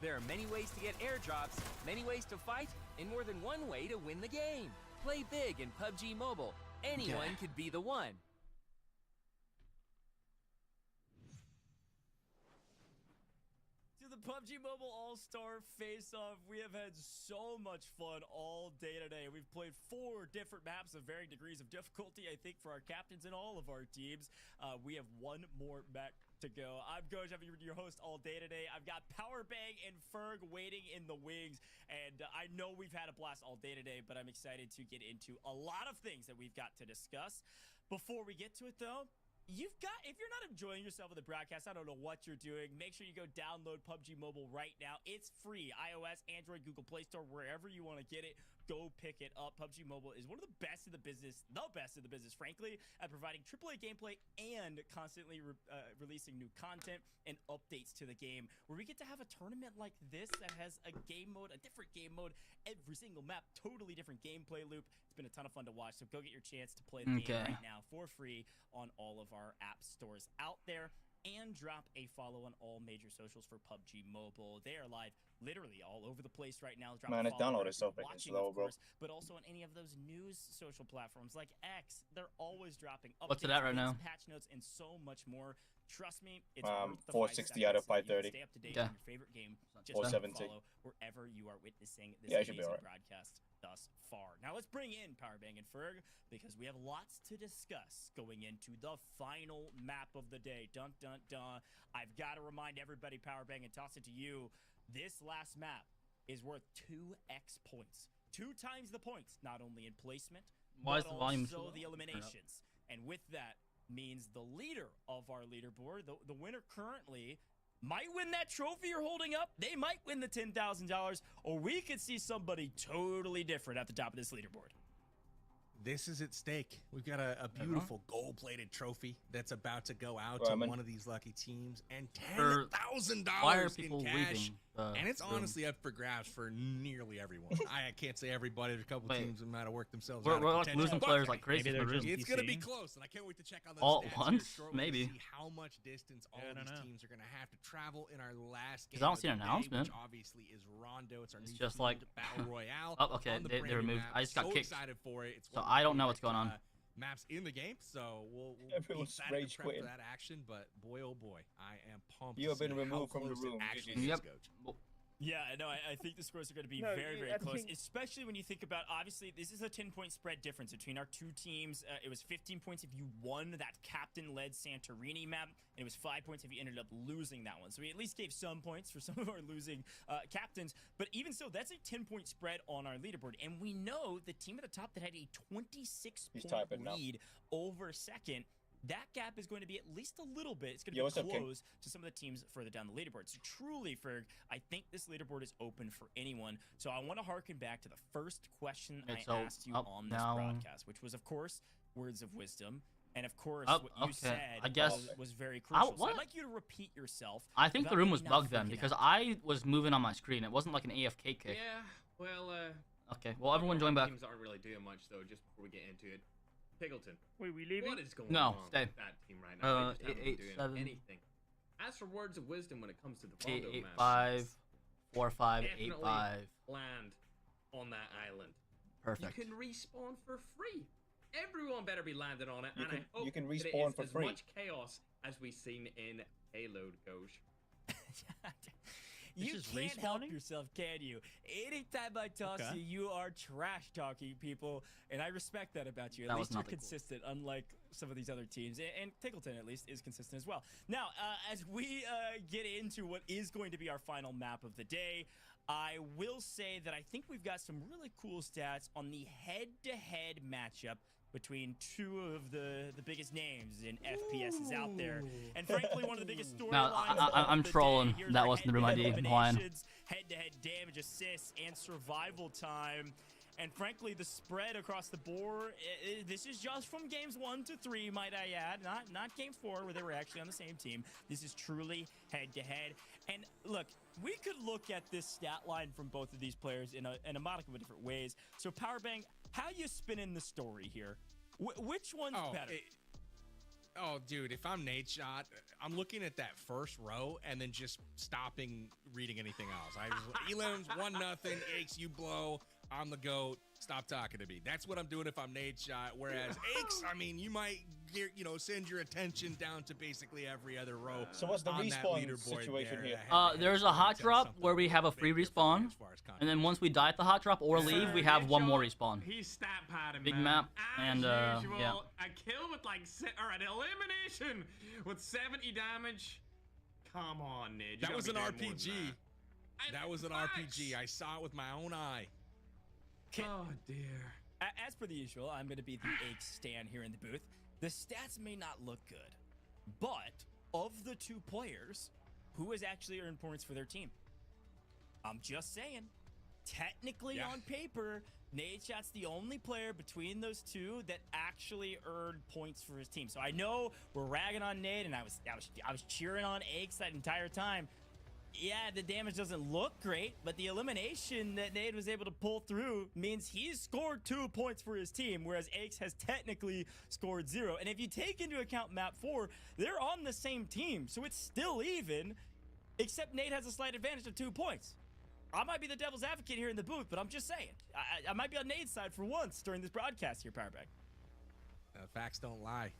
S17: There are many ways to get airdrops, many ways to fight, and more than one way to win the game. Play big in PUBG Mobile. Anyone could be the one.
S2: To the PUBG Mobile All-Star Face-Off. We have had so much fun all day today. We've played 4 different maps of varying degrees of difficulty, I think, for our captains and all of our teams. We have one more map to go. I'm Goj, I'm your host all day today. I've got Powerbang and Ferg waiting in the wings, and I know we've had a blast all day today, but I'm excited to get into a lot of things that we've got to discuss. Before we get to it, though, if you're not enjoying yourself with the broadcast, I don't know what you're doing. Make sure you go download PUBG Mobile right now. It's free. iOS, Android, Google Play Store, wherever you want to get it, go pick it up. PUBG Mobile is one of the best in the business, frankly, at providing AAA gameplay and constantly releasing new content and updates to the game, where we get to have a tournament like this that has a game mode, a different game mode, every single map, totally different gameplay loop. It's been a ton of fun to watch, so go get your chance to play the game right now for free on all of our app stores out there, and drop a follow on all major socials for PUBG Mobile. They are live literally all over the place right now. Drop
S7: Man,
S2: a
S7: it's
S2: follow
S7: downloaded so freaking
S2: watching,
S7: slow,
S2: of course, but also on any of those news social platforms like X. They're always dropping updates,
S8: What's it at right now?
S2: patch notes, and so much more. Trust me, it's
S7: 460 out of 530.
S2: Stay up to date on your favorite game. Just
S7: 470.
S2: follow wherever you are witnessing this
S7: it should be
S2: amazing
S7: all right.
S2: broadcast thus far. Now let's bring in Powerbang and Ferg, because we have lots to discuss going into the final map of the day. Dun dun dun. I've got to remind everybody, Powerbang, and toss it to you. This last map is worth 2x points. 2 times the points, not only in placement,
S8: Why is
S2: but
S8: the volume
S2: also
S8: so low?
S2: the eliminations. And with that means the leader of our leaderboard, the winner currently, might win that trophy you're holding up. They might win the $10,000, or we could see somebody totally different at the top of this leaderboard.
S6: This is at stake. We've got a beautiful gold-plated trophy that's about to go out to one of these lucky teams, and $10,000 in cash. And it's honestly up for grabs for nearly everyone. I can't say everybody. There's a couple teams that might have worked themselves out.
S8: We're like losing players like crazy.
S6: It's going to be close, and I can't wait to check on those
S8: all
S6: stats
S8: at once,
S6: shortly
S8: maybe.
S6: to see how much distance all of these teams are going to have to travel in our last game.
S8: I don't see an announcement.
S6: Which obviously is Rondo. It's our new
S8: just like
S6: Battle Royale.
S8: Oh, okay. They removed. I just got kicked.
S6: Excited for it. It's
S8: so I don't know what's going on.
S6: Maps in the game, so we'll be excited to prep for that action. But boy, oh boy, I am pumped.
S7: You have been removed from the room.
S2: Yeah, no, I think the scores are going to be very, very close, especially when you think about, obviously, this is a 10-point spread difference between our two teams. It was 15 points if you won that captain-led Santorini map, and it was 5 points if you ended up losing that one. So we at least gave some points for some of our losing captains, but even so, that's a 10-point spread on our leaderboard, and we know the team at the top that had a 26-point lead over second, that gap is going to be at least a little bit. It's going to be close to some of the teams further down the leaderboard. So truly, Ferg, I think this leaderboard is open for anyone. So I want to harken back to the first question I asked you on this broadcast, which was, of course, words of wisdom. And, of course, what you said was very crucial. So I'd like you to repeat yourself.
S8: I think the room was bugged then, because I was moving on my screen. It wasn't like an AFK kick.
S3: Yeah, well,
S8: okay, well, everyone join back.
S3: Teams aren't really doing much, though, just before we get into it. Piggleton.
S15: Wait, we leaving?
S3: What is going on with that team right now? They just haven't been doing anything. As for words of wisdom when it comes to the Rondo map,
S8: 8-5-4-5-8-5.
S3: Land on that island.
S8: Perfect.
S3: You can respawn for free. Everyone better be landed on it, and I hope
S7: you can
S3: that
S7: respawn
S3: it
S7: for
S3: is
S7: free.
S3: as much chaos as we've seen in Payload, Goj.
S2: You can't help yourself, can you? Anytime I toss you, you are trash talking people, and I respect that about you. At least you're consistent, unlike some of these other teams, and Tickleton at least is consistent as well. Now, as we get into what is going to be our final map of the day, I will say that I think we've got some really cool stats on the head-to-head matchup between two of the biggest names in FPSs out there. And frankly, one of the biggest storylines
S8: I'm trolling. That wasn't the room ID. Hawaiian.
S2: Head-to-head damage, assists, and survival time. And frankly, the spread across the board, this is just from games 1 to 3, might I add. Not game 4, where they were actually on the same team. This is truly head-to-head. And look, we could look at this stat line from both of these players in a modicum of different ways. So, Powerbang, how you spinning the story here? Which one's better?
S6: Oh, dude, if I'm Nadeshot, I'm looking at that first row and then just stopping reading anything else. Elims 1-0, Aches, you blow. I'm the GOAT. Stop talking to me. That's what I'm doing if I'm Nadeshot. Whereas Aches, I mean, you might get, send your attention down to basically every other row.
S7: So what's the respawn situation here?
S8: There's a hot drop where we have a free respawn, and then once we die at the hot drop or leave, we have one more respawn.
S3: He's stat padding,
S8: Big
S3: man.
S8: map, and
S3: Usual,
S8: yeah.
S3: a kill with or an elimination with 70 damage. Come on, Nid.
S6: That was an RPG. That was an RPG. I saw it with my own eye.
S2: Oh dear. As per the usual, I'm going to be the Aches stan here in the booth. The stats may not look good, but of the two players, who has actually earned points for their team? I'm just saying. Technically, on paper, Nadeshot's the only player between those two that actually earned points for his team. So I know we're ragging on Nade, and I was cheering on Aches that entire time. Yeah, the damage doesn't look great, but the elimination that Nade was able to pull through means he's scored 2 points for his team, whereas Aches has technically scored 0. And if you take into account map 4, they're on the same team, so it's still even, except Nade has a slight advantage of 2 points. I might be the devil's advocate here in the booth, but I'm just saying. I might be on Nade's side for once during this broadcast here, Powerbag.
S6: Facts don't lie,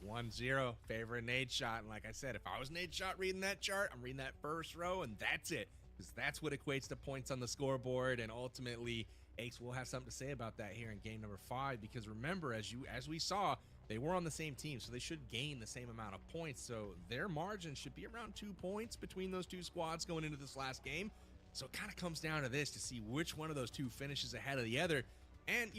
S6: 1-0, favor Nadeshot. And like I said, if I was Nadeshot reading that chart, I'm reading that first row, and that's it. Because that's what equates to points on the scoreboard, and ultimately, Aches will have something to say about that here in game number 5. Because remember, as we saw, they were on the same team, so they should gain the same amount of points. So their margin should be around 2 points between those two squads going into this last game. So it kind of comes down to this to see which one of those two finishes ahead of the other. And,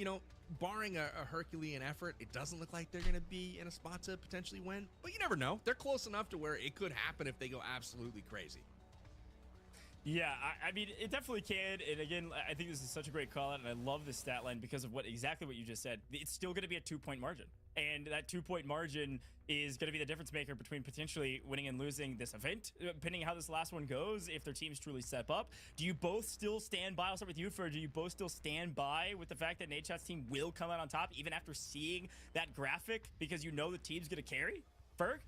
S6: barring a Herculean effort, it doesn't look like they're going to be in a spot to potentially win. But you never know. They're close enough to where it could happen if they go absolutely crazy.
S2: Yeah, I mean, it definitely can. And again, I think this is such a great call out, and I love this stat line because of exactly what you just said. It's still going to be a 2-point margin. And that 2-point margin is going to be the difference maker between potentially winning and losing this event, depending how this last one goes, if their teams truly step up. Do you both still stand by? I'll start with you, Fer. Do you both still stand by with the fact that Nadeshot's team will come out on top, even after seeing that graphic, because the team's going to carry? Ferg?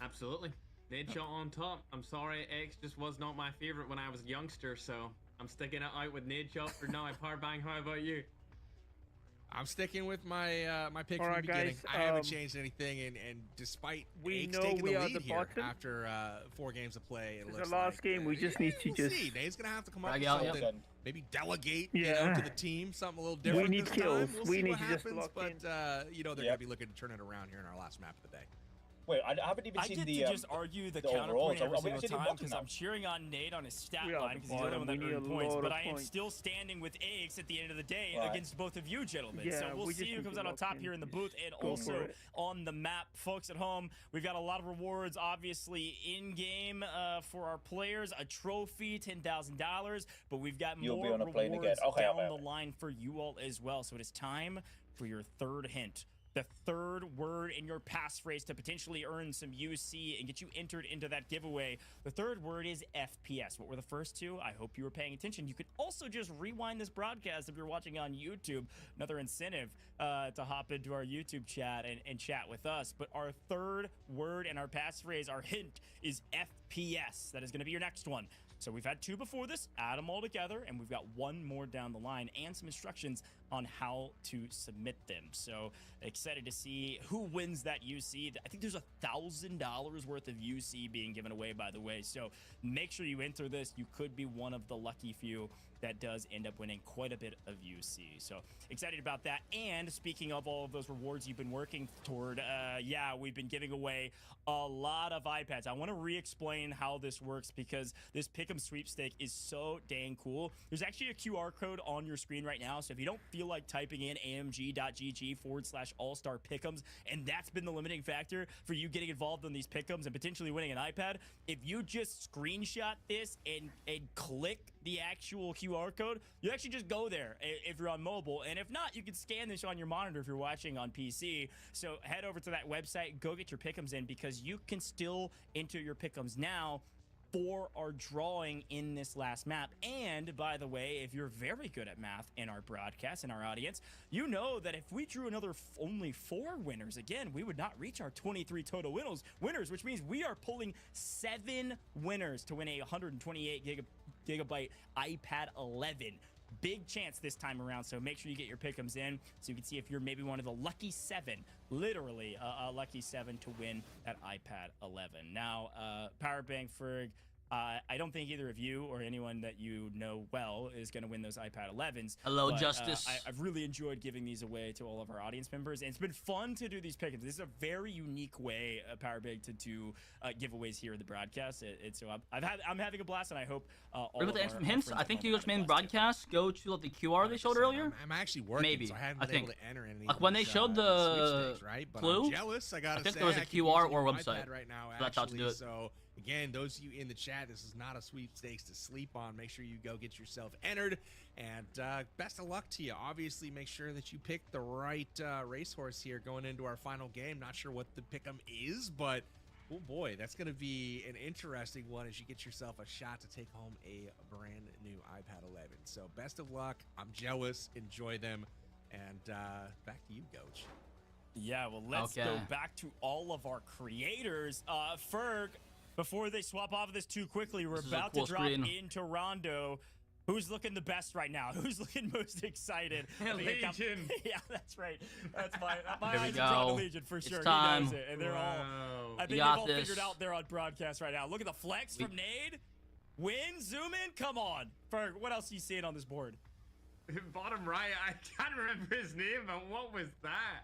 S3: Absolutely. Nadeshot on top. I'm sorry, X just was not my favorite when I was a youngster, so I'm sticking it out with Nadeshot for now. Powerbang, how about you?
S6: I'm sticking with my my pick from the beginning.
S15: Guys,
S6: I haven't changed anything, and despite Aches taking the lead here after 4 games of play, it looks
S15: the last
S6: like,
S15: game we just need to just
S6: see. Nade's gonna have to come up with something, maybe delegate to the team, something a little different.
S15: We need
S6: this
S15: kills.
S6: Time. We'll
S15: we
S6: see
S15: need
S6: what
S15: to
S6: happens,
S15: just lock
S6: but
S15: in.
S6: they're gonna be looking to turn it around here in our last map of the day.
S7: Wait, I haven't even seen the.
S2: I get to just argue the counterpoint every single time because I'm cheering on Nade on his stat line because he's the only one that earned points. But I am still standing with Aches at the end of the day against both of you, gentlemen.
S15: Yeah,
S2: so we'll see who comes out on top here in the booth and also on the map. Folks at home, we've got a lot of rewards, obviously, in-game for our players. A trophy, $10,000. But we've got more rewards down the line for you all as well. So it is time for your third hint. The third word in your passphrase to potentially earn some UC and get you entered into that giveaway. The third word is FPS. What were the first two? I hope you were paying attention. You could also just rewind this broadcast if you're watching on YouTube. Another incentive to hop into our YouTube chat and chat with us. But our third word in our passphrase, our hint, is FPS. That is going to be your next one. So we've had 2 before this, add them all together, and we've got 1 more down the line and some instructions on how to submit them. So excited to see who wins that UC. I think there's $1,000 worth of UC being given away, by the way. So make sure you enter this. You could be one of the lucky few that does end up winning quite a bit of UC. So excited about that. And speaking of all of those rewards you've been working toward, we've been giving away a lot of iPads. I want to re-explain how this works because this Pick'em sweepstake is so dang cool. There's actually a QR code on your screen right now. So if you don't feel like typing in amg.gg/all-star Pick'ems, and that's been the limiting factor for you getting involved in these Pick'ems and potentially winning an iPad, if you just screenshot this and click the actual QR code, you actually just go there if you're on mobile. And if not, you can scan this on your monitor if you're watching on PC. So head over to that website, go get your Pick'ems in because you can still enter your Pick'ems now for our drawing in this last map. And by the way, if you're very good at math in our broadcast, in our audience, you know that if we drew another only 4 winners, again, we would not reach our 23 total winners, which means we are pulling 7 winners to win a 128 gigabyte iPad 11. Big chance this time around, so make sure you get your pick'ems in so you can see if you're maybe one of the lucky 7, literally a lucky 7 to win that iPad 11. Now, Powerbank Ferg, I don't think either of you or anyone that you know well is going to win those iPad 11s.
S1: Hello,
S2: but,
S1: Justice.
S2: I've really enjoyed giving these away to all of our audience members, and it's been fun to do these pick'ems. This is a very unique way, Powerbank, to do giveaways here in the broadcast. So I'm having a blast, and I hope all
S1: What
S2: of
S1: about the
S2: our
S1: answer from hints?
S2: friends
S1: I think
S2: at
S1: you
S2: home
S1: just
S2: have a
S1: made
S2: blast too.
S1: broadcast. Go to the QR they showed earlier.
S6: I'm actually working,
S1: Maybe.
S6: so I haven't
S1: I
S6: been able
S1: think.
S6: to enter any.
S1: Like when they showed the
S6: sweepstakes, right? But
S1: clue,
S6: I'm jealous. I gotta
S1: think
S6: say,
S1: there was a
S6: I keep
S1: QR
S6: using
S1: or
S6: my
S1: website.
S6: iPad right now,
S1: So that's how to do it.
S6: So again, those of you in the chat, this is not a sweepstakes to sleep on. Make sure you go get yourself entered, and best of luck to you. Obviously, make sure that you pick the right racehorse here going into our final game. Not sure what the pick'em is, but oh boy, that's going to be an interesting one as you get yourself a shot to take home a brand new iPad 11. So best of luck. I'm jealous. Enjoy them, and back to you, Coach.
S2: Yeah, well, let's go back to all of our creators. Ferg, before they swap off of this too quickly, we're about to drop into Rondo. Who's looking the best right now? Who's looking most excited?
S3: Legion.
S2: Yeah, that's right. That's my
S1: There we
S2: eyes are
S1: go.
S2: on Legion for sure.
S1: It's time.
S2: He knows it. And they're all, I think they've all figured out they're on broadcast right now. Look at the flex from Nade. Win, zoom in, come on. Ferg, what else are you seeing on this board?
S3: Bottom right, I can't remember his name, but what was that?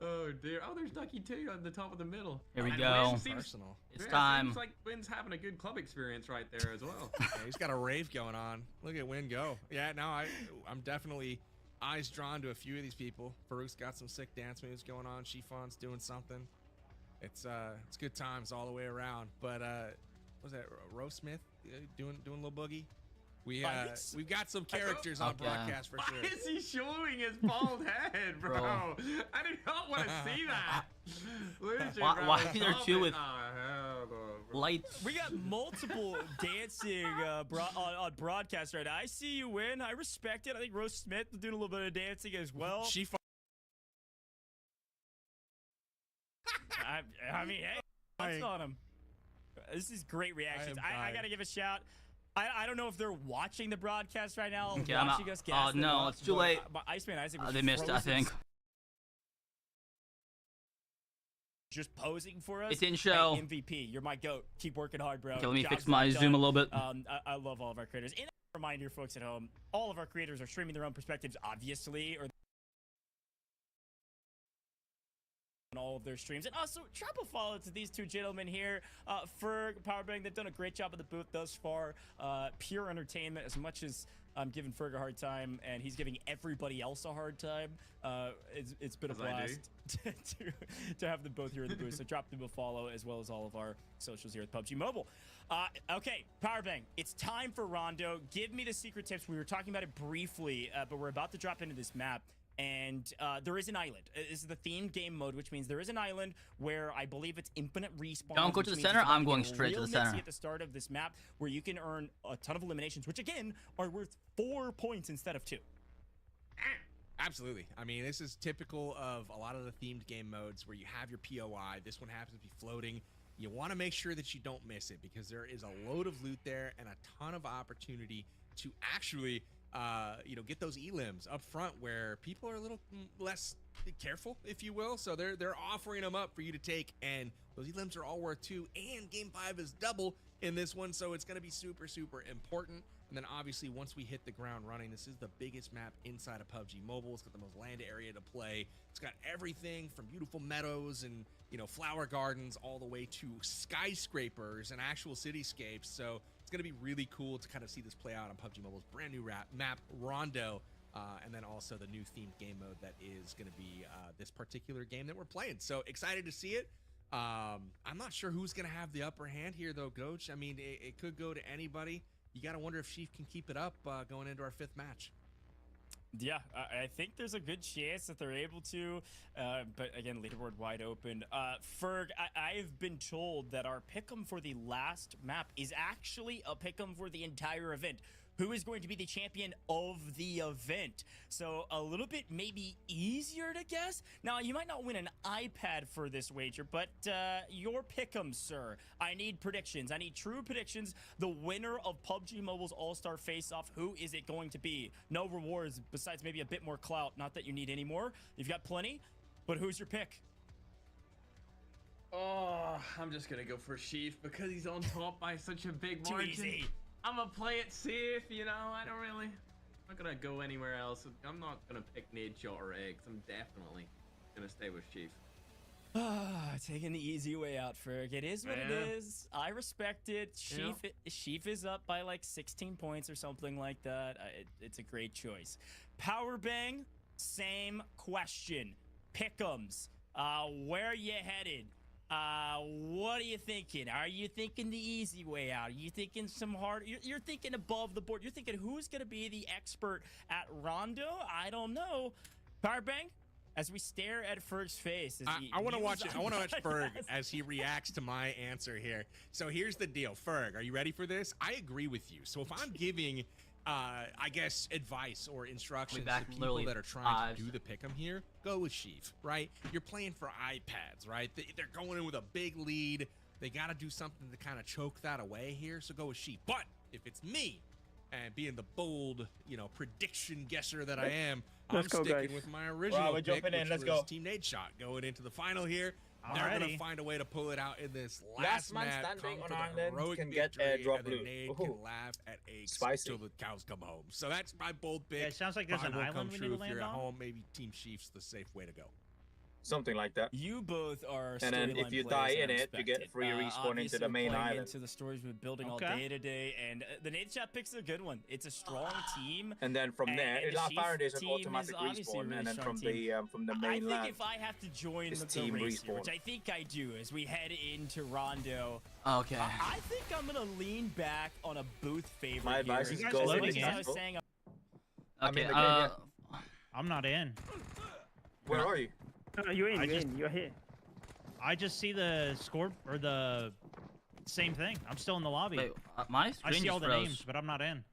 S3: Oh dear. Oh, there's Ducky too on the top of the middle.
S1: Here we
S3: And
S1: go.
S3: Wynn seems,
S1: It's time.
S3: Seems like Wynn's having a good club experience right there as well.
S6: Yeah, he's got a rave going on. Look at Wynn go. Yeah, no, I'm definitely eyes drawn to a few of these people. Farouk's got some sick dance moves going on. Chifon's doing something. It's good times all the way around. But what was that Rose Smith doing a little boogie? We've got some characters on broadcast for sure.
S3: Why is he showing his bald head, bro? I do not want to see that.
S1: Why is there two with lights?
S2: We got multiple dancing on broadcast right now. I see you win. I respect it. I think Rose Smith doing a little bit of dancing as well. I mean, hey, what's on him? This is great reactions. I gotta give a shout. I don't know if they're watching the broadcast right now.
S1: Okay,
S2: watching us.
S1: Oh no, it's too late.
S2: Iceman Isaac was
S1: They missed it, I think.
S2: Just posing for us.
S1: It didn't show.
S2: Hey, MVP, you're my goat. Keep working hard, bro.
S1: Okay, let me
S2: Job's
S1: fix my
S2: not
S1: zoom
S2: done.
S1: a little bit.
S2: I love all of our creators. And a reminder, folks at home, all of our creators are streaming their own perspectives, obviously, or on all of their streams. And also, drop a follow to these two gentlemen here. Ferg, Powerbank, they've done a great job at the booth thus far. Pure entertainment, as much as I'm giving Ferg a hard time, and he's giving everybody else a hard time. It's been a blast to have them both here in the booth. So drop them a follow, as well as all of our socials here at PUBG Mobile. Okay, Powerbank, it's time for Rondo. Give me the secret tips. We were talking about it briefly, but we're about to drop into this map. And there is an island. This is the themed game mode, which means there is an island where I believe it's infinite respawn.
S1: Don't go to the center. I'm going straight to the center.
S2: At the start of this map, where you can earn a ton of eliminations, which again are worth 4 points instead of 2.
S6: Absolutely. I mean, this is typical of a lot of the themed game modes where you have your POI. This one happens to be floating. You want to make sure that you don't miss it because there is a load of loot there and a ton of opportunity to actually get those elims up front where people are a little less careful, if you will. So they're offering them up for you to take, and those elims are all worth 2, and game 5 is double in this one, so it's going to be super, super important. And then obviously once we hit the ground running, this is the biggest map inside of PUBG Mobile. It's got the most land area to play. It's got everything from beautiful meadows and flower gardens all the way to skyscrapers and actual cityscapes. So it's going to be really cool to kind of see this play out on PUBG Mobile's brand new map, Rondo, and then also the new themed game mode that is going to be this particular game that we're playing. So excited to see it. I'm not sure who's going to have the upper hand here, though, Coach. I mean, it could go to anybody. You got to wonder if Sheaf can keep it up going into our 5th match.
S2: Yeah, I think there's a good chance that they're able to, but again, leaderboard wide open. Ferg, I've been told that our pick'em for the last map is actually a pick'em for the entire event. Who is going to be the champion of the event? So a little bit maybe easier to guess. Now, you might not win an iPad for this wager, but your pick'em, sir. I need predictions. I need true predictions. The winner of PUBG Mobile's All-Star Face-Off, who is it going to be? No rewards besides maybe a bit more clout. Not that you need any more. You've got plenty, but who's your pick?
S3: Oh, I'm just going to go for Sheaf because he's on top by such a big margin.
S2: Too easy.
S3: I'm gonna play it safe, you know. I'm not gonna go anywhere else. I'm not gonna pick Nadeshot or Eggs. I'm definitely gonna stay with Sheaf.
S2: Taking the easy way out, Ferg. It is what it is. I respect it. Sheaf is up by like 16 points or something like that. It's a great choice. Power Bang, same question. Pick'ems. Where are you headed? What are you thinking? Are you thinking the easy way out? Are you thinking some hard? You're thinking above the board. You're thinking who's going to be the expert at Rondo? I don't know. Powerbang, as we stare at Ferg's face.
S6: I want to watch it. I want to watch Ferg as he reacts to my answer here. So here's the deal. Ferg, are you ready for this? I agree with you. So if I'm giving, I guess, advice or instructions to people that are trying to do the pick'em here, go with Sheaf, right? You're playing for iPads, right? They're going in with a big lead. They got to do something to kind of choke that away here, so go with Sheaf. But if it's me, and being the bold, you know, prediction guesser that I am, I'm sticking with my original pick, which was Team Nadeshot going into the final here. They're going to find a way to pull it out in this last
S7: man
S6: map.
S7: standing
S6: Come
S7: on
S6: for the
S7: island
S6: heroic
S7: can get
S6: victory,
S7: drop
S6: and then
S7: loot.
S6: Nade can laugh at eggs
S7: Spicy.
S6: till the cows come home. So that's my bold pick.
S5: Yeah, it sounds like there's
S6: Probably
S5: an
S6: will come
S5: island we
S6: true
S5: need to
S6: if
S5: land
S6: you're at
S5: on.
S6: home. Maybe Team Sheaf's the safe way to go.
S7: Something like that.
S2: You both are.
S7: And then if you die in it, you get free respawn into the main island.
S2: Into the stories we're building all day today, and the Nadeshot pick's a good one. It's a strong team.
S7: And then from there, apparently there's an automatic respawn, and then from the main land.
S2: I think if I have to join the race here, which I think I do, as we head into Rondo.
S8: Okay.
S2: I think I'm gonna lean back on a booth favorite.
S7: My advice is go with the
S8: Okay.
S5: I'm not in.
S7: Where are you?
S15: You're in. You're here.
S5: I just see the score or the same thing. I'm still in the lobby.
S8: Wait, my screen
S5: I see all the
S8: froze.
S5: names, but I'm not in.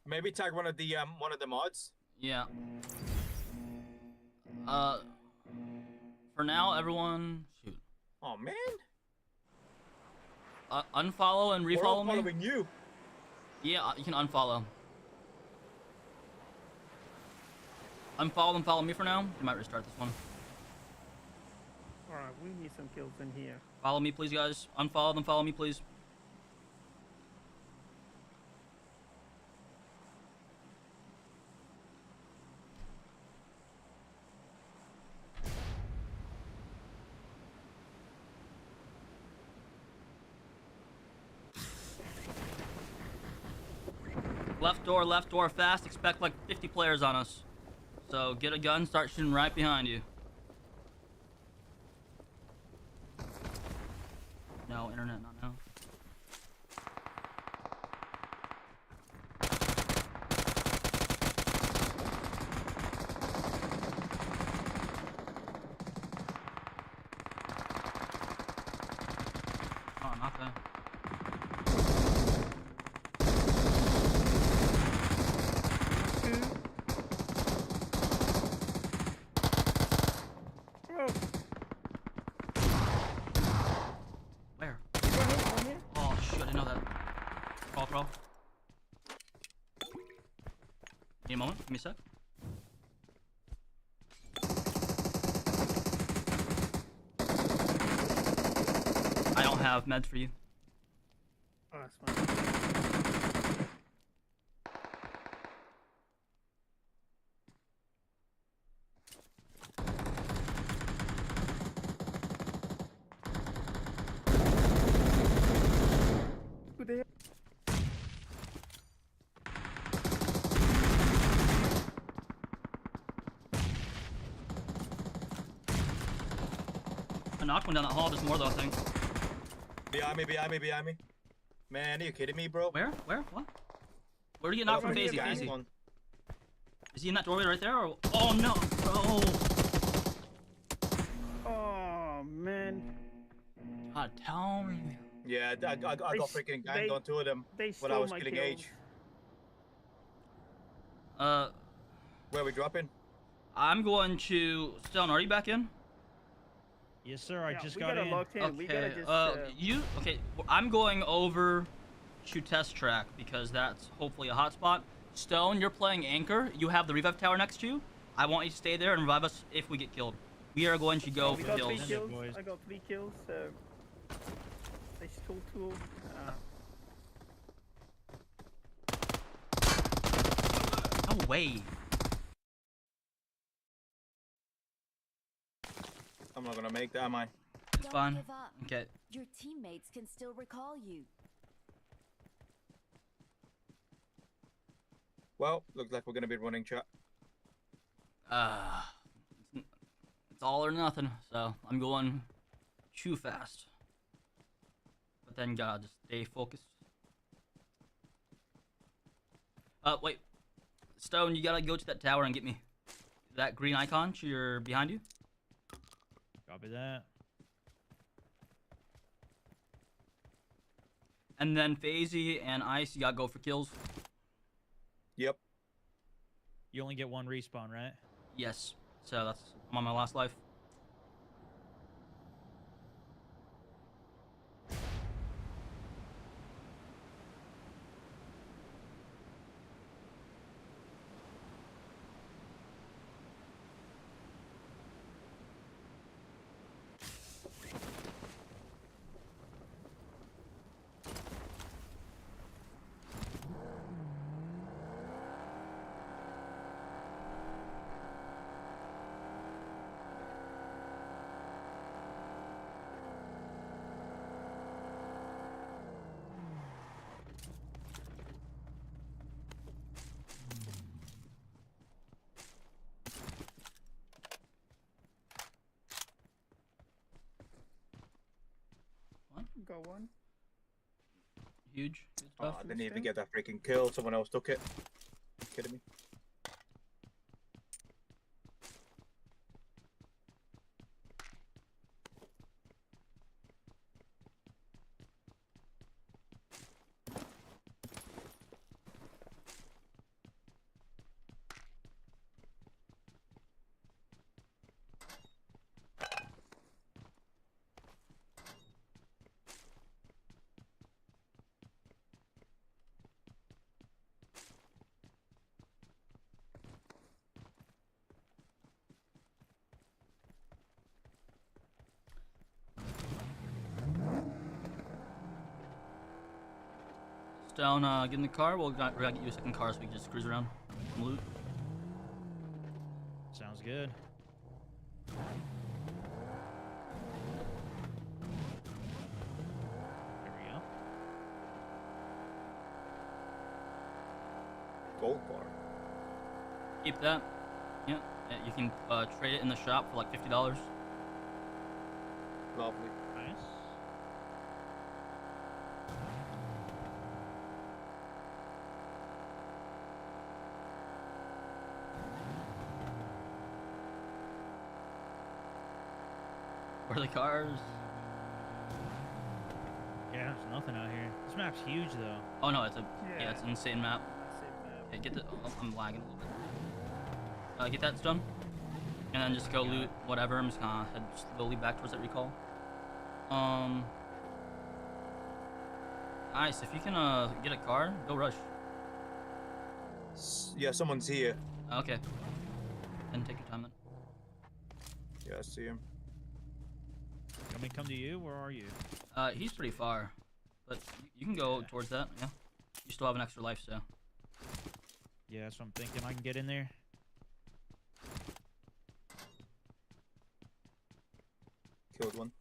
S7: Maybe tag one of the mods.
S8: Yeah. For now, everyone. Shoot.
S7: Oh man.
S8: Unfollow and refollow me.
S7: Following you.
S8: Yeah, you can unfollow. Unfollow and follow me for now. You might restart this one.
S15: Alright, we need some kills in here.
S8: Follow me, please, guys. Unfollow them. Follow me, please. Left door, fast. Expect like 50 players on us. So get a gun, start shooting right behind you. No, internet, not now. Oh, not that. Where? Oh shit, I didn't know that. Pro. Need a moment, give me a sec. I don't have meds for you.
S15: Oh, that's fine.
S8: I knocked one down that hall, there's more though, I think.
S7: Behind me. Man, are you kidding me, bro?
S8: Where? What? Where do you get knocked from FaizyGG? Is he in that doorway right there? Or... Oh no, bro.
S15: Oh man.
S8: God, tell me.
S7: Yeah, I got freaking ganged on 2 of them when I was killing Age. Where are we dropping?
S8: I'm going to... Stone, are you back in?
S5: Yes, sir. I just
S15: we
S5: got
S15: gotta
S5: in.
S15: lock in.
S8: Okay.
S15: We gotta just.
S8: Okay. I'm going over to test track because that's hopefully a hotspot. Stone, you're playing anchor. You have the revive tower next to you. I want you to stay there and revive us if we get killed. We are going to go
S15: we
S8: for
S15: got
S8: kills.
S15: 3 kills. I got 3 kills. So they stole 2.
S8: No way.
S7: I'm not gonna make that, am I?
S8: It's fine.
S14: Give up.
S8: Okay.
S14: Your teammates can still recall you.
S7: Well, looks like we're gonna be running chat.
S8: It's all or nothing. So I'm going too fast. But then gotta just stay focused. Wait. Stone, you gotta go to that tower and get me that green icon to your behind you.
S5: Copy that.
S8: And then FaizyGG and Ice, you gotta go for kills.
S7: Yep.
S5: You only get 1 respawn, right?
S8: Yes. So that's I'm on my last life.
S15: Got 1.
S8: Huge. Good
S7: Oh,
S8: stuff.
S7: I didn't even get that freaking kill. Someone else took it. You kidding me?
S8: Stone, get in the car. We're gonna get you a second car so we can just cruise around and loot.
S5: Sounds good. There we go.
S7: Gold bar.
S8: Keep that. Yeah. You can trade it in the shop for like $50.
S7: Lovely.
S5: Nice.
S8: Where are the cars?
S5: Yeah, there's nothing out here. This map's huge, though.
S8: Oh no, it's a it's an insane map. Okay, get the. Oh, I'm lagging a little bit. Get that Stone, and then just go loot whatever. I'm just gonna head slowly back towards that recall. Nice. If you can get a car, go rush.
S7: Yeah, someone's here.
S8: Okay. Then take your time then.
S7: Yeah, I see him.
S5: Want me to come to you? Where are you?
S8: He's pretty far, but you can go towards that. Yeah. You still have an extra life, so.
S5: Yeah, that's what I'm thinking. I can get in there.
S7: Killed one.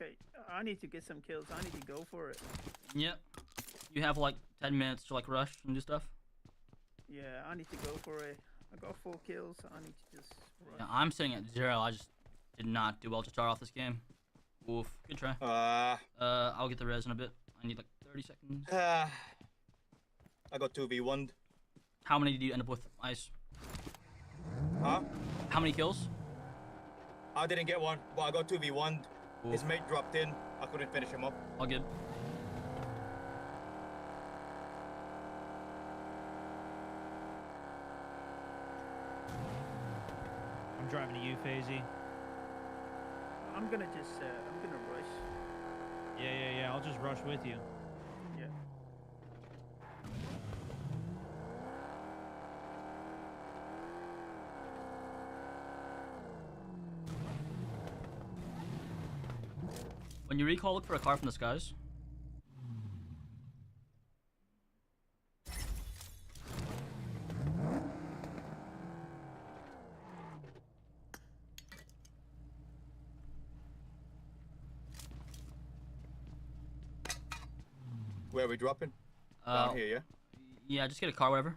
S18: Okay, I need to get some kills. I need to go for it.
S8: Yep. You have like 10 minutes to like rush and do stuff.
S18: Yeah, I need to go for it. I got 4 kills. I need to just rush.
S8: Yeah, I'm sitting at 0. I just did not do well to start off this game. Oof. Good try. I'll get the res in a bit. I need like 30 seconds.
S7: I got 2v1'd.
S8: How many did you end up with, Ice?
S7: Huh?
S8: How many kills?
S7: I didn't get one, but I got 2v1'd. His mate dropped in. I couldn't finish him up.
S8: All good.
S5: I'm driving to you, Faizy.
S18: I'm gonna just, I'm gonna rush.
S5: Yeah. I'll just rush with you.
S18: Yeah.
S8: When you recall, look for a car from the skies.
S7: Where are we dropping? Down here, yeah?
S8: Yeah, just get a car, whatever.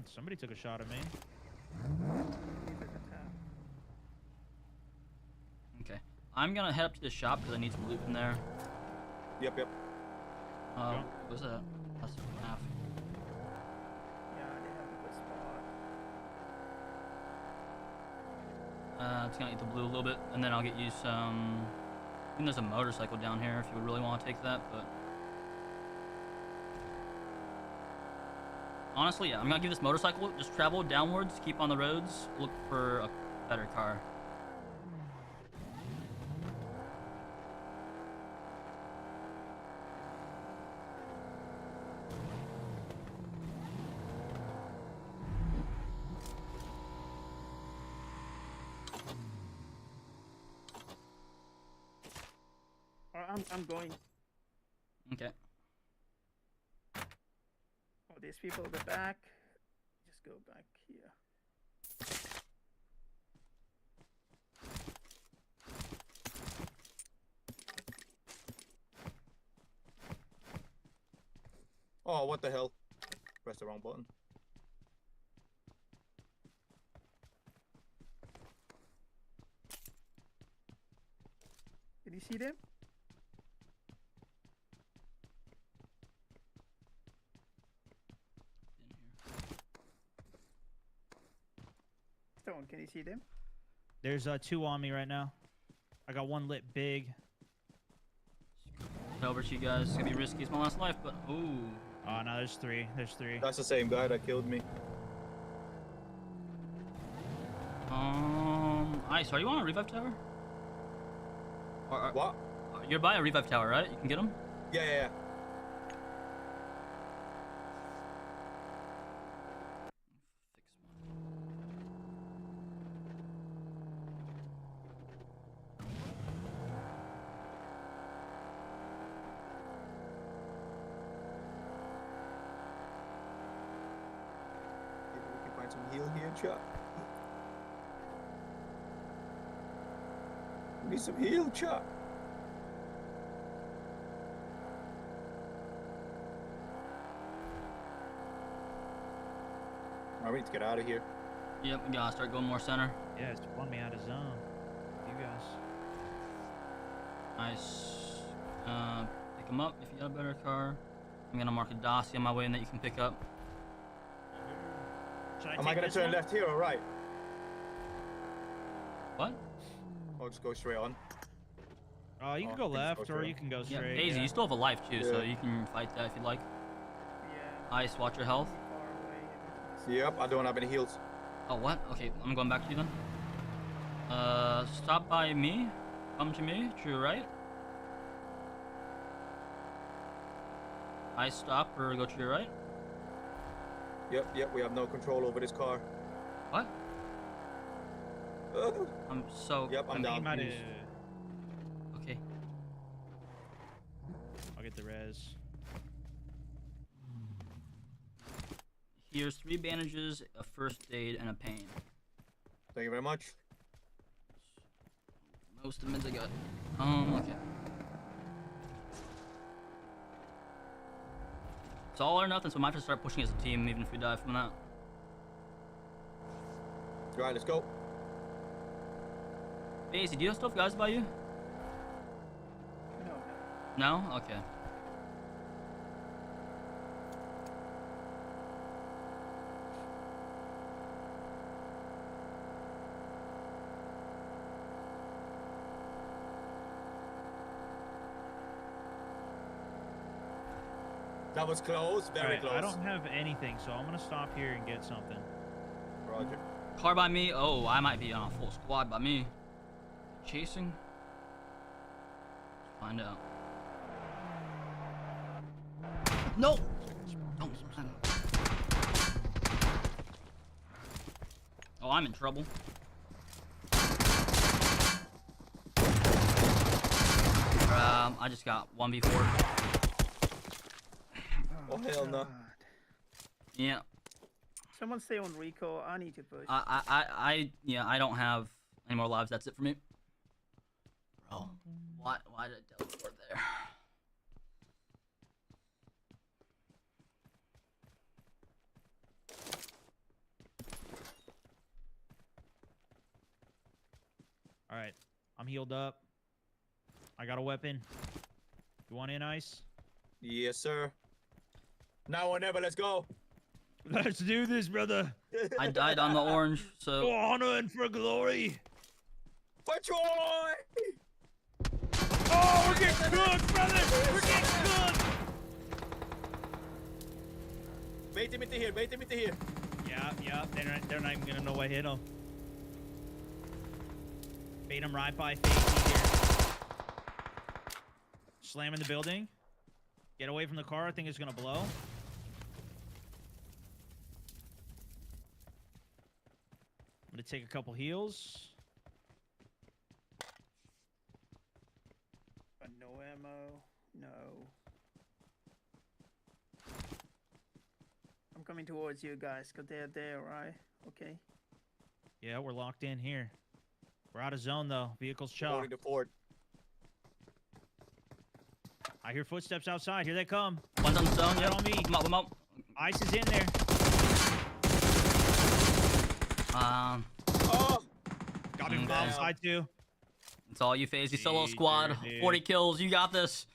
S5: Somebody took a shot at me.
S8: Okay. I'm gonna head up to the shop because I need some loot from there.
S7: Yep.
S8: What was that? That's half.
S18: Yeah, they have a good spot.
S8: I'm just gonna eat the blue a little bit, and then I'll get you some... I think there's a motorcycle down here if you would really want to take that, but... Honestly, yeah, I'm gonna give this motorcycle, just travel downwards, keep on the roads, look for a better car.
S18: I'm going.
S8: Okay.
S18: Oh, these people at the back. Just go back here.
S7: Oh, what the hell? Pressed the wrong button.
S18: Did you see them? Stone, can you see them?
S5: There's 2 on me right now. I got 1 lit big.
S8: Over to you guys. It's gonna be risky. It's my last life, but ooh.
S5: Oh no, there's 3. There's 3.
S7: That's the same guy that killed me.
S8: Ice, are you on a revive tower?
S7: What?
S8: You're by a revive tower, right? You can get him?
S7: Yeah. Some heal here, chat. We need some heal, chat. I need to get out of here.
S8: Yep, we gotta start going more center.
S5: Yeah, it's pulling me out of zone. You guys.
S8: Nice. Pick him up if you got a better car. I'm gonna mark a Dossie on my way in that you can pick up.
S7: Am I gonna turn left here or right?
S8: What?
S7: I'll just go straight on.
S5: You can go left or you can go straight.
S8: Yeah, Daisy, you still have a life too, so you can fight that if you'd like.
S18: Yeah.
S8: Ice, watch your health.
S7: Yep, I don't have any heals.
S8: Oh, what? Okay, I'm going back to you then. Stop by me. Come to me. To your right. Ice, stop or go to your right.
S7: Yep, we have no control over this car.
S8: What? I'm so...
S7: Yep, I'm down.
S8: Okay.
S5: I'll get the res.
S8: Here's 3 bandages, a first aid, and a pain.
S7: Thank you very much.
S8: Most of the mids I got. Okay. It's all or nothing, so we might have to start pushing as a team, even if we die from that.
S7: Right, let's go.
S8: Faizy, do you have stuff guys by you? No. No? Okay.
S7: That was close, very close.
S5: I don't have anything, so I'm gonna stop here and get something.
S7: Roger.
S8: Car by me? Oh, I might be on a full squad by me. Chasing? Let's find out. No! Don't. Oh, I'm in trouble. I just got 1v4.
S7: Oh hell no.
S8: Yeah.
S18: Someone stay on Rico. I need to push.
S8: Yeah, I don't have any more lives. That's it for me. Bro, why did I teleport there?
S5: All right, I'm healed up. I got a weapon. You want in, Ice?
S7: Yes, sir. Now or never, let's go.
S5: Let's do this, brother.
S8: I died on the orange, so.
S5: For honor and for glory.
S7: For Troy!
S5: Oh, we're getting cooked, brother. We're getting cooked.
S7: Bait him into here. Bait him into here.
S5: Yeah. They're not even gonna know I hit him. Bait him right by FaizyGG here. Slamming the building. Get away from the car. I think it's gonna blow. I'm gonna take a couple heals.
S18: But no ammo. No. I'm coming towards you guys, because they're there, right? Okay.
S5: Yeah, we're locked in here. We're out of zone though. Vehicle's chopped.
S7: Going to Ford.
S5: I hear footsteps outside. Here they come.
S8: One's on zone.
S5: They're on me.
S8: Come up.
S5: Ice is in there.
S7: Oh!
S5: Got him from outside too.
S8: It's all you, Faizy. Solo squad. 40 kills. You got this.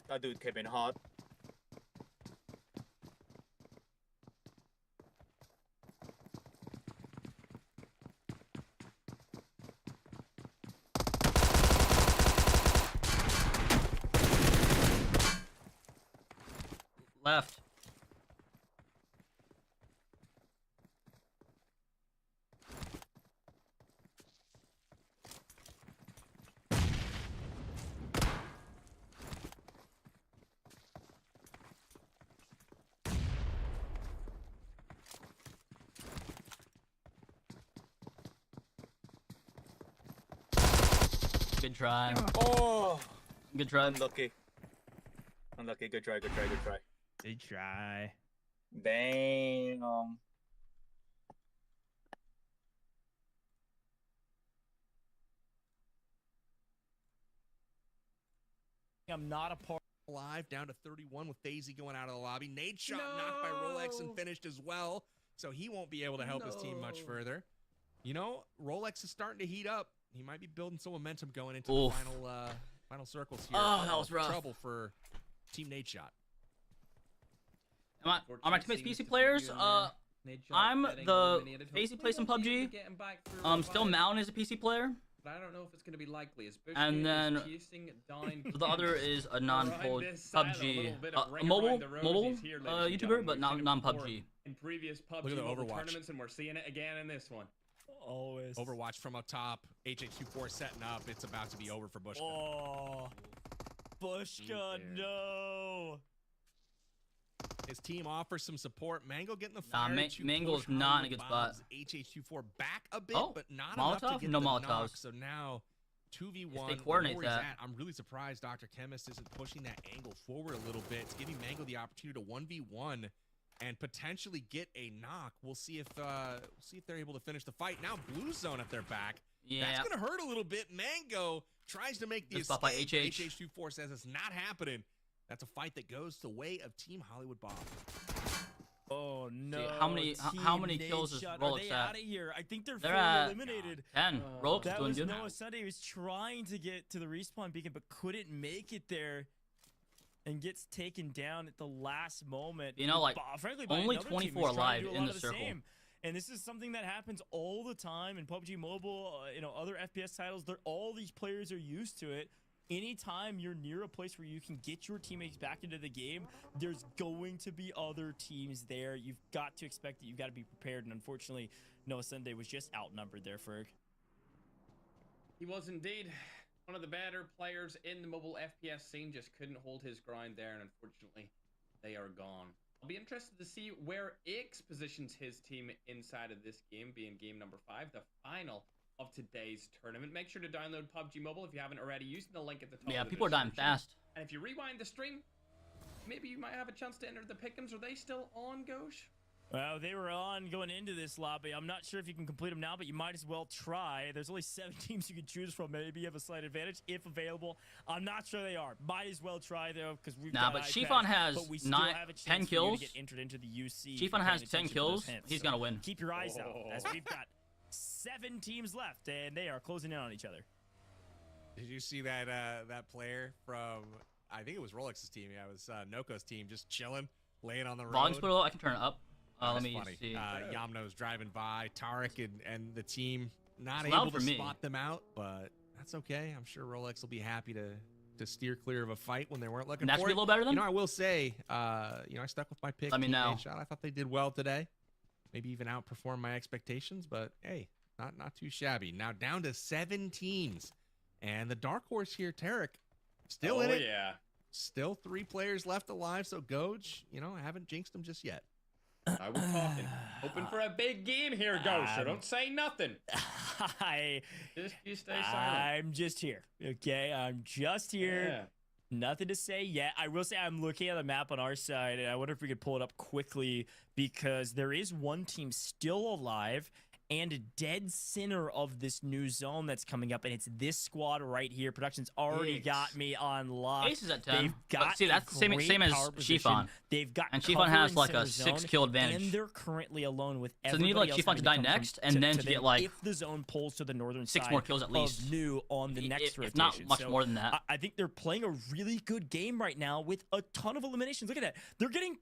S7: That dude came in hot.
S8: Left. Good try.
S7: Oh!
S8: Good try.
S7: Unlucky. Unlucky. Good try. Good try. Good try.
S5: Good try.
S7: Damn.
S2: I'm not a part.
S6: Live down to 31 with FaizyGG going out of the lobby. Nadeshot knocked by Rolex and finished as well, so he won't be able to help his team much further. You know, Rolex is starting to heat up. He might be building some momentum going into the final circles here.
S8: Oh, that was rough.
S6: Trouble for Team Nadeshot.
S8: Are my teammates PC players? I'm the FaizyGG plays some PUBG. StoneMountain is a PC player.
S3: But I don't know if it's going to be likely.
S8: And then the other is a non-PUBG, mobile YouTuber, but non-PUBG.
S3: In previous PUBG tournaments, and we're seeing it again in this one.
S2: Always.
S6: Overwatch from up top. HH24 setting up. It's about to be over for Bushka.
S2: Oh, Bushka, no.
S6: His team offers some support. Mango getting the fire.
S8: Mango's not in a good spot.
S6: HH24 back a bit, but not
S8: Molotov?
S6: enough to get
S8: No
S6: the
S8: Molotovs.
S6: knock. So now 2v1.
S1: They coordinate
S6: where he's
S1: that.
S6: at, I'm really surprised Dr. Chemist isn't pushing that angle forward a little bit. It's giving Mango the opportunity to 1v1 and potentially get a knock. We'll see if they're able to finish the fight. Now Blue Zone at their back.
S1: Yeah.
S6: That's gonna hurt a little bit. Mango tries to make the
S1: Good spot by
S6: escape.
S1: HH.
S6: HH24 says it's not happening. That's a fight that goes the way of Team Hollywood Bob.
S2: Oh no!
S1: See, how many kills is
S2: Nadeshot.
S1: Rolex
S2: Are they
S1: at?
S2: out of here? I think they're
S1: They're
S2: fully
S1: at
S2: eliminated.
S1: 10. Rolex
S2: That
S1: doing
S2: was
S1: good.
S2: NoahSunday. He was trying to get to the respawn beacon, but couldn't make it there, and gets taken down at the last moment.
S1: You know, like,
S2: frankly, by
S1: only
S2: another team who's
S1: 24
S2: trying to
S1: alive
S2: do a
S1: in
S2: lot
S1: the
S2: of
S1: circle.
S2: same. And this is something that happens all the time in PUBG Mobile. Other FPS titles. All these players are used to it. Anytime you're near a place where you can get your teammates back into the game, there's going to be other teams there. You've got to expect it. You've got to be prepared. And unfortunately, NoahSunday was just outnumbered there, Ferg.
S3: He was indeed one of the better players in the mobile FPS scene. Just couldn't hold his ground there, and unfortunately, they are gone. I'll be interested to see where Ix positions his team inside of this game, being game number 5, the final of today's tournament. Make sure to download PUBG Mobile if you haven't already, using the link at the top.
S1: Yeah,
S3: of the
S1: people are dying
S3: description.
S1: fast.
S3: And if you rewind the stream, maybe you might have a chance to enter the pick'ems. Are they still on, Gosh?
S2: Well, they were on going into this lobby. I'm not sure if you can complete them now, but you might as well try. There's only 7 teams you can choose from. Maybe you have a slight advantage if available. I'm not sure they are. Might as well try, though, because we've got
S1: but
S2: iPads,
S1: Chiffon has
S2: but we still have a chance
S1: 10
S2: for you
S1: kills.
S2: to get entered into the UC.
S1: Chiffon has 10 kills. He's going to win.
S2: Keep your eyes out, as we've got 7 teams left, and they are closing in on each other.
S6: Did you see that that player from, I think it was Rolex's team. Yeah, it was Noko's team, just chilling, laying on the road.
S1: Volume's put low. I can turn it up. Let
S6: That's
S1: me
S6: funny.
S1: see.
S6: Yamno's driving by. Tarek and the team not
S1: It's loud
S6: able to
S1: for me.
S6: spot them out, but that's okay. I'm sure Rolex will be happy to steer clear of a fight when they weren't looking
S1: That
S6: for
S1: should be
S6: it.
S1: a little better than?
S6: I will say, I stuck with my pick.
S1: Let me know.
S6: Nadeshot. I thought they did well today. Maybe even outperformed my expectations, but hey, not too shabby. Now down to 7 teams, and the dark horse here, Tarek, still in it.
S3: Yeah.
S6: Still 3 players left alive, so Goj, I haven't jinxed him just yet.
S3: I was talking. Hoping for a big game here, Ghost, so don't say nothing. You stay silent.
S2: I'm just here, okay? I'm just here.
S3: Yeah.
S2: Nothing to say yet. I will say I'm looking at the map on our side, and I wonder if we could pull it up quickly, because there is one team still alive and a dead center of this new zone that's coming up, and it's this squad right here. Production's already got me on lock.
S1: Ace is at 10.
S2: They've got
S1: But see, that's the same as Chiffon.
S2: They've got
S1: And Chiffon
S2: cover
S1: has
S2: in
S1: like a
S2: center
S1: 6
S2: zone,
S1: kill advantage.
S2: and they're currently alone with
S1: So they
S2: everybody
S1: need like
S2: else
S1: Chiffon to
S2: having
S1: die
S2: come
S1: next,
S2: from,
S1: and then to
S2: them
S1: get like
S2: if the zone pulls to the northern
S1: 6
S2: side
S1: more kills at least.
S2: of new on the next rotation.
S1: If not much more than that.
S2: I think they're playing a really good game right now with a ton of eliminations. Look at that. They're getting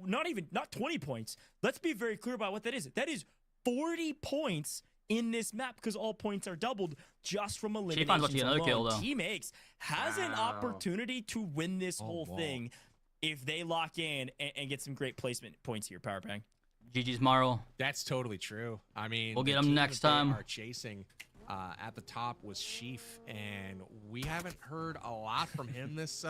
S2: not 20 points. Let's be very clear about what that is. That is 40 points in this map, because all points are doubled just from eliminations
S1: Chiffon's about to get another kill, though.
S2: Team X has an opportunity to win this whole thing if they lock in and get some great placement points here, Powerbang.
S1: GG's Morrow.
S6: That's totally true. I mean,
S1: we'll get
S6: the
S1: him
S6: team
S1: next
S6: that they
S1: time.
S6: Are chasing at the top was Sheaf, and we haven't heard a lot from him this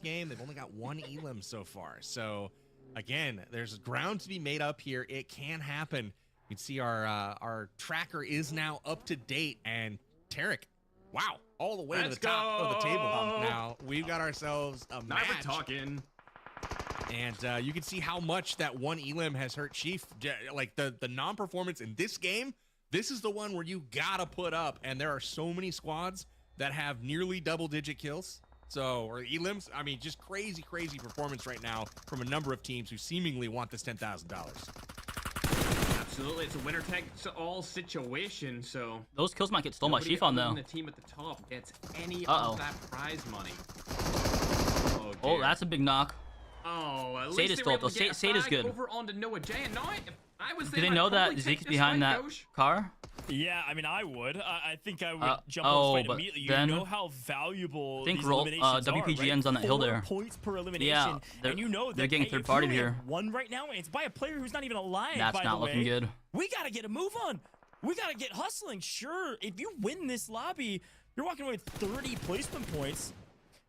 S6: game. They've only got 1 elim so far. So again, there's ground to be made up here. It can happen. You can see our tracker is now up to date, and Tarek, wow, all the way to the top of the table. Now we've got ourselves a match.
S3: Now we're talking.
S6: And you can see how much that 1 elim has hurt Chief. Like the non-performance in this game, this is the one where you gotta put up, and there are so many squads that have nearly double-digit kills. Or elims. I mean, just crazy performance right now from a number of teams who seemingly want this $10,000.
S3: Absolutely, it's a winner-takes-all situation. So
S1: those kills might get stolen by Chiffon, though.
S3: The team at the top gets any of that prize money.
S1: Oh, that's a big knock.
S3: Oh, at
S1: Sade
S3: least
S1: is
S3: they were
S1: still
S3: able
S1: up,
S3: to
S1: though.
S3: get a
S1: Sade is
S3: flag
S1: good.
S3: over onto Noah J. And now, if I was
S1: Do
S3: there,
S1: they
S3: I'd
S1: know that
S3: probably take
S1: Zeke's
S3: this
S1: behind
S3: fight,
S1: that
S3: Gosh.
S1: car?
S2: Yeah, I mean, I would. I think I would jump on this fight
S1: but
S2: immediately. You
S1: then
S2: know how valuable
S1: I think
S2: these eliminations are,
S1: WPGN's
S2: right?
S1: on that hill
S2: 4
S1: there.
S2: points per elimination.
S1: Yeah,
S2: and you know
S1: they're
S2: that,
S1: getting
S2: hey,
S1: third
S2: if
S1: party
S2: you
S1: here.
S2: have one right now, and it's by a player who's not even alive,
S1: That's
S2: by
S1: not
S2: the way.
S1: looking good.
S2: We got to get a move on. We got to get hustling. Sure, if you win this lobby, you're walking away with 30 placement points.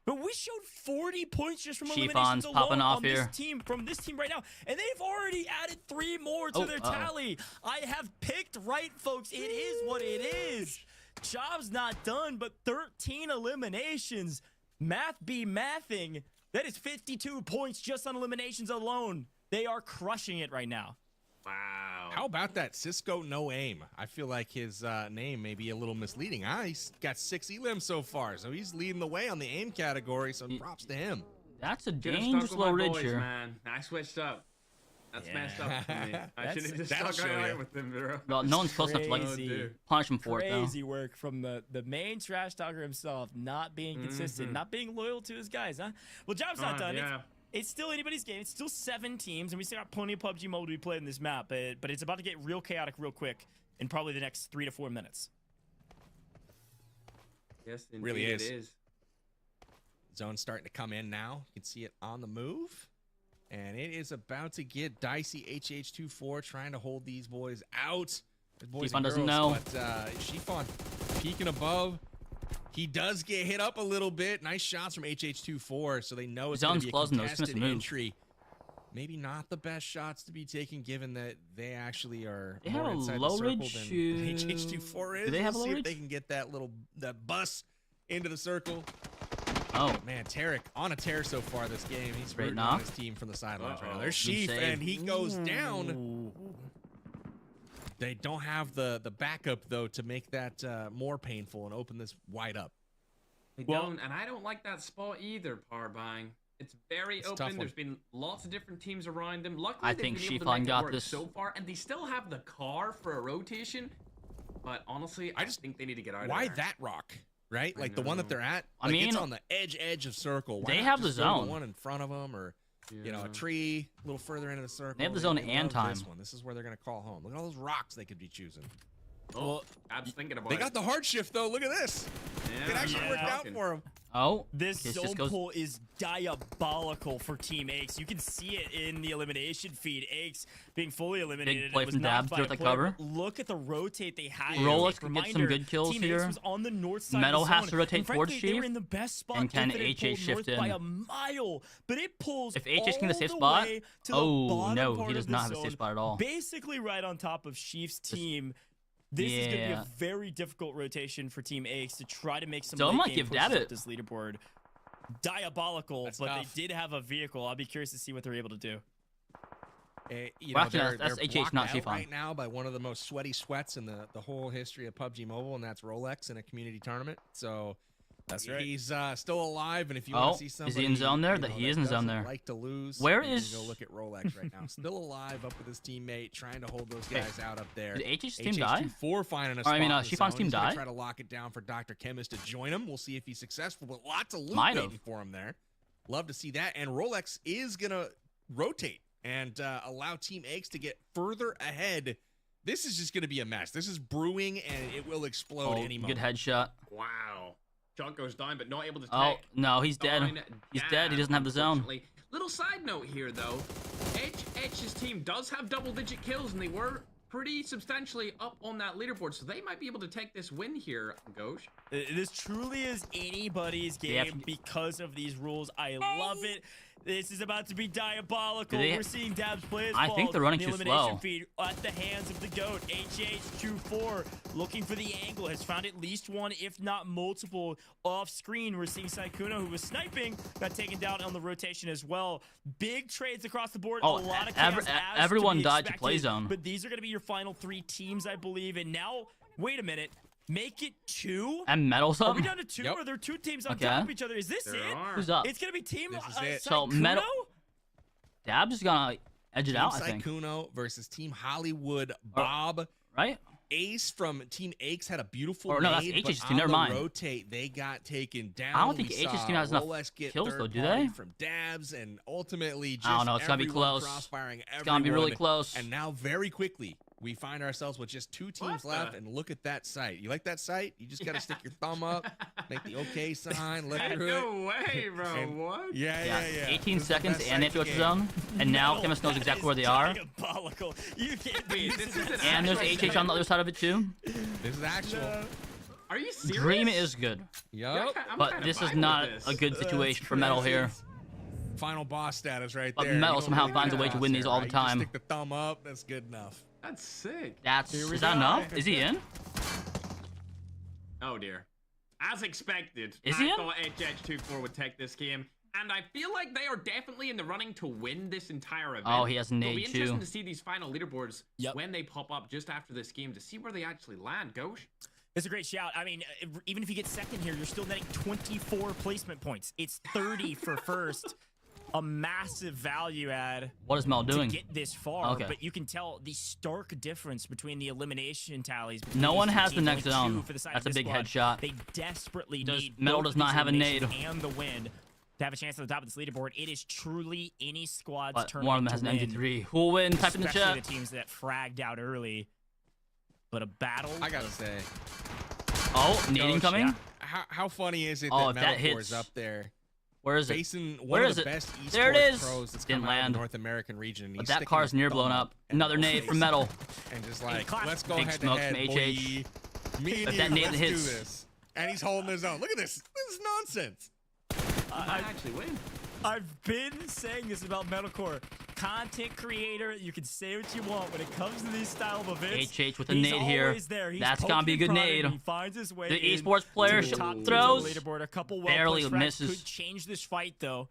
S2: But we showed 40 points just from eliminations alone
S1: popping off
S2: on
S1: here.
S2: from this team right now. And they've already added 3 more to their tally. I have picked right, folks. It is what it is. Job's not done, but 13 eliminations. Math be mathing. That is 52 points just on eliminations alone. They are crushing it right now.
S6: Wow. How about that Cisco no aim? I feel like his name may be a little misleading. He's got 6 elims so far, so he's leading the way on the aim category, so props to him.
S1: That's a dangerous low ridge here.
S3: Man. I switched up. That's messed up for me. I should have just stuck right with him, bro.
S1: Well, no one's close enough to like punish him for it, though.
S2: Crazy work from the main trash talker himself, not being consistent, not being loyal to his guys, huh? Well, job's not done.
S3: Yeah.
S2: It's still anybody's game. It's still 7 teams, and we still got plenty of PUBG Mobile to be played in this map, but it's about to get real chaotic real quick in probably the next 3 to 4 minutes.
S3: Yes, indeed
S6: really
S3: it is.
S6: Zone's starting to come in now. You can see it on the move. And it is about to get dicey. HH24 trying to hold these boys out.
S1: Shifon doesn't know.
S6: But Shifon peeking above. He does get hit up a little bit. Nice shots from HH24, so they know it's going to be a contested entry. Maybe not the best shots to be taken, given that they actually are more inside the circle than HH24 is.
S1: Do they have a low
S6: see
S1: ridge?
S6: if they can get that bus into the circle.
S1: Oh
S6: man, Tarek on a tear so far this game. He's rooting on his team from the sidelines right now. There's Sheaf, and he goes down. They don't have the backup though to make that more painful and open this wide up.
S3: They don't, and I don't like that spot either, Parbang. It's very open. There's been lots of different teams around them. Luckily,
S1: I think
S3: Shifon
S1: got this
S3: so far, and they still have the car for a rotation. But honestly, I just think they need to get out of there.
S6: Why that rock? Right, like the one that they're at.
S1: I
S6: like
S1: mean,
S6: it's on the edge of circle. Why
S1: they
S6: not
S1: have the
S6: just go to
S1: zone.
S6: the one in front of them, or you know, a tree a little further into the circle.
S1: They have the zone and time.
S6: This is where they're gonna call home. Look at all those rocks they could be choosing.
S3: Well, I was thinking about
S6: they got the hard shift though. Look at this. It actually worked out for them.
S1: Oh,
S2: this zone pull is diabolical for Team Aches. You can see it in the elimination feed. Aches being fully eliminated.
S1: Big play from Dabs with the cover.
S2: Look at the rotate they had.
S1: Rolex can get some good kills
S2: Team
S1: here.
S2: Aches was on the north side
S1: Metal
S2: of the
S1: has
S2: zone.
S1: to rotate towards
S2: They
S1: Chief.
S2: were in the best spot.
S1: And can
S2: HH
S1: shift in?
S2: By a mile, but it pulls
S1: if HH can get a safe
S2: all
S1: spot,
S2: the way to the bottom
S1: no,
S2: part
S1: he does
S2: of the
S1: not have a
S2: zone,
S1: safe spot at all.
S2: Basically, right on top of Chief's team. This is going to be a very difficult rotation for Team Aches to try to make some late game pushes up this leaderboard. Diabolical, but tough. They did have a vehicle. I'll be curious to see what they're able to do.
S6: You know, they're blocked out right now by one of the most sweaty sweats in the whole history of PUBG Mobile, and that's Rolex in a community tournament. So that's right. He's still alive, and if you want to see somebody,
S1: is he in zone there? That he is in zone there.
S6: Like to lose.
S1: Where is?
S6: Go look at Rolex right now. Still alive, up with his teammate, trying to hold those guys out up there.
S1: Did HH's team die?
S6: HH24 finding a spot.
S1: I mean, Shifon's team die.
S6: Try to lock it down for Dr. Chemist to join him. We'll see if he's successful, but lots of loot waiting for him there. Love to see that. And Rolex is gonna rotate and allow Team Aches to get further ahead. This is just gonna be a mess. This is brewing, and it will explode any moment.
S1: Good headshot.
S3: Wow. Shot goes down, but not able to take.
S1: Oh, no, he's dead. He's dead. He doesn't have the zone.
S3: Little side note here, though. HH's team does have double-digit kills, and they were pretty substantially up on that leaderboard, so they might be able to take this win here, Ghosh.
S2: This truly is anybody's game because of these rules. I love it. This is about to be diabolical. We're seeing Dabs play his ball.
S1: I think they're running
S2: the
S1: too
S2: elimination
S1: slow.
S2: Feed at the hands of the GOAT. HH24 looking for the angle. Has found at least one, if not multiple, off screen. We're seeing Sykkuno, who was sniping, got taken down on the rotation as well. Big trades across the board.
S1: Oh,
S2: a lot of chaos
S1: everyone died to
S2: expected,
S1: play zone.
S2: But these are going to be your final 3 teams, I believe. And now, wait a minute. Make it 2?
S1: And Metal something?
S2: Are we down to 2? Or are there 2 teams on top of each other? Is this it?
S1: Who's up?
S2: It's going to be Team Sykkuno?
S1: So Metal... Dabs is gonna edge it out, I think.
S6: Sykkuno versus Team Hollywood Bob.
S1: Right?
S6: Ace from Team Aches had a beautiful
S1: no, that's
S6: nade,
S1: HH's
S6: but
S1: team. Never mind.
S6: Rotate, they got taken down.
S1: I don't think HH's team has enough kills, though, do they?
S6: From Dabs, and ultimately just
S1: I don't know. It's gonna be close. It's gonna be really close.
S6: And now, very quickly, we find ourselves with just 2 teams left, and look at that sight. You like that sight? You just got to stick your thumb up, make the OK sign, look through it.
S3: No way, bro. What?
S6: Yeah.
S1: 18 seconds, and they have to go to zone. And now Chemist knows exactly where they are.
S2: Diabolical. You can't
S3: Wait, this is
S1: and there's HH on the other side of it, too.
S6: This is actual.
S3: Are you serious?
S1: Dream is good.
S6: Yup.
S1: But this is not a good situation for Metal here.
S6: Final boss status right
S1: but
S6: there.
S1: But Metal somehow finds a way to win these all the time.
S6: You just stick the thumb up. That's good enough.
S3: That's sick.
S1: Is that enough? Is he in?
S3: Oh dear. As expected,
S1: Is he
S3: I
S1: in?
S3: thought HH24 would take this game, and I feel like they are definitely in the running to win this entire event.
S1: Oh, he has
S3: It'll be
S1: nade
S3: interesting
S1: too.
S3: to see these final leaderboards when they pop up just after this game to see where they actually land. Gosh.
S2: It's a great shout. I mean, even if you get second here, you're still netting 24 placement points. It's 30 for first. A massive value add.
S1: What is Mel doing?
S2: To get this far,
S1: Okay.
S2: but you can tell the stark difference between the elimination tallies.
S1: No one has the
S2: teams.
S1: next
S2: Only two
S1: zone.
S2: for the side
S1: That's
S2: of
S1: a
S2: this
S1: big
S2: squad.
S1: headshot.
S2: They desperately need
S1: Metal
S2: both
S1: does
S2: of
S1: not
S2: these
S1: have a nade.
S2: eliminations and the win to have a chance at the top of this leaderboard. It is truly any squad's
S1: But
S2: tournament
S1: one of them has
S2: to
S1: an
S2: win,
S1: MG3. Who will win? Type in the
S2: especially
S1: chat.
S2: the teams that fragged out early. But a battle.
S19: I gotta say.
S1: Oh, nading coming.
S19: Yeah. How funny is it
S1: Oh,
S19: that
S1: that
S19: Medalcore
S1: hits.
S19: is up there?
S1: Where is it?
S19: Facing
S1: Where
S19: one of
S1: is
S19: the
S1: it?
S19: best esports
S1: There it is.
S19: pros that's
S1: Didn't
S19: come out of
S1: land.
S19: the North American region. And
S1: But
S19: he's
S1: that
S19: sticking
S1: car's
S19: his
S1: near
S19: thumb
S1: blown up.
S19: in
S1: Another
S19: the
S1: nade
S19: face
S1: from Metal.
S19: And just like, let's go
S1: Big
S19: head to
S1: smokes
S19: head,
S1: from
S19: boy.
S1: HH.
S19: Me and
S1: But
S19: you,
S1: that nade
S19: let's
S1: hits.
S19: do this. And he's holding his own. Look at this. This is nonsense.
S3: I actually win.
S2: I've been saying this about Medalcore. Content creator, you can say what you want when it comes to these style of events.
S1: HH with a
S2: he's
S1: nade here.
S2: always there. He's
S1: That's gonna be a good
S2: poking and prodding,
S1: nade.
S2: He finds his way
S1: The
S2: in
S1: esports player
S2: to the top
S1: throws.
S2: of the leaderboard. A couple
S1: Barely
S2: well-placed frags
S1: misses.
S2: could change this fight though.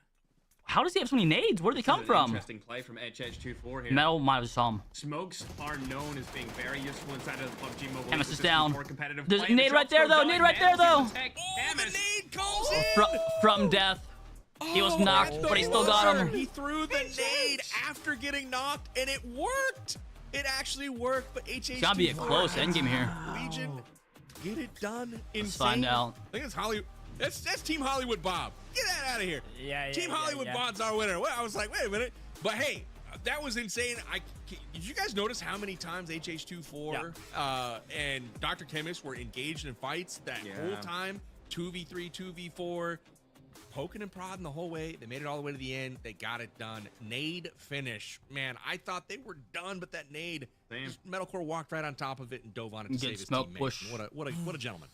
S1: How does he have so many nades? Where do they come from?
S3: Interesting play from HH24 here.
S1: Metal might have saw him.
S3: Smokes are known as being very useful inside of the PUBG Mobile.
S1: Hamas is
S3: ecosystem,
S1: down.
S3: more competitive
S1: There's
S3: play.
S1: a nade
S3: The
S1: right
S3: drops
S1: there
S3: go
S1: though.
S3: down.
S1: Nade right there
S3: Hamas
S1: though.
S3: is attack. Hamas.
S19: Nade calls in.
S1: From death. He was knocked, but he still got him.
S19: He threw the nade after getting knocked, and it worked. It actually worked, but HH.
S1: It's gotta be a close endgame here.
S19: Legion, get it done.
S1: Let's find out.
S19: I think it's Hollywood. That's Team Hollywood Bob. Get that out of here.
S2: Yeah.
S19: Team Hollywood Bob's our winner. Well, I was like, wait a minute. But hey, that was insane. Did you guys notice how many times HH24 and Dr. Chemist were engaged in fights that whole time? 2v3, 2v4. Poking and prodding the whole way. They made it all the way to the end. They got it done. Nade finish. Man, I thought they were done, but that nade, just Medalcore walked right on top of it and dove on it to
S1: Good
S19: save his
S1: smoke
S19: teammate.
S1: push.
S19: What a gentleman.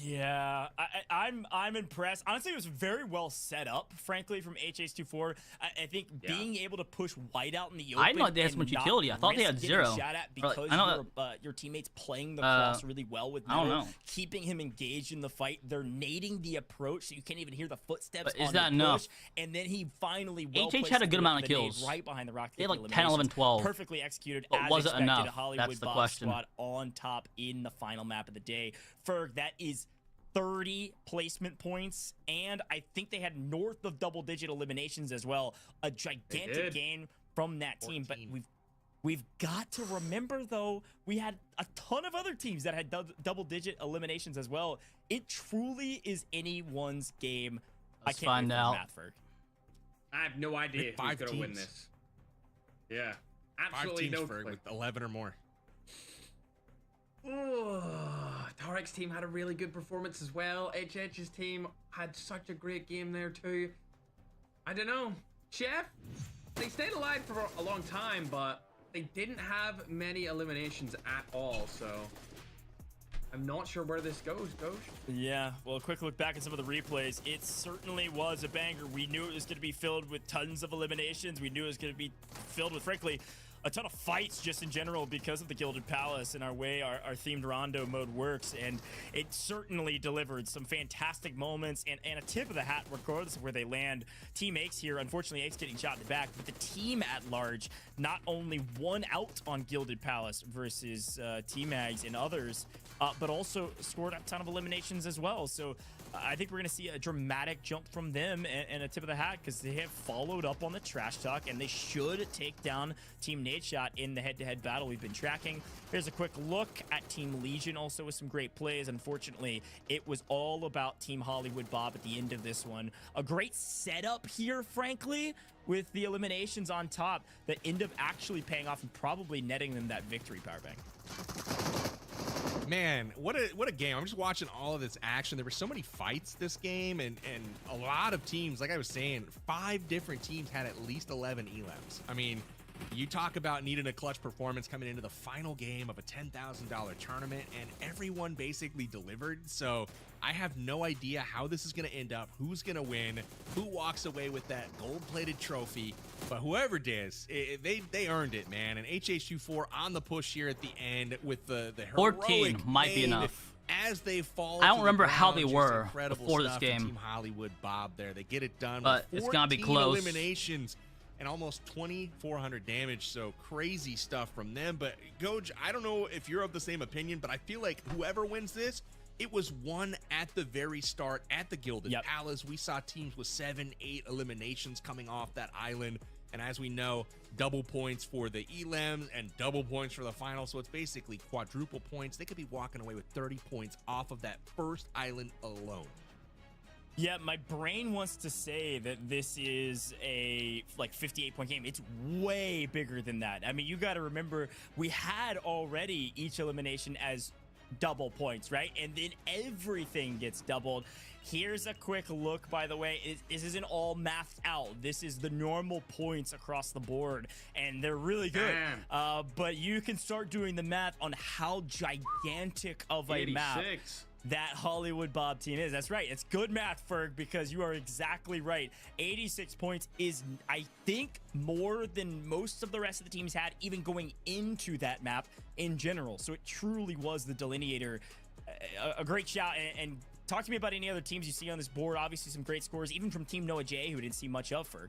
S2: Yeah, I'm impressed. Honestly, it was very well set up, frankly, from HH24. I think being able to push white out in the open.
S1: I didn't know they had so much utility. I thought they had
S2: risk
S1: zero.
S2: getting shot at because
S1: I know
S2: your teammates playing the cross really well with
S1: I don't
S2: Metal,
S1: know.
S2: keeping him engaged in the fight. They're nading the approach, so you can't even hear the footsteps.
S1: But is
S2: on
S1: that
S2: the
S1: enough?
S2: push, and then he finally
S1: HH had a good amount of
S2: the nade
S1: kills.
S2: right behind the rock.
S1: They had like 10, 11, 12.
S2: Perfectly executed.
S1: But
S2: as
S1: was it
S2: expected.
S1: enough?
S2: A Hollywood
S1: That's the
S2: Bob
S1: question.
S2: squad on top in the final map of the day. Ferg, that is 30 placement points, and I think they had north of double-digit eliminations as well. A gigantic gain from that team, but we've got to remember, though, we had a ton of other teams that had double-digit eliminations as well. It truly is anyone's game.
S1: Let's
S2: I can't
S1: find
S2: wait for
S1: out.
S2: the math, Ferg.
S3: I have no idea who's
S19: Five
S3: going to win
S19: teams.
S3: this. Yeah.
S19: 5
S3: Absolutely
S19: teams
S3: no
S19: for
S3: clue.
S19: with 11 or more.
S3: Tarek's team had a really good performance as well. HH's team had such a great game there too. I don't know. Chef, they stayed alive for a long time, but they didn't have many eliminations at all, so I'm not sure where this goes,
S2: Yeah, well, a quick look back at some of the replays. It certainly was a banger. We knew it was going to be filled with tons of eliminations. We knew it was going to be filled with, frankly, a ton of fights just in general because of the Gilded Palace and our way our themed Rondo mode works. And it certainly delivered some fantastic moments and a tip of the hat regardless of where they land. Team Aches here, unfortunately Aches getting shot in the back, but the team at large not only won out on Gilded Palace versus T-Mags and others, but also scored a ton of eliminations as well. So I think we're going to see a dramatic jump from them and a tip of the hat because they have followed up on the trash talk and they should take down Team Nadeshot in the head-to-head battle we've been tracking. Here's a quick look at Team LEGIQN also with some great plays. Unfortunately, it was all about Team Hollywood Bob at the end of this one. A great setup here, frankly, with the eliminations on top that end up actually paying off and probably netting them that victory, Powerbang.
S19: Man, what a game. I'm just watching all of this action. There were so many fights this game and a lot of teams. Like I was saying, 5 different teams had at least 11 elims. I mean, you talk about needing a clutch performance coming into the final game of a $10,000 tournament, and everyone basically delivered. So I have no idea how this is going to end up, who's going to win, who walks away with that gold-plated trophy. But whoever does, they earned it, man. And HH24 on the push here at the end with the heroic
S1: 14 might be
S19: nade
S1: enough.
S6: as they fall.
S8: I don't
S6: to
S8: remember
S6: the
S8: how
S6: ground,
S8: they
S6: just
S8: were
S6: incredible
S8: before this
S6: stuff from
S8: game.
S6: Team Hollywood Bob there. They get it done.
S8: But
S6: with
S8: it's gonna be
S6: 14
S8: close.
S6: eliminations and almost 2,400 damage. So crazy stuff from them. But Goj, I don't know if you're of the same opinion, but I feel like whoever wins this, it was won at the very start at the Gilded Palace. We saw teams with 7, 8 eliminations coming off that island. And as we know, double points for the elims and double points for the final. So it's basically quadruple points. They could be walking away with 30 points off of that first island alone.
S2: Yeah, my brain wants to say that this is a 58-point game. It's way bigger than that. I mean, you got to remember, we had already each elimination as double points, right? And then everything gets doubled. Here's a quick look, by the way. This isn't all mathed out. This is the normal points across the board, and they're really good. But you can start doing the math on how gigantic of a map that Hollywood Bob team is. That's right. It's good math, Ferg, because you are exactly right. 86 points is, I think, more than most of the rest of the teams had, even going into that map in general. So it truly was the delineator. A great shout. And talk to me about any other teams you see on this board. Obviously, some great scores, even from Team Noah J, who didn't see much of, Ferg.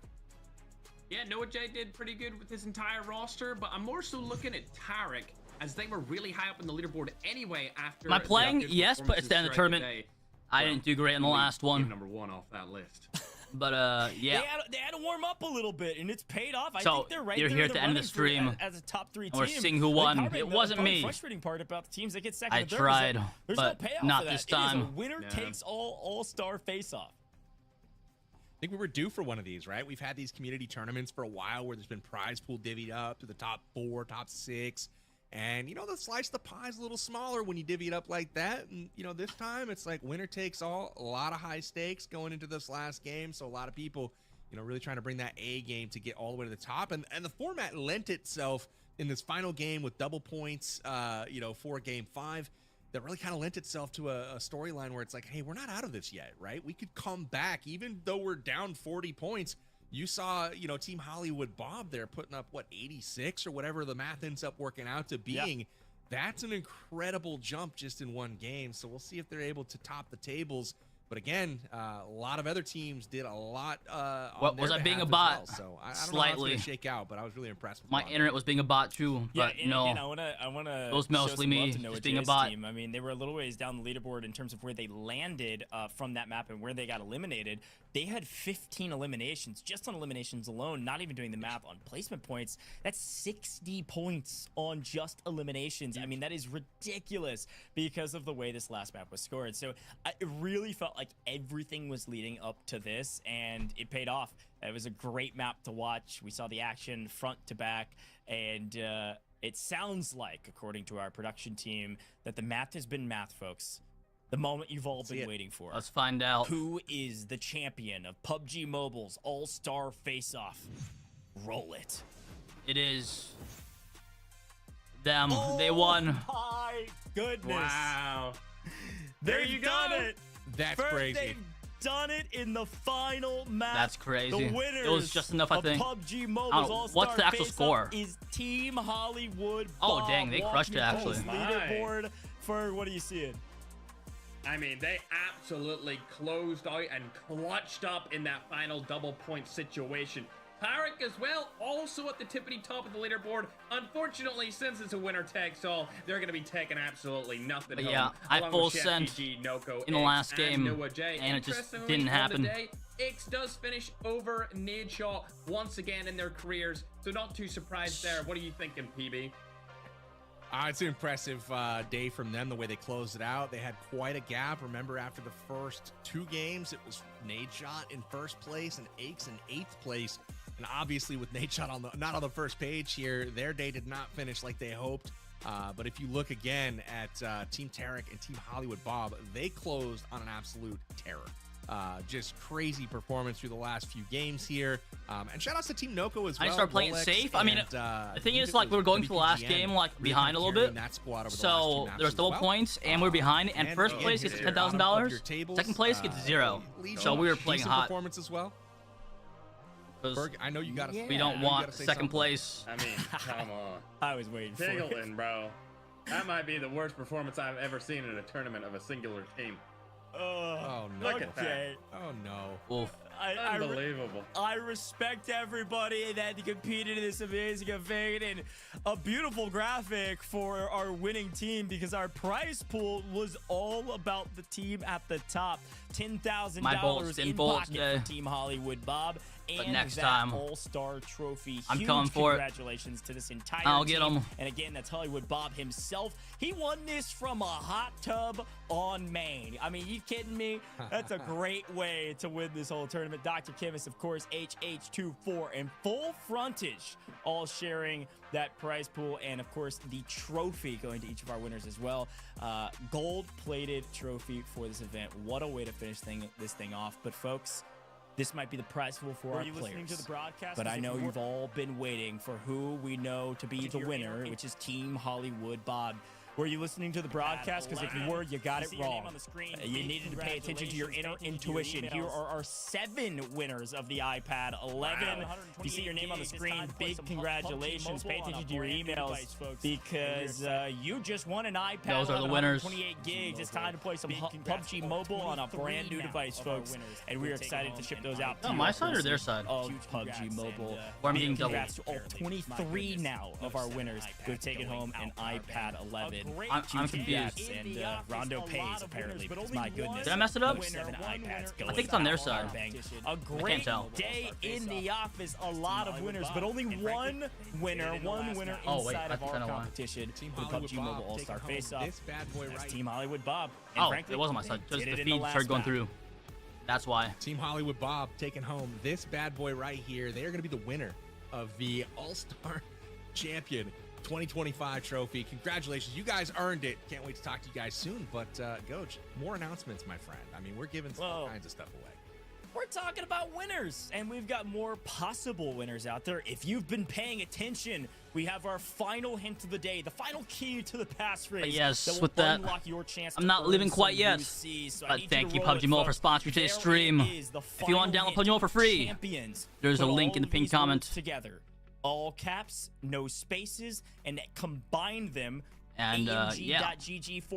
S3: Yeah, Noah J did pretty good with his entire roster, but I'm more so looking at Tarek, as they were really high up in the leaderboard anyway after.
S8: Am I playing? Yes, but it's the end of the tournament. I didn't do great in the last one.
S3: Number 1 off that list.
S8: But yeah.
S2: They had to warm up a little bit, and it's paid off. I
S8: So,
S2: think they're right
S8: you're
S2: there
S8: here
S2: in
S8: at
S2: the
S8: the end of the
S2: running
S8: stream.
S2: as a top 3 team.
S8: We're seeing who won. It wasn't me.
S2: The frustrating part about the teams that get second
S8: I
S2: and third
S8: tried,
S2: is that there's
S8: but
S2: no payoff
S8: not
S2: for that.
S8: this
S2: It is a
S8: time.
S2: winner takes all-star face-off.
S6: I think we were due for one of these, right? We've had these community tournaments for a while where there's been prize pool divvied up to the top 4, top 6. And, you know, the slice of the pie is a little smaller when you divvy it up like that. And, you know, this time it's like winner takes all. A lot of high stakes going into this last game. So a lot of people, you know, really trying to bring that A game to get all the way to the top. And the format lent itself in this final game with double points, you know, for game 5. That really kind of lent itself to a storyline where it's like, hey, we're not out of this yet, right? We could come back even though we're down 40 points. You saw, you know, Team Hollywood Bob there putting up, what, 86 or whatever the math ends up working out to being. Yeah. That's an incredible jump just in one game. So we'll see if they're able to top the tables. But again, a lot of other teams did a lot on their
S8: was I being a
S6: behalf
S8: bot?
S6: as well. So I don't
S8: Slightly.
S6: know how it's going to shake out, but I was really impressed with
S8: My
S6: Bob.
S8: internet was being a bot too, but no.
S2: I want to.
S8: It was mostly me just being a bot.
S2: Team. I mean, they were a little ways down the leaderboard in terms of where they landed from that map and where they got eliminated. They had 15 eliminations just on eliminations alone, not even doing the math on placement points. That's 60 points on just eliminations. I mean, that is ridiculous because of the way this last map was scored. So it really felt like everything was leading up to this, and it paid off. It was a great map to watch. We saw the action front to back, and it sounds like, according to our production team, that the math has been math, folks. The moment you've all been waiting for.
S8: Let's find out.
S2: Who is the champion of PUBG Mobile's All-Star Face-Off? Roll it.
S8: It is them. They won.
S2: My goodness.
S3: Wow.
S2: There
S3: you
S2: done
S3: go.
S2: it.
S6: That's
S2: First,
S6: crazy.
S2: They've done it in the final map.
S8: That's crazy.
S2: The winners
S8: It was just enough, I think.
S2: of PUBG Mobile's
S8: I don't know,
S2: All-Star
S8: what's the actual
S2: Face-Off
S8: score?
S2: Is Team Hollywood.
S8: Oh,
S2: Bob.
S8: dang, they
S2: Walk
S8: crushed
S2: me
S8: it, actually.
S2: through this leaderboard. For what are you seeing?
S3: I mean, they absolutely closed out and clutched up in that final double point situation. Tarek as well, also at the tippity top of the leaderboard. Unfortunately, since it's a winner takes all, they're going to be taking absolutely nothing
S8: But
S3: home.
S8: yeah, I
S3: along
S8: full
S3: with Chef
S8: sent
S3: GG, Noko,
S8: in the
S3: X,
S8: last game,
S3: Noah J.
S8: and it just
S3: Interestingly,
S8: didn't
S3: on
S8: happen.
S3: the day, X does finish over Nadeshot once again in their careers, so not too surprised there. What are you thinking, PB?
S6: It's an impressive day from them, the way they closed it out. They had quite a gap. Remember, after the first 2 games, it was Nadeshot in first place and Aches in 8th place. And obviously, with Nadeshot not on the first page here, their day did not finish like they hoped. But if you look again at Team Tarek and Team Hollywood Bob, they closed on an absolute terror. Just crazy performance through the last few games here. And shout outs to Team Noko as well.
S8: I started playing it safe. I mean, the thing is, like, we were going to the last game, like, behind a little bit. So there's double points, and we're behind. And first place gets $10,000. Second place gets 0. So we were playing hot.
S6: Performance as well. Berg, I know you got
S8: We don't want second place.
S3: I mean, come on.
S2: I was waiting for it.
S3: Tiggling, bro. That might be the worst performance I've ever seen in a tournament of a singular team.
S19: Oh no.
S3: Look at that.
S19: Oh no.
S1: Oof.
S3: Unbelievable.
S2: I respect everybody that competed in this amazing event, and a beautiful graphic for our winning team because our prize pool was all about the team at the top. $10,000 in pocket for Team Hollywood Bob.
S1: But
S2: And
S1: next
S2: that
S1: time,
S2: All-Star trophy.
S1: I'm
S2: Huge
S1: coming for it.
S2: Congratulations to this entire
S1: I'll
S2: team.
S1: get 'em.
S2: And again, that's Hollywood Bob himself. He won this from a hot tub on Maine. I mean, you kidding me? That's a great way to win this whole tournament. Dr. Kimmis, of course, HH24, and Full Frontage, all sharing that prize pool, and of course the trophy going to each of our winners as well. Gold-plated trophy for this event. What a way to finish this thing off. But folks, this might be the prize pool for our players. But I know you've all been waiting for who we know to be the winner, which is Team Hollywood Bob. Were you listening to the broadcast? Because if you were, you got it wrong. You needed to pay attention to your inner intuition. Here are our 7 winners of the iPad 11. If you see your name on the screen, big congratulations. Pay attention to your emails because you just won an iPad.
S1: Those are the winners.
S2: 28 gigs. It's time to play some PUBG Mobile on a brand new device, folks. And we're excited to ship those out.
S1: Oh, my side or their side?
S2: Of PUBG Mobile.
S1: Or I'm getting double.
S2: Congrats to all 23 now of our winners who have taken home an iPad 11.
S1: I'm confused.
S2: And Rondo pays apparently because my goodness.
S1: Did I mess it up?
S2: 7 iPads
S1: I think it's on their side.
S2: A great day in the office. A lot of winners, but only one winner inside of our competition for the PUBG Mobile All-Star Face-Off.
S19: This bad boy right.
S2: Team Hollywood Bob.
S1: Oh, it wasn't my side. Just the feed started going through. That's why.
S19: Team Hollywood Bob taking home this bad boy right here. They are going to be the winner of the All-Star Champion 2025 trophy. Congratulations. You guys earned it. Can't wait to talk to you guys soon. But, Goach, more announcements, my friend. I mean, we're giving all kinds of stuff away.
S2: We're talking about winners, and we've got more possible winners out there. If you've been paying attention, we have our final hint of the day, the final key to the passphrase.
S1: Yes, with that, I'm not leaving quite yet. But thank you, PUBG Mobile, for sponsoring today's stream. If you want to download PUBG Mobile for free, there's a link in the pinned comment.
S2: Together, all caps, no spaces, and combine them.
S1: And yeah,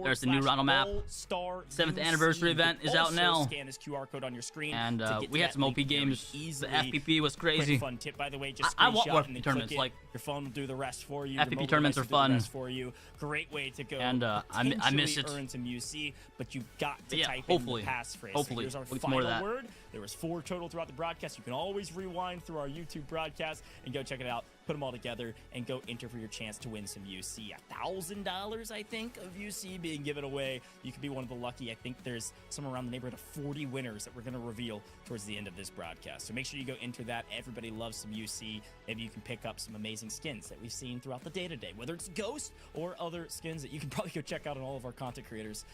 S1: there's the new Rondo map. 7th anniversary event is out now.
S2: Scan this QR code on your screen.
S1: And we had some OP games. The FPP was crazy.
S2: Fun tip, by the way. Just
S1: I want more FPP tournaments. Like
S2: your phone will do the rest for you.
S1: FPP tournaments are fun.
S2: For you. Great way to go.
S1: And I miss it.
S2: Earn some UC, but you got to type
S1: hopefully,
S2: in the passphrase.
S1: Hopefully,
S2: so here's our
S1: we'll
S2: final
S1: more of that.
S2: word. There was 4 total throughout the broadcast. You can always rewind through our YouTube broadcast and go check it out. Put them all together and go enter for your chance to win some UC. $1,000, I think, of UC being given away. You could be one of the lucky. I think there's somewhere around the neighborhood of 40 winners that we're going to reveal towards the end of this broadcast. So make sure you go enter that. Everybody loves some UC. Maybe you can pick up some amazing skins that we've seen throughout the day-to-day, whether it's Ghost or other skins that you can probably go check out on all of our content creators'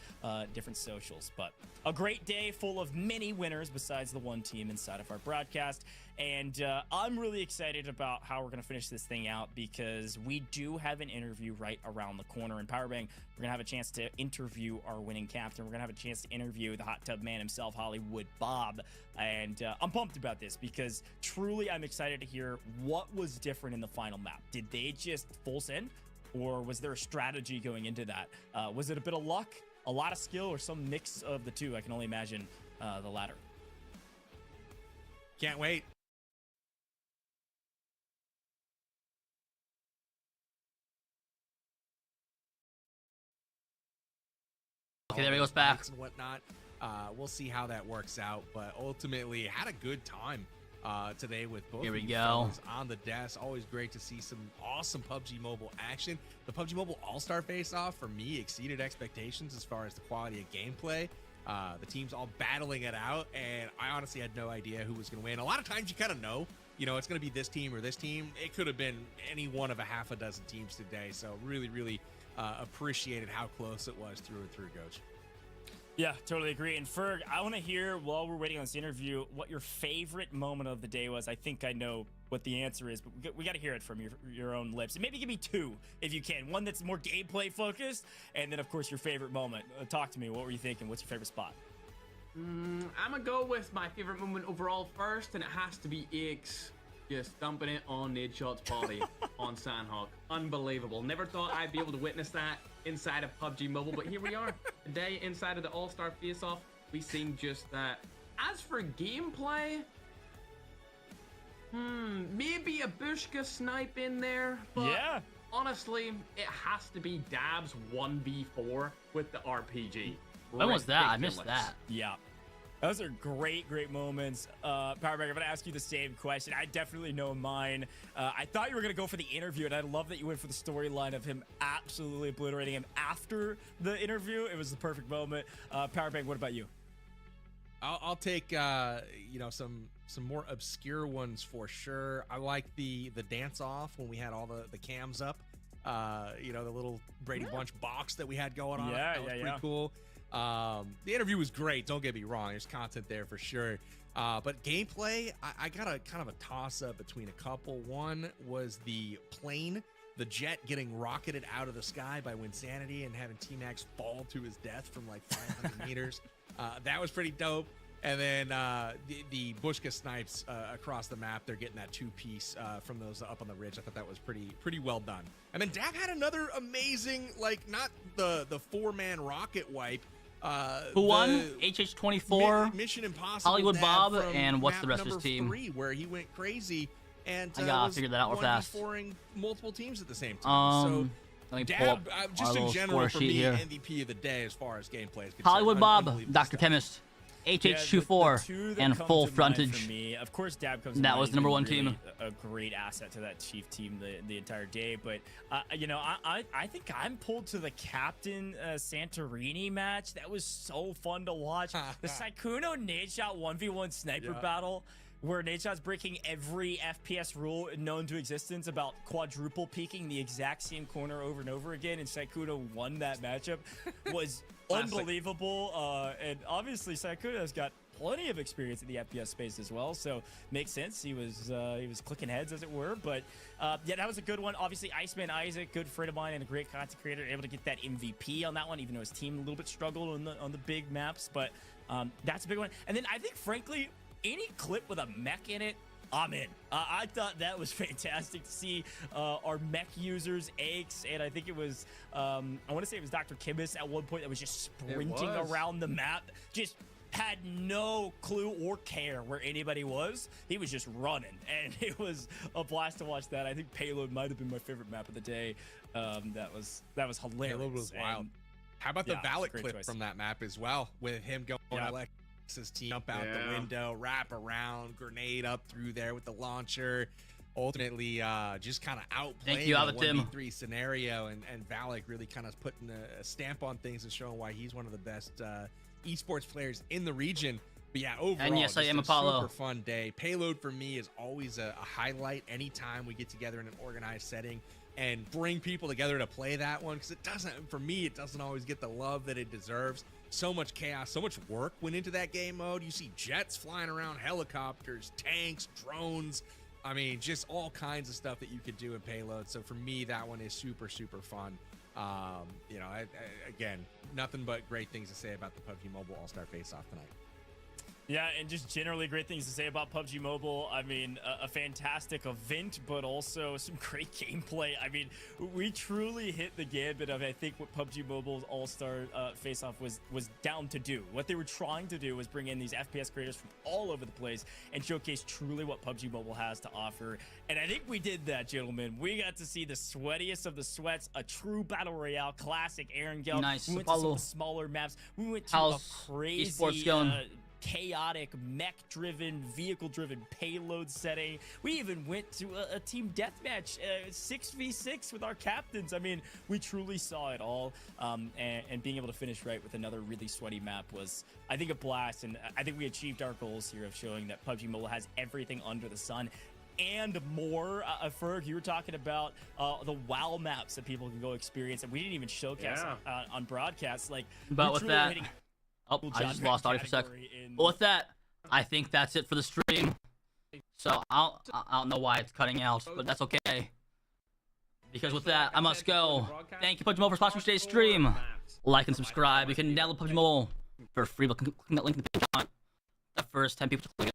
S2: different socials. But a great day full of many winners besides the one team inside of our broadcast. And I'm really excited about how we're going to finish this thing out because we do have an interview right around the corner in Powerbang. We're going to have a chance to interview our winning captain. We're going to have a chance to interview the hot tub man himself, Hollywood Bob. And I'm pumped about this because truly I'm excited to hear what was different in the final map. Did they just full send? Or was there a strategy going into that? Was it a bit of luck, a lot of skill, or some mix of the two? I can only imagine the latter.
S19: Can't wait.
S1: Okay, there he goes back.
S19: And whatnot. We'll see how that works out, but ultimately had a good time today with both.
S1: Here we go.
S19: On the desk. Always great to see some awesome PUBG Mobile action. The PUBG Mobile All-Star Face-Off for me exceeded expectations as far as the quality of gameplay. The teams all battling it out, and I honestly had no idea who was going to win. A lot of times you kind of know, it's going to be this team or this team. It could have been any one of a half a dozen teams today, so really, really appreciated how close it was through and through, Coach.
S2: Yeah, totally agree. And Ferg, I want to hear, while we're waiting on this interview, what your favorite moment of the day was. I think I know what the answer is, but we got to hear it from your own lips. And maybe give me 2 if you can. One that's more gameplay focused, and then, of course, your favorite moment. Talk to me. What were you thinking? What's your favorite spot?
S3: I'm going to go with my favorite moment overall first, and it has to be EX Just dumping it on Nadeshot's body on Sandhawk. Unbelievable. Never thought I'd be able to witness that inside of PUBG Mobile, but here we are. Today, inside of the All-Star Face-Off, we've seen just that. As for gameplay, maybe a Bushka snipe in there, but honestly, it has to be Dab's 1v4 with the RPG.
S1: When was that? I missed that.
S2: Yeah. Those are great moments. Powerbank, I'm going to ask you the same question. I definitely know mine. I thought you were going to go for the interview, and I love that you went for the storyline of him absolutely obliterating him after the interview. It was the perfect moment. Powerbank, what about you?
S19: I'll take you know, some more obscure ones for sure. I like the dance off when we had all the cams up. You know, the little Brady Bunch box that we had going on. That was pretty cool. The interview was great, don't get me wrong, there's content there for sure, but gameplay, I got a kind of a toss-up between a couple. One was the plane, the jet getting rocketed out of the sky by Wynnsanity and having T-Max fall to his death from like 500 meters. That was pretty dope. And then the Bushka snipes across the map, they're getting that two-piece from those up on the ridge. I thought that was pretty well done. And then Dab had another amazing, like, not the four-man rocket wipe.
S1: Who won? HH24,
S19: Mission Impossible,
S1: Hollywood Bob, and what's the rest of his team?
S19: 3, where he went crazy and
S1: I gotta figure that out real fast.
S19: 1v4ing multiple teams at the same time.
S1: Let me
S19: Dab,
S1: pull up
S19: just
S1: our
S19: in
S1: little
S19: general,
S1: score
S19: for
S1: sheet
S19: me,
S1: here.
S19: MVP of the day as far as gameplay is concerned.
S1: Hollywood Bob, Dr. Chemist, HH24, and Full Frontage.
S2: For me, of course, Dab comes.
S1: That was the number one
S2: really
S1: team.
S2: A great asset to that Chief team the entire day. But you know, I think I'm pulled to the Captain Santorini match. That was so fun to watch. The Sykkuno Nadeshot 1v1 sniper battle, where Nadeshot's breaking every FPS rule known to existence about quadruple peeking the exact same corner over and over again, and Sykkuno won that matchup, was unbelievable. And obviously Sykkuno has got plenty of experience in the FPS space as well, so makes sense. He was clicking heads, as it were. But yeah, that was a good one. Obviously, Iceman Isaac, good friend of mine and a great content creator, able to get that MVP on that one, even though his team a little bit struggled on the big maps. But that's a big one. And then I think, frankly, any clip with a mech in it, I'm in. I thought that was fantastic to see our mech users, Aches, and I think it was, I want to say it was Dr. Kimbis at one point that was just sprinting around the map, just had no clue or care where anybody was. He was just running, and it was a blast to watch that. I think Payload might have been my favorite map of the day. That was hilarious.
S19: Payload was wild. How about the Valic clip from that map as well, with him going his team jump out the window, wrap around, grenade up through there with the launcher, ultimately just kind of outplaying the 1v3 scenario, and Valic really kind of putting a stamp on things and showing why he's one of the best esports players in the region. But yeah, overall,
S1: and yes, I am Apollo.
S19: Super fun day. Payload for me is always a highlight anytime we get together in an organized setting and bring people together to play that one, because it doesn't, for me, it doesn't always get the love that it deserves. So much chaos, so much work went into that game mode. You see jets flying around, helicopters, tanks, drones. I mean, just all kinds of stuff that you could do in Payload. So for me, that one is super fun. You know, again, nothing but great things to say about the PUBG Mobile All-Star Face-Off tonight.
S2: Yeah, and just generally great things to say about PUBG Mobile. I mean, a fantastic event, but also some great gameplay. I mean, we truly hit the gambit of, I think, what PUBG Mobile's All-Star Face-Off was down to do. What they were trying to do was bring in these FPS creators from all over the place and showcase truly what PUBG Mobile has to offer. And I think we did that, gentlemen. We got to see the sweatiest of the sweats, a true Battle Royale, classic Erangel.
S1: Nice.
S2: We went to some of the smaller maps. We went to a crazy... chaotic, mech-driven, vehicle-driven payload setting. We even went to a team deathmatch, 6v6 with our captains. I mean, we truly saw it all, and being able to finish right with another really sweaty map was, I think, a blast, and I think we achieved our goals here of showing that PUBG Mobile has everything under the sun and more. Ferg, you were talking about the WoW maps that people can go experience, and we didn't even showcase on broadcast. Like,
S1: but with that, I just lost audio for a sec. But with that, I think that's it for the stream. So I don't know why it's cutting out, but that's okay. Because with that, I must go. Thank you, PUBG Mobile, for sponsoring today's stream. Like and subscribe. You can download PUBG Mobile for free. But click that link in the page. The first 10 people to click it.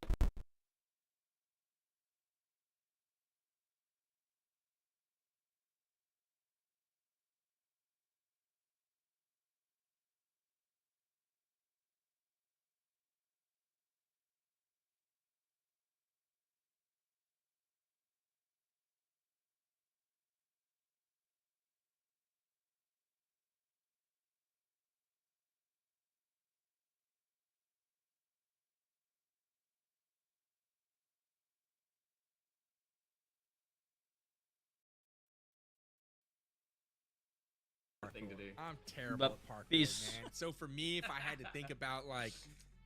S3: thing to do.
S19: I'm terrible
S1: But
S19: at parkour,
S1: peace.
S19: man. So for me, if I had to think about like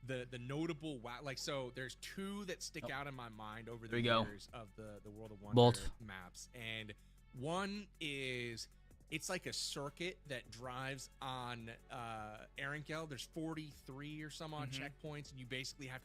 S19: the notable so there's two that stick out in my mind over the years of the World of Wonder
S1: Bolt.
S19: maps, and one is it's like a circuit that drives on Erangel. There's 43 or some odd checkpoints, and you basically have to